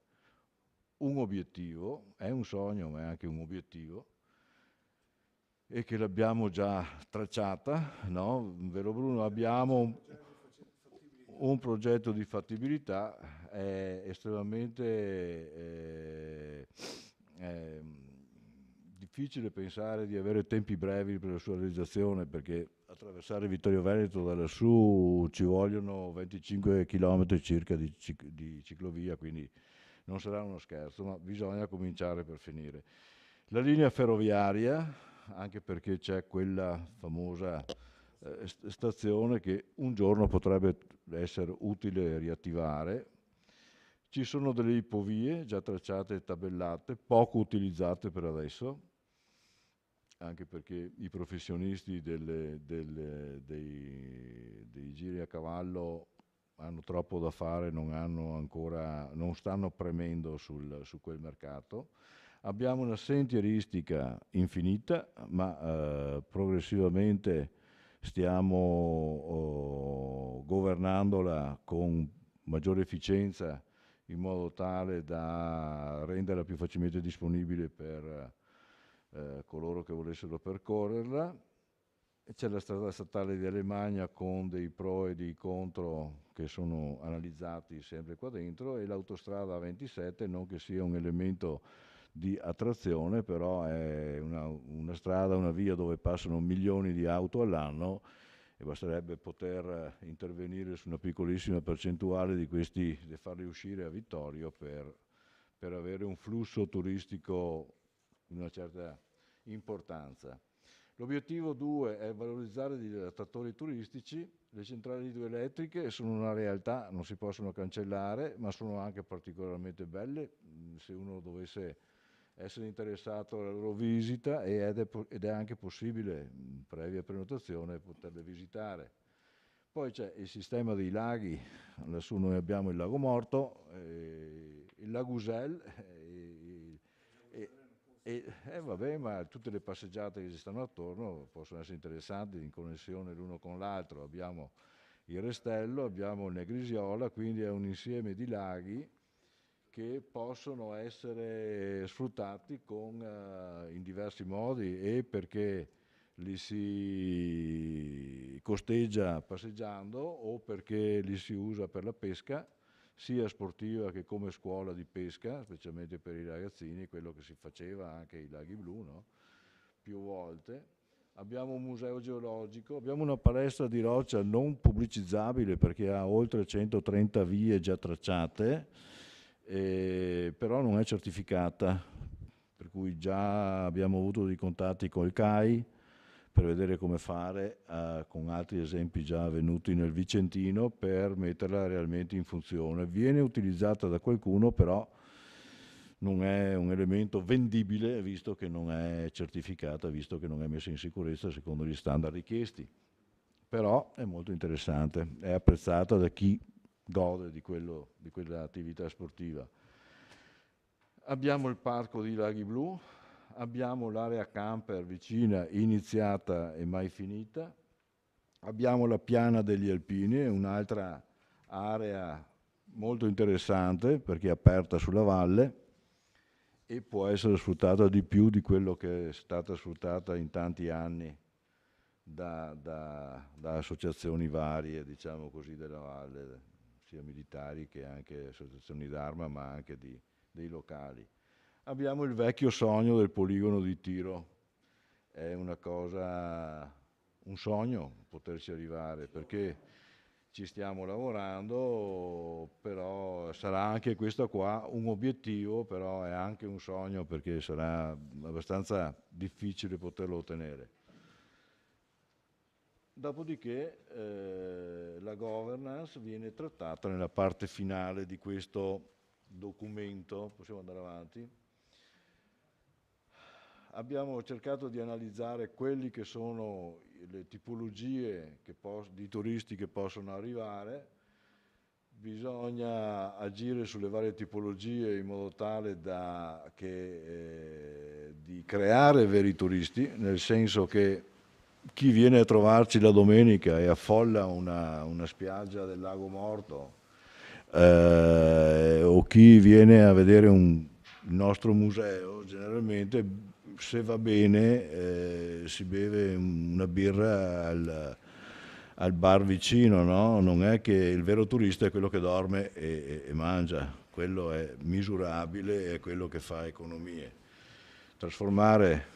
C: un obiettivo, è un sogno ma è anche un obiettivo, e che l'abbiamo già tracciata, no? Vero Bruno? Abbiamo un progetto di fattibilità, è estremamente difficile pensare di avere tempi brevi per la sua realizzazione, perché attraversare Vittorio Veneto da lassù ci vogliono 25 km circa di ciclovia, quindi non sarà uno scherzo, ma bisogna cominciare per finire. La linea ferroviaria, anche perché c'è quella famosa stazione che un giorno potrebbe essere utile riattivare. Ci sono delle ipovie già tracciate e tabellate, poco utilizzate per adesso, anche perché i professionisti dei giri a cavallo hanno troppo da fare, non stanno premendo su quel mercato. Abbiamo una sentieristica infinita, ma progressivamente stiamo governandola con maggiore efficienza in modo tale da renderla più facilmente disponibile per coloro che volessero percorrerla. C'è la strada statale di Alemagna con dei pro e dei contro che sono analizzati sempre qua dentro, e l'autostrada A27, non che sia un elemento di attrazione, però è una strada, una via dove passano milioni di auto all'anno, e basterebbe poter intervenire su una piccolissima percentuale di questi e farli uscire a Vittorio per avere un flusso turistico di una certa importanza. L'obiettivo 2 è valorizzare gli attrattori turistici. Le centrali idroelettriche sono una realtà, non si possono cancellare, ma sono anche particolarmente belle. Se uno dovesse essere interessato alla loro visita, ed è anche possibile, previa prenotazione, poterle visitare. Poi c'è il sistema dei laghi. Lassù noi abbiamo il Lago Morto, il Lago Usel, vabbè, ma tutte le passeggiate che ci stanno attorno possono essere interessanti in connessione l'uno con l'altro. Abbiamo il Restello, abbiamo il Negrisiola, quindi è un insieme di laghi che possono essere sfruttati in diversi modi, e perché li si costeggia passeggiando, o perché li si usa per la pesca, sia sportiva che come scuola di pesca, specialmente per i ragazzini, quello che si faceva anche ai Laghi Blu, no? Più volte. Abbiamo un museo geologico, abbiamo una palestra di roccia non pubblicizzabile perché ha oltre 130 vie già tracciate, però non è certificata, per cui già abbiamo avuto dei contatti col CAI per vedere come fare, con altri esempi già avvenuti nel Vicentino, per metterla realmente in funzione. Viene utilizzata da qualcuno, però non è un elemento vendibile, visto che non è certificata, visto che non è messa in sicurezza secondo gli standard richiesti. Però è molto interessante, è apprezzata da chi gode di quell'attività sportiva. Abbiamo il parco di Laghi Blu, abbiamo l'area camper vicina, iniziata e mai finita. Abbiamo la Piana degli Alpini, un'altra area molto interessante perché è aperta sulla valle e può essere sfruttata di più di quello che è stata sfruttata in tanti anni da associazioni varie, diciamo così, della valle, sia militari che anche associazioni d'arma, ma anche dei locali. Abbiamo il vecchio sogno del poligono di tiro, è una cosa, un sogno poterci arrivare, perché ci stiamo lavorando, però sarà anche questo qua un obiettivo, però è anche un sogno perché sarà abbastanza difficile poterlo ottenere. Dopodiché la governance viene trattata nella parte finale di questo documento. Possiamo andare avanti? Abbiamo cercato di analizzare quelli che sono le tipologie di turisti che possono arrivare. Bisogna agire sulle varie tipologie in modo tale di creare veri turisti, nel senso che chi viene a trovarci la domenica e affolla una spiaggia del Lago Morto, o chi viene a vedere il nostro museo, generalmente, se va bene, si beve una birra al bar vicino, no? Non è che il vero turista è quello che dorme e mangia, quello è misurabile, è quello che fa economie. Trasformare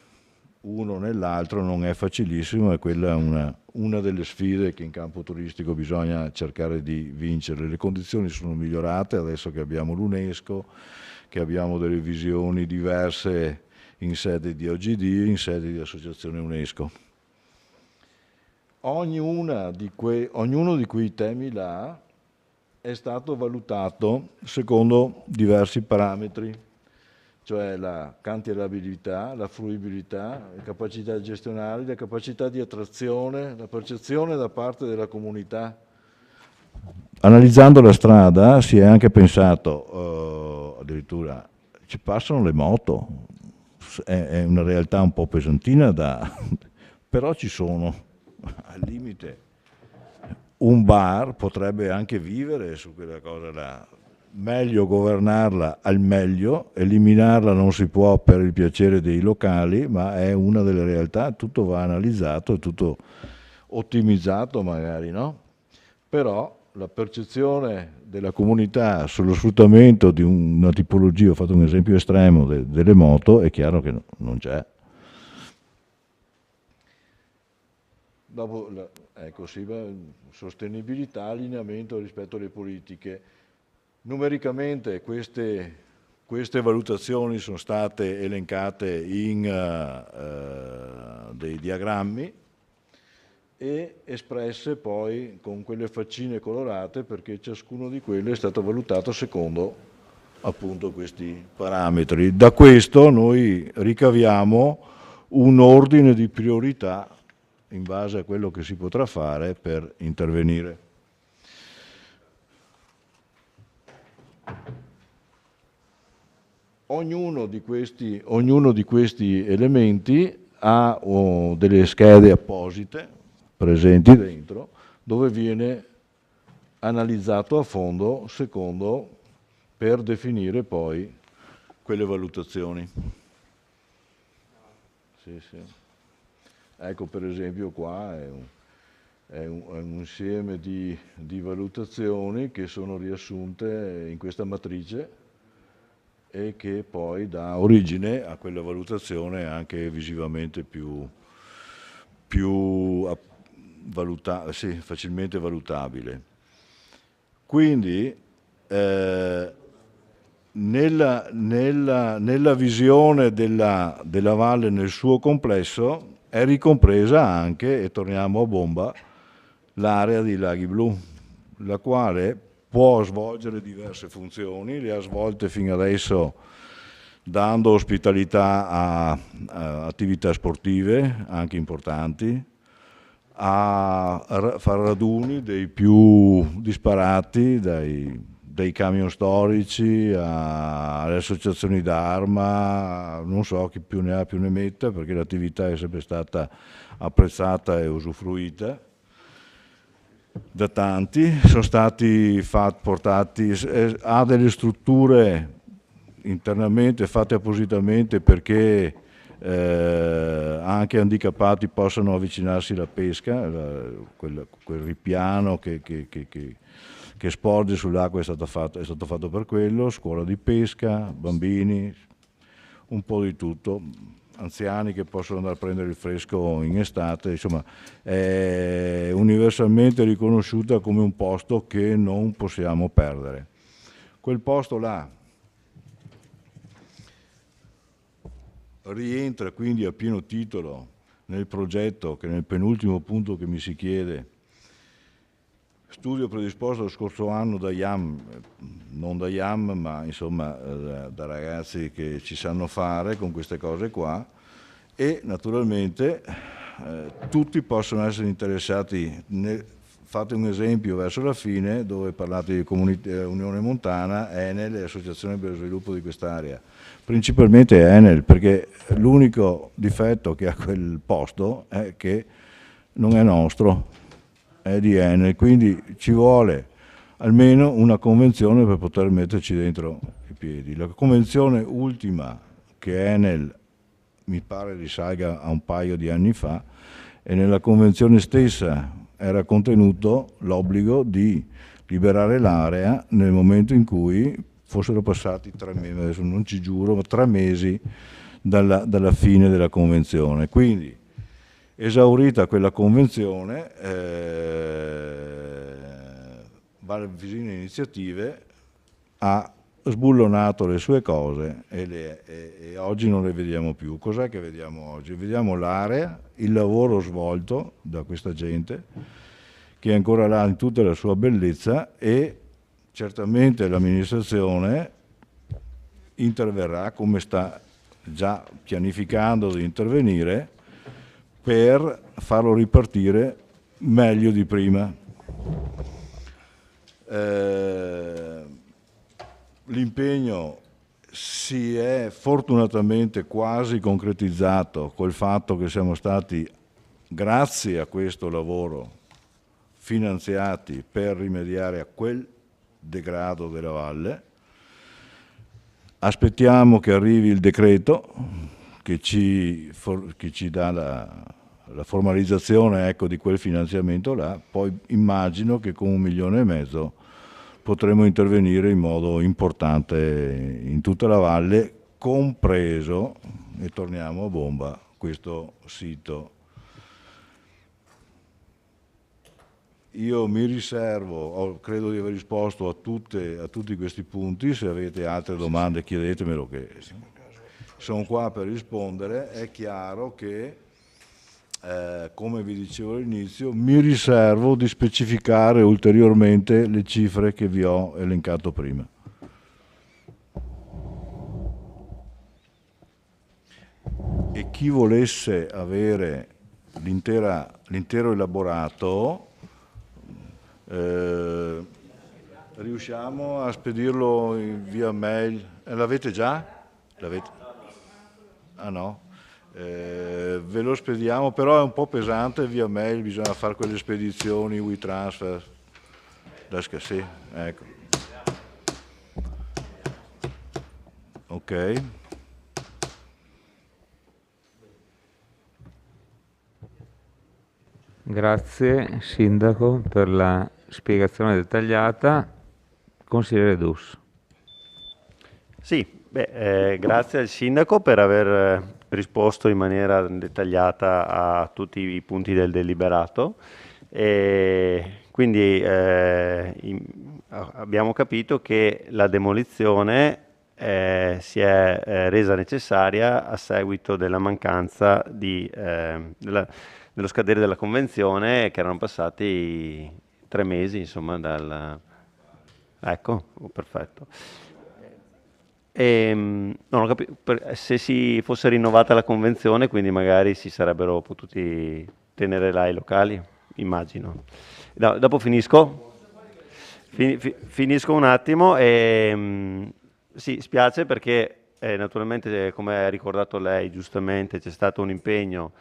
C: uno nell'altro non è facilissimo, e quella è una delle sfide che in campo turistico bisogna cercare di vincere. Le condizioni sono migliorate adesso che abbiamo l'UNESCO, che abbiamo delle visioni diverse in sede di OGD e in sede di associazione UNESCO. Ognuno di quei temi là è stato valutato secondo diversi parametri, cioè la cantierabilità, la fruibilità, la capacità gestionale, la capacità di attrazione, la percezione da parte della comunità analizzando la strada si è anche pensato, addirittura ci passano le moto, è una realtà un po' pesantina però ci sono, al limite un bar potrebbe anche vivere su quella cosa là. Meglio governarla al meglio, eliminarla non si può per il piacere dei locali, ma è una delle realtà, tutto va analizzato, tutto ottimizzato magari, no? Però la percezione della comunità sullo sfruttamento di una tipologia, ho fatto un esempio estremo delle moto, è chiaro che non c'è. Dopo, ecco, sì, sostenibilità, allineamento rispetto alle politiche. Numericamente queste valutazioni sono state elencate in dei diagrammi e espresse poi con quelle faccine colorate, perché ciascuno di quelli è stato valutato secondo appunto questi parametri. Da questo noi ricaviamo un ordine di priorità in base a quello che si potrà fare per intervenire. Ognuno di questi elementi ha delle schede apposite presenti dentro, dove viene analizzato a fondo per definire poi quelle valutazioni. Sì, sì. Ecco, per esempio qua è un insieme di valutazioni che sono riassunte in questa matrice e che poi dà origine a quella valutazione anche visivamente facilmente valutabile. Quindi nella visione della valle nel suo complesso è ricompresa anche, e torniamo a bomba, l'area dei laghi blu, la quale può svolgere diverse funzioni, le ha svolte fino adesso dando ospitalità a attività sportive anche importanti, a far raduni dei più disparati, dai camion storici alle associazioni d'arma, non so chi più ne ha più ne metta, perché l'attività è sempre stata apprezzata e usufruita da tanti. Sono stati portati a delle strutture internamente fatte appositamente perché anche handicappati possano avvicinarsi alla pesca, quel ripiano che sporge sull'acqua è stato fatto per quello, scuola di pesca, bambini, un po' di tutto, anziani che possono andare a prendere il fresco in estate, insomma è universalmente riconosciuta come un posto che non possiamo perdere. Quel posto là rientra quindi a pieno titolo nel progetto che nel penultimo punto che mi si chiede, studio predisposto lo scorso anno da IAM, non da IAM ma insomma da ragazzi che ci sanno fare con queste cose qua, e naturalmente tutti possono essere interessati. Fate un esempio verso la fine dove parlate di Unione Montana, Enel e Associazione per lo Sviluppo di quest'area. Principalmente Enel, perché l'unico difetto che ha quel posto è che non è nostro, è di Enel, quindi ci vuole almeno una convenzione per poter metterci dentro i piedi. La convenzione ultima che Enel mi pare risalga a un paio di anni fa, e nella convenzione stessa era contenuto l'obbligo di liberare l'area nel momento in cui fossero passati 3 mesi, adesso non ci giuro, ma 3 mesi dalla fine della convenzione. Quindi, esaurita quella convenzione, Valle Visina Iniziative ha sbullonato le sue cose e oggi non le vediamo più. Cos'è che vediamo oggi? Vediamo l'area, il lavoro svolto da questa gente che è ancora là in tutta la sua bellezza, e certamente l'amministrazione interverrà, come sta già pianificando di intervenire, per farlo ripartire meglio di prima. L'impegno si è fortunatamente quasi concretizzato col fatto che siamo stati, grazie a questo lavoro, finanziati per rimediare a quel degrado della valle. Aspettiamo che arrivi il decreto che ci dà la formalizzazione, ecco, di quel finanziamento là. Poi immagino che con 1,5 milioni potremo intervenire in modo importante in tutta la valle, compreso, e torniamo a bomba, questo sito. Io mi riservo, credo di aver risposto a tutti questi punti. Se avete altre domande chiedetemelo, che sono qua per rispondere. È chiaro che, come vi dicevo all'inizio, mi riservo di specificare ulteriormente le cifre che vi ho elencato prima. E chi volesse avere l'intero elaborato, riusciamo a spedirlo via mail. L'avete già? Ah no? Ve lo spediamo, però è un po' pesante via mail, bisogna fare quelle spedizioni WeTransfer. Sì, ecco. Ok.
A: Grazie Sindaco per la spiegazione dettagliata. Consigliere Dus.
E: Sì, grazie al Sindaco per aver risposto in maniera dettagliata a tutti i punti del deliberato. Quindi abbiamo capito che la demolizione si è resa necessaria a seguito della mancanza dello scadere della convenzione, che erano passati 3 mesi, insomma, Ecco, perfetto. Non ho capito, se si fosse rinnovata la convenzione, quindi magari si sarebbero potuti tenere là i locali, immagino. Dopo finisco? Finisco un attimo. Sì, spiace perché naturalmente, come ha ricordato lei giustamente, c'è stato un impegno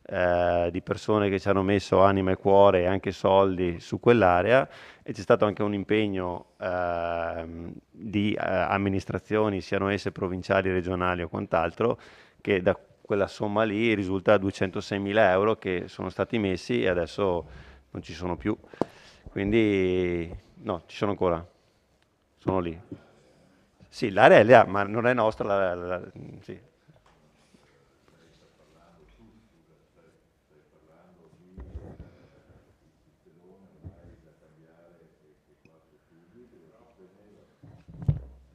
E: di persone che ci hanno messo anima e cuore e anche soldi su quell'area, e c'è stato anche un impegno di amministrazioni, siano esse provinciali, regionali o quant'altro, che da quella somma lì risulta 206.000 euro che sono stati messi e adesso non ci sono più. Quindi no, ci sono ancora, sono lì. Sì, l'area è lì, ma non è nostra. Sì.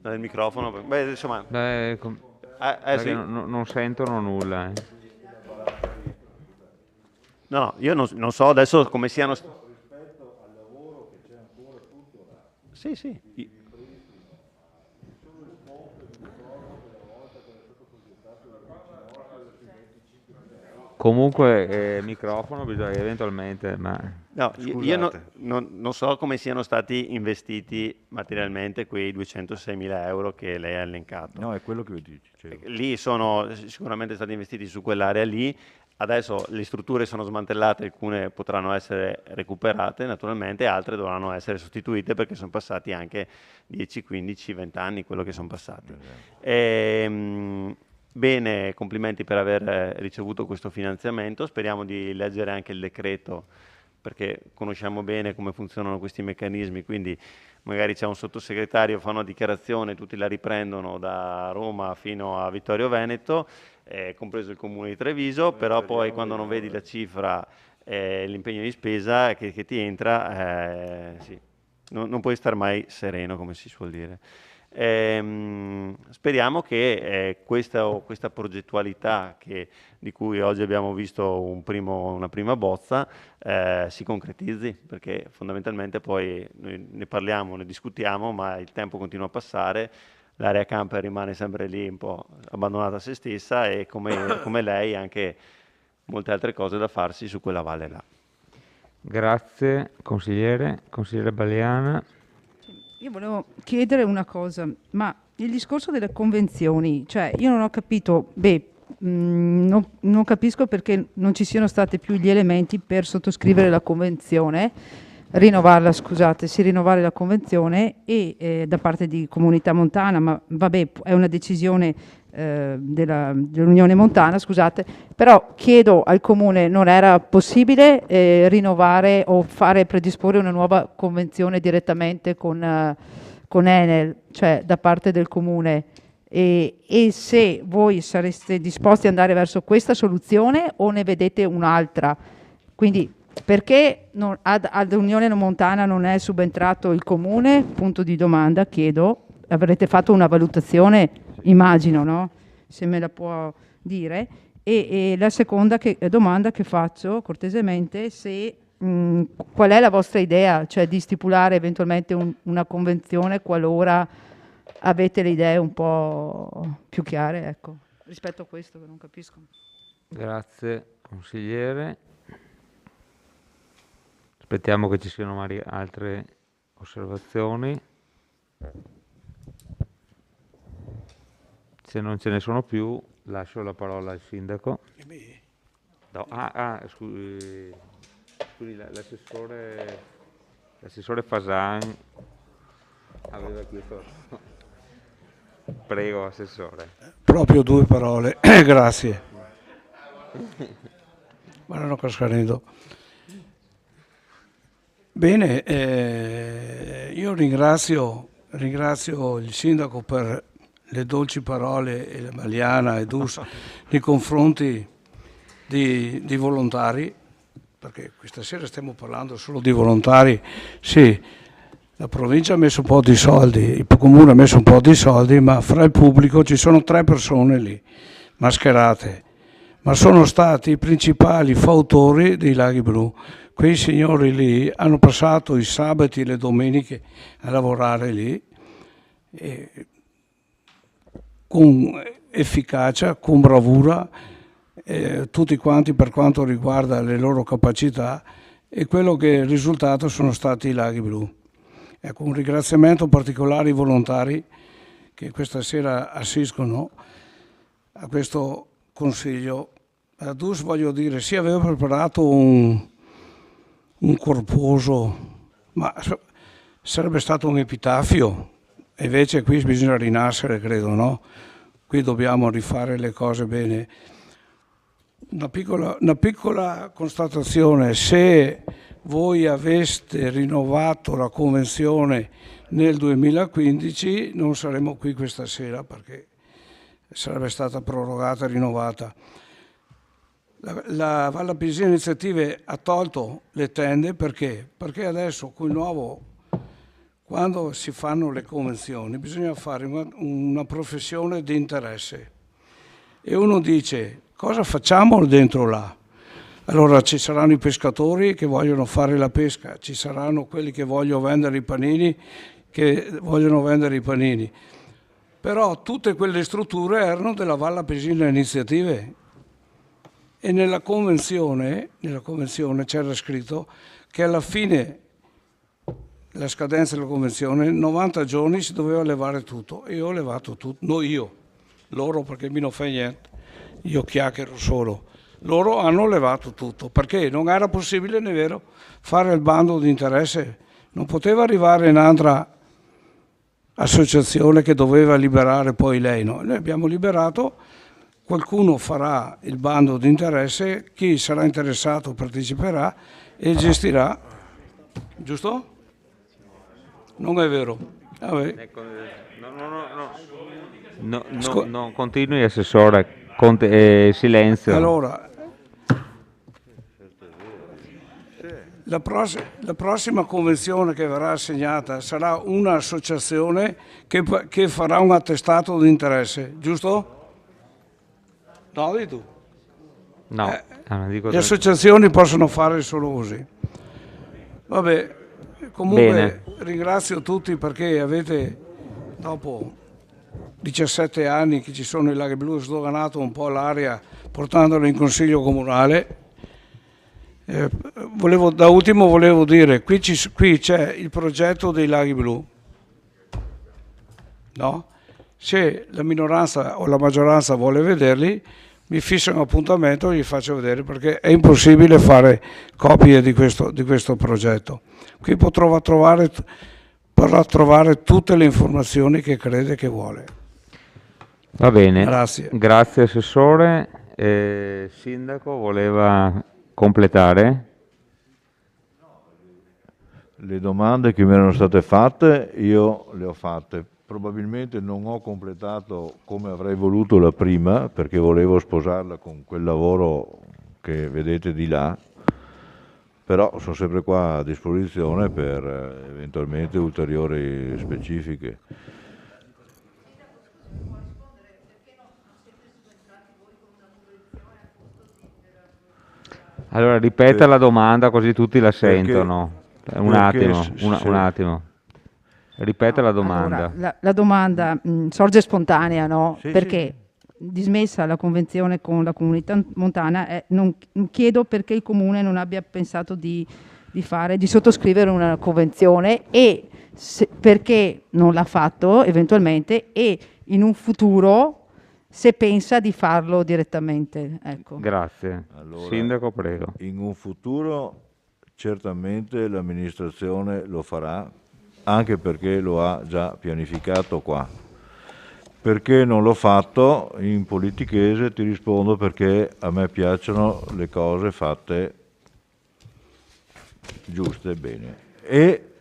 E: Nel microfono? Beh, insomma... sì.
A: non sentono nulla.
E: No, io non so adesso come siano...
C: Rispetto al lavoro che c'è ancora tutto là.
E: Sì, sì.
A: Comunque microfono bisogna eventualmente, ma...
E: No, io non so come siano stati investiti materialmente quei 206.000 euro che lei ha elencato.
C: No, è quello che vi dicevo.
E: Lì sono sicuramente stati investiti su quell'area lì. Adesso le strutture sono smantellate, alcune potranno essere recuperate naturalmente, altre dovranno essere sostituite perché sono passati anche 10, 15, 20 anni, quello che sono passati. Bene, complimenti per aver ricevuto questo finanziamento. Speriamo di leggere anche il decreto, perché conosciamo bene come funzionano questi meccanismi, quindi magari c'è un sottosegretario, fa una dichiarazione, tutti la riprendono da Roma fino a Vittorio Veneto, compreso il comune di Treviso, però poi quando non vedi la cifra, l'impegno di spesa che ti entra, sì, non puoi star mai sereno, come si suol dire. Speriamo che questa progettualità di cui oggi abbiamo visto una prima bozza si concretizzi, perché fondamentalmente poi noi ne parliamo, ne discutiamo, ma il tempo continua a passare, l'area camper rimane sempre lì un po' abbandonata a se stessa, e come lei anche molte altre cose da farsi su quella valle là.
A: Grazie consigliere Baliana.
G: Io volevo chiedere una cosa, ma il discorso delle convenzioni, cioè io non ho capito, non capisco perché non ci siano stati più gli elementi per sottoscrivere la convenzione, rinnovare la convenzione e da parte di Comunità Montana, ma vabbè, è una decisione dell'Unione Montana, scusate, però chiedo al Comune, non era possibile rinnovare o predisporre una nuova convenzione direttamente con Enel, cioè da parte del Comune, e se voi sareste disposti ad andare verso questa soluzione o ne vedete un'altra? Quindi perché ad Unione Montana non è subentrato il Comune? Punto di domanda, chiedo. Avrete fatto una valutazione, immagino, no? Se me la può dire. E la seconda domanda che faccio cortesemente, qual è la vostra idea, cioè di stipulare eventualmente una convenzione qualora avete le idee un po' più chiare, ecco, rispetto a questo che non capisco.
A: Grazie consigliere. Aspettiamo che ci siano magari altre osservazioni. Se non ce ne sono più, lascio la parola al sindaco. No, scusi, l'assessore Fasan aveva chiesto. Prego, assessore.
O: Proprio 2 parole, grazie. Ma non ho cascarendo. Bene, io ringrazio il sindaco per le dolci parole e la Maliana e Dus nei confronti di volontari, perché questa sera stiamo parlando solo di volontari. Sì, la provincia ha messo un po' di soldi, il comune ha messo un po' di soldi, ma fra il pubblico ci sono 3 persone lì, mascherate, ma sono stati i principali fautori dei Laghi Blu. Quei signori lì hanno passato i sabati e le domeniche a lavorare lì, con efficacia, con bravura, tutti quanti per quanto riguarda le loro capacità, e quello che il risultato sono stati i Laghi Blu. Ecco, un ringraziamento particolare ai volontari che questa sera assiscono a questo consiglio. A Dus voglio dire, sì, avevo preparato un corposo, ma sarebbe stato un epitafio, e invece qui bisogna rinascere, credo, no? Qui dobbiamo rifare le cose bene. Una piccola constatazione: se voi aveste rinnovato la convenzione nel 2015 non saremmo qui questa sera, perché sarebbe stata prorogata e rinnovata. La Valle Pisina Iniziative ha tolto le tende perché adesso con il nuovo, quando si fanno le convenzioni bisogna fare una professione di interesse, e uno dice: cosa facciamo dentro là? Allora ci saranno i pescatori che vogliono fare la pesca, ci saranno quelli che vogliono vendere i panini, però tutte quelle strutture erano della Valle Pisina Iniziative, e nella convenzione c'era scritto che alla fine, la scadenza della convenzione, 90 giorni si doveva levare tutto, e io ho levato tutto, loro, perché mi non fa niente, io chiacchiero solo. Loro hanno levato tutto, perché non era possibile, è vero, fare il bando di interesse. Non poteva arrivare un'altra associazione che doveva liberare poi lei, no? Noi abbiamo liberato, qualcuno farà il bando di interesse, chi sarà interessato parteciperà e gestirà, giusto? Non è vero? Vabbè.
A: No, continui, assessore, silenzio.
O: Allora, la prossima convenzione che verrà assegnata sarà un'associazione che farà un attestato di interesse, giusto? No, di tu?
A: No,
O: le associazioni possono fare solo così. Vabbè, comunque
A: bene.
O: Ringrazio tutti perché avete, dopo 17 anni che ci sono i Laghi Blu, sdoganato un po' l'aria portandolo in consiglio comunale. Da ultimo volevo dire, qui c'è il progetto dei Laghi Blu, no? Se la minoranza o la maggioranza vuole vederli, mi fisso un appuntamento e gli faccio vedere, perché è impossibile fare copie di questo progetto. Qui potrà trovare tutte le informazioni che crede che vuole.
A: Va bene,
O: Grazie.
A: Grazie Assessore. Sindaco, voleva completare?
C: Le domande che mi erano state fatte io le ho fatte. Probabilmente non ho completato come avrei voluto la prima, perché volevo sposarla con quel lavoro che vedete di là, però sono sempre qua a disposizione per eventualmente ulteriori specifiche.
A: Allora ripeta la domanda così tutti la sentono. Un
C: perché
A: attimo. Ripeta la domanda.
G: Allora, la domanda sorge spontanea, no?
C: Sì,
G: Perché dismessa la convenzione con la comunità montana, chiedo perché il comune non abbia pensato di sottoscrivere una convenzione e perché non l'ha fatto eventualmente e in un futuro se pensa di farlo direttamente. Ecco.
A: Grazie.
C: Allora,
A: Sindaco, prego.
C: in un futuro certamente l'amministrazione lo farà, anche perché lo ha già pianificato qua. Perché non l'ho fatto? In politichese ti rispondo perché a me piacciono le cose fatte giuste e bene. E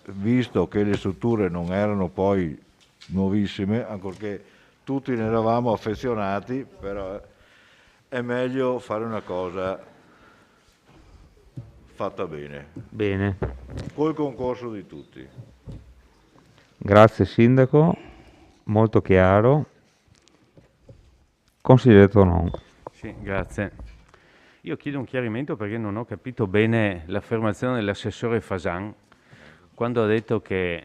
C: visto che le strutture non erano poi nuovissime, ancorché tutti ne eravamo affezionati, però è meglio fare una cosa fatta bene.
A: Bene.
C: Col concorso di tutti.
A: Grazie Sindaco, molto chiaro. Consigliere Tonon.
J: Sì, grazie. Io chiedo un chiarimento perché non ho capito bene l'affermazione dell'assessore Fasan quando ha detto che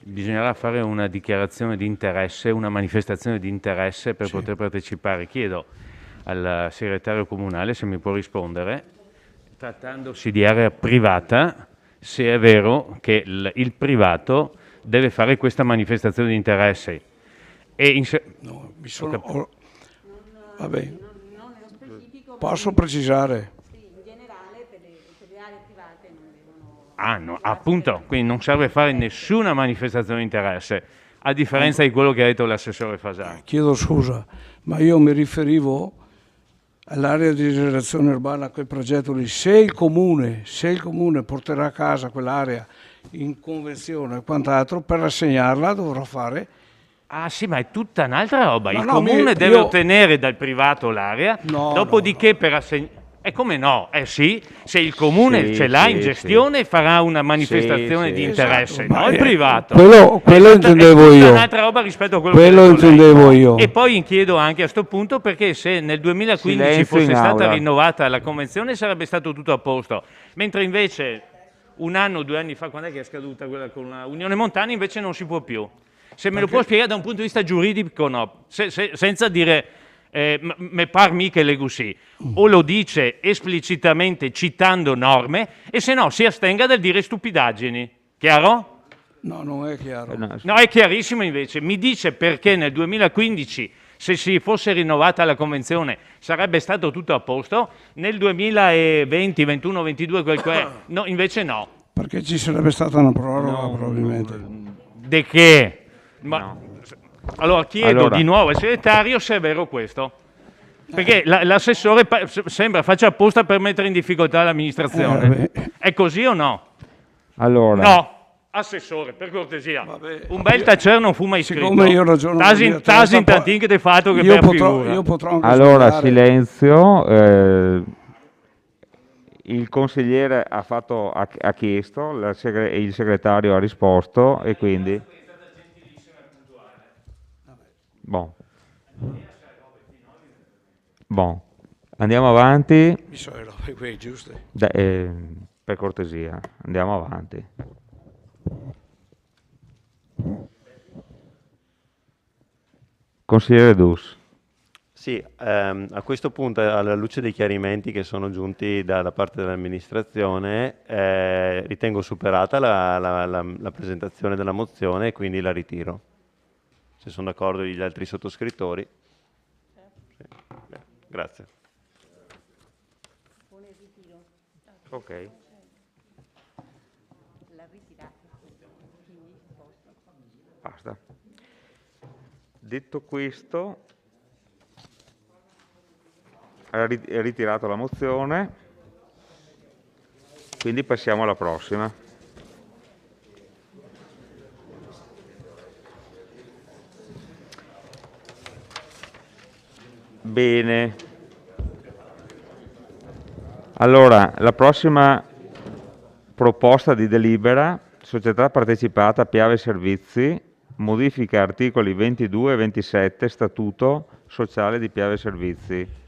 J: bisognerà fare una dichiarazione di interesse, una manifestazione di interesse per poter partecipare. Chiedo al segretario comunale se mi può rispondere, trattandosi di area privata, se è vero che il privato deve fare questa manifestazione di interesse.
O: No, vabbè. Posso precisare?
J: Ah, no, appunto, quindi non serve fare nessuna manifestazione di interesse, a differenza di quello che ha detto l'assessore Fasani.
O: Chiedo scusa, ma io mi riferivo all'area di rigenerazione urbana, quel progetto lì. Se il comune porterà a casa quell'area in convenzione e quant'altro, per assegnarla dovrò fare...
J: Ah sì, ma è tutta un'altra roba. Il
O: No,
J: comune deve ottenere dal privato l'area, dopodiché per assegnare... E come no? Sì, se il comune ce l'ha in gestione farà una manifestazione di interesse,
O: esatto,
J: no il privato.
O: Quello intendevo io.
J: È un'altra roba rispetto a quello
O: Quello
J: che
O: intendevo io.
J: E poi chiedo anche a sto punto perché se nel 2015
A: Silenzio
J: fosse
A: in
J: stata
A: aula.
J: rinnovata la convenzione sarebbe stato tutto a posto, mentre invece un anno, 2 anni fa, quando è che è scaduta quella con la Unione Montana, invece non si può più. Se me lo può spiegare da un punto di vista giuridico, no, senza dire... me par mi che leggo sì, o lo dice esplicitamente citando norme e se no si astenga dal dire stupidaggini, chiaro?
O: No, non è chiaro.
J: No, è chiarissimo invece, mi dice perché nel 2015 se si fosse rinnovata la convenzione sarebbe stato tutto a posto, nel 2020, 21, 22 quel che è, no, invece no.
O: Perché ci sarebbe stata una proroga probabilmente.
J: De che? Ma... Allora chiedo di nuovo al segretario se è vero questo, perché l'assessore sembra faccia apposta per mettere in difficoltà l'amministrazione. È così o no?
A: Allora.
J: No, assessore, per cortesia. Un bel tacere non fu mai scritto.
O: Siccome io ragiono
J: Tasi in tantin che ti fatto che per figura.
O: Io potrò anche
A: Allora,
O: sbagliare.
A: silenzio. Il consigliere ha chiesto, il segretario ha risposto e quindi... Bon, andiamo avanti.
O: Mi so le robe qui, giuste.
A: Per cortesia, andiamo avanti. Consigliere Dus.
E: Sì, a questo punto, alla luce dei chiarimenti che sono giunti da parte dell'amministrazione, ritengo superata la presentazione della mozione e quindi la ritiro. Se sono d'accordo gli altri sottoscrittori. Sì. Grazie.
A: Ok. Basta. Detto questo, è ritirato la mozione, quindi passiamo alla prossima. Bene. Allora, la prossima proposta di delibera, società partecipata Piave Servizi, modifica articoli 22 e 27, statuto sociale di Piave Servizi.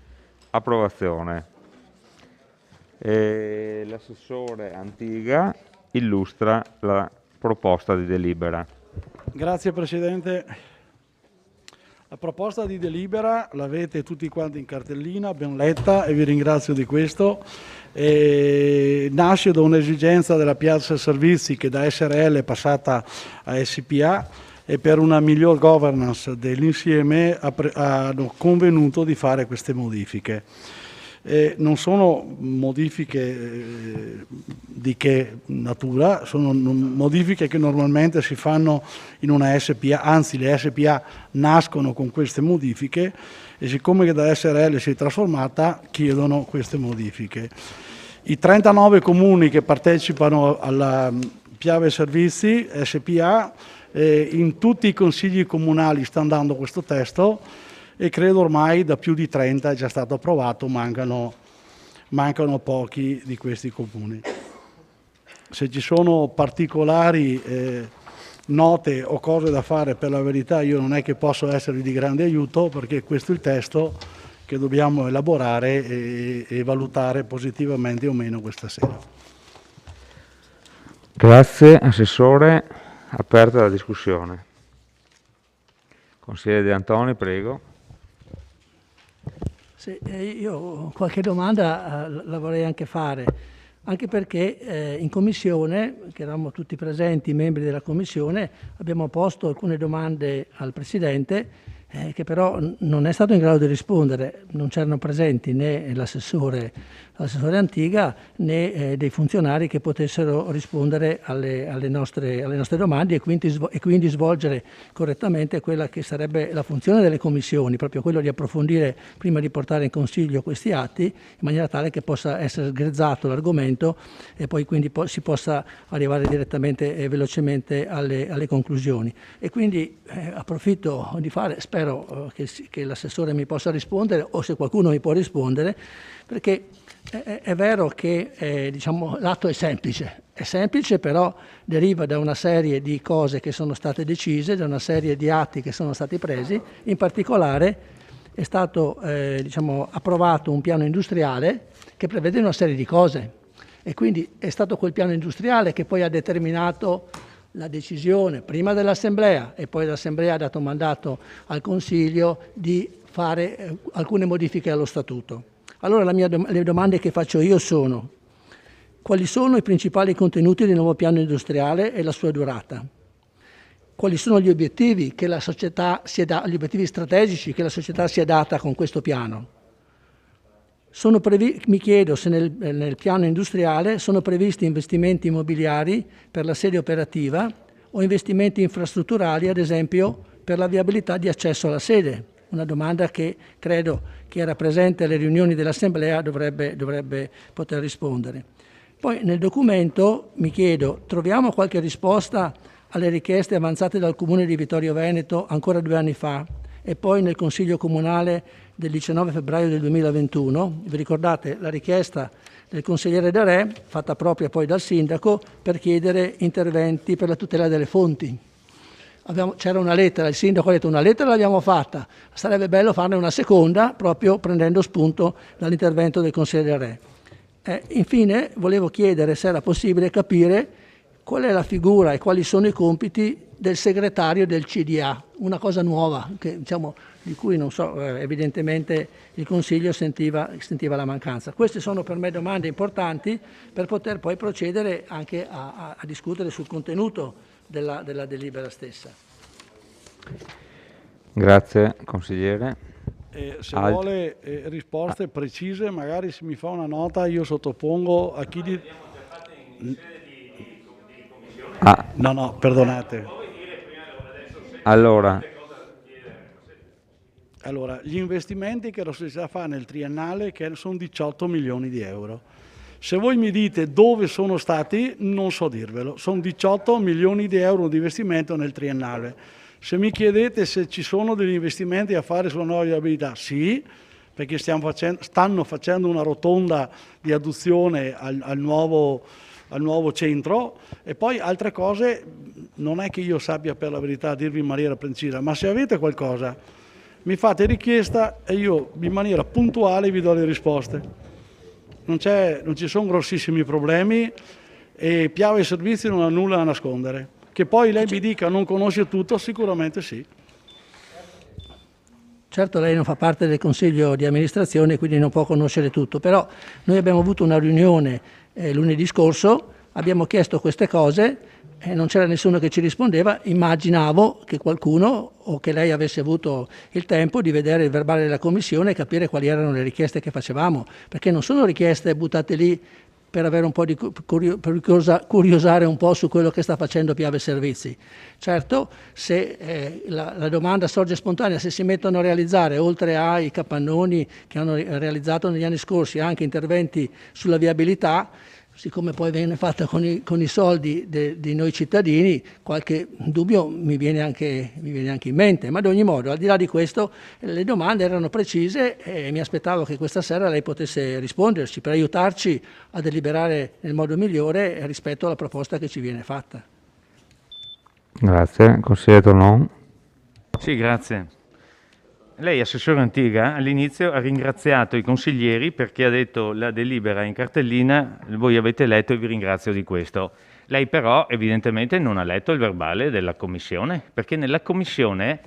A: Approvazione. L'assessore Antiga illustra la proposta di delibera.
N: Grazie Presidente. La proposta di delibera l'avete tutti quanti in cartellina, ben letta e vi ringrazio di questo. Nasce da un'esigenza della Piave Servizi che da SRL è passata a SPA e per una miglior governance dell'insieme hanno convenuto di fare queste modifiche. Non sono modifiche di che natura, sono modifiche che normalmente si fanno in una SPA, anzi le SPA nascono con queste modifiche e siccome che da SRL si è trasformata chiedono queste modifiche. I 39 comuni che partecipano alla Piave Servizi SPA, in tutti i consigli comunali sta andando questo testo e credo ormai da più di 30 è già stato approvato, mancano pochi di questi comuni. Se ci sono particolari note o cose da fare, per la verità io non è che posso essere di grande aiuto perché questo è il testo che dobbiamo elaborare e valutare positivamente o meno questa sera.
A: Grazie Assessore, aperta la discussione. Consigliere De Antoni, prego.
H: Sì, io qualche domanda la vorrei anche fare, anche perché in commissione, che eravamo tutti presenti, membri della commissione, abbiamo posto alcune domande al Presidente che però non è stato in grado di rispondere. Non c'erano presenti né l'assessore Antiga né dei funzionari che potessero rispondere alle nostre domande e quindi svolgere correttamente quella che sarebbe la funzione delle commissioni, proprio quello di approfondire prima di portare in consiglio questi atti in maniera tale che possa essere sgrezzato l'argomento e poi quindi si possa arrivare direttamente e velocemente alle conclusioni. E quindi approfitto di fare, spero che l'assessore mi possa rispondere o se qualcuno mi può rispondere, perché è vero che diciamo, l'atto è semplice però deriva da una serie di cose che sono state decise, da una serie di atti che sono stati presi, in particolare è stato diciamo, approvato un piano industriale che prevede una serie di cose e quindi è stato quel piano industriale che poi ha determinato la decisione prima dell'Assemblea e poi l'Assemblea ha dato mandato al Consiglio di fare alcune modifiche allo Statuto. Allora le domande che faccio io sono: quali sono i principali contenuti del nuovo piano industriale e la sua durata? Quali sono gli obiettivi che la società gli obiettivi strategici che la società si è data con questo piano? Mi chiedo se nel piano industriale sono previsti investimenti immobiliari per la sede operativa o investimenti infrastrutturali, ad esempio, per la viabilità di accesso alla sede. Una domanda che credo chi era presente alle riunioni dell'Assemblea dovrebbe poter rispondere. Poi nel documento mi chiedo, troviamo qualche risposta alle richieste avanzate dal Comune di Vittorio Veneto ancora 2 anni fa e poi nel Consiglio Comunale del 19 febbraio del 2021, vi ricordate la richiesta del consigliere De Re, fatta propria poi dal sindaco, per chiedere interventi per la tutela delle fonti. C'era una lettera, il sindaco ha detto una lettera l'abbiamo fatta, sarebbe bello farne una seconda proprio prendendo spunto dall'intervento del consigliere De Re. Infine volevo chiedere se era possibile capire qual è la figura e quali sono i compiti del segretario del CDA, una cosa nuova che diciamo, di cui non so, evidentemente il Consiglio sentiva la mancanza. Queste sono per me domande importanti per poter poi procedere anche a discutere sul contenuto della delibera stessa.
A: Grazie, consigliere.
N: Se vuole risposte precise, magari se mi fa una nota io sottopongo a chi No, perdonate.
A: Allora,
N: gli investimenti che la società fa nel triennale sono 18 milioni di euro. Se voi mi dite dove sono stati, non so dirvelo. Sono 18 milioni di euro di investimento nel triennale. Se mi chiedete se ci sono degli investimenti a fare sulla nuova viabilità, sì, perché stanno facendo una rotonda di adduzione al nuovo centro, e poi altre cose non è che io sappia per la verità dirvi in maniera precisa, ma se avete qualcosa mi fate richiesta e io in maniera puntuale vi do le risposte. Non ci sono grossissimi problemi e Piave Servizi non ha nulla da nascondere. Che poi lei mi dica non conosce tutto, sicuramente sì.
H: Certo, lei non fa parte del Consiglio di amministrazione, quindi non può conoscere tutto, però noi abbiamo avuto una riunione lunedì scorso, abbiamo chiesto queste cose e non c'era nessuno che ci rispondeva. Immaginavo che qualcuno o che lei avesse avuto il tempo di vedere il verbale della Commissione e capire quali erano le richieste che facevamo, perché non sono richieste buttate lì per avere un po' di per curiosare un po' su quello che sta facendo Piave Servizi. Certo, se la domanda sorge spontanea, se si mettono a realizzare, oltre ai capannoni che hanno realizzato negli anni scorsi, anche interventi sulla viabilità, siccome poi viene fatta con i soldi di noi cittadini, qualche dubbio mi viene anche in mente, ma ad ogni modo, al di là di questo, le domande erano precise e mi aspettavo che questa sera lei potesse risponderci per aiutarci a deliberare nel modo migliore rispetto alla proposta che ci viene fatta.
A: Grazie. Consigliere Tornon.
J: Sì, grazie. Lei, assessore Antiga, all'inizio ha ringraziato i consiglieri perché ha detto la delibera in cartellina, voi avete letto e vi ringrazio di questo. Lei però evidentemente non ha letto il verbale della commissione, perché nella commissione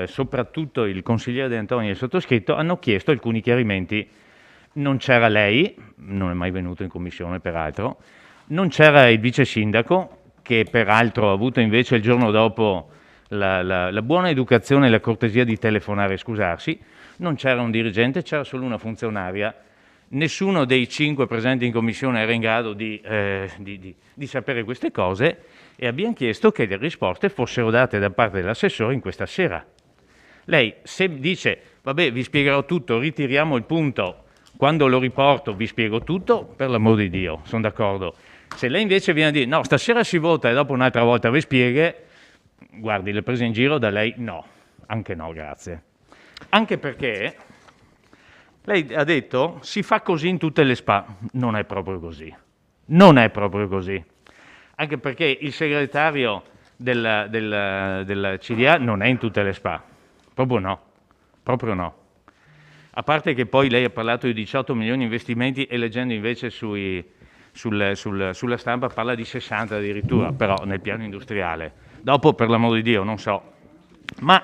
J: soprattutto il consigliere De Antonio e il sottoscritto hanno chiesto alcuni chiarimenti. Non c'era lei, non è mai venuto in commissione peraltro, non c'era il vice sindaco, che peraltro ha avuto invece il giorno dopo la buona educazione e la cortesia di telefonare e scusarsi, non c'era un dirigente, c'era solo una funzionaria. Nessuno dei 5 presenti in commissione era in grado di sapere queste cose e abbiamo chiesto che le risposte fossero date da parte dell'assessore in questa sera. Lei se dice, vabbè, vi spiegherò tutto, ritiriamo il punto, quando lo riporto vi spiego tutto, per l'amor di Dio, sono d'accordo. Se lei invece viene a dire, no, stasera si vota e dopo un'altra volta vi spieghe, guardi, le prese in giro da lei no, anche no, grazie. Anche perché lei ha detto si fa così in tutte le SPA, non è proprio così, non è proprio così. Anche perché il segretario del CDA non è in tutte le SPA, proprio no, proprio no. A parte che poi lei ha parlato di 18 milioni di investimenti e leggendo invece sulla stampa parla di 60 addirittura, però nel piano industriale. Dopo, per l'amor di Dio, non so. Ma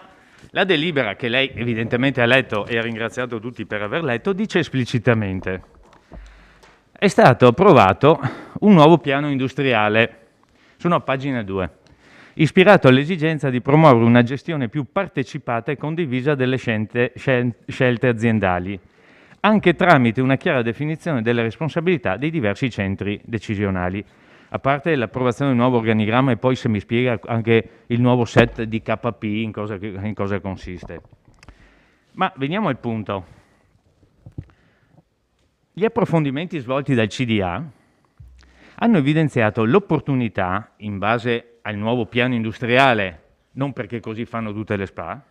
J: la delibera che lei evidentemente ha letto e ha ringraziato tutti per aver letto, dice esplicitamente: è stato approvato un nuovo piano industriale, sono a pagina 2, ispirato all'esigenza di promuovere una gestione più partecipata e condivisa delle scelte aziendali, anche tramite una chiara definizione delle responsabilità dei diversi centri decisionali. A parte l'approvazione del nuovo organigramma e poi se mi spiega anche il nuovo set di KP in cosa consiste. Ma veniamo al punto. Gli approfondimenti svolti dal CDA hanno evidenziato l'opportunità, in base al nuovo piano industriale, non perché così fanno tutte le SPA,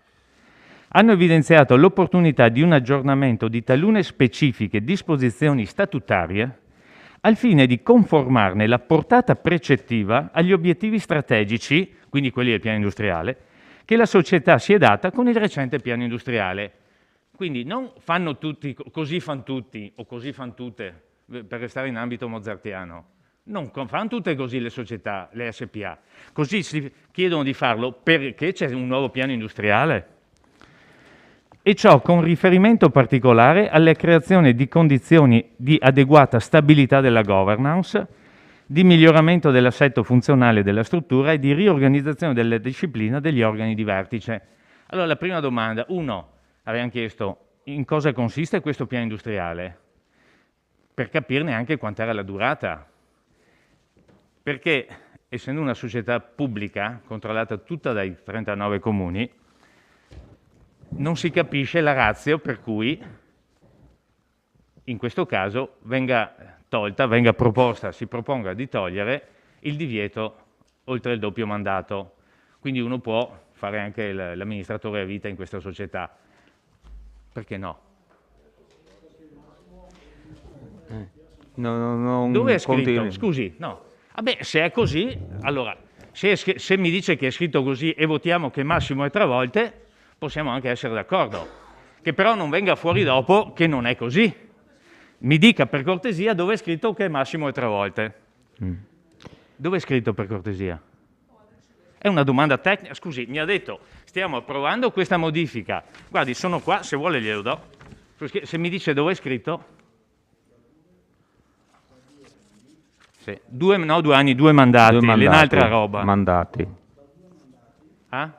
J: hanno evidenziato l'opportunità di un aggiornamento di talune specifiche disposizioni statutarie al fine di conformarne la portata precettiva agli obiettivi strategici, quindi quelli del piano industriale, che la società si è data con il recente piano industriale. Quindi non fanno tutti, così fanno tutti o così fanno tutte, per restare in ambito mozartiano. Non fanno tutte così le società, le SPA. Così si chiedono di farlo perché c'è un nuovo piano industriale. e ciò con riferimento particolare alla creazione di condizioni di adeguata stabilità della governance, di miglioramento dell'assetto funzionale della struttura e di riorganizzazione della disciplina degli organi di vertice. Allora, la prima domanda, avevamo chiesto in cosa consiste questo piano industriale, per capirne anche quant'era la durata, perché essendo una società pubblica, controllata tutta dai 39 comuni, non si capisce la ratio per cui in questo caso venga proposta, si proponga di togliere il divieto oltre il doppio mandato. Quindi uno può fare anche l'amministratore a vita in questa società. Perché no? Dove è scritto?
A: Continui.
J: Scusi, no. Vabbè, se è così, allora, se mi dice che è scritto così e votiamo che massimo è 3 volte, possiamo anche essere d'accordo. Che però non venga fuori dopo che non è così. Mi dica per cortesia dove è scritto che massimo è 3 volte. Dove è scritto per cortesia? È una domanda tecnica. Scusi, mi ha detto stiamo approvando questa modifica. Guardi, sono qua, se vuole glielo do. Se mi dice dove è scritto? Sì. 2 anni, 2 mandati, un'altra roba.
A: Mandati.
J: Ah?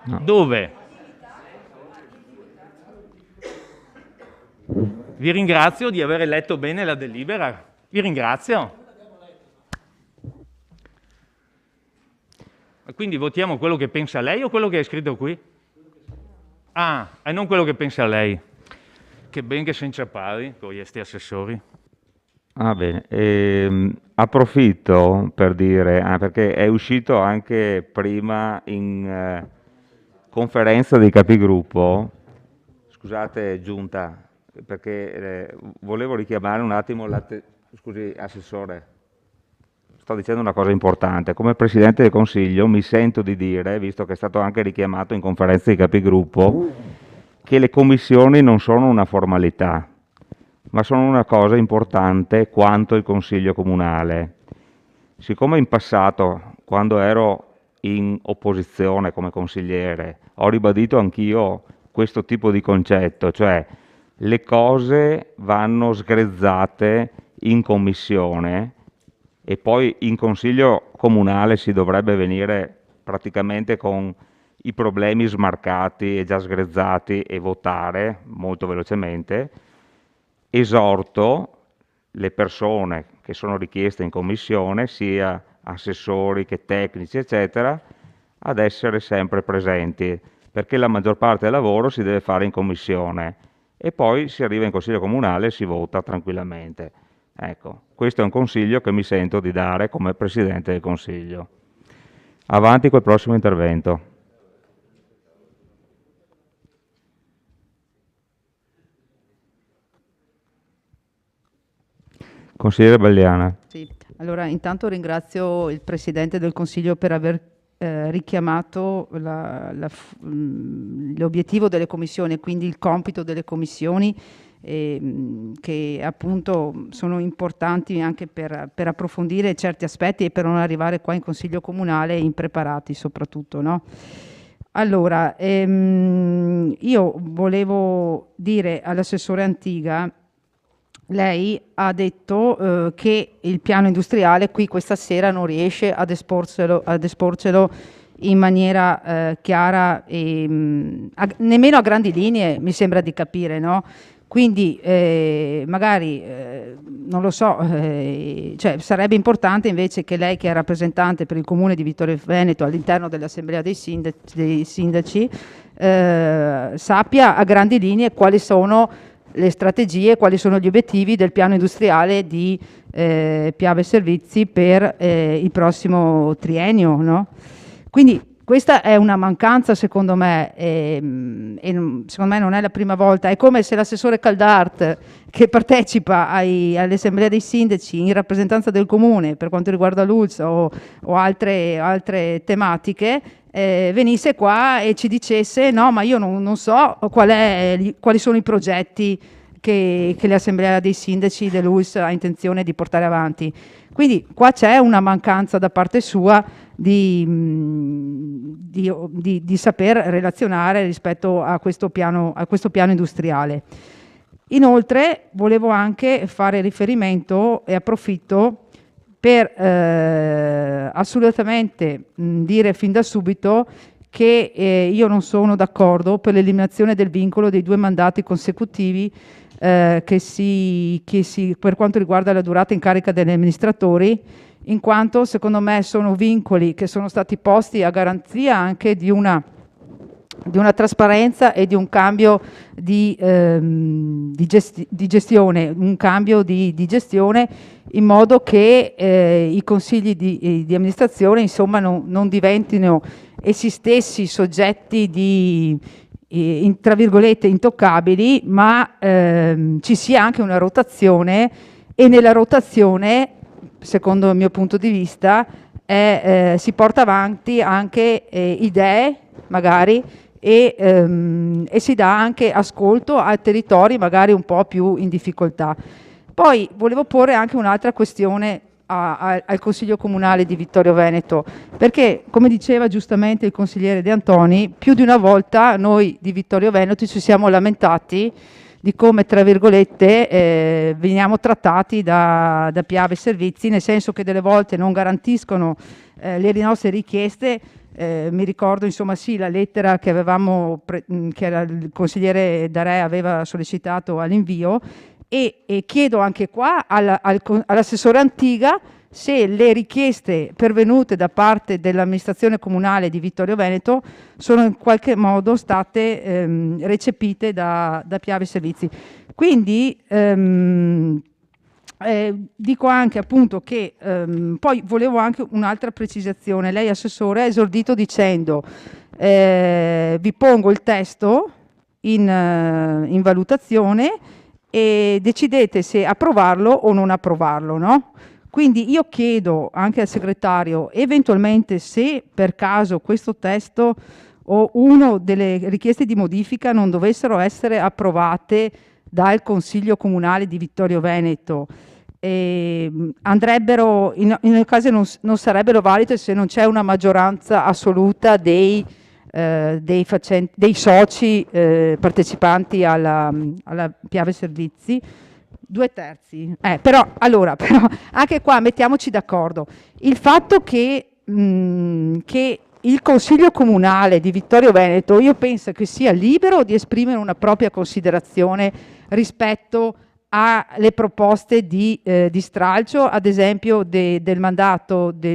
A: No.
J: Dove? Vi ringrazio di aver letto bene la delibera. Vi ringrazio. Quindi votiamo quello che pensa lei o quello che è scritto qui? Ah, e non quello che pensa lei. Che ben che sei inciappati con questi assessori.
A: Ah, bene. Approfitto per dire, perché è uscito anche prima in conferenza dei capigruppo, scusate Giunta, perché volevo richiamare un attimo scusi Assessore, sto dicendo una cosa importante. Come Presidente del Consiglio mi sento di dire, visto che è stato anche richiamato in conferenza dei capigruppo, che le commissioni non sono una formalità, ma sono una cosa importante quanto il Consiglio Comunale. Siccome in passato, quando ero in opposizione come consigliere, ho ribadito anch'io questo tipo di concetto, cioè le cose vanno sgrezzate in commissione e poi in Consiglio Comunale si dovrebbe venire praticamente con i problemi smarcati e già sgrezzati e votare molto velocemente. Esorto le persone che sono richieste in commissione, sia assessori che tecnici, eccetera, ad essere sempre presenti, perché la maggior parte del lavoro si deve fare in commissione e poi si arriva in Consiglio Comunale e si vota tranquillamente. Ecco, questo è un consiglio che mi sento di dare come Presidente del Consiglio. Avanti col prossimo intervento. Consigliere Belliana.
G: Sì, allora intanto ringrazio il Presidente del Consiglio per aver richiamato l'obiettivo delle commissioni, quindi il compito delle commissioni, che appunto sono importanti anche per approfondire certi aspetti e per non arrivare qua in Consiglio Comunale impreparati soprattutto, no? Allora, io volevo dire all'assessore Antiga, lei ha detto che il piano industriale qui questa sera non riesce ad esporcelo in maniera chiara e nemmeno a grandi linee, mi sembra di capire, no? Quindi magari, non lo so, cioè sarebbe importante invece che lei, che è rappresentante per il Comune di Vittorio Veneto all'interno dell'Assemblea dei Sindaci, sappia a grandi linee quali sono le strategie, quali sono gli obiettivi del piano industriale di Piave Servizi per il prossimo triennio, no? Quindi questa è una mancanza secondo me, e secondo me non è la prima volta. È come se l'assessore Caldart, che partecipa all'Assemblea dei Sindaci in rappresentanza del Comune per quanto riguarda l'ULSS o altre tematiche, venisse qua e ci dicesse no, ma io non so quali sono i progetti che le assemblee dei sindaci dell'ULSS ha intenzione di portare avanti. Quindi qua c'è una mancanza da parte sua di saper relazionare rispetto a questo piano industriale. Inoltre volevo anche fare riferimento e approfitto per assolutamente dire fin da subito che io non sono d'accordo per l'eliminazione del vincolo dei 2 mandati consecutivi per quanto riguarda la durata in carica degli amministratori, in quanto secondo me sono vincoli che sono stati posti a garanzia anche di una trasparenza e di un cambio di gestione, in modo che i consigli di amministrazione insomma non diventino essi stessi soggetti tra virgolette intoccabili, ma ci sia anche una rotazione, e nella rotazione, secondo il mio punto di vista, si porta avanti anche idee magari e si dà anche ascolto a territori magari un po' più in difficoltà. Poi volevo porre anche un'altra questione al Consiglio Comunale di Vittorio Veneto, perché come diceva giustamente il consigliere De Antoni, più di una volta noi di Vittorio Veneto ci siamo lamentati di come, tra virgolette, veniamo trattati da Piave Servizi, nel senso che delle volte non garantiscono le nostre richieste. Mi ricordo insomma sì la lettera che che il consigliere D'Area aveva sollecitato all'invio, e chiedo anche qua all'assessore Antiga se le richieste pervenute da parte dell'amministrazione comunale di Vittorio Veneto sono in qualche modo state recepite da Piave Servizi. Quindi dico anche appunto che poi volevo anche un'altra precisazione. Lei, assessore, ha esordito dicendo vi pongo il testo in valutazione e decidete se approvarlo o non approvarlo, no? Quindi io chiedo anche al segretario, eventualmente, se per caso questo testo o una delle richieste di modifica non dovessero essere approvate dal Consiglio Comunale di Vittorio Veneto, andrebbero in caso non sarebbero valide se non c'è una maggioranza assoluta dei soci partecipanti alla Piave Servizi, 2/3. Però anche qua mettiamoci d'accordo. Il fatto che il Consiglio Comunale di Vittorio Veneto, io penso che sia libero di esprimere una propria considerazione rispetto alle proposte di stralcio, ad esempio del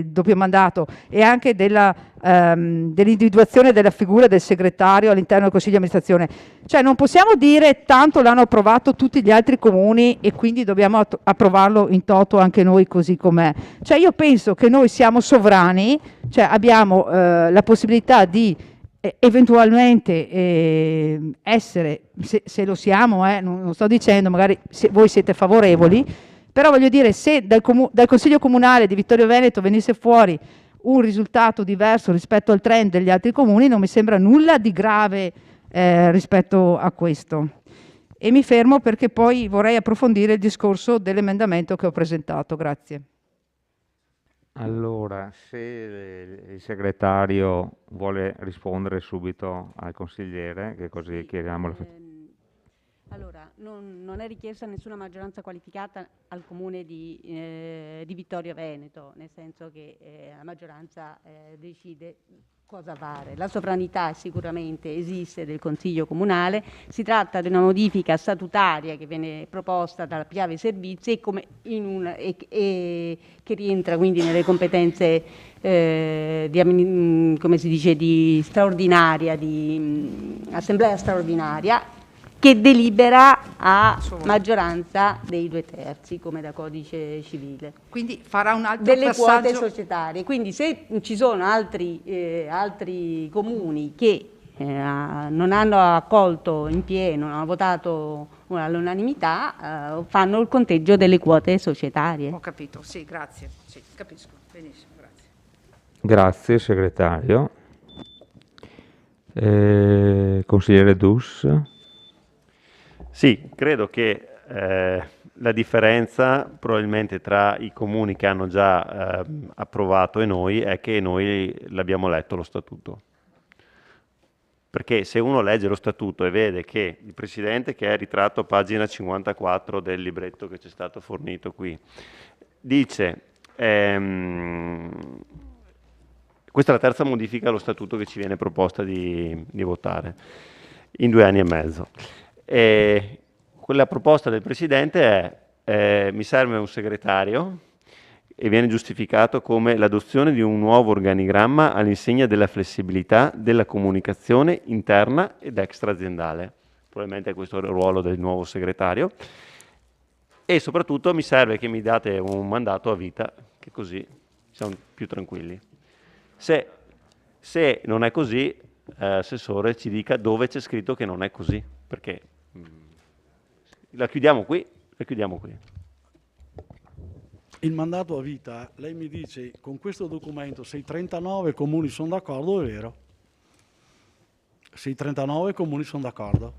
G: doppio mandato, e anche dell'individuazione della figura del segretario all'interno del Consiglio di amministrazione. Cioè non possiamo dire tanto l'hanno approvato tutti gli altri comuni e quindi dobbiamo approvarlo in toto anche noi così com'è. Cioè io penso che noi siamo sovrani, cioè abbiamo la possibilità di eventualmente essere, se lo siamo, non sto dicendo, magari voi siete favorevoli, però voglio dire, se dal Consiglio Comunale di Vittorio Veneto venisse fuori un risultato diverso rispetto al trend degli altri comuni, non mi sembra nulla di grave rispetto a questo. E mi fermo perché poi vorrei approfondire il discorso dell'emendamento che ho presentato. Grazie.
A: Allora, se il segretario vuole rispondere subito al consigliere, che così chiariamo la
B: Allora, non è richiesta nessuna maggioranza qualificata al comune di Vittorio Veneto, nel senso che la maggioranza decide cosa fare. La sovranità sicuramente esiste del Consiglio Comunale, si tratta di una modifica statutaria che viene proposta dalla Piave Servizi e che rientra quindi nelle competenze come si dice, di straordinaria, di assemblea straordinaria, che delibera a maggioranza dei 2/3, come da codice civile.
G: Quindi farà un altro
B: delle
G: passaggio
B: quote societarie. Quindi se ci sono altri comuni che non hanno accolto in pieno, non hanno votato all'unanimità, fanno il conteggio delle quote societarie.
G: Ho capito, sì, grazie. Sì, capisco, benissimo, grazie.
A: Grazie segretario. Consigliere Dus.
E: Sì, credo che la differenza probabilmente tra i comuni che hanno già approvato e noi è che noi l'abbiamo letto lo statuto. Perché se uno legge lo statuto e vede che il Presidente, che è ritratto a pagina 54 del libretto che ci è stato fornito qui, dice, questa è la terza modifica allo statuto che ci viene proposta di votare in 2 anni e mezzo. Quella proposta del Presidente è mi serve un segretario e viene giustificato come l'adozione di un nuovo organigramma all'insegna della flessibilità della comunicazione interna ed extra-aziendale. Probabilmente è questo il ruolo del nuovo segretario. E soprattutto mi serve che mi date un mandato a vita, che così siamo più tranquilli. Se non è così, Assessore ci dica dove c'è scritto che non è così, perché la chiudiamo qui.
N: Il mandato a vita, lei mi dice, con questo documento, se i 39 comuni sono d'accordo, è vero. Se i 39 comuni sono d'accordo.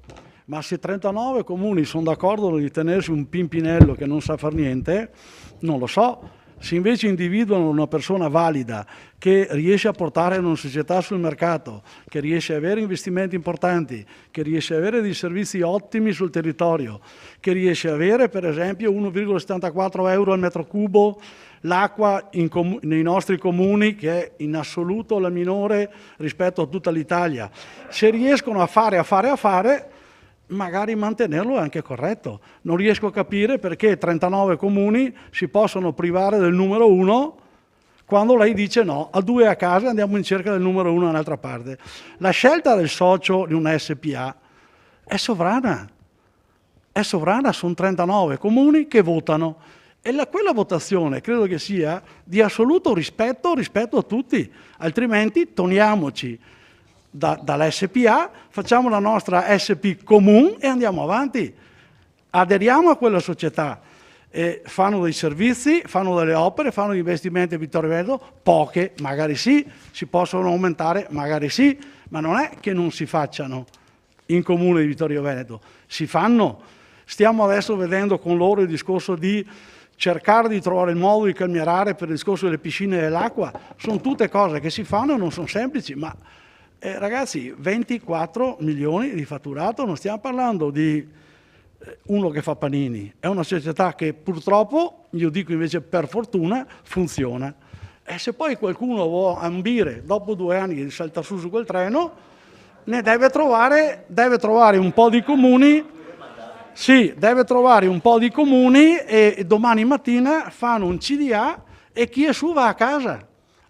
N: Ma se 39 comuni sono d'accordo di tenersi un pimpinello che non sa far niente, non lo so. Se invece individuano una persona valida che riesce a portare una società sul mercato, che riesce a avere investimenti importanti, che riesce a avere dei servizi ottimi sul territorio, che riesce a avere per esempio 1,74 euro al metro cubo l'acqua nei nostri comuni, che è in assoluto la minore rispetto a tutta l'Italia, se riescono a fare, magari mantenerlo è anche corretto. Non riesco a capire perché 39 comuni si possono privare del numero 1 quando lei dice no, a 2 a casa andiamo in cerca del numero 1 da un'altra parte. La scelta del socio di una SPA è sovrana, sono 39 comuni che votano e quella votazione credo che sia di assoluto rispetto a tutti, altrimenti togliamoci dall'SPA, facciamo la nostra SP comune e andiamo avanti. Aderiamo a quella società, fanno dei servizi, fanno delle opere, fanno investimenti a Vittorio Veneto, poche, magari sì, si possono aumentare, magari sì, ma non è che non si facciano in comune di Vittorio Veneto, si fanno. Stiamo adesso vedendo con loro il discorso di cercare di trovare il modo di calmierare per il discorso delle piscine e dell'acqua, sono tutte cose che si fanno e non sono semplici, ma ragazzi, 24 milioni di fatturato, non stiamo parlando di uno che fa panini, è una società che purtroppo, io dico invece per fortuna, funziona. E se poi qualcuno vuole ambire, dopo 2 anni di saltare su quel treno, ne deve trovare un po' di comuni, sì, deve trovare un po' di comuni e domani mattina fanno un CDA e chi è su va a casa.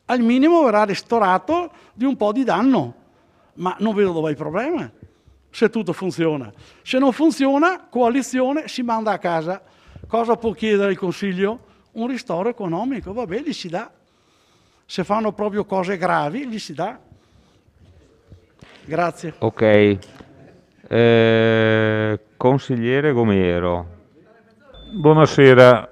N: Al minimo verrà ristorato di un po' di danno. Ma non vedo dove è il problema, se tutto funziona. Se non funziona, coalizione si manda a casa. Cosa può chiedere il Consiglio? Un ristoro economico, vabbè, gli si dà. Se fanno proprio cose gravi, gli si dà. Grazie.
A: Ok. Consigliere Gomiero.
P: Buonasera,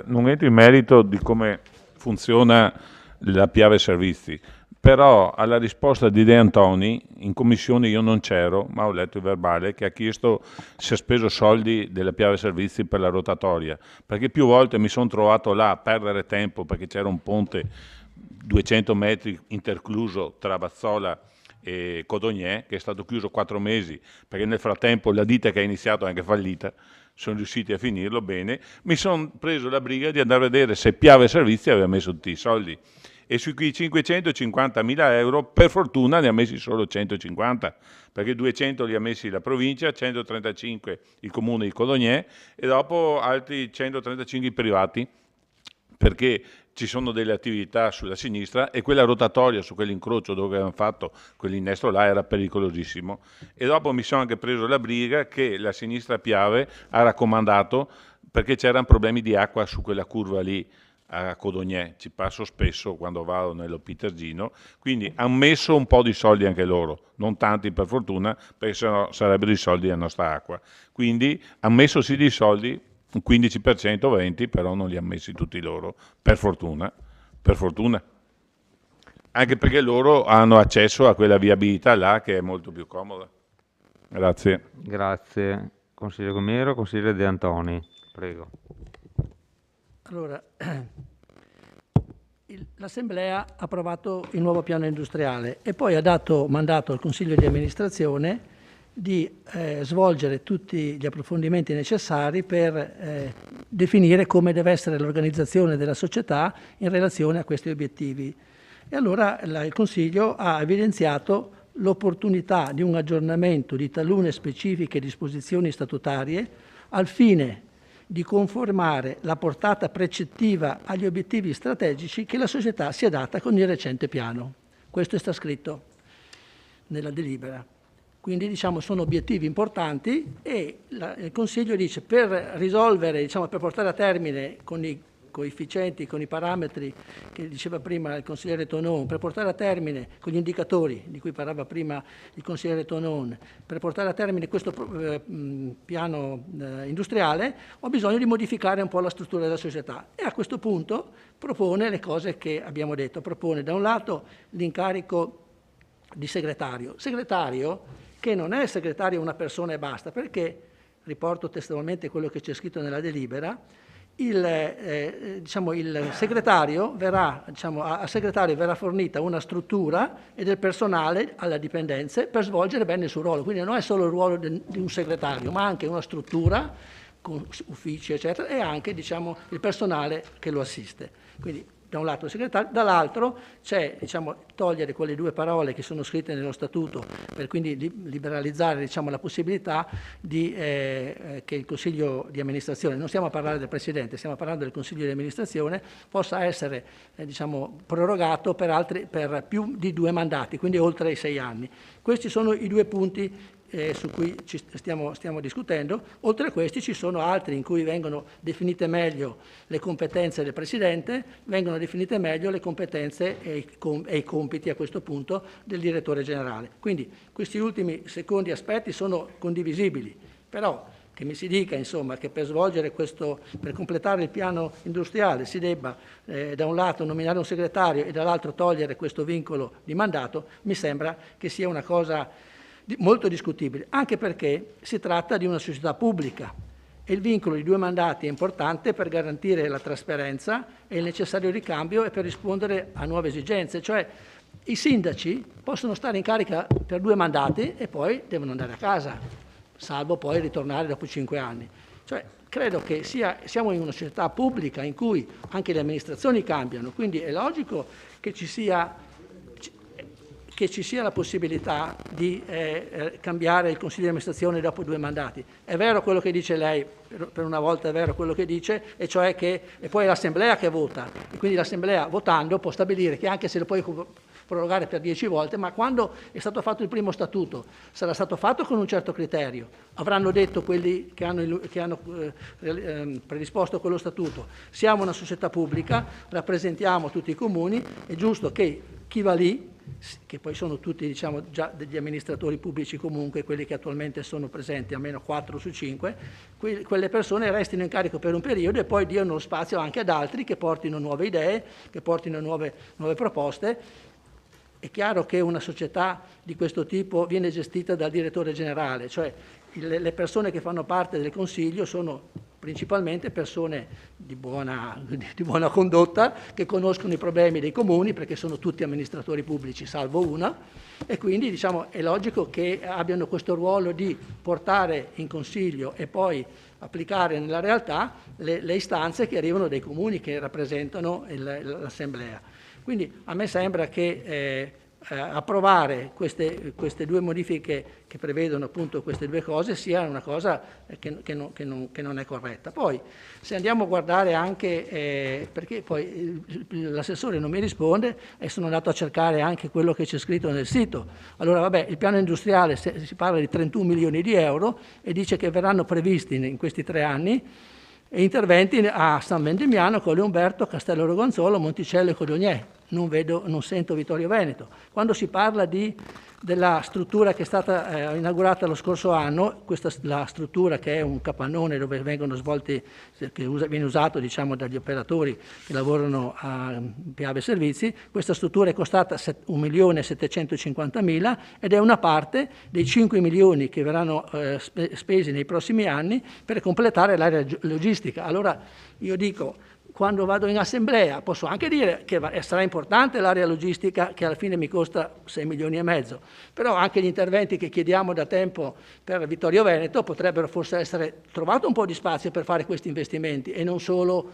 P: non entro in merito di come funziona la Piave Servizi. Però alla risposta di De Antoni, in commissione io non c'ero, ma ho letto il verbale, che ha chiesto se ha speso soldi della Piave Servizi per la rotatoria, perché più volte mi sono trovato là a perdere tempo perché c'era un ponte 200 metri intercluso tra Bazzola e Codognè, che è stato chiuso 4 mesi, perché nel frattempo la ditta che ha iniziato è anche fallita, sono riusciti a finirlo bene, mi sono preso la briga di andare a vedere se Piave Servizi aveva messo tutti i soldi. E sui 550.000 euro per fortuna ne ha messi solo 150, perché 200 li ha messi la provincia, 135 il comune di Codognè e dopo altri 135 i privati, perché ci sono delle attività sulla sinistra e quella rotatoria su quell'incrocio dove avevano fatto quell'innesto là era pericolosissimo. E dopo mi sono anche preso la briga che la sinistra Piave ha raccomandato, perché c'erano problemi di acqua su quella curva lì a Codognè, ci passo spesso quando vado nello Pitergino, quindi hanno messo un po' di soldi anche loro, non tanti per fortuna, perché sennò sarebbero i soldi della nostra acqua. Quindi hanno messo sì dei soldi, un 15%, 20%, però non li hanno messi tutti loro, per fortuna. Anche perché loro hanno accesso a quella viabilità là che è molto più comoda. Grazie.
A: Grazie. Consigliere Gumiero, consigliere De Antoni, prego.
H: Allora, l'Assemblea ha approvato il nuovo piano industriale e poi ha dato mandato al Consiglio di amministrazione di svolgere tutti gli approfondimenti necessari per definire come deve essere l'organizzazione della società in relazione a questi obiettivi. E allora il Consiglio ha evidenziato l'opportunità di un aggiornamento di talune specifiche disposizioni statutarie al fine di conformare la portata precettiva agli obiettivi strategici che la società si è data con il recente piano. Questo sta scritto nella delibera. Quindi diciamo sono obiettivi importanti e il Consiglio dice per risolvere, diciamo, per portare a termine con i coefficienti, con i parametri che diceva prima il consigliere Tonon, per portare a termine con gli indicatori di cui parlava prima il consigliere Tonon, per portare a termine questo piano industriale ho bisogno di modificare un po' la struttura della società e a questo punto propone le cose che abbiamo detto, propone da un lato l'incarico di segretario che non è segretario una persona e basta, perché, riporto testualmente quello che c'è scritto nella delibera, il segretario verrà, al segretario verrà fornita una struttura e del personale alle dipendenze per svolgere bene il suo ruolo. Quindi non è solo il ruolo di un segretario, ma anche una struttura con uffici, eccetera, e anche diciamo, il personale che lo assiste. Quindi da un lato il segretario, dall'altro c'è togliere quelle due parole che sono scritte nello statuto per quindi liberalizzare la possibilità che il Consiglio di amministrazione, non stiamo a parlare del Presidente, stiamo parlando del Consiglio di amministrazione, possa essere prorogato per più di 2 mandati, quindi oltre i 6 anni. Questi sono i 2 punti su cui stiamo discutendo. Oltre a questi ci sono altri in cui vengono definite meglio le competenze del Presidente, vengono definite meglio le competenze e i compiti a questo punto del Direttore Generale. Quindi questi ultimi secondi aspetti sono condivisibili, però che mi si dica insomma, che per svolgere per completare il piano industriale si debba da un lato nominare un segretario e dall'altro togliere questo vincolo di mandato, mi sembra che sia una cosa molto discutibile, anche perché si tratta di una società pubblica e il vincolo di 2 mandati è importante per garantire la trasparenza e il necessario ricambio e per rispondere a nuove esigenze, cioè i sindaci possono stare in carica per 2 mandati e poi devono andare a casa, salvo poi ritornare dopo 5 anni. Cioè, credo che siamo in una società pubblica in cui anche le amministrazioni cambiano, quindi è logico che ci sia la possibilità di cambiare il Consiglio di amministrazione dopo 2 mandati. È vero quello che dice lei, per una volta è vero quello che dice, e cioè che e poi è l'Assemblea che vota, e quindi l'Assemblea votando può stabilire che anche se lo puoi prorogare per 10 volte, ma quando è stato fatto il primo statuto sarà stato fatto con un certo criterio. Avranno detto quelli che hanno predisposto quello statuto: siamo una società pubblica, rappresentiamo tutti i comuni, è giusto che chi va lì, che poi sono tutti già degli amministratori pubblici comunque, quelli che attualmente sono presenti, almeno 4 su 5, quelle persone restino in carico per un periodo e poi diano spazio anche ad altri che portino nuove idee, che portino nuove proposte. È chiaro che una società di questo tipo viene gestita dal direttore generale, cioè le persone che fanno parte del Consiglio sono principalmente persone di buona condotta, che conoscono i problemi dei comuni, perché sono tutti amministratori pubblici, salvo una, e quindi è logico che abbiano questo ruolo di portare in Consiglio e poi applicare nella realtà le istanze che arrivano dai comuni che rappresentano l'Assemblea. Quindi a me sembra che approvare queste 2 modifiche che prevedono appunto queste 2 cose sia una cosa che non è corretta. Poi se andiamo a guardare anche, perché poi l'assessore non mi risponde e sono andato a cercare anche quello che c'è scritto nel sito. Allora vabbè, il piano industriale si parla di 31 milioni di euro e dice che verranno previsti in questi 3 anni interventi a San Vendemiano, Colle Umberto, Castello Rogonzolo, Monticello e Codogné. non sento Vittorio Veneto. Quando si parla della struttura che è stata inaugurata lo scorso anno, la struttura che è un capannone dove vengono svolti, viene usato diciamo dagli operatori che lavorano a Piave Servizi, questa struttura è costata 1.750.000 ed è una parte dei 5 milioni che verranno spesi nei prossimi anni per completare l'area logistica. Allora io dico, quando vado in assemblea posso anche dire che sarà importante l'area logistica che alla fine mi costa 6 milioni e mezzo, però anche gli interventi che chiediamo da tempo per Vittorio Veneto potrebbero forse essere trovato un po' di spazio per fare questi investimenti e non solo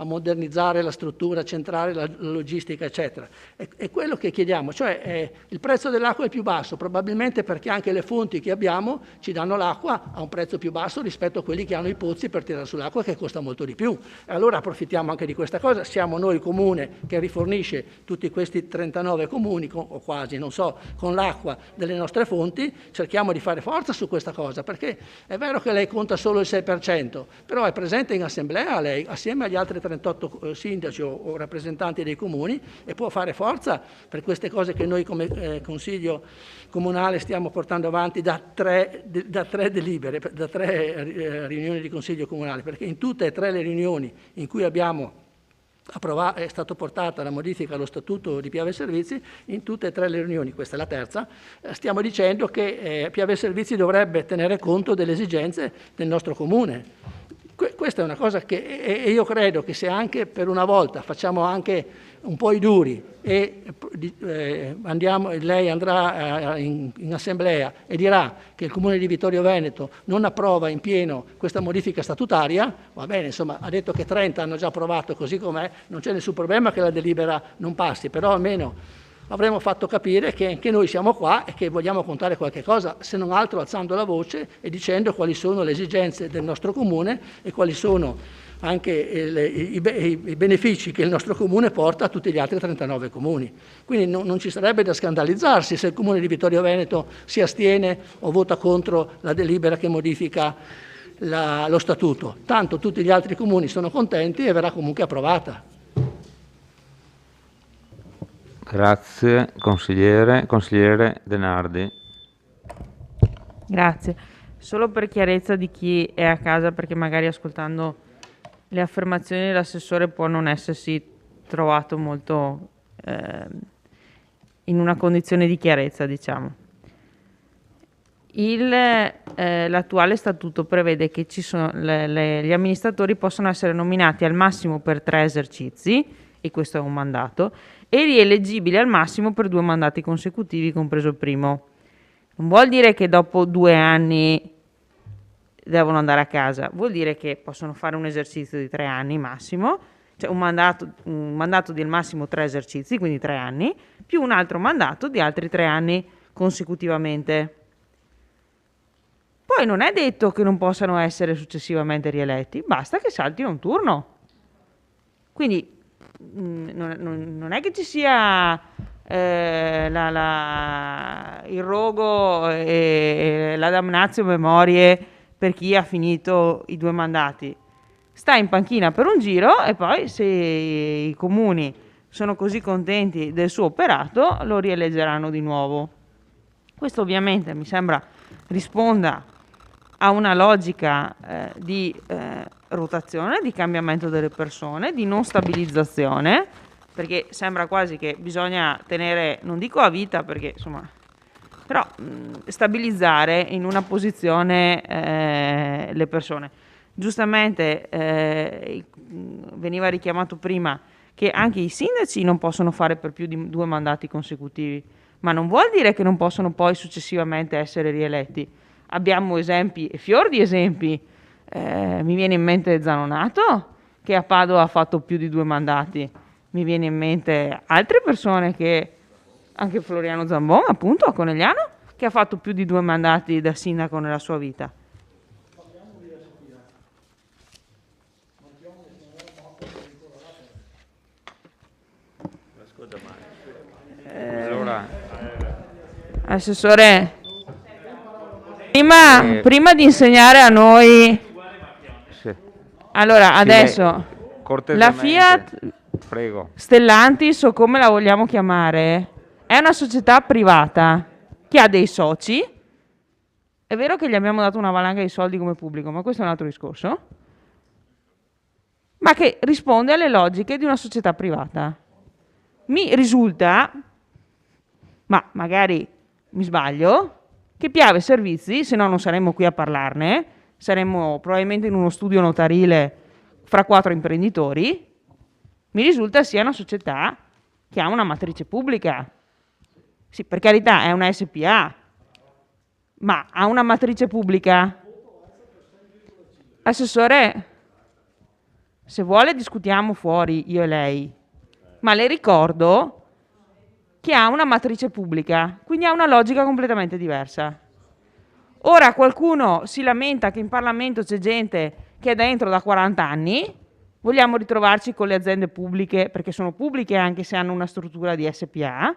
H: a modernizzare la struttura centrale, la logistica, eccetera. È quello che chiediamo, cioè il prezzo dell'acqua è più basso, probabilmente perché anche le fonti che abbiamo ci danno l'acqua a un prezzo più basso rispetto a quelli che hanno i pozzi per tirare sull'acqua, che costa molto di più. E allora approfittiamo anche di questa cosa, siamo noi il comune che rifornisce tutti questi 39 comuni, o quasi, non so, con l'acqua delle nostre fonti, cerchiamo di fare forza su questa cosa, perché è vero che lei conta solo il 6%, però è presente in assemblea lei, assieme agli altri 38 sindaci o rappresentanti dei comuni, e può fare forza per queste cose che noi come Consiglio Comunale stiamo portando avanti da tre delibere, da 3 riunioni di Consiglio Comunale, perché in tutte e 3 le riunioni in cui abbiamo è stata portata la modifica allo Statuto di Piave Servizi, in tutte e 3 le riunioni, questa è la terza, stiamo dicendo che Piave Servizi dovrebbe tenere conto delle esigenze del nostro comune. Questa è una cosa che io credo che se anche per una volta facciamo anche un po' i duri e lei andrà in assemblea e dirà che il Comune di Vittorio Veneto non approva in pieno questa modifica statutaria, va bene, insomma ha detto che 30 hanno già approvato così com'è, non c'è nessun problema che la delibera non passi, però almeno avremmo fatto capire che anche noi siamo qua e che vogliamo contare qualche cosa, se non altro alzando la voce e dicendo quali sono le esigenze del nostro comune e quali sono anche i benefici che il nostro comune porta a tutti gli altri 39 comuni. Quindi non ci sarebbe da scandalizzarsi se il comune di Vittorio Veneto si astiene o vota contro la delibera che modifica lo statuto. Tanto tutti gli altri comuni sono contenti e verrà comunque approvata.
A: Grazie, consigliere Denardi.
L: Grazie. Solo per chiarezza di chi è a casa, perché magari ascoltando le affermazioni dell'assessore può non essersi trovato molto in una condizione di chiarezza, diciamo. L'attuale statuto prevede che gli amministratori possono essere nominati al massimo per 3 esercizi, e questo è un mandato, e rieleggibili al massimo per 2 mandati consecutivi, compreso il primo. Non vuol dire che dopo 2 anni devono andare a casa, vuol dire che possono fare un esercizio di 3 anni massimo, cioè un mandato di al massimo 3 esercizi, quindi 3 anni, più un altro mandato di altri 3 anni consecutivamente. Poi non è detto che non possano essere successivamente rieletti, basta che saltino un turno. Quindi non è che ci sia il rogo e la damnatio memorie per chi ha finito i 2 mandati. Sta in panchina per un giro e poi se i comuni sono così contenti del suo operato lo rieleggeranno di nuovo. Questo ovviamente mi sembra risponda a una logica di rotazione, di cambiamento delle persone, di non stabilizzazione, perché sembra quasi che bisogna tenere, non dico a vita perché insomma, però stabilizzare in una posizione le persone. Giustamente veniva richiamato prima che anche i sindaci non possono fare per più di 2 mandati consecutivi, ma non vuol dire che non possono poi successivamente essere rieletti. Abbiamo esempi e fior di esempi. Mi viene in mente Zanonato, che a Padova ha fatto più di 2 mandati. Mi viene in mente altre persone, che anche Floriano Zambon, appunto, a Conegliano, che ha fatto più di 2 mandati da sindaco nella sua vita.
A: Allora,
L: Assessore, prima di insegnare a noi,
A: sì.
L: allora
A: Sì,
L: adesso la Fiat
A: Prego.
L: Stellantis, o come la vogliamo chiamare, è una società privata che ha dei soci. È vero che gli abbiamo dato una valanga di soldi come pubblico, ma questo è un altro discorso. Ma che risponde alle logiche di una società privata. Mi risulta, ma magari mi sbaglio, che Piave Servizi, se no non saremmo qui a parlarne, saremmo probabilmente in uno studio notarile fra 4 imprenditori, mi risulta sia una società che ha una matrice pubblica. Sì, per carità, è una SPA, ma ha una matrice pubblica? Assessore, se vuole discutiamo fuori, io e lei, ma le ricordo che ha una matrice pubblica, quindi ha una logica completamente diversa. Ora qualcuno si lamenta che in Parlamento c'è gente che è dentro da 40 anni, vogliamo ritrovarci con le aziende pubbliche, perché sono pubbliche anche se hanno una struttura di SPA,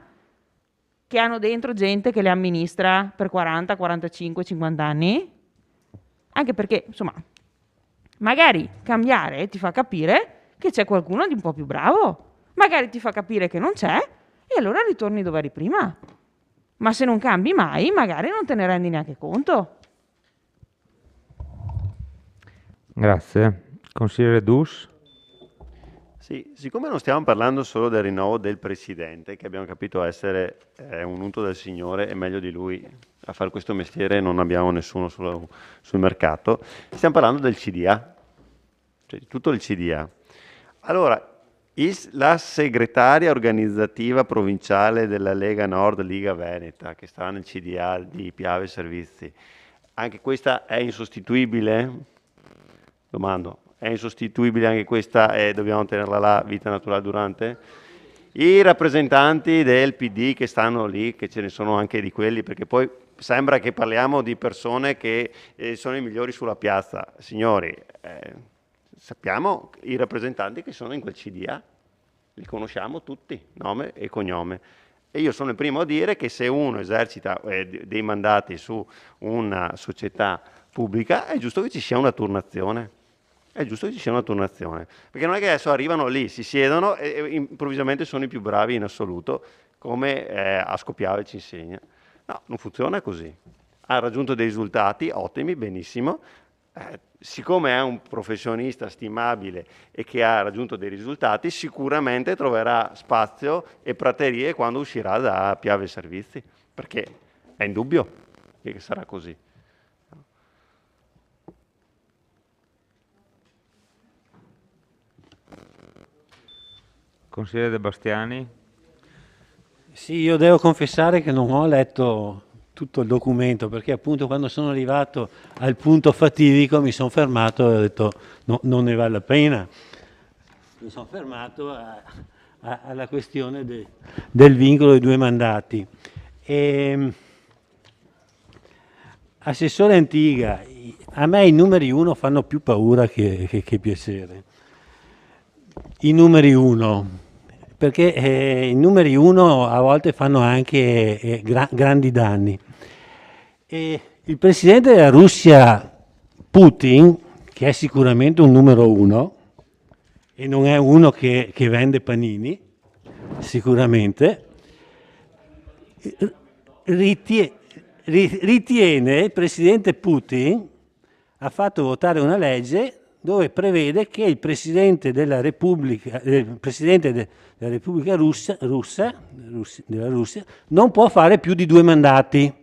L: che hanno dentro gente che le amministra per 40, 45, 50 anni? Anche perché, insomma, magari cambiare ti fa capire che c'è qualcuno di un po' più bravo, magari ti fa capire che non c'è e allora ritorni dove eri prima. Ma se non cambi mai, magari non te ne rendi neanche conto.
A: Grazie. Consigliere Dus?
E: Sì, siccome non stiamo parlando solo del rinnovo del Presidente, che abbiamo capito essere un unto del Signore e meglio di lui a fare questo mestiere non abbiamo nessuno sul mercato, stiamo parlando del CDA, cioè di tutto il CDA. Allora, la segretaria organizzativa provinciale della Lega Nord, Liga Veneta, che sta nel CDA di Piave Servizi, anche questa è insostituibile? Domando. È insostituibile anche questa e dobbiamo tenerla là, vita naturale durante? I rappresentanti del PD che stanno lì, che ce ne sono anche di quelli, perché poi sembra che parliamo di persone che sono i migliori sulla piazza. Signori, sappiamo i rappresentanti che sono in quel CDA, li conosciamo tutti, nome e cognome. E io sono il primo a dire che se uno esercita dei mandati su una società pubblica è giusto che ci sia una turnazione. È giusto che ci sia una turnazione, perché non è che adesso arrivano lì, si siedono e improvvisamente sono i più bravi in assoluto, come a Piave ci insegna. No, non funziona così. Ha raggiunto dei risultati ottimi, benissimo. Siccome è un professionista stimabile e che ha raggiunto dei risultati, sicuramente troverà spazio e praterie quando uscirà da Piave Servizi, perché è indubbio che sarà così.
A: Consigliere De Bastiani?
I: Sì, io devo confessare che non ho letto tutto il documento, perché appunto quando sono arrivato al punto fatidico mi sono fermato e ho detto no, non ne vale la pena. Mi sono fermato alla questione del vincolo dei 2 mandati. Assessore Antiga, a me i numeri 1 fanno più paura che piacere. I numeri 1, perché i numeri 1 a volte fanno anche grandi danni. E il presidente della Russia, Putin, che è sicuramente un numero 1, e non è uno che vende panini, sicuramente, ritiene, il presidente Putin ha fatto votare una legge dove prevede che il Presidente della Repubblica Russa non può fare più di 2 mandati,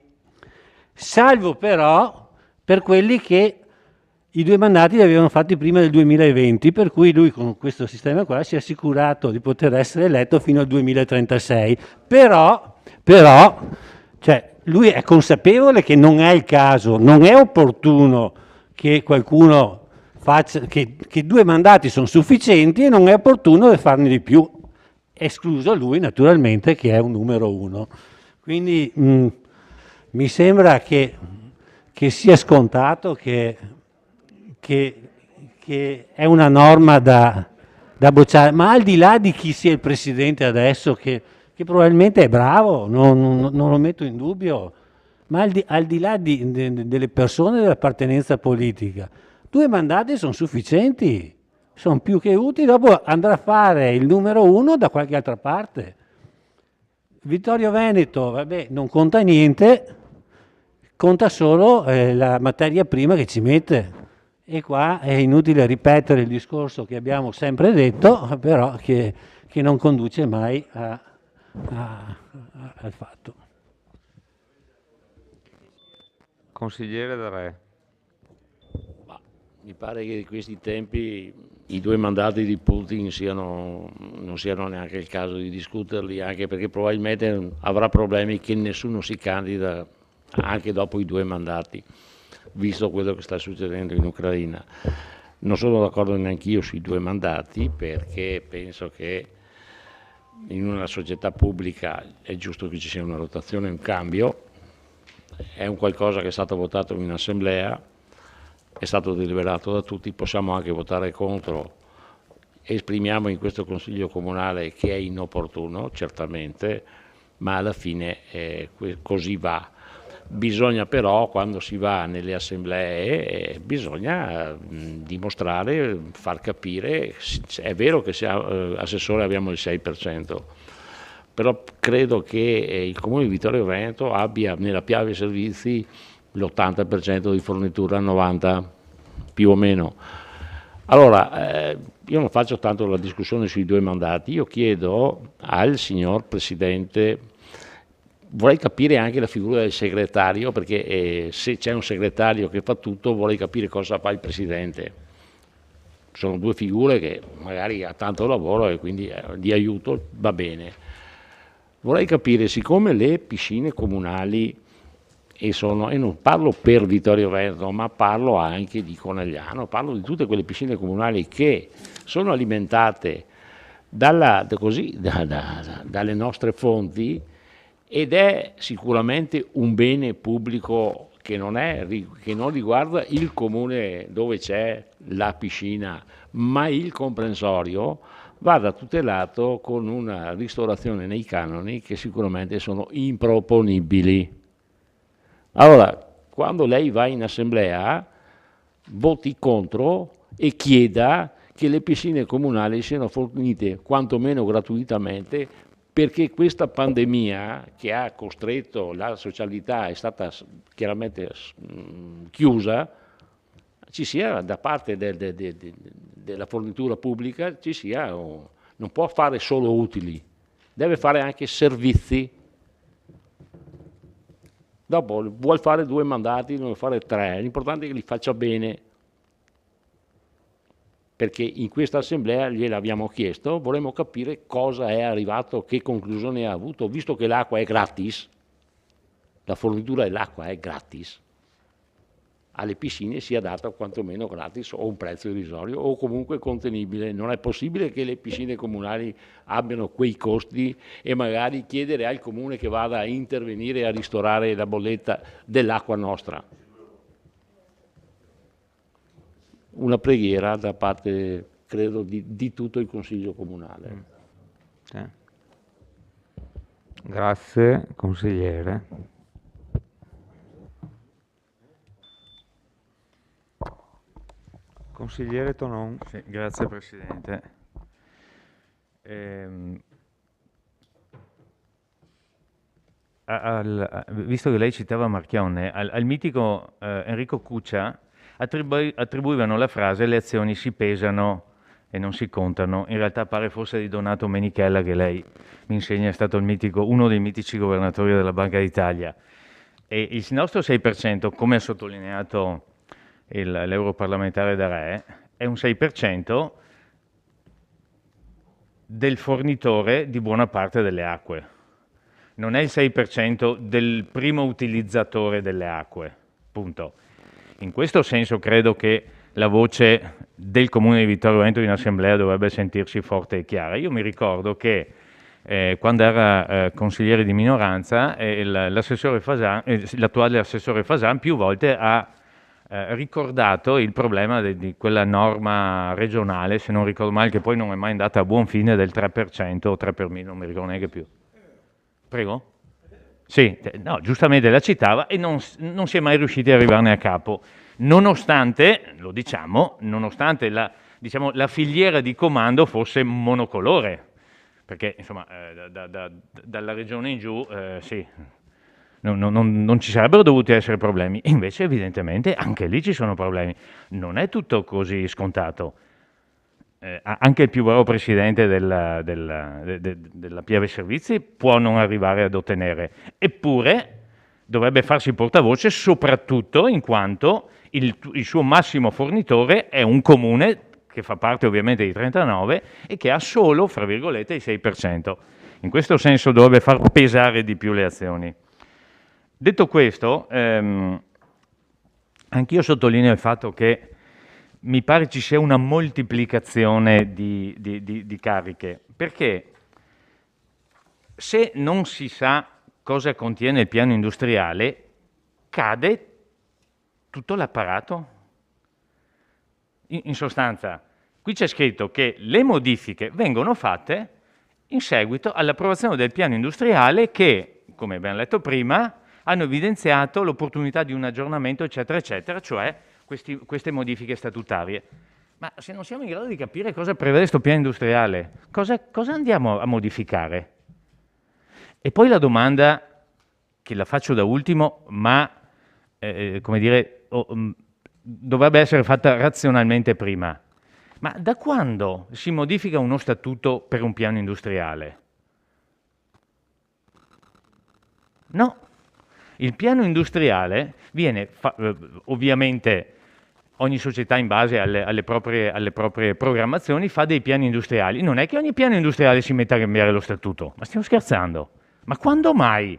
I: salvo però per quelli che i 2 mandati li avevano fatti prima del 2020, per cui lui con questo sistema qua si è assicurato di poter essere eletto fino al 2036. Però cioè, lui è consapevole che non è il caso, non è opportuno che qualcuno che 2 mandati sono sufficienti e non è opportuno farne di più, escluso lui naturalmente che è un numero 1. Quindi mi sembra che sia scontato che è una norma da bocciare, ma al di là di chi sia il presidente adesso, che probabilmente è bravo, non lo metto in dubbio, ma al di là delle persone e dell'appartenenza politica, 2 mandati sono sufficienti, sono più che utili, dopo andrà a fare il numero 1 da qualche altra parte. Vittorio Veneto, vabbè, non conta niente, conta solo la materia prima che ci mette. E qua è inutile ripetere il discorso che abbiamo sempre detto, però che non conduce mai al fatto.
A: Consigliere Da Re.
K: Mi pare che di questi tempi i 2 mandati di Putin non siano neanche il caso di discuterli, anche perché probabilmente avrà problemi che nessuno si candida anche dopo i 2 mandati, visto quello che sta succedendo in Ucraina. Non sono d'accordo neanch'io sui 2 mandati, perché penso che in una società pubblica è giusto che ci sia una rotazione, un cambio. È un qualcosa che è stato votato in assemblea, è stato deliberato da tutti, possiamo anche votare contro. Esprimiamo in questo Consiglio Comunale che è inopportuno, certamente, ma alla fine così va. Bisogna però, quando si va nelle assemblee, bisogna dimostrare, far capire, è vero che assessore abbiamo il 6%, però credo che il Comune di Vittorio Veneto abbia nella Piave Servizi l'80% di fornitura, 90% più o meno. Allora, io non faccio tanto la discussione sui 2 mandati, io chiedo al signor Presidente, vorrei capire anche la figura del segretario, perché se c'è un segretario che fa tutto, vorrei capire cosa fa il Presidente. Sono 2 figure che magari ha tanto lavoro e quindi di aiuto va bene. Vorrei capire, siccome le piscine comunali, e non parlo per Vittorio Veneto, ma parlo anche di Conegliano, parlo di tutte quelle piscine comunali che sono alimentate dalle nostre fonti, ed è sicuramente un bene pubblico che non riguarda il comune dove c'è la piscina, ma il comprensorio vada tutelato con una ristorazione nei canoni che sicuramente sono improponibili. Allora, quando lei va in assemblea, voti contro e chieda che le piscine comunali siano fornite quantomeno gratuitamente, perché questa pandemia che ha costretto la socialità, è stata chiaramente chiusa, ci sia da parte della fornitura pubblica, non può fare solo utili, deve fare anche servizi. Dopo vuol fare 2 mandati, non vuol fare 3, l'importante è che li faccia bene, perché in questa assemblea gliel'abbiamo chiesto, vorremmo capire cosa è arrivato, che conclusione ha avuto, visto che l'acqua è gratis, la fornitura dell'acqua è gratis, alle piscine sia data quantomeno gratis o un prezzo irrisorio o comunque contenibile. Non è possibile che le piscine comunali abbiano quei costi e magari chiedere al comune che vada a intervenire a ristorare la bolletta dell'acqua nostra. Una preghiera da parte, credo, di tutto il Consiglio Comunale.
A: Grazie, consigliere. Consigliere Tonon.
J: Sì, grazie Presidente. Visto che lei citava Marchionne, al mitico Enrico Cuccia attribuivano la frase "le azioni si pesano e non si contano". In realtà pare fosse di Donato Menichella, che lei mi insegna è stato uno dei mitici governatori della Banca d'Italia. E il nostro 6%, come ha sottolineato l'europarlamentare Da Re, è un 6% del fornitore di buona parte delle acque. Non è il 6% del primo utilizzatore delle acque, punto. In questo senso credo che la voce del Comune di Vittorio Veneto in assemblea dovrebbe sentirsi forte e chiara. Io mi ricordo che quando era consigliere di minoranza, l'attuale assessore Fasan più volte ha ricordato il problema di quella norma regionale, se non ricordo male, che poi non è mai andata a buon fine, del 3% o 3 per 1000, non mi ricordo neanche più. Prego? Sì, no, giustamente la citava e non si è mai riusciti ad arrivarne a capo, nonostante, lo diciamo, nonostante diciamo, la filiera di comando fosse monocolore, perché insomma dalla regione in giù sì, non ci sarebbero dovuti essere problemi, invece evidentemente anche lì ci sono problemi, non è tutto così scontato. Anche il più bravo presidente della Piave Servizi può non arrivare ad ottenere, eppure dovrebbe farsi portavoce soprattutto in quanto il suo massimo fornitore è un comune che fa parte ovviamente di 39 e che ha solo, fra virgolette, il 6%. In questo senso dovrebbe far pesare di più le azioni. Detto questo, anch'io sottolineo il fatto che mi pare ci sia una moltiplicazione di cariche, perché se non si sa cosa contiene il piano industriale, cade tutto l'apparato. In sostanza, qui c'è scritto che le modifiche vengono fatte in seguito all'approvazione del piano industriale che, come abbiamo letto prima, hanno evidenziato l'opportunità di un aggiornamento, eccetera, eccetera, cioè queste modifiche statutarie. Ma se non siamo in grado di capire cosa prevede questo piano industriale, cosa andiamo a modificare? E poi la domanda, che la faccio da ultimo, ma come dire, dovrebbe essere fatta razionalmente prima. Ma da quando si modifica uno statuto per un piano industriale? No. Il piano industriale viene, ovviamente, ogni società in base alle proprie programmazioni fa dei piani industriali. Non è che ogni piano industriale si metta a cambiare lo statuto, ma stiamo scherzando? Ma quando mai?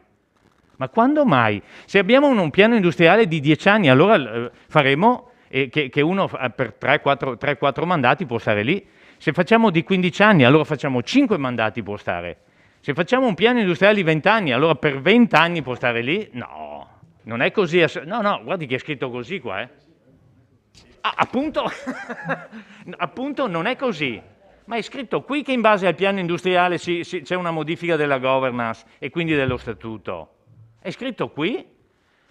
J: Ma quando mai? Se abbiamo un piano industriale di 10 anni, allora faremo che uno per 3-4 mandati può stare lì. Se facciamo di 15 anni, allora facciamo 5 mandati può stare. Se facciamo un piano industriale di 20 anni, allora per 20 anni può stare lì? No, non è così. No, guardi che è scritto così qua. Appunto, appunto non è così. Ma è scritto qui che in base al piano industriale c'è una modifica della governance e quindi dello statuto. È scritto qui.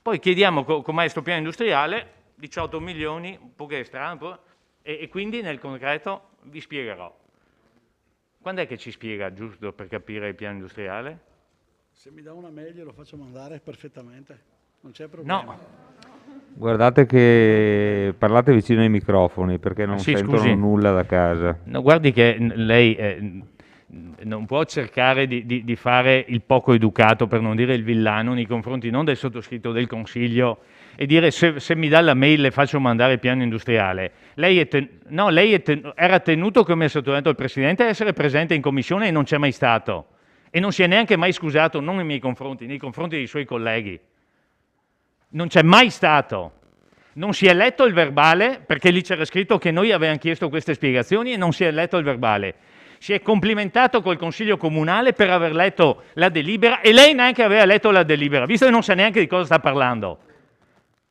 J: Poi chiediamo com'è questo piano industriale, 18 milioni, un po' che è strano, e quindi nel concreto vi spiegherò. Quando è che ci spiega, giusto per capire il piano industriale?
N: Se mi dà una mail lo faccio mandare perfettamente, non c'è problema.
J: No.
A: Guardate che parlate vicino ai microfoni perché non sentono nulla da casa.
J: No, guardi che lei non può cercare di fare il poco educato, per non dire il villano, nei confronti non del sottoscritto del Consiglio e dire se mi dà la mail le faccio mandare il piano industriale. Lei era tenuto, come ha sottolineato il Presidente, a essere presente in Commissione e non c'è mai stato. E non si è neanche mai scusato, non nei miei confronti, nei confronti dei suoi colleghi. Non c'è mai stato. Non si è letto il verbale, perché lì c'era scritto che noi avevamo chiesto queste spiegazioni e non si è letto il verbale. Si è complimentato col Consiglio Comunale per aver letto la delibera e lei neanche aveva letto la delibera, visto che non sa neanche di cosa sta parlando.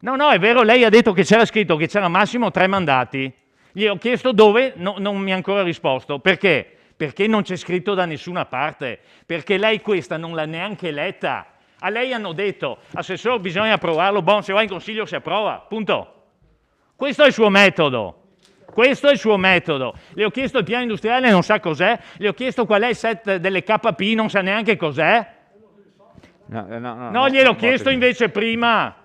J: No, è vero, lei ha detto che c'era scritto che c'era massimo 3 mandati. Gli ho chiesto dove, non mi ha ancora risposto. Perché? Perché non c'è scritto da nessuna parte. Perché lei questa non l'ha neanche letta. A lei hanno detto, assessore, bisogna approvarlo, se va in Consiglio si approva, punto. Questo è il suo metodo. Questo è il suo metodo. Le ho chiesto il piano industriale, non sa cos'è. Le ho chiesto qual è il set delle KP, non sa neanche cos'è. No, gliel'ho chiesto invece prima.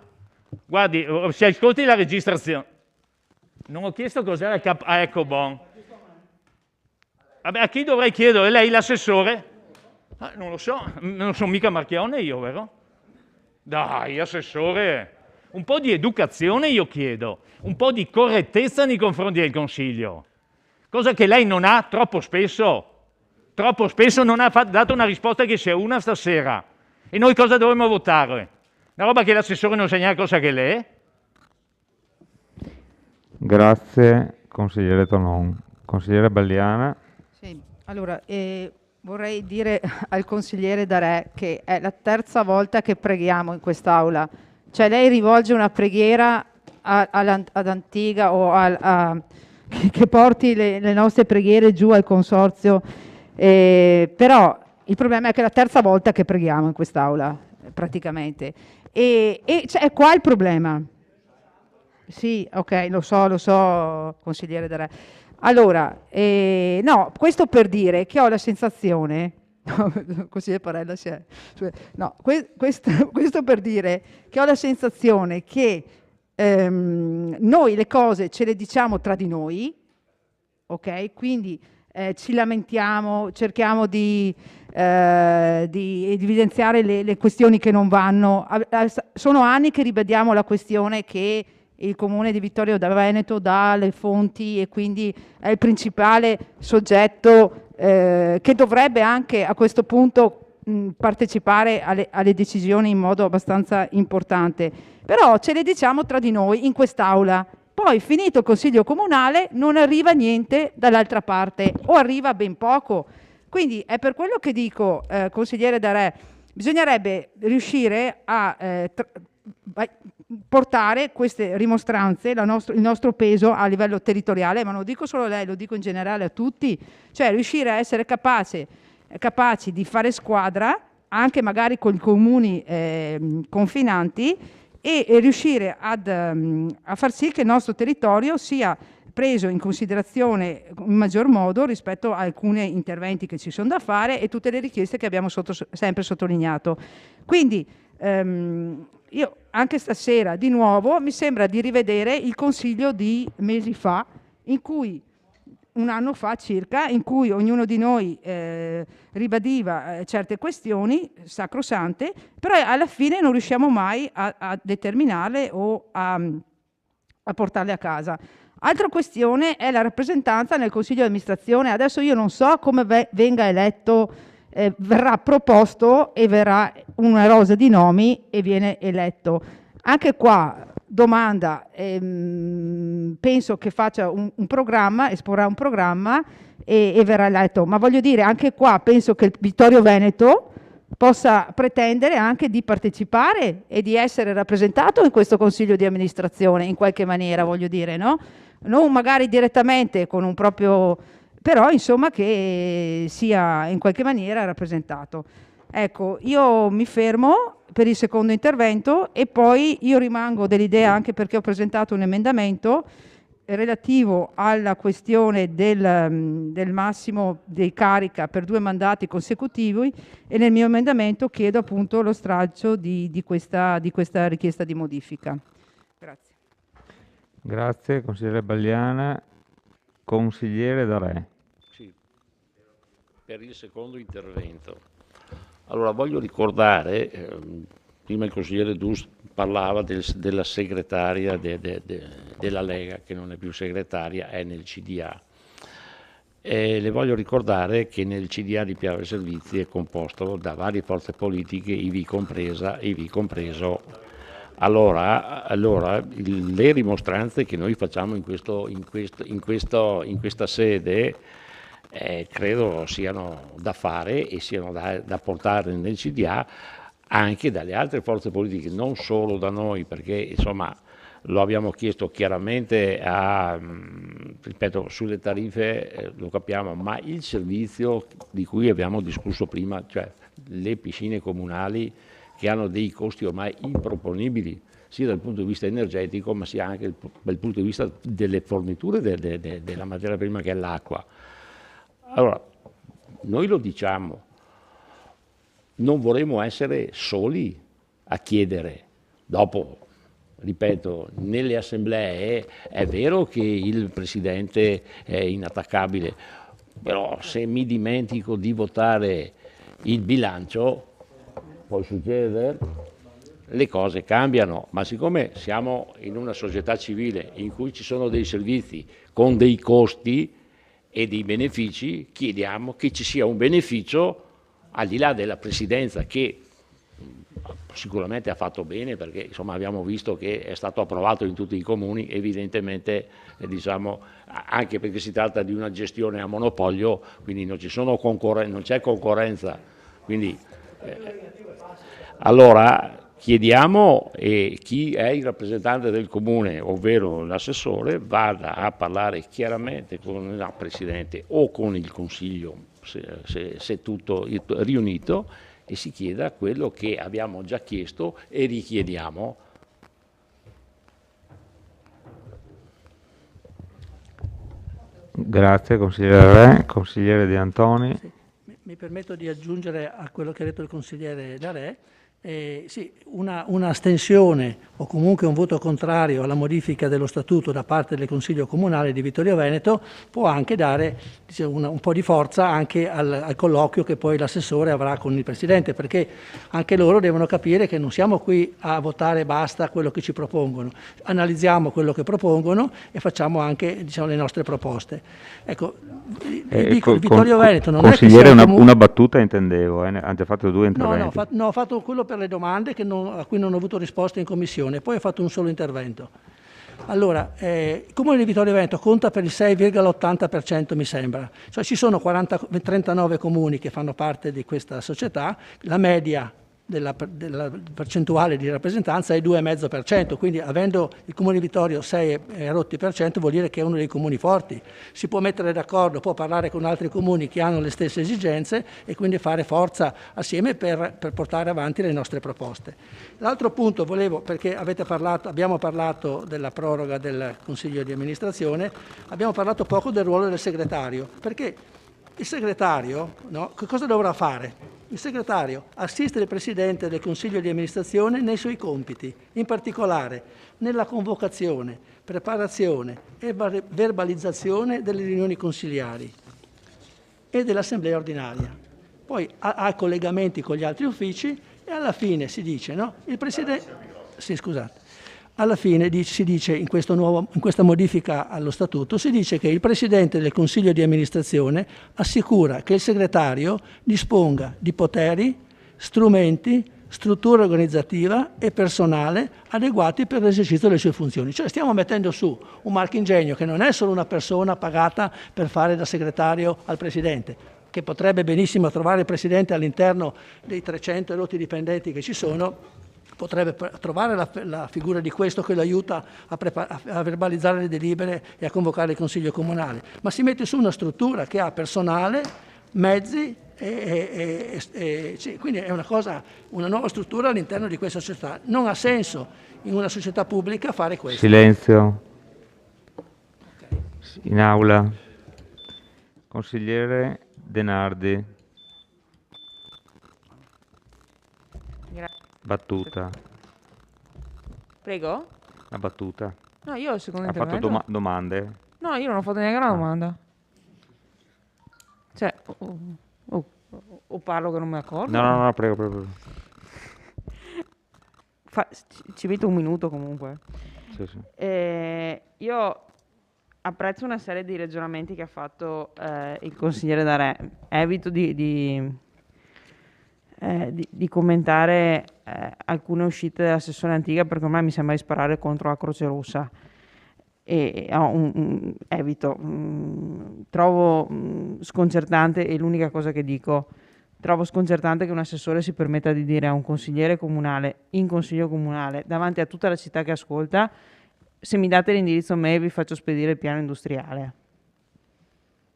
J: Guardi, si ascolti la registrazione. Non ho chiesto cos'era il KP. Ecco, buon. Vabbè, a chi dovrei chiedere? Lei, l'assessore? Non lo so, non sono mica Marchione io, vero? Dai, assessore, un po' di educazione io chiedo, un po' di correttezza nei confronti del Consiglio, cosa che lei non ha troppo spesso non ha dato una risposta che sia una stasera. E noi cosa dovremmo votare? Una roba che l'assessore non sa neanche cosa che lei è?
A: Grazie, consigliere Tonon. Consigliere Balliana.
G: Sì, allora, vorrei dire al consigliere Darè che è la terza volta che preghiamo in quest'Aula. Cioè lei rivolge una preghiera ad Antiga o che porti le nostre preghiere giù al consorzio, però il problema è che è la terza volta che preghiamo in quest'Aula, praticamente. E è qua il problema. Sì, ok, lo so, consigliere Darè. Allora, no, questo per dire che ho la sensazione, così Parella si è, no, questo per dire che ho la sensazione che noi le cose ce le diciamo tra di noi, ok? Quindi ci lamentiamo, cerchiamo di evidenziare le questioni che non vanno. Sono anni che ribadiamo la questione che il comune di Vittorio Veneto dà le fonti e quindi è il principale soggetto che dovrebbe anche a questo punto partecipare alle decisioni in modo abbastanza importante. Però ce le diciamo tra di noi in quest'aula. Poi, finito il Consiglio Comunale, non arriva niente dall'altra parte o arriva ben poco. Quindi è per quello che dico, consigliere Darè, bisognerebbe riuscire a portare queste rimostranze, il nostro peso a livello territoriale, ma non lo dico solo a lei, lo dico in generale a tutti, cioè riuscire a essere capaci di fare squadra, anche magari con i comuni confinanti, e riuscire a far sì che il nostro territorio sia preso in considerazione in maggior modo rispetto a alcuni interventi che ci sono da fare e tutte le richieste che abbiamo sempre sottolineato. Quindi io anche stasera di nuovo mi sembra di rivedere il consiglio di mesi fa, in cui un anno fa circa, in cui ognuno di noi ribadiva certe questioni sacrosante, però alla fine non riusciamo mai a determinarle o a portarle a casa. Altra questione è la rappresentanza nel consiglio di amministrazione. Adesso io non so come venga eletto, verrà proposto e verrà una rosa di nomi e viene eletto. Anche qua domanda, penso che faccia un programma, esporrà un programma e verrà eletto, ma voglio dire, anche qua penso che il Vittorio Veneto possa pretendere anche di partecipare e di essere rappresentato in questo consiglio di amministrazione in qualche maniera, voglio dire, no? Non magari direttamente con un proprio, però insomma che sia in qualche maniera rappresentato. Ecco, io mi fermo per il secondo intervento e poi io rimango dell'idea, anche perché ho presentato un emendamento relativo alla questione del massimo dei carica per 2 mandati consecutivi, e nel mio emendamento chiedo appunto lo stralcio di questa richiesta di modifica. Grazie.
A: Grazie, consigliere Bagliana. Consigliere Darè.
K: Sì, per il secondo intervento. Allora, voglio ricordare, prima il consigliere Dus parlava della segretaria della Lega, che non è più segretaria, è nel CDA. Le voglio ricordare che nel CDA di Piave Servizi è composto da varie forze politiche, ivi compreso. Allora, le rimostranze che noi facciamo in questa sede credo siano da fare e siano da portare nel CDA anche dalle altre forze politiche, non solo da noi, perché insomma lo abbiamo chiesto chiaramente ripeto, sulle tariffe lo capiamo, ma il servizio di cui abbiamo discusso prima, cioè le piscine comunali, che hanno dei costi ormai improponibili, sia dal punto di vista energetico, ma sia anche dal punto di vista delle forniture della materia prima che è l'acqua. Allora, noi lo diciamo, non vorremmo essere soli a chiedere. Dopo, ripeto, nelle assemblee è vero che il Presidente è inattaccabile, però se mi dimentico di votare il bilancio, può succedere, le cose cambiano, ma siccome siamo in una società civile in cui ci sono dei servizi con dei costi e dei benefici, chiediamo che ci sia un beneficio al di là della Presidenza, che sicuramente ha fatto bene, perché insomma abbiamo visto che è stato approvato in tutti i comuni, evidentemente diciamo, anche perché si tratta di una gestione a monopolio, quindi non c'è concorrenza, quindi allora chiediamo e chi è il rappresentante del comune, ovvero l'assessore, vada a parlare chiaramente con il Presidente o con il Consiglio, se tutto riunito, e si chieda quello che abbiamo già chiesto e richiediamo.
A: Grazie, consigliere Re. Consigliere De Antoni.
H: Sì. Mi permetto di aggiungere a quello che ha detto il consigliere Re. Sì, una astensione o comunque un voto contrario alla modifica dello statuto da parte del Consiglio Comunale di Vittorio Veneto può anche dare un po' di forza anche al colloquio che poi l'assessore avrà con il Presidente, perché anche loro devono capire che non siamo qui a votare e basta quello che ci propongono, analizziamo quello che propongono e facciamo anche le nostre proposte. Ecco, dico, il Vittorio Veneto non
A: consigliere,
H: è che
A: una battuta intendevo, ha già fatto 2 interventi.
H: No, ho fatto quello per le domande a cui non ho avuto risposta in commissione, poi ho fatto un solo intervento. Allora, il Comune di Vittorio Veneto conta per il 6,80% mi sembra, cioè ci sono 39 comuni che fanno parte di questa società, la media della percentuale di rappresentanza è 2,5%, quindi avendo il Comune di Vittorio 6,rotti% vuol dire che è uno dei comuni forti, si può mettere d'accordo, può parlare con altri comuni che hanno le stesse esigenze e quindi fare forza assieme per portare avanti le nostre proposte. L'altro punto perché abbiamo parlato della proroga del Consiglio di amministrazione, abbiamo parlato poco del ruolo del segretario, perché il segretario, che cosa dovrà fare? Il segretario assiste il Presidente del Consiglio di amministrazione nei suoi compiti, in particolare nella convocazione, preparazione e verbalizzazione delle riunioni consiliari e dell'assemblea ordinaria. Poi ha collegamenti con gli altri uffici e alla fine si dice, il Presidente... Sì, scusate. Alla fine si dice in questa modifica allo Statuto, si dice che il Presidente del Consiglio di amministrazione assicura che il segretario disponga di poteri, strumenti, struttura organizzativa e personale adeguati per l'esercizio delle sue funzioni. Cioè stiamo mettendo su un marchingegno che non è solo una persona pagata per fare da segretario al Presidente, che potrebbe benissimo trovare il Presidente all'interno dei 300 erotti dipendenti che ci sono, potrebbe trovare la figura di questo che lo aiuta a verbalizzare le delibere e a convocare il Consiglio Comunale, ma si mette su una struttura che ha personale, mezzi quindi è una nuova struttura all'interno di questa società. Non ha senso in una società pubblica fare questo.
A: Silenzio. In aula. Consigliere Denardi.
L: Grazie.
A: Battuta.
L: Prego?
A: La battuta.
L: No, io ho il secondo
A: Ha
L: intervento.
A: fatto domande?
L: No, io non ho fatto neanche una domanda. Cioè, o parlo che non mi accorgo?
A: No, prego.
L: Ci metto un minuto comunque.
A: Sì.
L: Io apprezzo una serie di ragionamenti che ha fatto il consigliere Re. Evito di commentare alcune uscite dell'assessore Antica perché ormai mi sembra di sparare contro la Croce Rossa. Evito. Trovo sconcertante, e l'unica cosa che dico, trovo sconcertante che un assessore si permetta di dire a un consigliere comunale in consiglio comunale davanti a tutta la città che ascolta: se mi date l'indirizzo mail vi faccio spedire il piano industriale.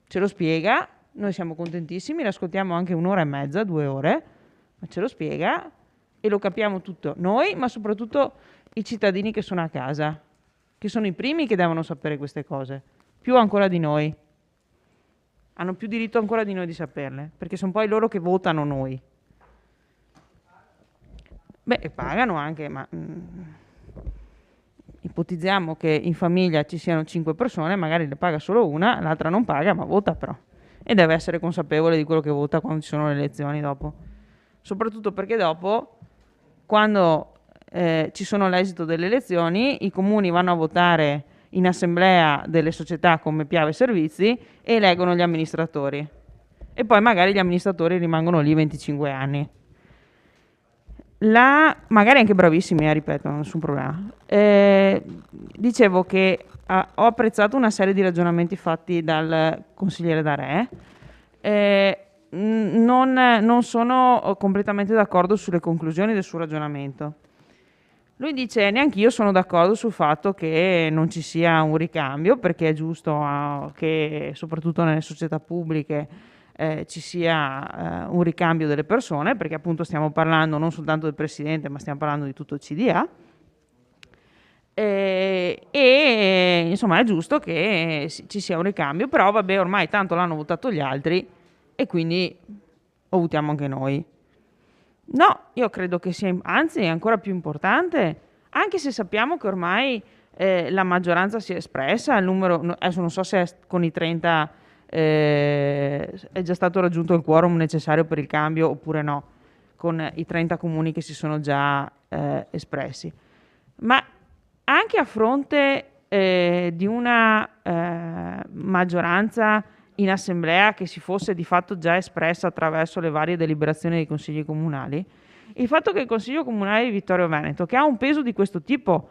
L: Ce lo spiega, noi siamo contentissimi, l'ascoltiamo anche 1 ora e mezza, 2 ore, ma ce lo spiega e lo capiamo tutto noi, ma soprattutto i cittadini che sono a casa, che sono i primi che devono sapere queste cose, più ancora di noi. Hanno più diritto ancora di noi di saperle, perché sono poi loro che votano noi. Beh, pagano anche, ma ipotizziamo che in famiglia ci siano 5 persone, magari ne paga solo una, l'altra non paga, ma vota però. E deve essere consapevole di quello che vota quando ci sono le elezioni dopo. Soprattutto perché dopo, quando ci sono l'esito delle elezioni, i comuni vanno a votare in assemblea delle società come Piave Servizi e eleggono gli amministratori. E poi magari gli amministratori rimangono lì 25 anni. Magari anche bravissimi, ripeto, non nessun problema. Dicevo che ho apprezzato una serie di ragionamenti fatti dal consigliere Re. Non sono completamente d'accordo sulle conclusioni del suo ragionamento. Lui dice: neanche io sono d'accordo sul fatto che non ci sia un ricambio, perché è giusto che soprattutto nelle società pubbliche ci sia un ricambio delle persone, perché appunto stiamo parlando non soltanto del presidente, ma stiamo parlando di tutto il CDA. e insomma è giusto che ci sia un ricambio, però vabbè, ormai tanto l'hanno votato gli altri e quindi lo votiamo anche noi. No, io credo che sia, anzi è ancora più importante, anche se sappiamo che ormai la maggioranza si è espressa, il numero, adesso non so se con i 30 è già stato raggiunto il quorum necessario per il cambio oppure no, con i 30 comuni che si sono già espressi. Ma anche a fronte di una maggioranza in assemblea che si fosse di fatto già espressa attraverso le varie deliberazioni dei consigli comunali, il fatto che il Consiglio Comunale di Vittorio Veneto, che ha un peso di questo tipo,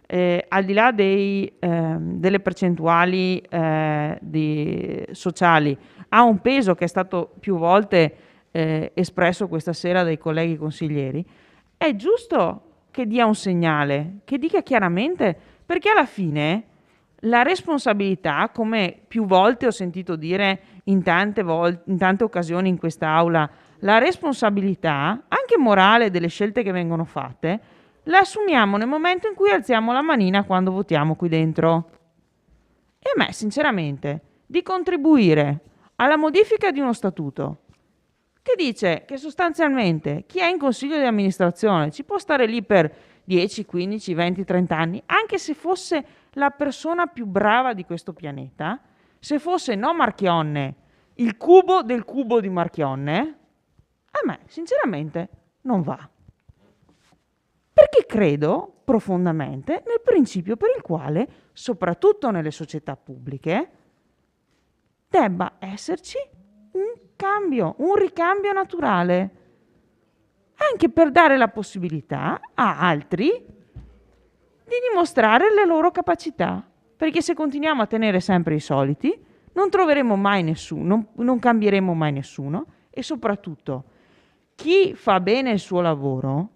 L: al di là delle percentuali sociali, ha un peso che è stato più volte espresso questa sera dai colleghi consiglieri, è giusto che dia un segnale, che dica chiaramente, perché alla fine la responsabilità, come più volte ho sentito dire in tante occasioni in quest'Aula, la responsabilità, anche morale, delle scelte che vengono fatte, la assumiamo nel momento in cui alziamo la manina quando votiamo qui dentro. E a me, sinceramente, di contribuire alla modifica di uno statuto che dice che sostanzialmente chi è in consiglio di amministrazione ci può stare lì per 10, 15, 20, 30 anni, anche se fosse la persona più brava di questo pianeta, se fosse no Marchionne, il cubo del cubo di Marchionne, a me sinceramente non va. Perché credo profondamente nel principio per il quale, soprattutto nelle società pubbliche, debba esserci un ricambio naturale, anche per dare la possibilità a altri di dimostrare le loro capacità, perché se continuiamo a tenere sempre i soliti non troveremo mai nessuno, non cambieremo mai nessuno, e soprattutto chi fa bene il suo lavoro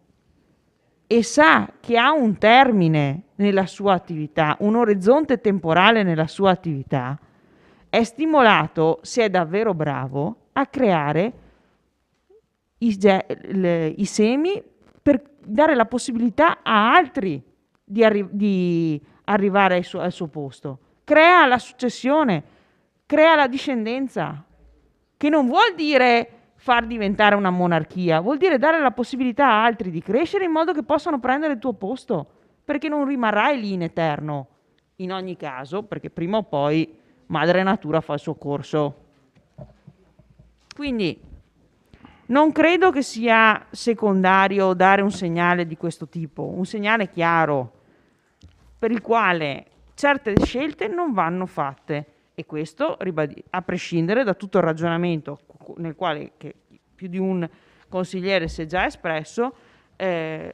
L: e sa che ha un termine nella sua attività, un orizzonte temporale nella sua attività, è stimolato, se è davvero bravo, a creare i semi per dare la possibilità a altri di arrivare al suo posto. Crea la successione, crea la discendenza, che non vuol dire far diventare una monarchia, vuol dire dare la possibilità a altri di crescere in modo che possano prendere il tuo posto, perché non rimarrai lì in eterno, in ogni caso, perché prima o poi madre natura fa il suo corso. Quindi non credo che sia secondario dare un segnale di questo tipo, un segnale chiaro per il quale certe scelte non vanno fatte, e questo a prescindere da tutto il ragionamento nel quale più di un consigliere si è già espresso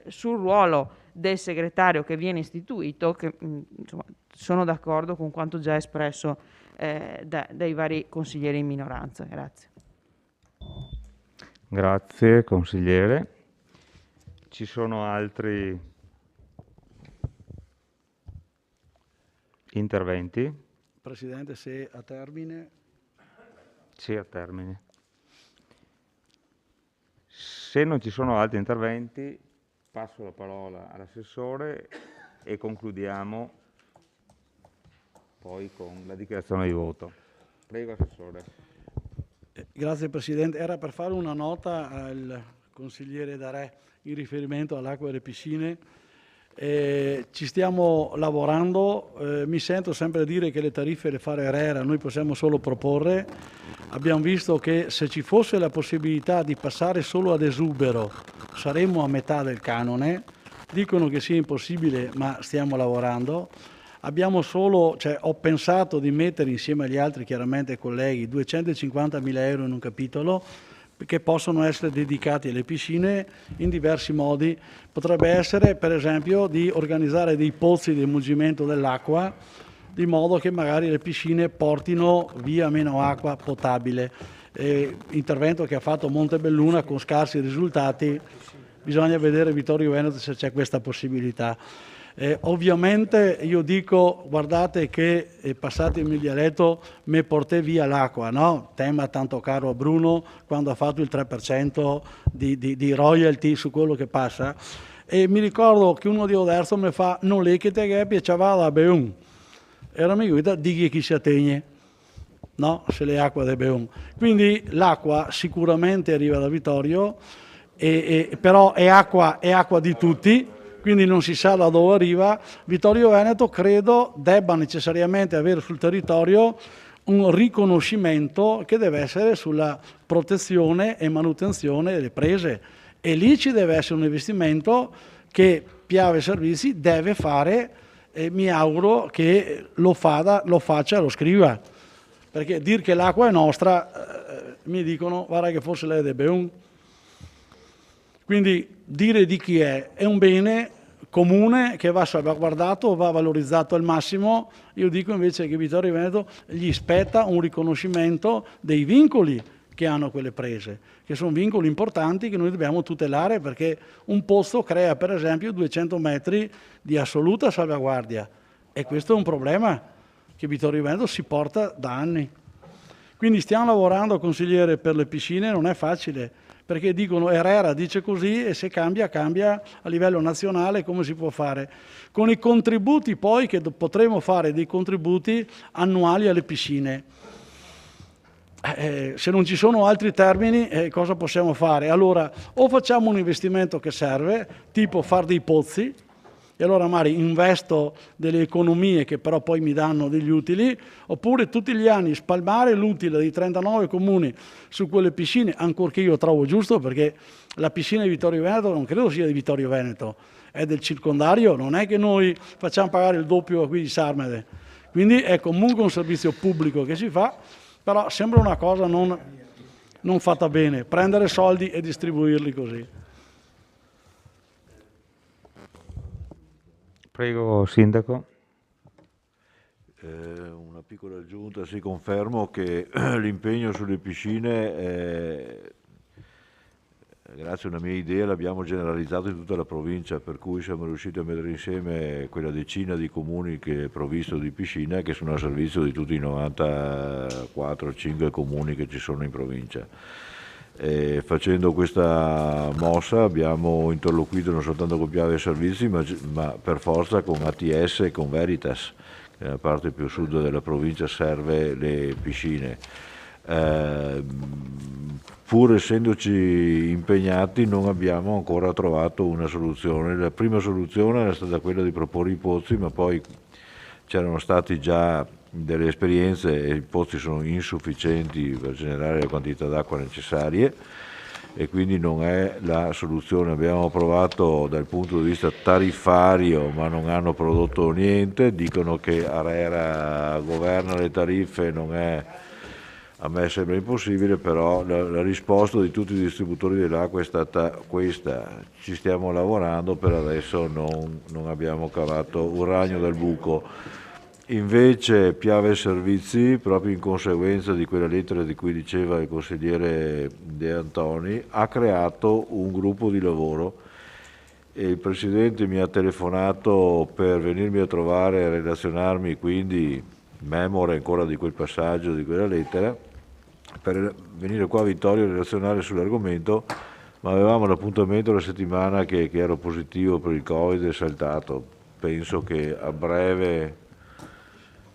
L: sul ruolo del segretario che viene istituito, che insomma, sono d'accordo con quanto già espresso dai vari consiglieri in minoranza. Grazie.
A: Grazie consigliere. Ci sono altri interventi?
N: Presidente, se a termine.
A: Sì, a termine. Se non ci sono altri interventi, passo la parola all'assessore e concludiamo poi con la dichiarazione di voto. Prego, assessore.
N: Grazie Presidente. Era per fare una nota al consigliere Darè in riferimento all'acqua e alle piscine. Ci stiamo lavorando, mi sento sempre dire che le tariffe le fa l'ERERA, noi possiamo solo proporre. Abbiamo visto che se ci fosse la possibilità di passare solo ad esubero saremmo a metà del canone, dicono che sia impossibile ma stiamo lavorando. Abbiamo ho pensato di mettere insieme agli altri chiaramente colleghi 250.000 euro in un capitolo che possono essere dedicati alle piscine in diversi modi. Potrebbe essere per esempio di organizzare dei pozzi di emulgimento dell'acqua di modo che magari le piscine portino via meno acqua potabile. Intervento che ha fatto Montebelluna con scarsi risultati, bisogna vedere Vittorio Veneto se c'è questa possibilità. Ovviamente io dico, guardate che, passatemi il dialetto, me porté via l'acqua, no? Tema tanto caro a Bruno quando ha fatto il 3% di royalty su quello che passa. E mi ricordo che uno di Oderzo mi fa, non le che te piaceva la beun. Era mi guida, dighi chi si attegne. No, se le acque de beun. Quindi l'acqua sicuramente arriva da Vittorio, però è acqua di tutti, quindi non si sa da dove arriva. Vittorio Veneto credo debba necessariamente avere sul territorio un riconoscimento che deve essere sulla protezione e manutenzione delle prese, e lì ci deve essere un investimento che Piave Servizi deve fare, e mi auguro che lo faccia e lo scriva, perché dire che l'acqua è nostra, mi dicono guarda che forse lei deve un. Quindi dire di chi è un bene comune che va salvaguardato, va valorizzato al massimo. Io dico invece che Vittorio Veneto gli spetta un riconoscimento dei vincoli che hanno quelle prese, che sono vincoli importanti che noi dobbiamo tutelare, perché un pozzo crea per esempio 200 metri di assoluta salvaguardia, e questo è un problema che Vittorio Veneto si porta da anni. Quindi stiamo lavorando, consigliere, per le piscine, non è facile, perché dicono Herrera dice così e se cambia, cambia a livello nazionale. Come si può fare? Con i contributi poi, che potremo fare dei contributi annuali alle piscine. Se non ci sono altri termini, cosa possiamo fare? Allora, o facciamo un investimento che serve, tipo far dei pozzi, e allora magari investo delle economie che però poi mi danno degli utili, oppure tutti gli anni spalmare l'utile dei 39 comuni su quelle piscine, ancorché io trovo giusto, perché la piscina di Vittorio Veneto non credo sia di Vittorio Veneto, è del circondario, non è che noi facciamo pagare il doppio qui di Sarmede, quindi è comunque un servizio pubblico che si fa, però sembra una cosa non fatta bene, prendere soldi e distribuirli così.
A: Prego, Sindaco.
C: Una piccola aggiunta, sì, confermo che l'impegno sulle piscine, grazie a una mia idea, l'abbiamo generalizzato in tutta la provincia, per cui siamo riusciti a mettere insieme quella decina di comuni che è provvisto di piscina, che sono a servizio di tutti i 94-5 comuni che ci sono in provincia. Facendo questa mossa abbiamo interloquito non soltanto con Piave Servizi, ma per forza con ATS e con Veritas, che nella parte più sud della provincia serve le piscine. Pur essendoci impegnati non abbiamo ancora trovato una soluzione. La prima soluzione era stata quella di proporre i pozzi, ma poi c'erano stati già delle esperienze e i pozzi sono insufficienti per generare la quantità d'acqua necessarie, e quindi non è la soluzione. Abbiamo provato dal punto di vista tariffario, ma non hanno prodotto niente. Dicono che ARERA governa le tariffe, non è, a me sembra impossibile, però la risposta di tutti i distributori dell'acqua è stata questa: ci stiamo lavorando, per adesso non abbiamo cavato un ragno dal buco. Invece Piave Servizi, proprio in conseguenza di quella lettera di cui diceva il consigliere De Antoni, ha creato un gruppo di lavoro, e il Presidente mi ha telefonato per venirmi a trovare e relazionarmi, quindi memore ancora di quel passaggio, di quella lettera, per venire qua a Vittorio a relazionare sull'argomento, ma avevamo l'appuntamento la settimana che ero positivo per il Covid, è saltato. Penso che a breve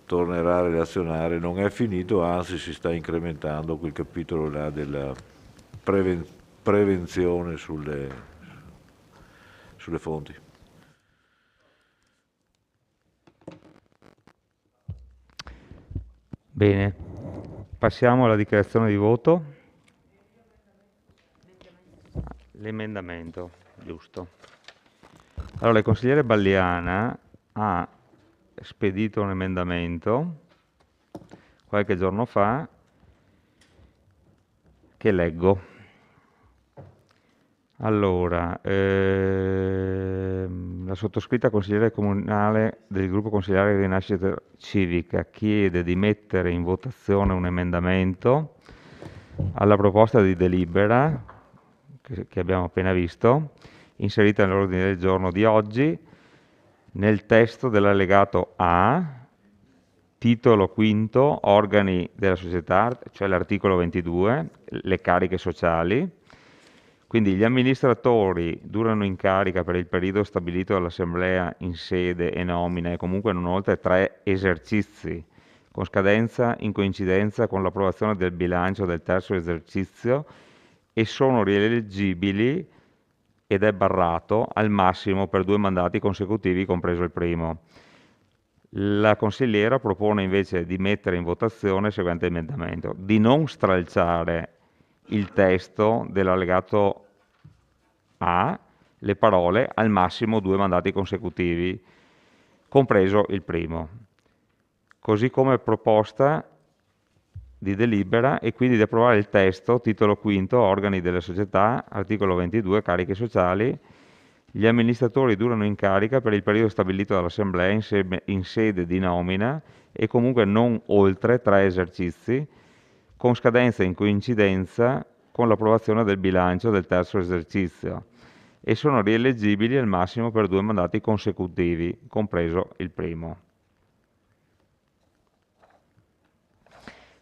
C: tornerà a relazionare, non è finito, anzi si sta incrementando quel capitolo là della prevenzione sulle fonti.
A: Bene, passiamo alla dichiarazione di voto. L'emendamento, giusto. Allora, il consigliere Balliana ha spedito un emendamento qualche giorno fa che leggo. Allora, la sottoscritta consigliere comunale del gruppo consigliare di Rinascita Civica chiede di mettere in votazione un emendamento alla proposta di delibera che abbiamo appena visto, inserita nell'ordine del giorno di oggi, nel testo dell'allegato A, titolo quinto, organi della società, cioè l'articolo 22, le cariche sociali, Quindi gli amministratori durano in carica per il periodo stabilito dall'Assemblea in sede e nomina e comunque non oltre 3 esercizi, con scadenza in coincidenza con l'approvazione del bilancio del terzo esercizio e sono rieleggibili ed è barrato al massimo per 2 mandati consecutivi, compreso il primo. La consigliera propone invece di mettere in votazione il seguente emendamento: di non stralciare il testo dell'allegato A, le parole al massimo 2 mandati consecutivi, compreso il primo, così come proposta di delibera, e quindi di approvare il testo, titolo quinto, organi delle società, articolo 22, cariche sociali. Gli amministratori durano in carica per il periodo stabilito dall'Assemblea in sede di nomina e comunque non oltre 3 esercizi, con scadenza in coincidenza con l'approvazione del bilancio del terzo esercizio e sono rieleggibili al massimo per 2 mandati consecutivi, compreso il primo.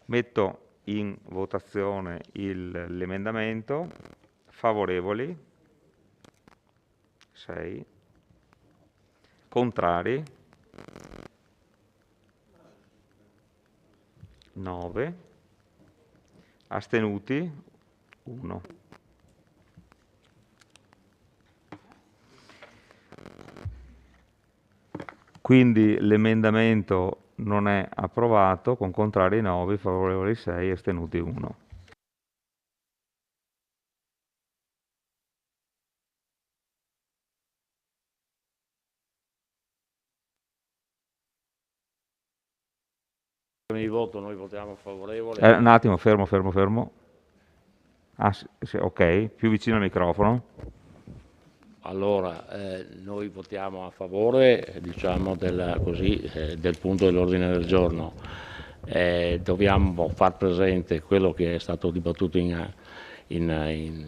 A: Metto in votazione l'emendamento. Favorevoli? 6. Contrari? 9. Astenuti? 1. Quindi l'emendamento non è approvato, con contrari 9, favorevoli 6, astenuti 1.
K: Di voto noi votiamo favorevole.
A: Un attimo, fermo. Ah, sì, ok, più vicino al microfono.
K: Allora, noi votiamo a favore, diciamo, del punto dell'ordine del giorno. Dobbiamo far presente quello che è stato dibattuto in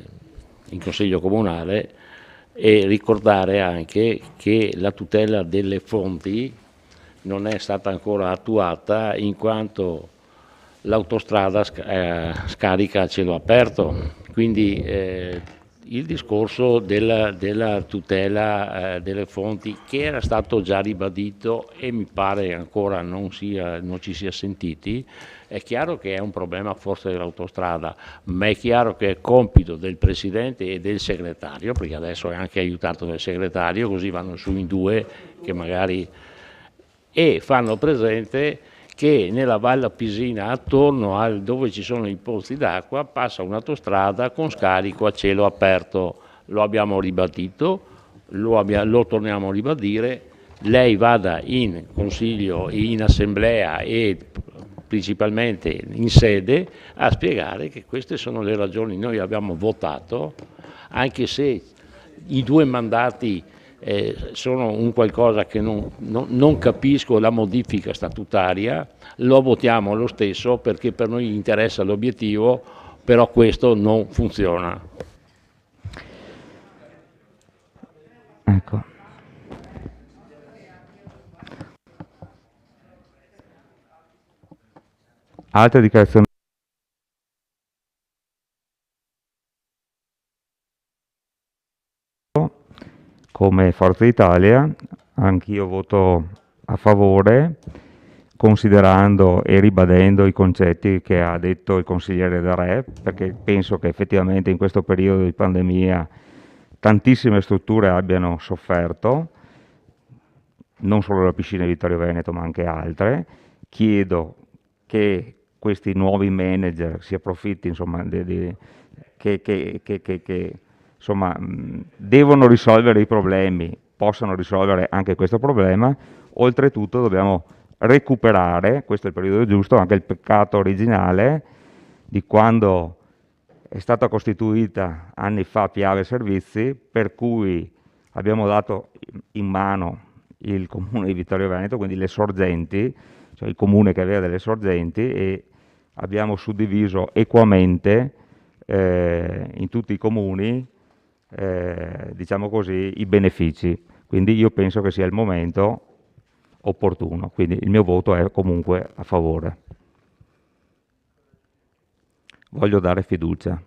K: Consiglio Comunale e ricordare anche che la tutela delle fonti non è stata ancora attuata in quanto l'autostrada scarica a cielo aperto, quindi il discorso della tutela delle fonti, che era stato già ribadito e mi pare ancora non ci sia sentiti, è chiaro che è un problema forse dell'autostrada, ma è chiaro che è compito del Presidente e del Segretario, perché adesso è anche aiutato dal Segretario, così vanno su in 2 che magari... e fanno presente che nella Valle Pisina, attorno a dove ci sono i pozzi d'acqua, passa un'autostrada con scarico a cielo aperto. Lo abbiamo ribadito, lo torniamo a ribadire. Lei vada in Consiglio, in Assemblea e principalmente in sede a spiegare che queste sono le ragioni. Noi abbiamo votato, anche se i 2 mandati sono un qualcosa che non capisco, la modifica statutaria, lo votiamo lo stesso perché per noi interessa l'obiettivo, però questo non funziona.
A: Ecco. Altre dichiarazioni? Come Forza Italia, anch'io voto a favore, considerando e ribadendo i concetti che ha detto il consigliere De Re, perché penso che effettivamente in questo periodo di pandemia tantissime strutture abbiano sofferto, non solo la piscina di Vittorio Veneto ma anche altre. Chiedo che questi nuovi manager si approfitti, insomma, insomma, devono risolvere i problemi, possano risolvere anche questo problema. Oltretutto dobbiamo recuperare, questo è il periodo giusto, anche il peccato originale di quando è stata costituita anni fa Piave Servizi, per cui abbiamo dato in mano il comune di Vittorio Veneto, quindi le sorgenti, cioè il comune che aveva delle sorgenti, e abbiamo suddiviso equamente in tutti i comuni, diciamo così, i benefici. Quindi io penso che sia il momento opportuno, quindi il mio voto è comunque a favore. Voglio dare fiducia.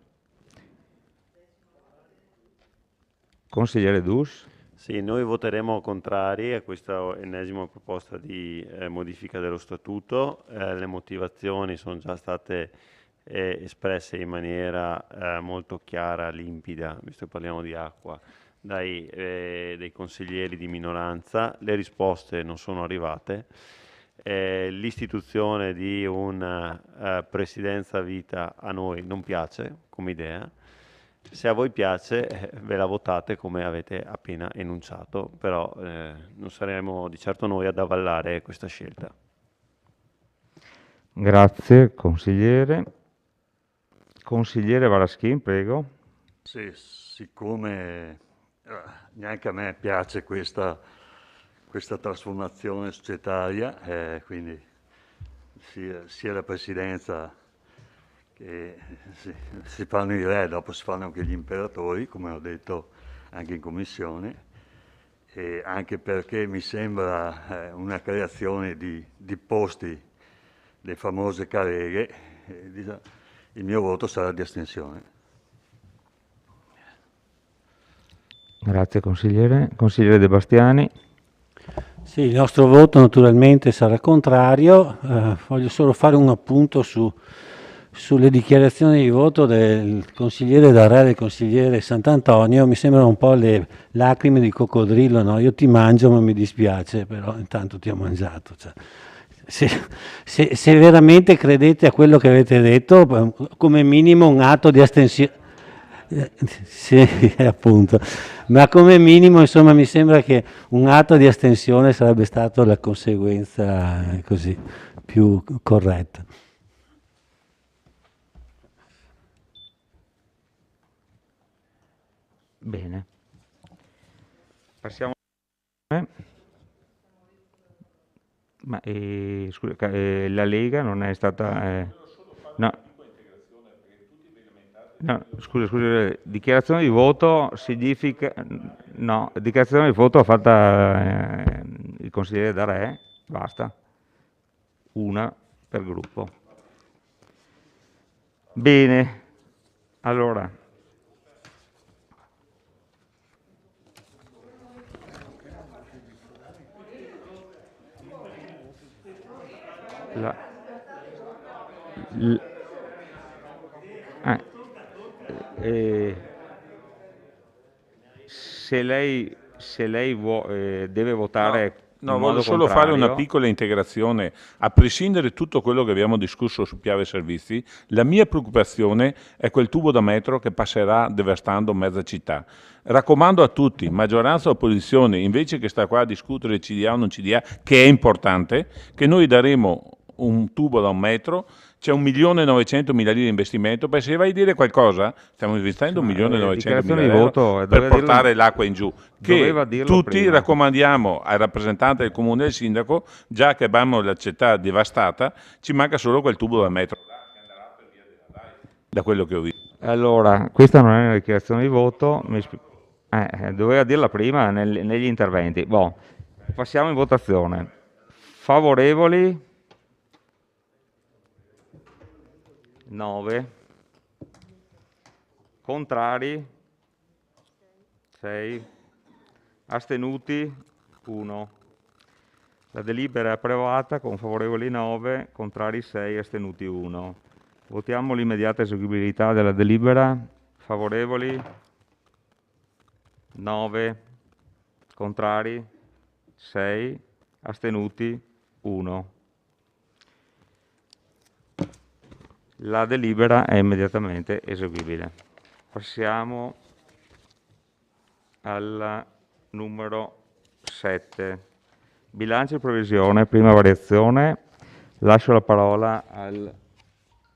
A: Consigliere Dus?
E: Sì, noi voteremo contrari a questa ennesima proposta di modifica dello statuto. Le motivazioni sono già state espresse in maniera molto chiara, limpida, visto che parliamo di acqua, dei consiglieri di minoranza. Le risposte non sono arrivate. L'istituzione di una presidenza a vita a noi non piace come idea. Se a voi piace, ve la votate come avete appena enunciato, però non saremo di certo noi ad avallare questa scelta.
A: Grazie, consigliere. Consigliere Varaschin, prego.
Q: Sì, siccome neanche a me piace questa trasformazione societaria, quindi sia la presidenza che si fanno i re, dopo si fanno anche gli imperatori, come ho detto anche in commissione, e anche perché mi sembra una creazione di posti, le famose carreghe, il mio voto sarà di astensione.
A: Grazie consigliere. Consigliere De Bastiani.
I: Sì, il nostro voto naturalmente sarà contrario. Voglio solo fare un appunto sulle dichiarazioni di voto del consigliere D'Arè e del consigliere Sant'Antonio. Mi sembrano un po' le lacrime di coccodrillo, no? Io ti mangio ma mi dispiace, però intanto ti ho mangiato. Cioè, se veramente credete a quello che avete detto, come minimo un atto di astensione. Sì, appunto, ma come minimo insomma mi sembra che un atto di astensione sarebbe stato la conseguenza così più corretta.
A: Bene. Passiamo. Ma scusa, la Lega non è stata. No. No, scusa, dichiarazione di voto significa. No, dichiarazione di voto ha fatta il consigliere D'Arè, basta. Una per gruppo. Bene, allora. Se lei deve votare
P: No,
A: in
P: voglio
A: modo
P: solo
A: contrario,
P: fare una piccola integrazione. A prescindere da tutto quello che abbiamo discusso su Piave Servizi, la mia preoccupazione è quel tubo da metro che passerà devastando mezza città. Raccomando a tutti, maggioranza e opposizione, invece che stare qua a discutere CDA o non CDA, che è importante, che noi daremo un tubo da 1 metro, c'è 1.900.000 lire di investimento, poi se vai a dire qualcosa, stiamo investendo 1.900.000 euro per portare l'acqua in giù, che tutti
A: prima.
P: raccomandiamo al rappresentante del comune e al sindaco, già che abbiamo la città devastata, ci manca solo quel tubo da metro, da quello che ho visto.
A: Allora, questa non è una dichiarazione di voto, doveva dirla prima negli interventi. Passiamo in votazione. Favorevoli? 9. Contrari? 6. Astenuti? 1. La delibera è approvata con favorevoli 9, contrari 6, astenuti 1. Votiamo l'immediata eseguibilità della delibera. Favorevoli? 9. Contrari? 6. Astenuti? 1. La delibera è immediatamente eseguibile. Passiamo al numero 7. Bilancio e previsione, prima variazione. Lascio la parola al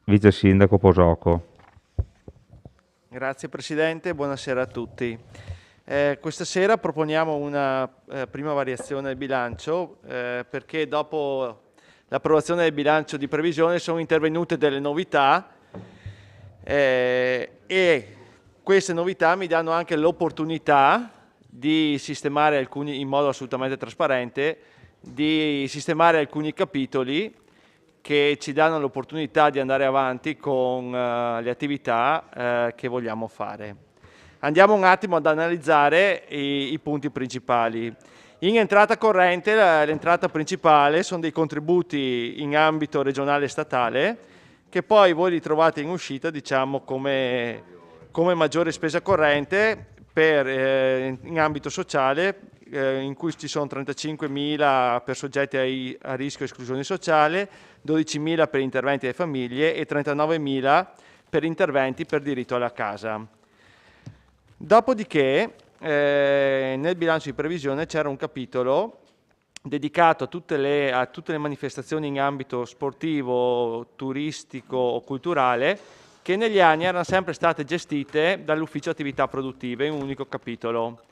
A: vice sindaco Posocco.
R: Grazie Presidente, buonasera a tutti. Questa sera proponiamo una prima variazione del bilancio perché dopo l'approvazione del bilancio di previsione sono intervenute delle novità e queste novità mi danno anche l'opportunità di sistemare alcuni, in modo assolutamente trasparente, di sistemare alcuni capitoli che ci danno l'opportunità di andare avanti con le attività che vogliamo fare. Andiamo un attimo ad analizzare i punti principali. In entrata corrente, l'entrata principale sono dei contributi in ambito regionale e statale, che poi voi li trovate in uscita, diciamo, come maggiore spesa corrente in ambito sociale, in cui ci sono 35.000 per soggetti a rischio esclusione sociale, 12.000 per interventi alle famiglie e 39.000 per interventi per diritto alla casa. Dopodiché, nel bilancio di previsione c'era un capitolo dedicato a tutte le manifestazioni in ambito sportivo, turistico o culturale che negli anni erano sempre state gestite dall'ufficio attività produttive in un unico capitolo.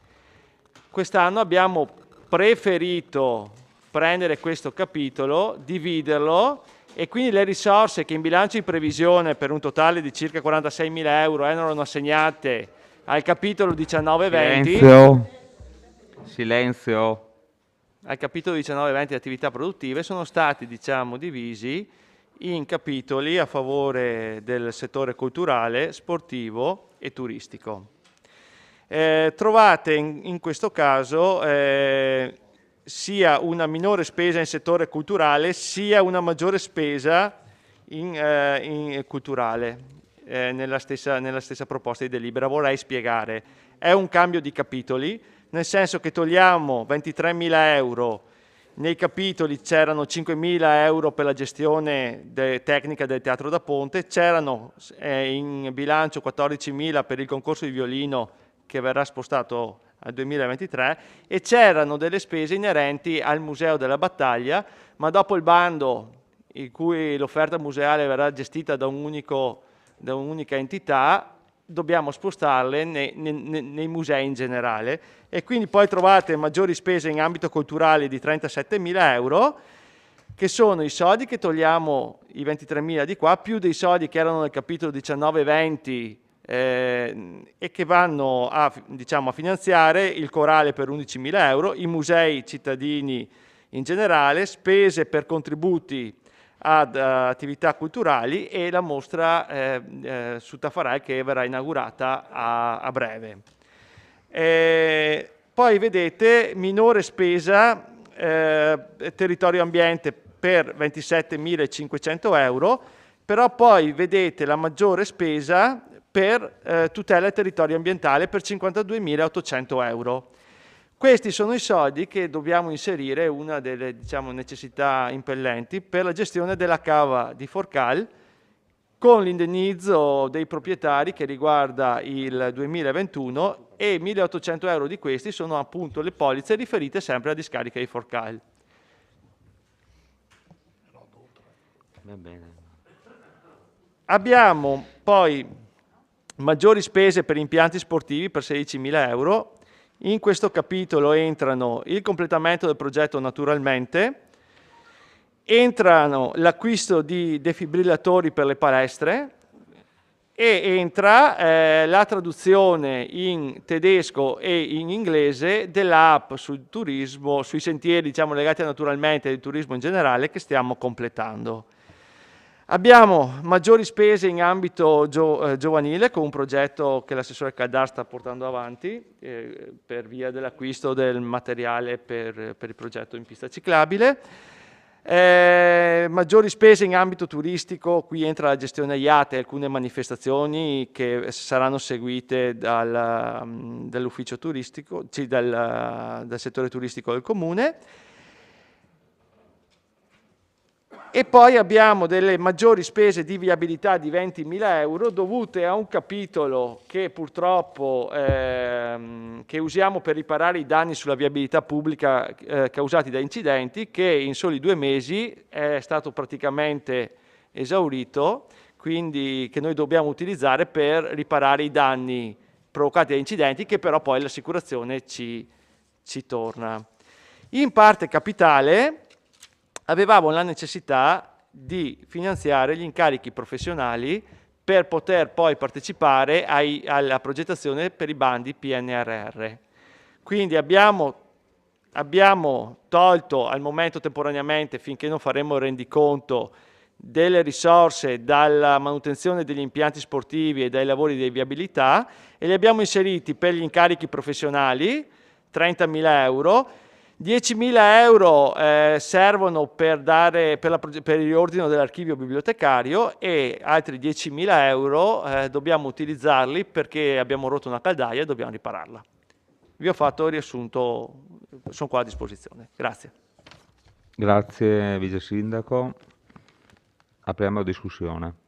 R: Quest'anno abbiamo preferito prendere questo capitolo, dividerlo, e quindi le risorse che in bilancio di previsione per un totale di circa 46.000 euro erano assegnate al capitolo 19-20,
A: Silenzio.
R: al capitolo 19-20 attività produttive sono stati, diciamo, divisi in capitoli a favore del settore culturale, sportivo e turistico. Trovate in questo caso sia una minore spesa in settore culturale sia una maggiore spesa in culturale. Nella stessa proposta di delibera. Vorrei spiegare. È un cambio di capitoli, nel senso che togliamo 23.000 euro, nei capitoli c'erano 5.000 euro per la gestione tecnica del teatro da ponte, c'erano in bilancio 14.000 per il concorso di violino che verrà spostato al 2023 e c'erano delle spese inerenti al Museo della Battaglia, ma dopo il bando in cui l'offerta museale verrà gestita da un'unica entità, dobbiamo spostarle nei musei in generale, e quindi poi trovate maggiori spese in ambito culturale di 37.000 euro, che sono i soldi che togliamo, i 23.000 di qua, più dei soldi che erano nel capitolo 19-20 e che vanno a finanziare il corale per 11.000 euro, i musei cittadini in generale, spese per contributi ad attività culturali e la mostra su Taffarel che verrà inaugurata a breve. Poi vedete minore spesa territorio ambiente per 27.500 euro, però poi vedete la maggiore spesa per tutela del territorio ambientale per 52.800 euro. Questi sono i soldi che dobbiamo inserire, una delle necessità impellenti, per la gestione della cava di Forcal, con l'indennizzo dei proprietari che riguarda il 2021, e 1.800 euro di questi sono appunto le polizze riferite sempre alla discarica di Forcal.
A: Va bene.
R: Abbiamo poi maggiori spese per impianti sportivi per 16.000 euro. In questo capitolo entrano il completamento del progetto naturalmente, entrano l'acquisto di defibrillatori per le palestre e entra la traduzione in tedesco e in inglese dell'app sul turismo, sui sentieri legati naturalmente al turismo in generale, che stiamo completando. Abbiamo maggiori spese in ambito giovanile con un progetto che l'assessore Caldar sta portando avanti per via dell'acquisto del materiale per il progetto in pista ciclabile. Maggiori spese in ambito turistico, qui entra la gestione IAT e alcune manifestazioni che saranno seguite dall'ufficio turistico, dal settore turistico del comune. E poi abbiamo delle maggiori spese di viabilità di 20.000 euro dovute a un capitolo che purtroppo che usiamo per riparare i danni sulla viabilità pubblica causati da incidenti, che in soli 2 mesi è stato praticamente esaurito, quindi che noi dobbiamo utilizzare per riparare i danni provocati da incidenti, che però poi l'assicurazione ci torna. In parte capitale avevamo la necessità di finanziare gli incarichi professionali per poter poi partecipare alla progettazione per i bandi PNRR. Quindi abbiamo tolto al momento temporaneamente, finché non faremo il rendiconto, delle risorse dalla manutenzione degli impianti sportivi e dai lavori di viabilità e li abbiamo inseriti per gli incarichi professionali, 30.000 euro, 10.000 euro servono per il riordino dell'archivio bibliotecario e altri 10.000 euro dobbiamo utilizzarli perché abbiamo rotto una caldaia e dobbiamo ripararla. Vi ho fatto il riassunto, sono qua a disposizione. Grazie.
A: Grazie Vice Sindaco. Apriamo la discussione.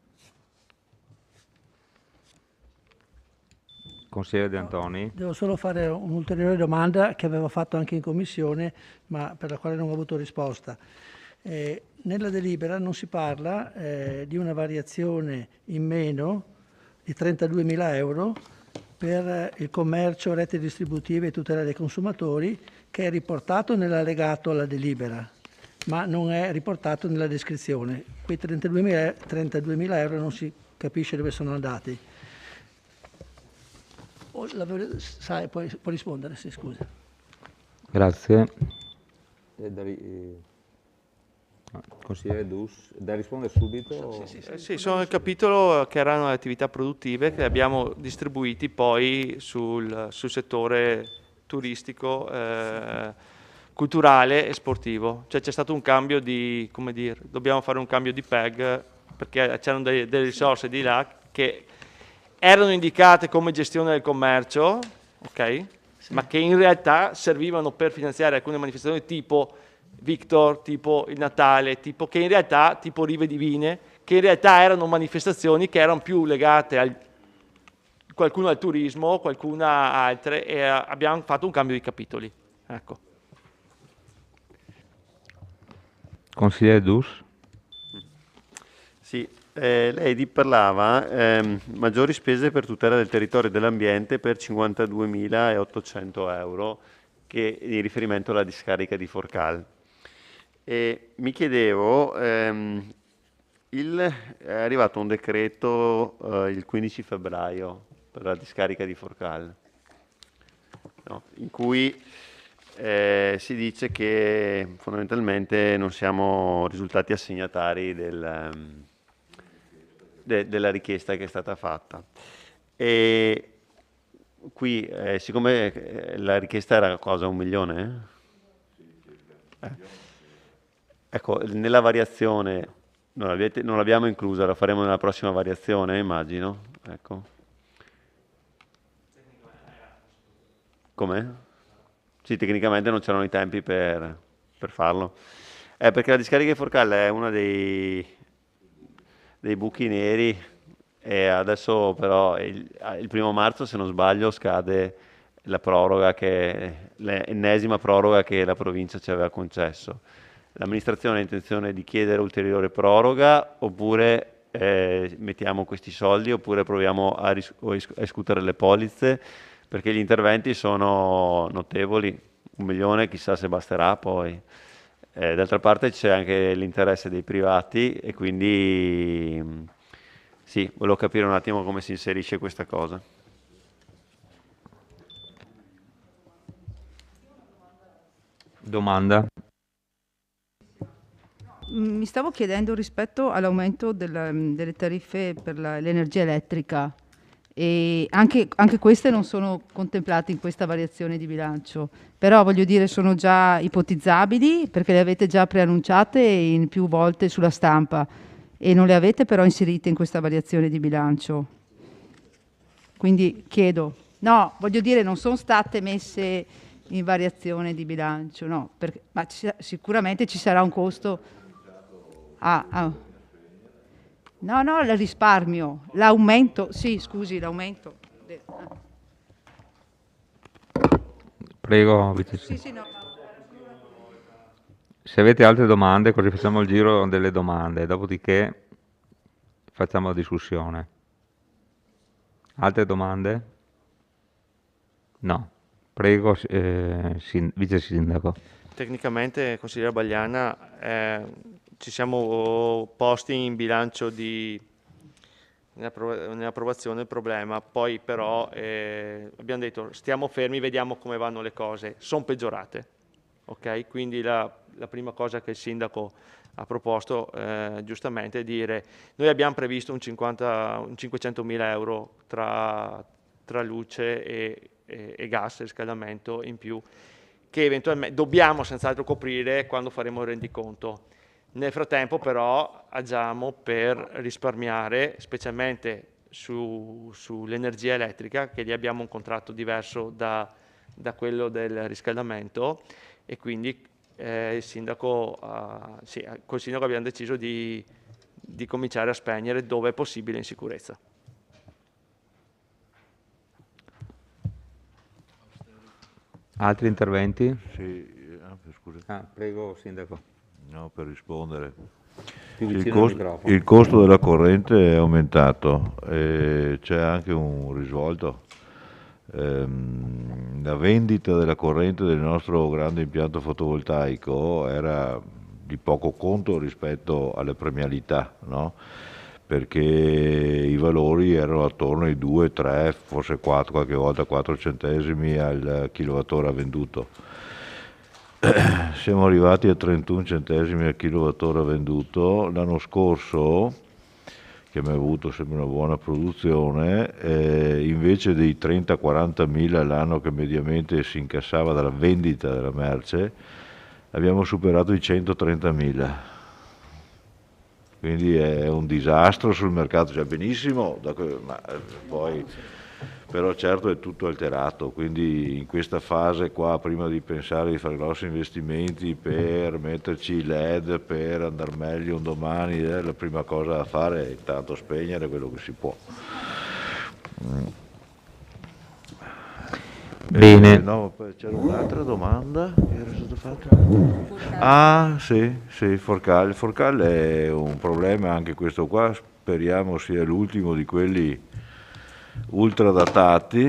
A: Consigliere De Antoni.
H: Devo solo fare un'ulteriore domanda che avevo fatto anche in commissione, ma per la quale non ho avuto risposta. Nella delibera non si parla di una variazione in meno di 32.000 euro per il commercio, reti distributive e tutela dei consumatori, che è riportato nell'allegato alla delibera, ma non è riportato nella descrizione. Quei 32.000 euro non si capisce dove sono andati. Può rispondere, sì, scusa.
A: Grazie. Consigliere Dus, da rispondere subito?
R: Sì, sono nel capitolo che erano le attività produttive che abbiamo distribuiti poi sul settore turistico, culturale e sportivo. Cioè c'è stato un cambio di, come dire, dobbiamo fare un cambio di PEG perché c'erano delle risorse di là che erano indicate come gestione del commercio, ok? Sì. Ma che in realtà servivano per finanziare alcune manifestazioni tipo Victor, tipo il Natale, tipo Rive Divine, che in realtà erano manifestazioni che erano più legate qualcuno al turismo, qualcuna a altre, e abbiamo fatto un cambio di capitoli. Ecco.
A: Consigliere Dus.
E: Sì, lei parlava maggiori spese per tutela del territorio e dell'ambiente per 52.800 euro che di riferimento alla discarica di Forcal. E mi chiedevo, è arrivato un decreto il 15 febbraio per la discarica di Forcal, no? In cui si dice che fondamentalmente non siamo risultati assegnatari della richiesta che è stata fatta. E qui, siccome la richiesta era cosa, 1 milione? Ecco, nella variazione non l'abbiamo inclusa, la faremo nella prossima variazione, immagino. Ecco. Com'è? Sì, tecnicamente non c'erano i tempi per farlo. Perché la discarica di Forcal è uno dei buchi neri e adesso però il 1° marzo, se non sbaglio, scade la proroga, l'ennesima proroga che la provincia ci aveva concesso. L'amministrazione ha intenzione di chiedere ulteriore proroga oppure mettiamo questi soldi oppure proviamo a escutere le polizze, perché gli interventi sono notevoli, 1 milione chissà se basterà poi. D'altra parte c'è anche l'interesse dei privati e quindi sì, volevo capire un attimo come si inserisce questa cosa.
A: Domanda.
G: Mi stavo chiedendo rispetto all'aumento delle tariffe per l'energia elettrica, e anche queste non sono contemplate in questa variazione di bilancio, però voglio dire sono già ipotizzabili perché le avete già preannunciate in più volte sulla stampa e non le avete però inserite in questa variazione di bilancio. Quindi chiedo, no, voglio dire non sono state messe in variazione di bilancio, no, ma sicuramente ci sarà un costo. No, il risparmio, l'aumento, sì, scusi, l'aumento.
A: Prego, Vice.
G: Sì, no.
A: Se avete altre domande, così facciamo il giro delle domande, dopodiché facciamo la discussione. Altre domande? No. Prego, Vice Sindaco.
R: Tecnicamente, consigliere Bagliana, ci siamo posti in bilancio nell'approvazione il problema, poi però abbiamo detto stiamo fermi, vediamo come vanno le cose, sono peggiorate, ok? Quindi la prima cosa che il sindaco ha proposto giustamente dire noi abbiamo previsto un 500.000 euro tra luce e gas, riscaldamento in più, che eventualmente dobbiamo senz'altro coprire quando faremo il rendiconto. Nel frattempo però agiamo per risparmiare, specialmente sull'energia elettrica, che lì abbiamo un contratto diverso da quello del riscaldamento, e quindi col sindaco abbiamo deciso di cominciare a spegnere dove è possibile in sicurezza.
A: Altri interventi?
C: Sì, scusa.
A: Prego, Sindaco.
C: No, per rispondere.
A: Più vicino al microfono.
C: Il costo della corrente è aumentato, c'è anche un risvolto. La vendita della corrente del nostro grande impianto fotovoltaico era di poco conto rispetto alle premialità, no? Perché i valori erano attorno ai 2, 3, forse 4, qualche volta 4 centesimi al kilowattora venduto. Siamo arrivati a 31 centesimi al kilowattora venduto. L'anno scorso, che abbiamo avuto sempre una buona produzione, invece dei 30-40 mila l'anno che mediamente si incassava dalla vendita della merce, abbiamo superato i 130 mila. Quindi è un disastro sul mercato, cioè benissimo, ma poi però certo è tutto alterato, quindi in questa fase qua, prima di pensare di fare grossi investimenti per metterci i LED, per andare meglio un domani, la prima cosa da fare è intanto spegnere quello che si può.
A: Bene.
C: No, c'era un'altra domanda che era stata fatta. Sì, Forcal. Forcal è un problema anche questo qua, speriamo sia l'ultimo di quelli ultra datati.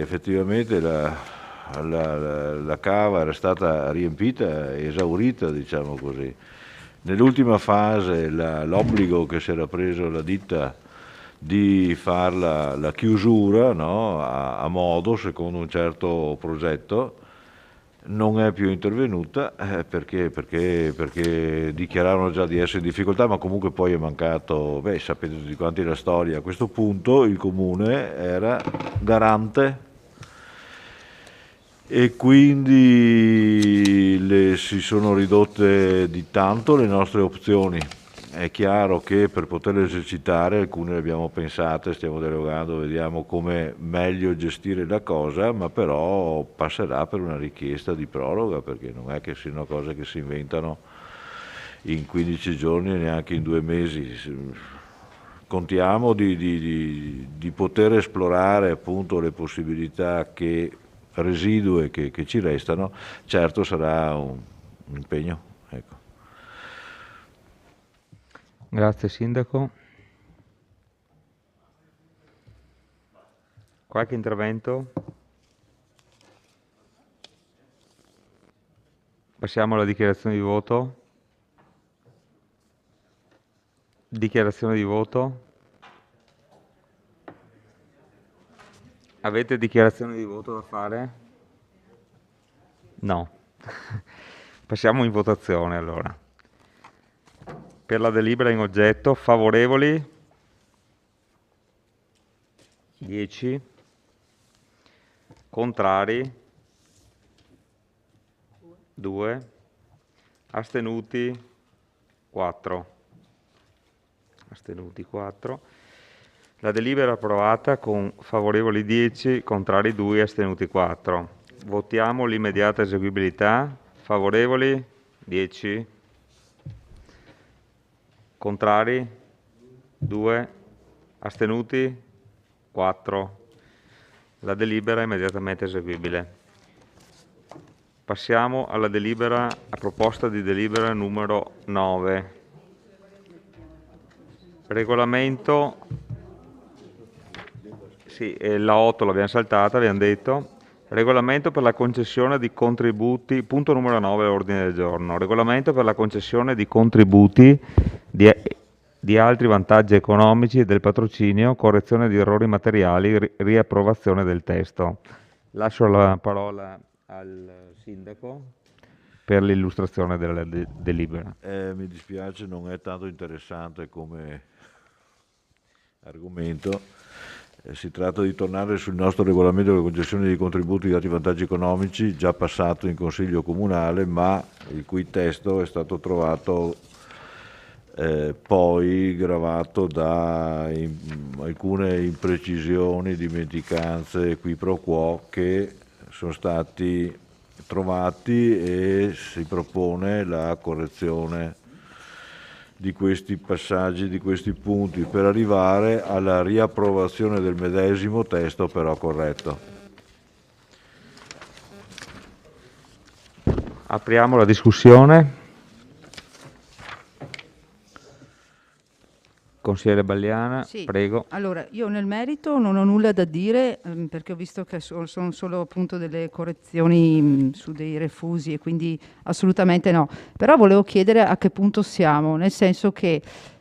C: Effettivamente la cava era stata riempita, esaurita, diciamo così. Nell'ultima fase l'obbligo che si era preso la ditta di fare la chiusura, no, a modo, secondo un certo progetto, non è più intervenuta perché dichiararono già di essere in difficoltà, ma comunque poi è mancato, sapete tutti quanti la storia. A questo punto il comune era garante e quindi si sono ridotte di tanto le nostre opzioni. È chiaro che per poterle esercitare alcune le abbiamo pensate, stiamo dialogando, vediamo come meglio gestire la cosa, ma però passerà per una richiesta di proroga, perché non è che siano cose che si inventano in 15 giorni e neanche in 2 mesi. Contiamo di poter esplorare appunto le possibilità residue che ci restano. Certo sarà un impegno. Ecco.
A: Grazie Sindaco. Qualche intervento? Passiamo alla dichiarazione di voto. Dichiarazione di voto. Avete dichiarazione di voto da fare? No. Passiamo in votazione allora. Per la delibera in oggetto, favorevoli? 10. Contrari? 2. Astenuti? 4. Astenuti 4. La delibera è approvata con favorevoli 10, contrari 2, astenuti 4. Votiamo l'immediata eseguibilità. Favorevoli? 10. Contrari? 2. Astenuti? 4. La delibera è immediatamente eseguibile. Passiamo alla delibera, a proposta di delibera numero 9. Regolamento, sì, la 8 l'abbiamo saltata, abbiamo detto. Regolamento per la concessione di contributi, punto numero 9 ordine del giorno. Regolamento per la concessione di contributi di altri vantaggi economici e del patrocinio, correzione di errori materiali, riapprovazione del testo. Lascio la parola al Sindaco. per l'illustrazione della delibera.
C: Mi dispiace, non è tanto interessante come argomento. Si tratta di tornare sul nostro regolamento delle concessioni dei contributi dati vantaggi economici, già passato in Consiglio Comunale, ma il cui testo è stato trovato poi gravato da alcune imprecisioni, dimenticanze, qui pro quo che sono stati trovati, e si propone la correzione di questi passaggi, di questi punti, per arrivare alla riapprovazione del medesimo testo però corretto.
A: Apriamo la discussione. Consigliere Balliana,
G: Sì,
A: prego.
G: allora io nel merito non ho nulla da dire, perché ho visto che sono solo appunto delle correzioni su dei refusi, e quindi assolutamente no. Però volevo chiedere a che punto siamo, nel senso che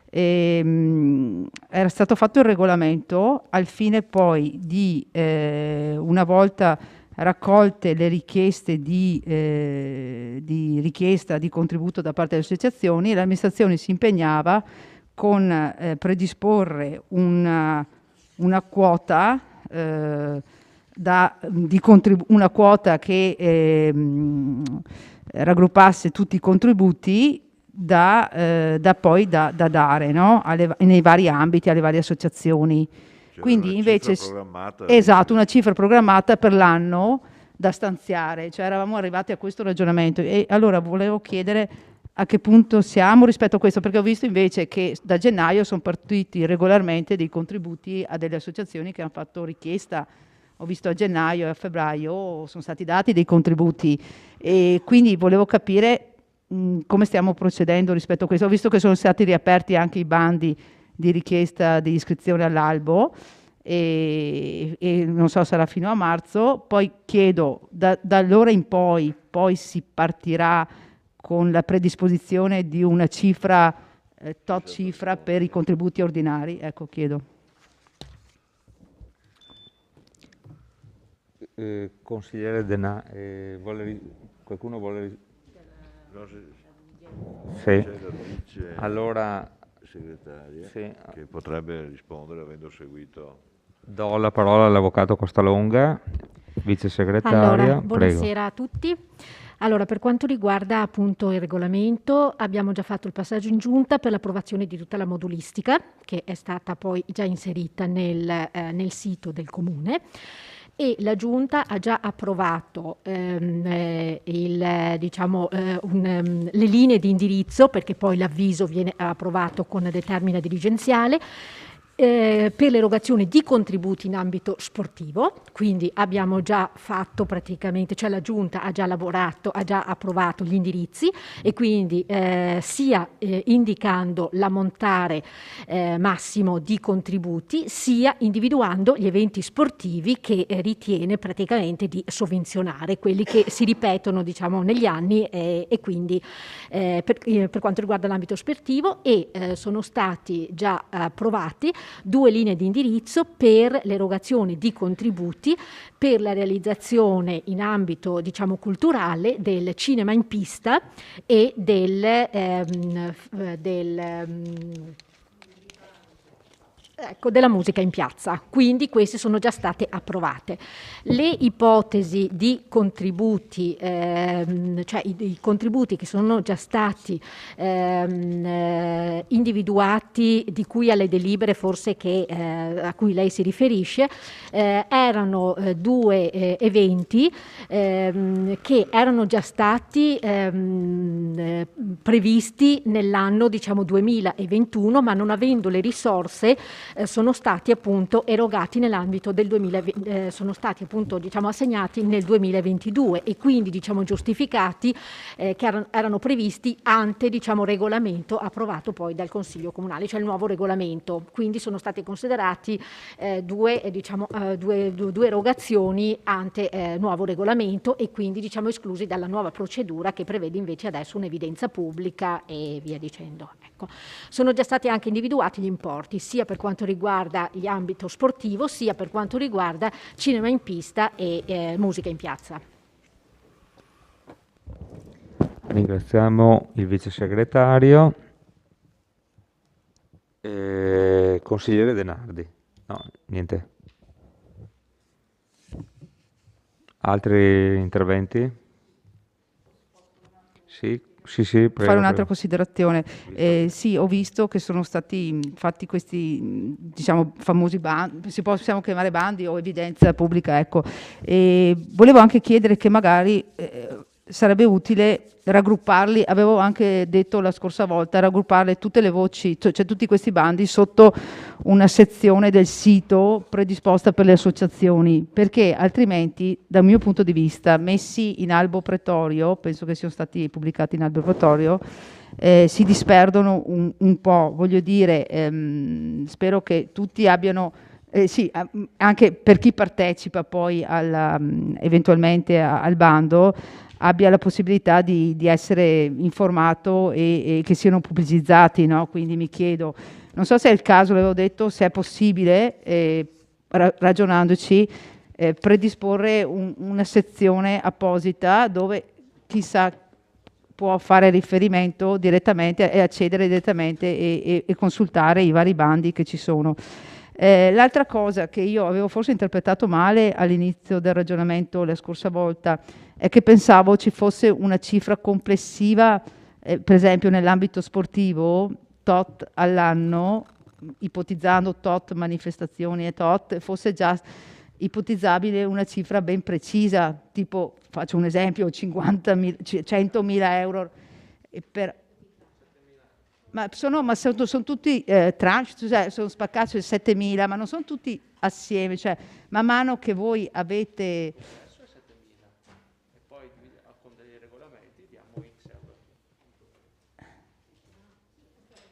G: era stato fatto il regolamento al fine poi di, una volta raccolte le richieste di richiesta di contributo da parte delle associazioni, l'amministrazione si impegnava con predisporre una quota una quota che raggruppasse tutti i contributi da dare, no? Nei vari ambiti, alle varie associazioni. Quindi invece esatto, una cifra programmata per l'anno da stanziare, cioè eravamo arrivati a questo ragionamento, e allora volevo chiedere a che punto siamo rispetto a questo, perché ho visto invece che da gennaio sono partiti regolarmente dei contributi a delle associazioni che hanno fatto richiesta. Ho visto a gennaio e a febbraio sono stati dati dei contributi, e quindi volevo capire come stiamo procedendo rispetto a questo. Ho visto che sono stati riaperti anche i bandi di richiesta di iscrizione all'albo, e non so, sarà fino a marzo. Poi chiedo, da allora in poi si partirà con la predisposizione di una cifra, tot cifra per i contributi ordinari? Ecco, chiedo.
A: Consigliere Denà, qualcuno vuole... Sì. Allora,
C: segretaria,
A: sì,
C: che potrebbe rispondere avendo seguito.
A: Do la parola all'avvocato Costalonga, vice segretaria.
S: Allora, buonasera a tutti. Allora, per quanto riguarda appunto il regolamento, abbiamo già fatto il passaggio in giunta per l'approvazione di tutta la modulistica, che è stata poi già inserita nel sito del Comune, e la Giunta ha già approvato le linee di indirizzo, perché poi l'avviso viene approvato con determina dirigenziale, per l'erogazione di contributi in ambito sportivo. Quindi abbiamo già fatto praticamente, cioè la Giunta ha già lavorato, ha già approvato gli indirizzi, e quindi sia indicando l'ammontare massimo di contributi, sia individuando gli eventi sportivi che ritiene praticamente di sovvenzionare, quelli che si ripetono diciamo negli anni, e quindi per quanto riguarda l'ambito sportivo, e sono stati già approvati 2 linee di indirizzo per l'erogazione di contributi per la realizzazione in ambito diciamo culturale del cinema in pista e della musica in piazza. Quindi queste sono già state approvate. Le ipotesi di contributi, cioè i contributi che sono già stati individuati, di cui alle delibere forse a cui lei si riferisce, erano 2 eventi che erano già stati previsti nell'anno diciamo 2021, ma non avendo le risorse sono stati appunto erogati nell'ambito del 2020, sono stati appunto diciamo assegnati nel 2022, e quindi diciamo giustificati che erano previsti ante diciamo regolamento approvato poi dal Consiglio Comunale, cioè il nuovo regolamento. Quindi sono stati considerati due erogazioni ante nuovo regolamento, e quindi diciamo esclusi dalla nuova procedura che prevede invece adesso un'evidenza pubblica e via dicendo. Ecco. Sono già stati anche individuati gli importi, sia per quanto riguarda l'ambito sportivo, sia per quanto riguarda cinema in pista e musica in piazza.
A: Ringraziamo il vice segretario. Consigliere Denardi. No, niente. Altri interventi? Sì, prego.
G: Fare un'altra considerazione. Sì, ho visto che sono stati fatti questi, diciamo, famosi bandi, possiamo chiamare bandi o evidenza pubblica, ecco. E volevo anche chiedere che magari sarebbe utile raggrupparli, avevo anche detto la scorsa volta, raggruppare tutte le voci, cioè tutti questi bandi sotto una sezione del sito predisposta per le associazioni, perché altrimenti, dal mio punto di vista, messi in albo pretorio, penso che siano stati pubblicati in albo pretorio, si disperdono un po', voglio dire, spero che tutti abbiano sì, anche per chi partecipa poi eventualmente al bando, abbia la possibilità di essere informato e che siano pubblicizzati, no? Quindi mi chiedo, non so se è il caso, l'avevo detto, se è possibile, ragionandoci, predisporre una sezione apposita dove chissà può fare riferimento direttamente e accedere direttamente e consultare i vari bandi che ci sono. L'altra cosa che io avevo forse interpretato male all'inizio del ragionamento la scorsa volta è che pensavo ci fosse una cifra complessiva, per esempio nell'ambito sportivo, tot all'anno, ipotizzando tot manifestazioni e tot, fosse già ipotizzabile una cifra ben precisa, tipo, faccio un esempio, 100.000 euro ma sono tutti tranche, cioè sono spaccati 7.000, ma non sono tutti assieme, cioè man mano che voi avete...
K: Adesso è 7.000 e poi con dei regolamenti diamo X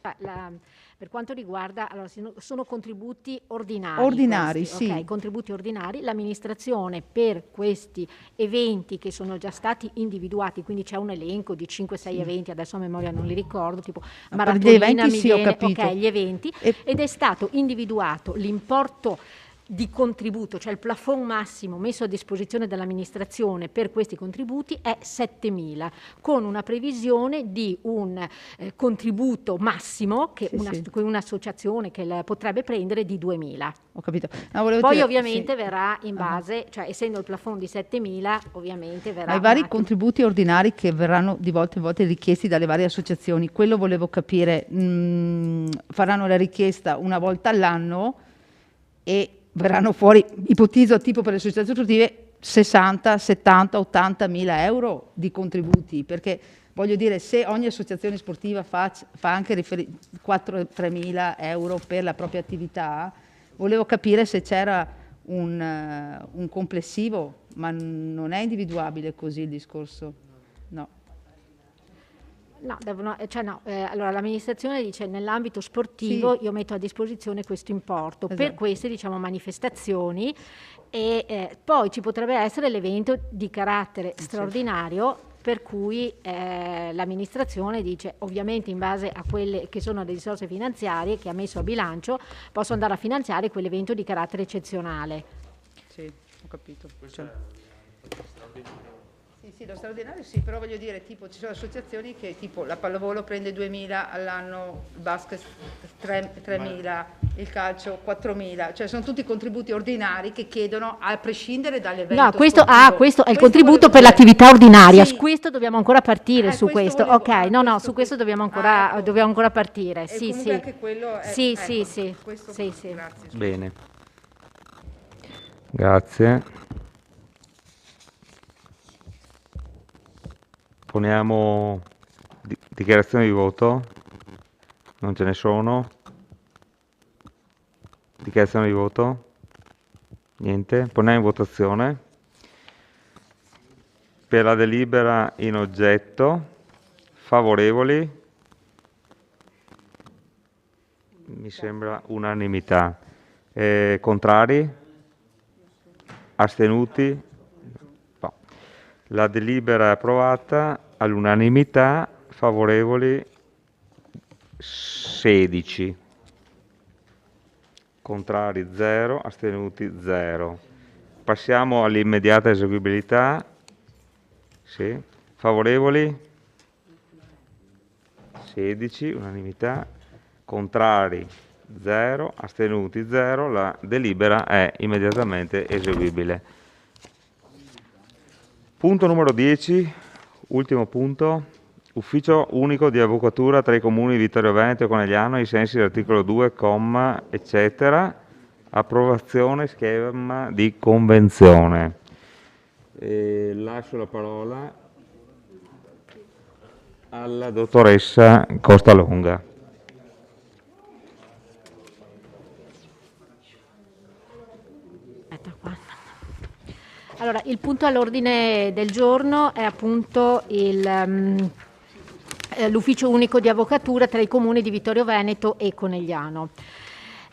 K: euro.
S: Per quanto riguarda, allora, sono contributi ordinari.
G: Ordinari,
S: questi,
G: sì.
S: Okay, contributi ordinari. L'amministrazione per questi eventi che sono già stati individuati, quindi c'è un elenco di 5-6 eventi, adesso a memoria non li ricordo, tipo Maratonina,
G: gli eventi sì, ho capito.
S: Ok, gli eventi, ed è stato individuato l'importo di contributo, cioè il plafond massimo messo a disposizione dall'amministrazione per questi contributi è 7.000, con una previsione di un contributo massimo che un'associazione che potrebbe prendere di 2.000.
G: Ho capito.
S: Poi ovviamente verrà in base, cioè essendo il plafond di 7.000, ovviamente verrà...
G: Ma i vari contributi ordinari che verranno di volta in volta richiesti dalle varie associazioni, quello volevo capire, faranno la richiesta una volta all'anno e verranno fuori, ipotizzo tipo per le associazioni sportive, 60, 70, 80 mila euro di contributi, perché voglio dire, se ogni associazione sportiva fa anche 3 mila euro per la propria attività, volevo capire se c'era un complessivo, ma non è individuabile così il discorso, no.
S: No, allora l'amministrazione dice nell'ambito sportivo io metto a disposizione questo importo per queste manifestazioni e poi ci potrebbe essere l'evento di carattere straordinario per cui l'amministrazione dice ovviamente in base a quelle che sono le risorse finanziarie che ha messo a bilancio posso andare a finanziare quell'evento di carattere eccezionale.
G: Sì, ho capito. Sì, lo straordinario sì, però voglio dire, tipo, ci sono associazioni che tipo la pallavolo prende 2.000 all'anno, il basket 3.000, il calcio 4.000, cioè sono tutti contributi ordinari che chiedono a prescindere dall'evento.
S: No, questo è il contributo per l'attività ordinaria, su questo dobbiamo ancora partire, su questo, ok, no, su questo dobbiamo ancora partire, sì.
G: Anche quello è,
S: sì.
G: Grazie.
A: Bene. Grazie. Poniamo dichiarazioni di voto, non ce ne sono. Dichiarazioni di voto, niente. Poniamo in votazione. Per la delibera in oggetto, favorevoli, mi sembra unanimità. Contrari? Astenuti? No. La delibera è approvata all'unanimità, favorevoli 16, contrari 0, astenuti 0. Passiamo all'immediata eseguibilità. Sì. Favorevoli 16, unanimità, contrari 0, astenuti 0, la delibera è immediatamente eseguibile. Punto numero 10, ultimo punto, ufficio unico di avvocatura tra i comuni di Vittorio Veneto e Conegliano ai sensi dell'articolo 2, comma, eccetera, approvazione schema di convenzione. Lascio la parola alla dottoressa Costalonga.
S: Allora, il punto all'ordine del giorno è appunto l'ufficio unico di avvocatura tra i comuni di Vittorio Veneto e Conegliano.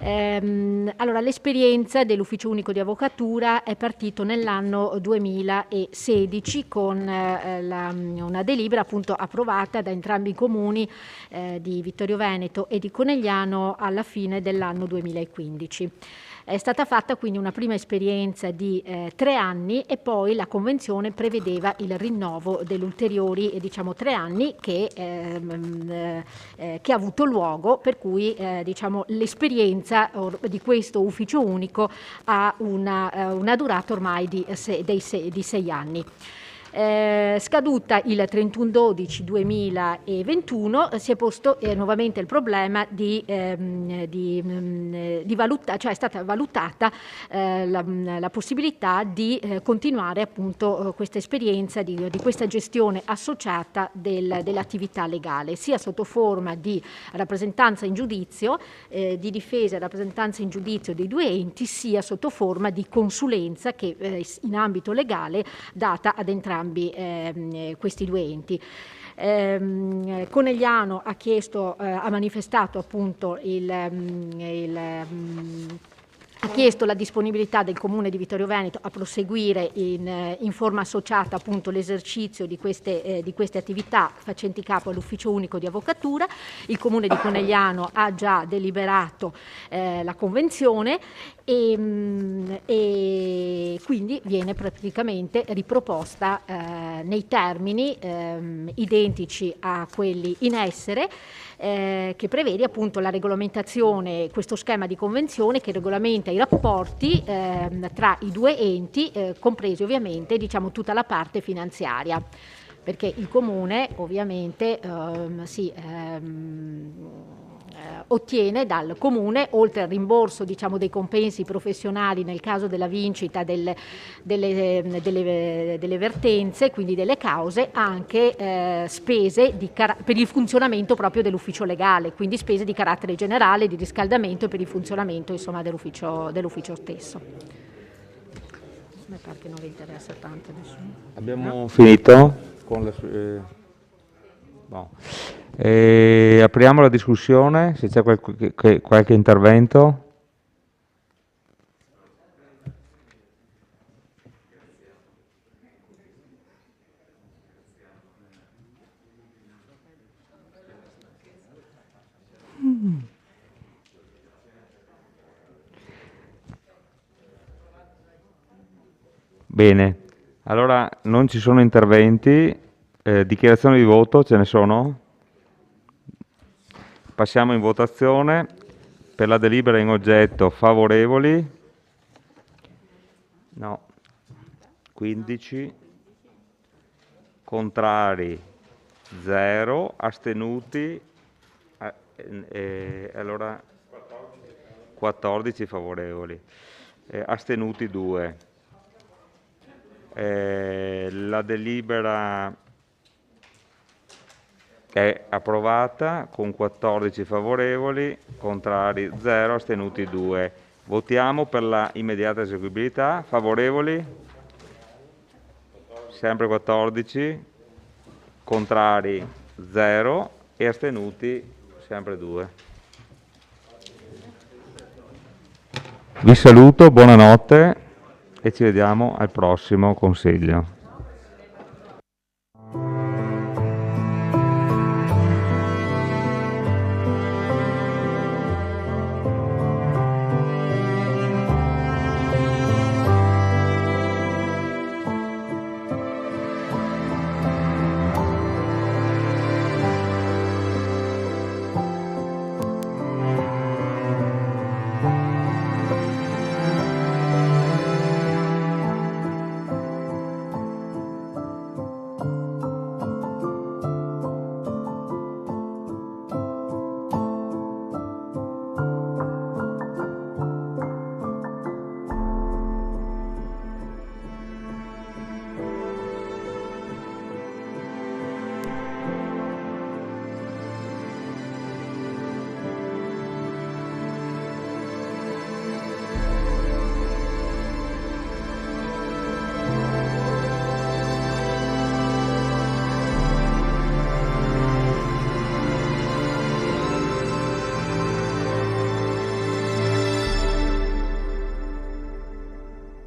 S: Allora, l'esperienza dell'ufficio unico di avvocatura è partito nell'anno 2016 con una delibera appunto approvata da entrambi i comuni di Vittorio Veneto e di Conegliano alla fine dell'anno 2015. È stata fatta quindi una prima esperienza di 3 anni e poi la convenzione prevedeva il rinnovo degli ulteriori 3 anni che ha avuto luogo, per cui l'esperienza di questo ufficio unico ha una durata ormai di 6 anni. Scaduta il 31/12/2021 si è posto nuovamente il problema di valutare, cioè è stata valutata la possibilità di continuare appunto questa esperienza di questa gestione associata dell'attività legale, sia sotto forma di rappresentanza in giudizio, di difesa e rappresentanza in giudizio dei due enti, sia sotto forma di consulenza che in ambito legale data ad entrambi questi due enti. Conegliano ha manifestato appunto ha chiesto la disponibilità del Comune di Vittorio Veneto a proseguire in forma associata appunto l'esercizio di queste attività facenti capo all'ufficio unico di avvocatura. Il Comune di Conegliano ha già deliberato la convenzione e quindi viene praticamente riproposta nei termini identici a quelli in essere, che prevede appunto la regolamentazione, questo schema di convenzione che regolamenta i rapporti tra i due enti, compresi ovviamente tutta la parte finanziaria, perché il Comune ovviamente ottiene dal Comune, oltre al rimborso dei compensi professionali nel caso della vincita delle vertenze, quindi delle cause, anche spese per il funzionamento proprio dell'ufficio legale, quindi spese di carattere generale, di riscaldamento e per il funzionamento dell'ufficio stesso. Mi pare che non vi interessa tanto a nessuno.
A: Abbiamo finito con apriamo la discussione, se c'è qualche intervento. Bene, allora non ci sono interventi, dichiarazioni di voto ce ne sono? Passiamo in votazione. Per la delibera in oggetto favorevoli? No. 15. Contrari? 0. Astenuti? Allora 14 favorevoli. Astenuti 2. La delibera è approvata con 14 favorevoli, contrari 0, astenuti 2. Votiamo per la immediata eseguibilità. Favorevoli? Sempre 14, contrari 0 e astenuti sempre 2. Vi saluto, buonanotte e ci vediamo al prossimo Consiglio.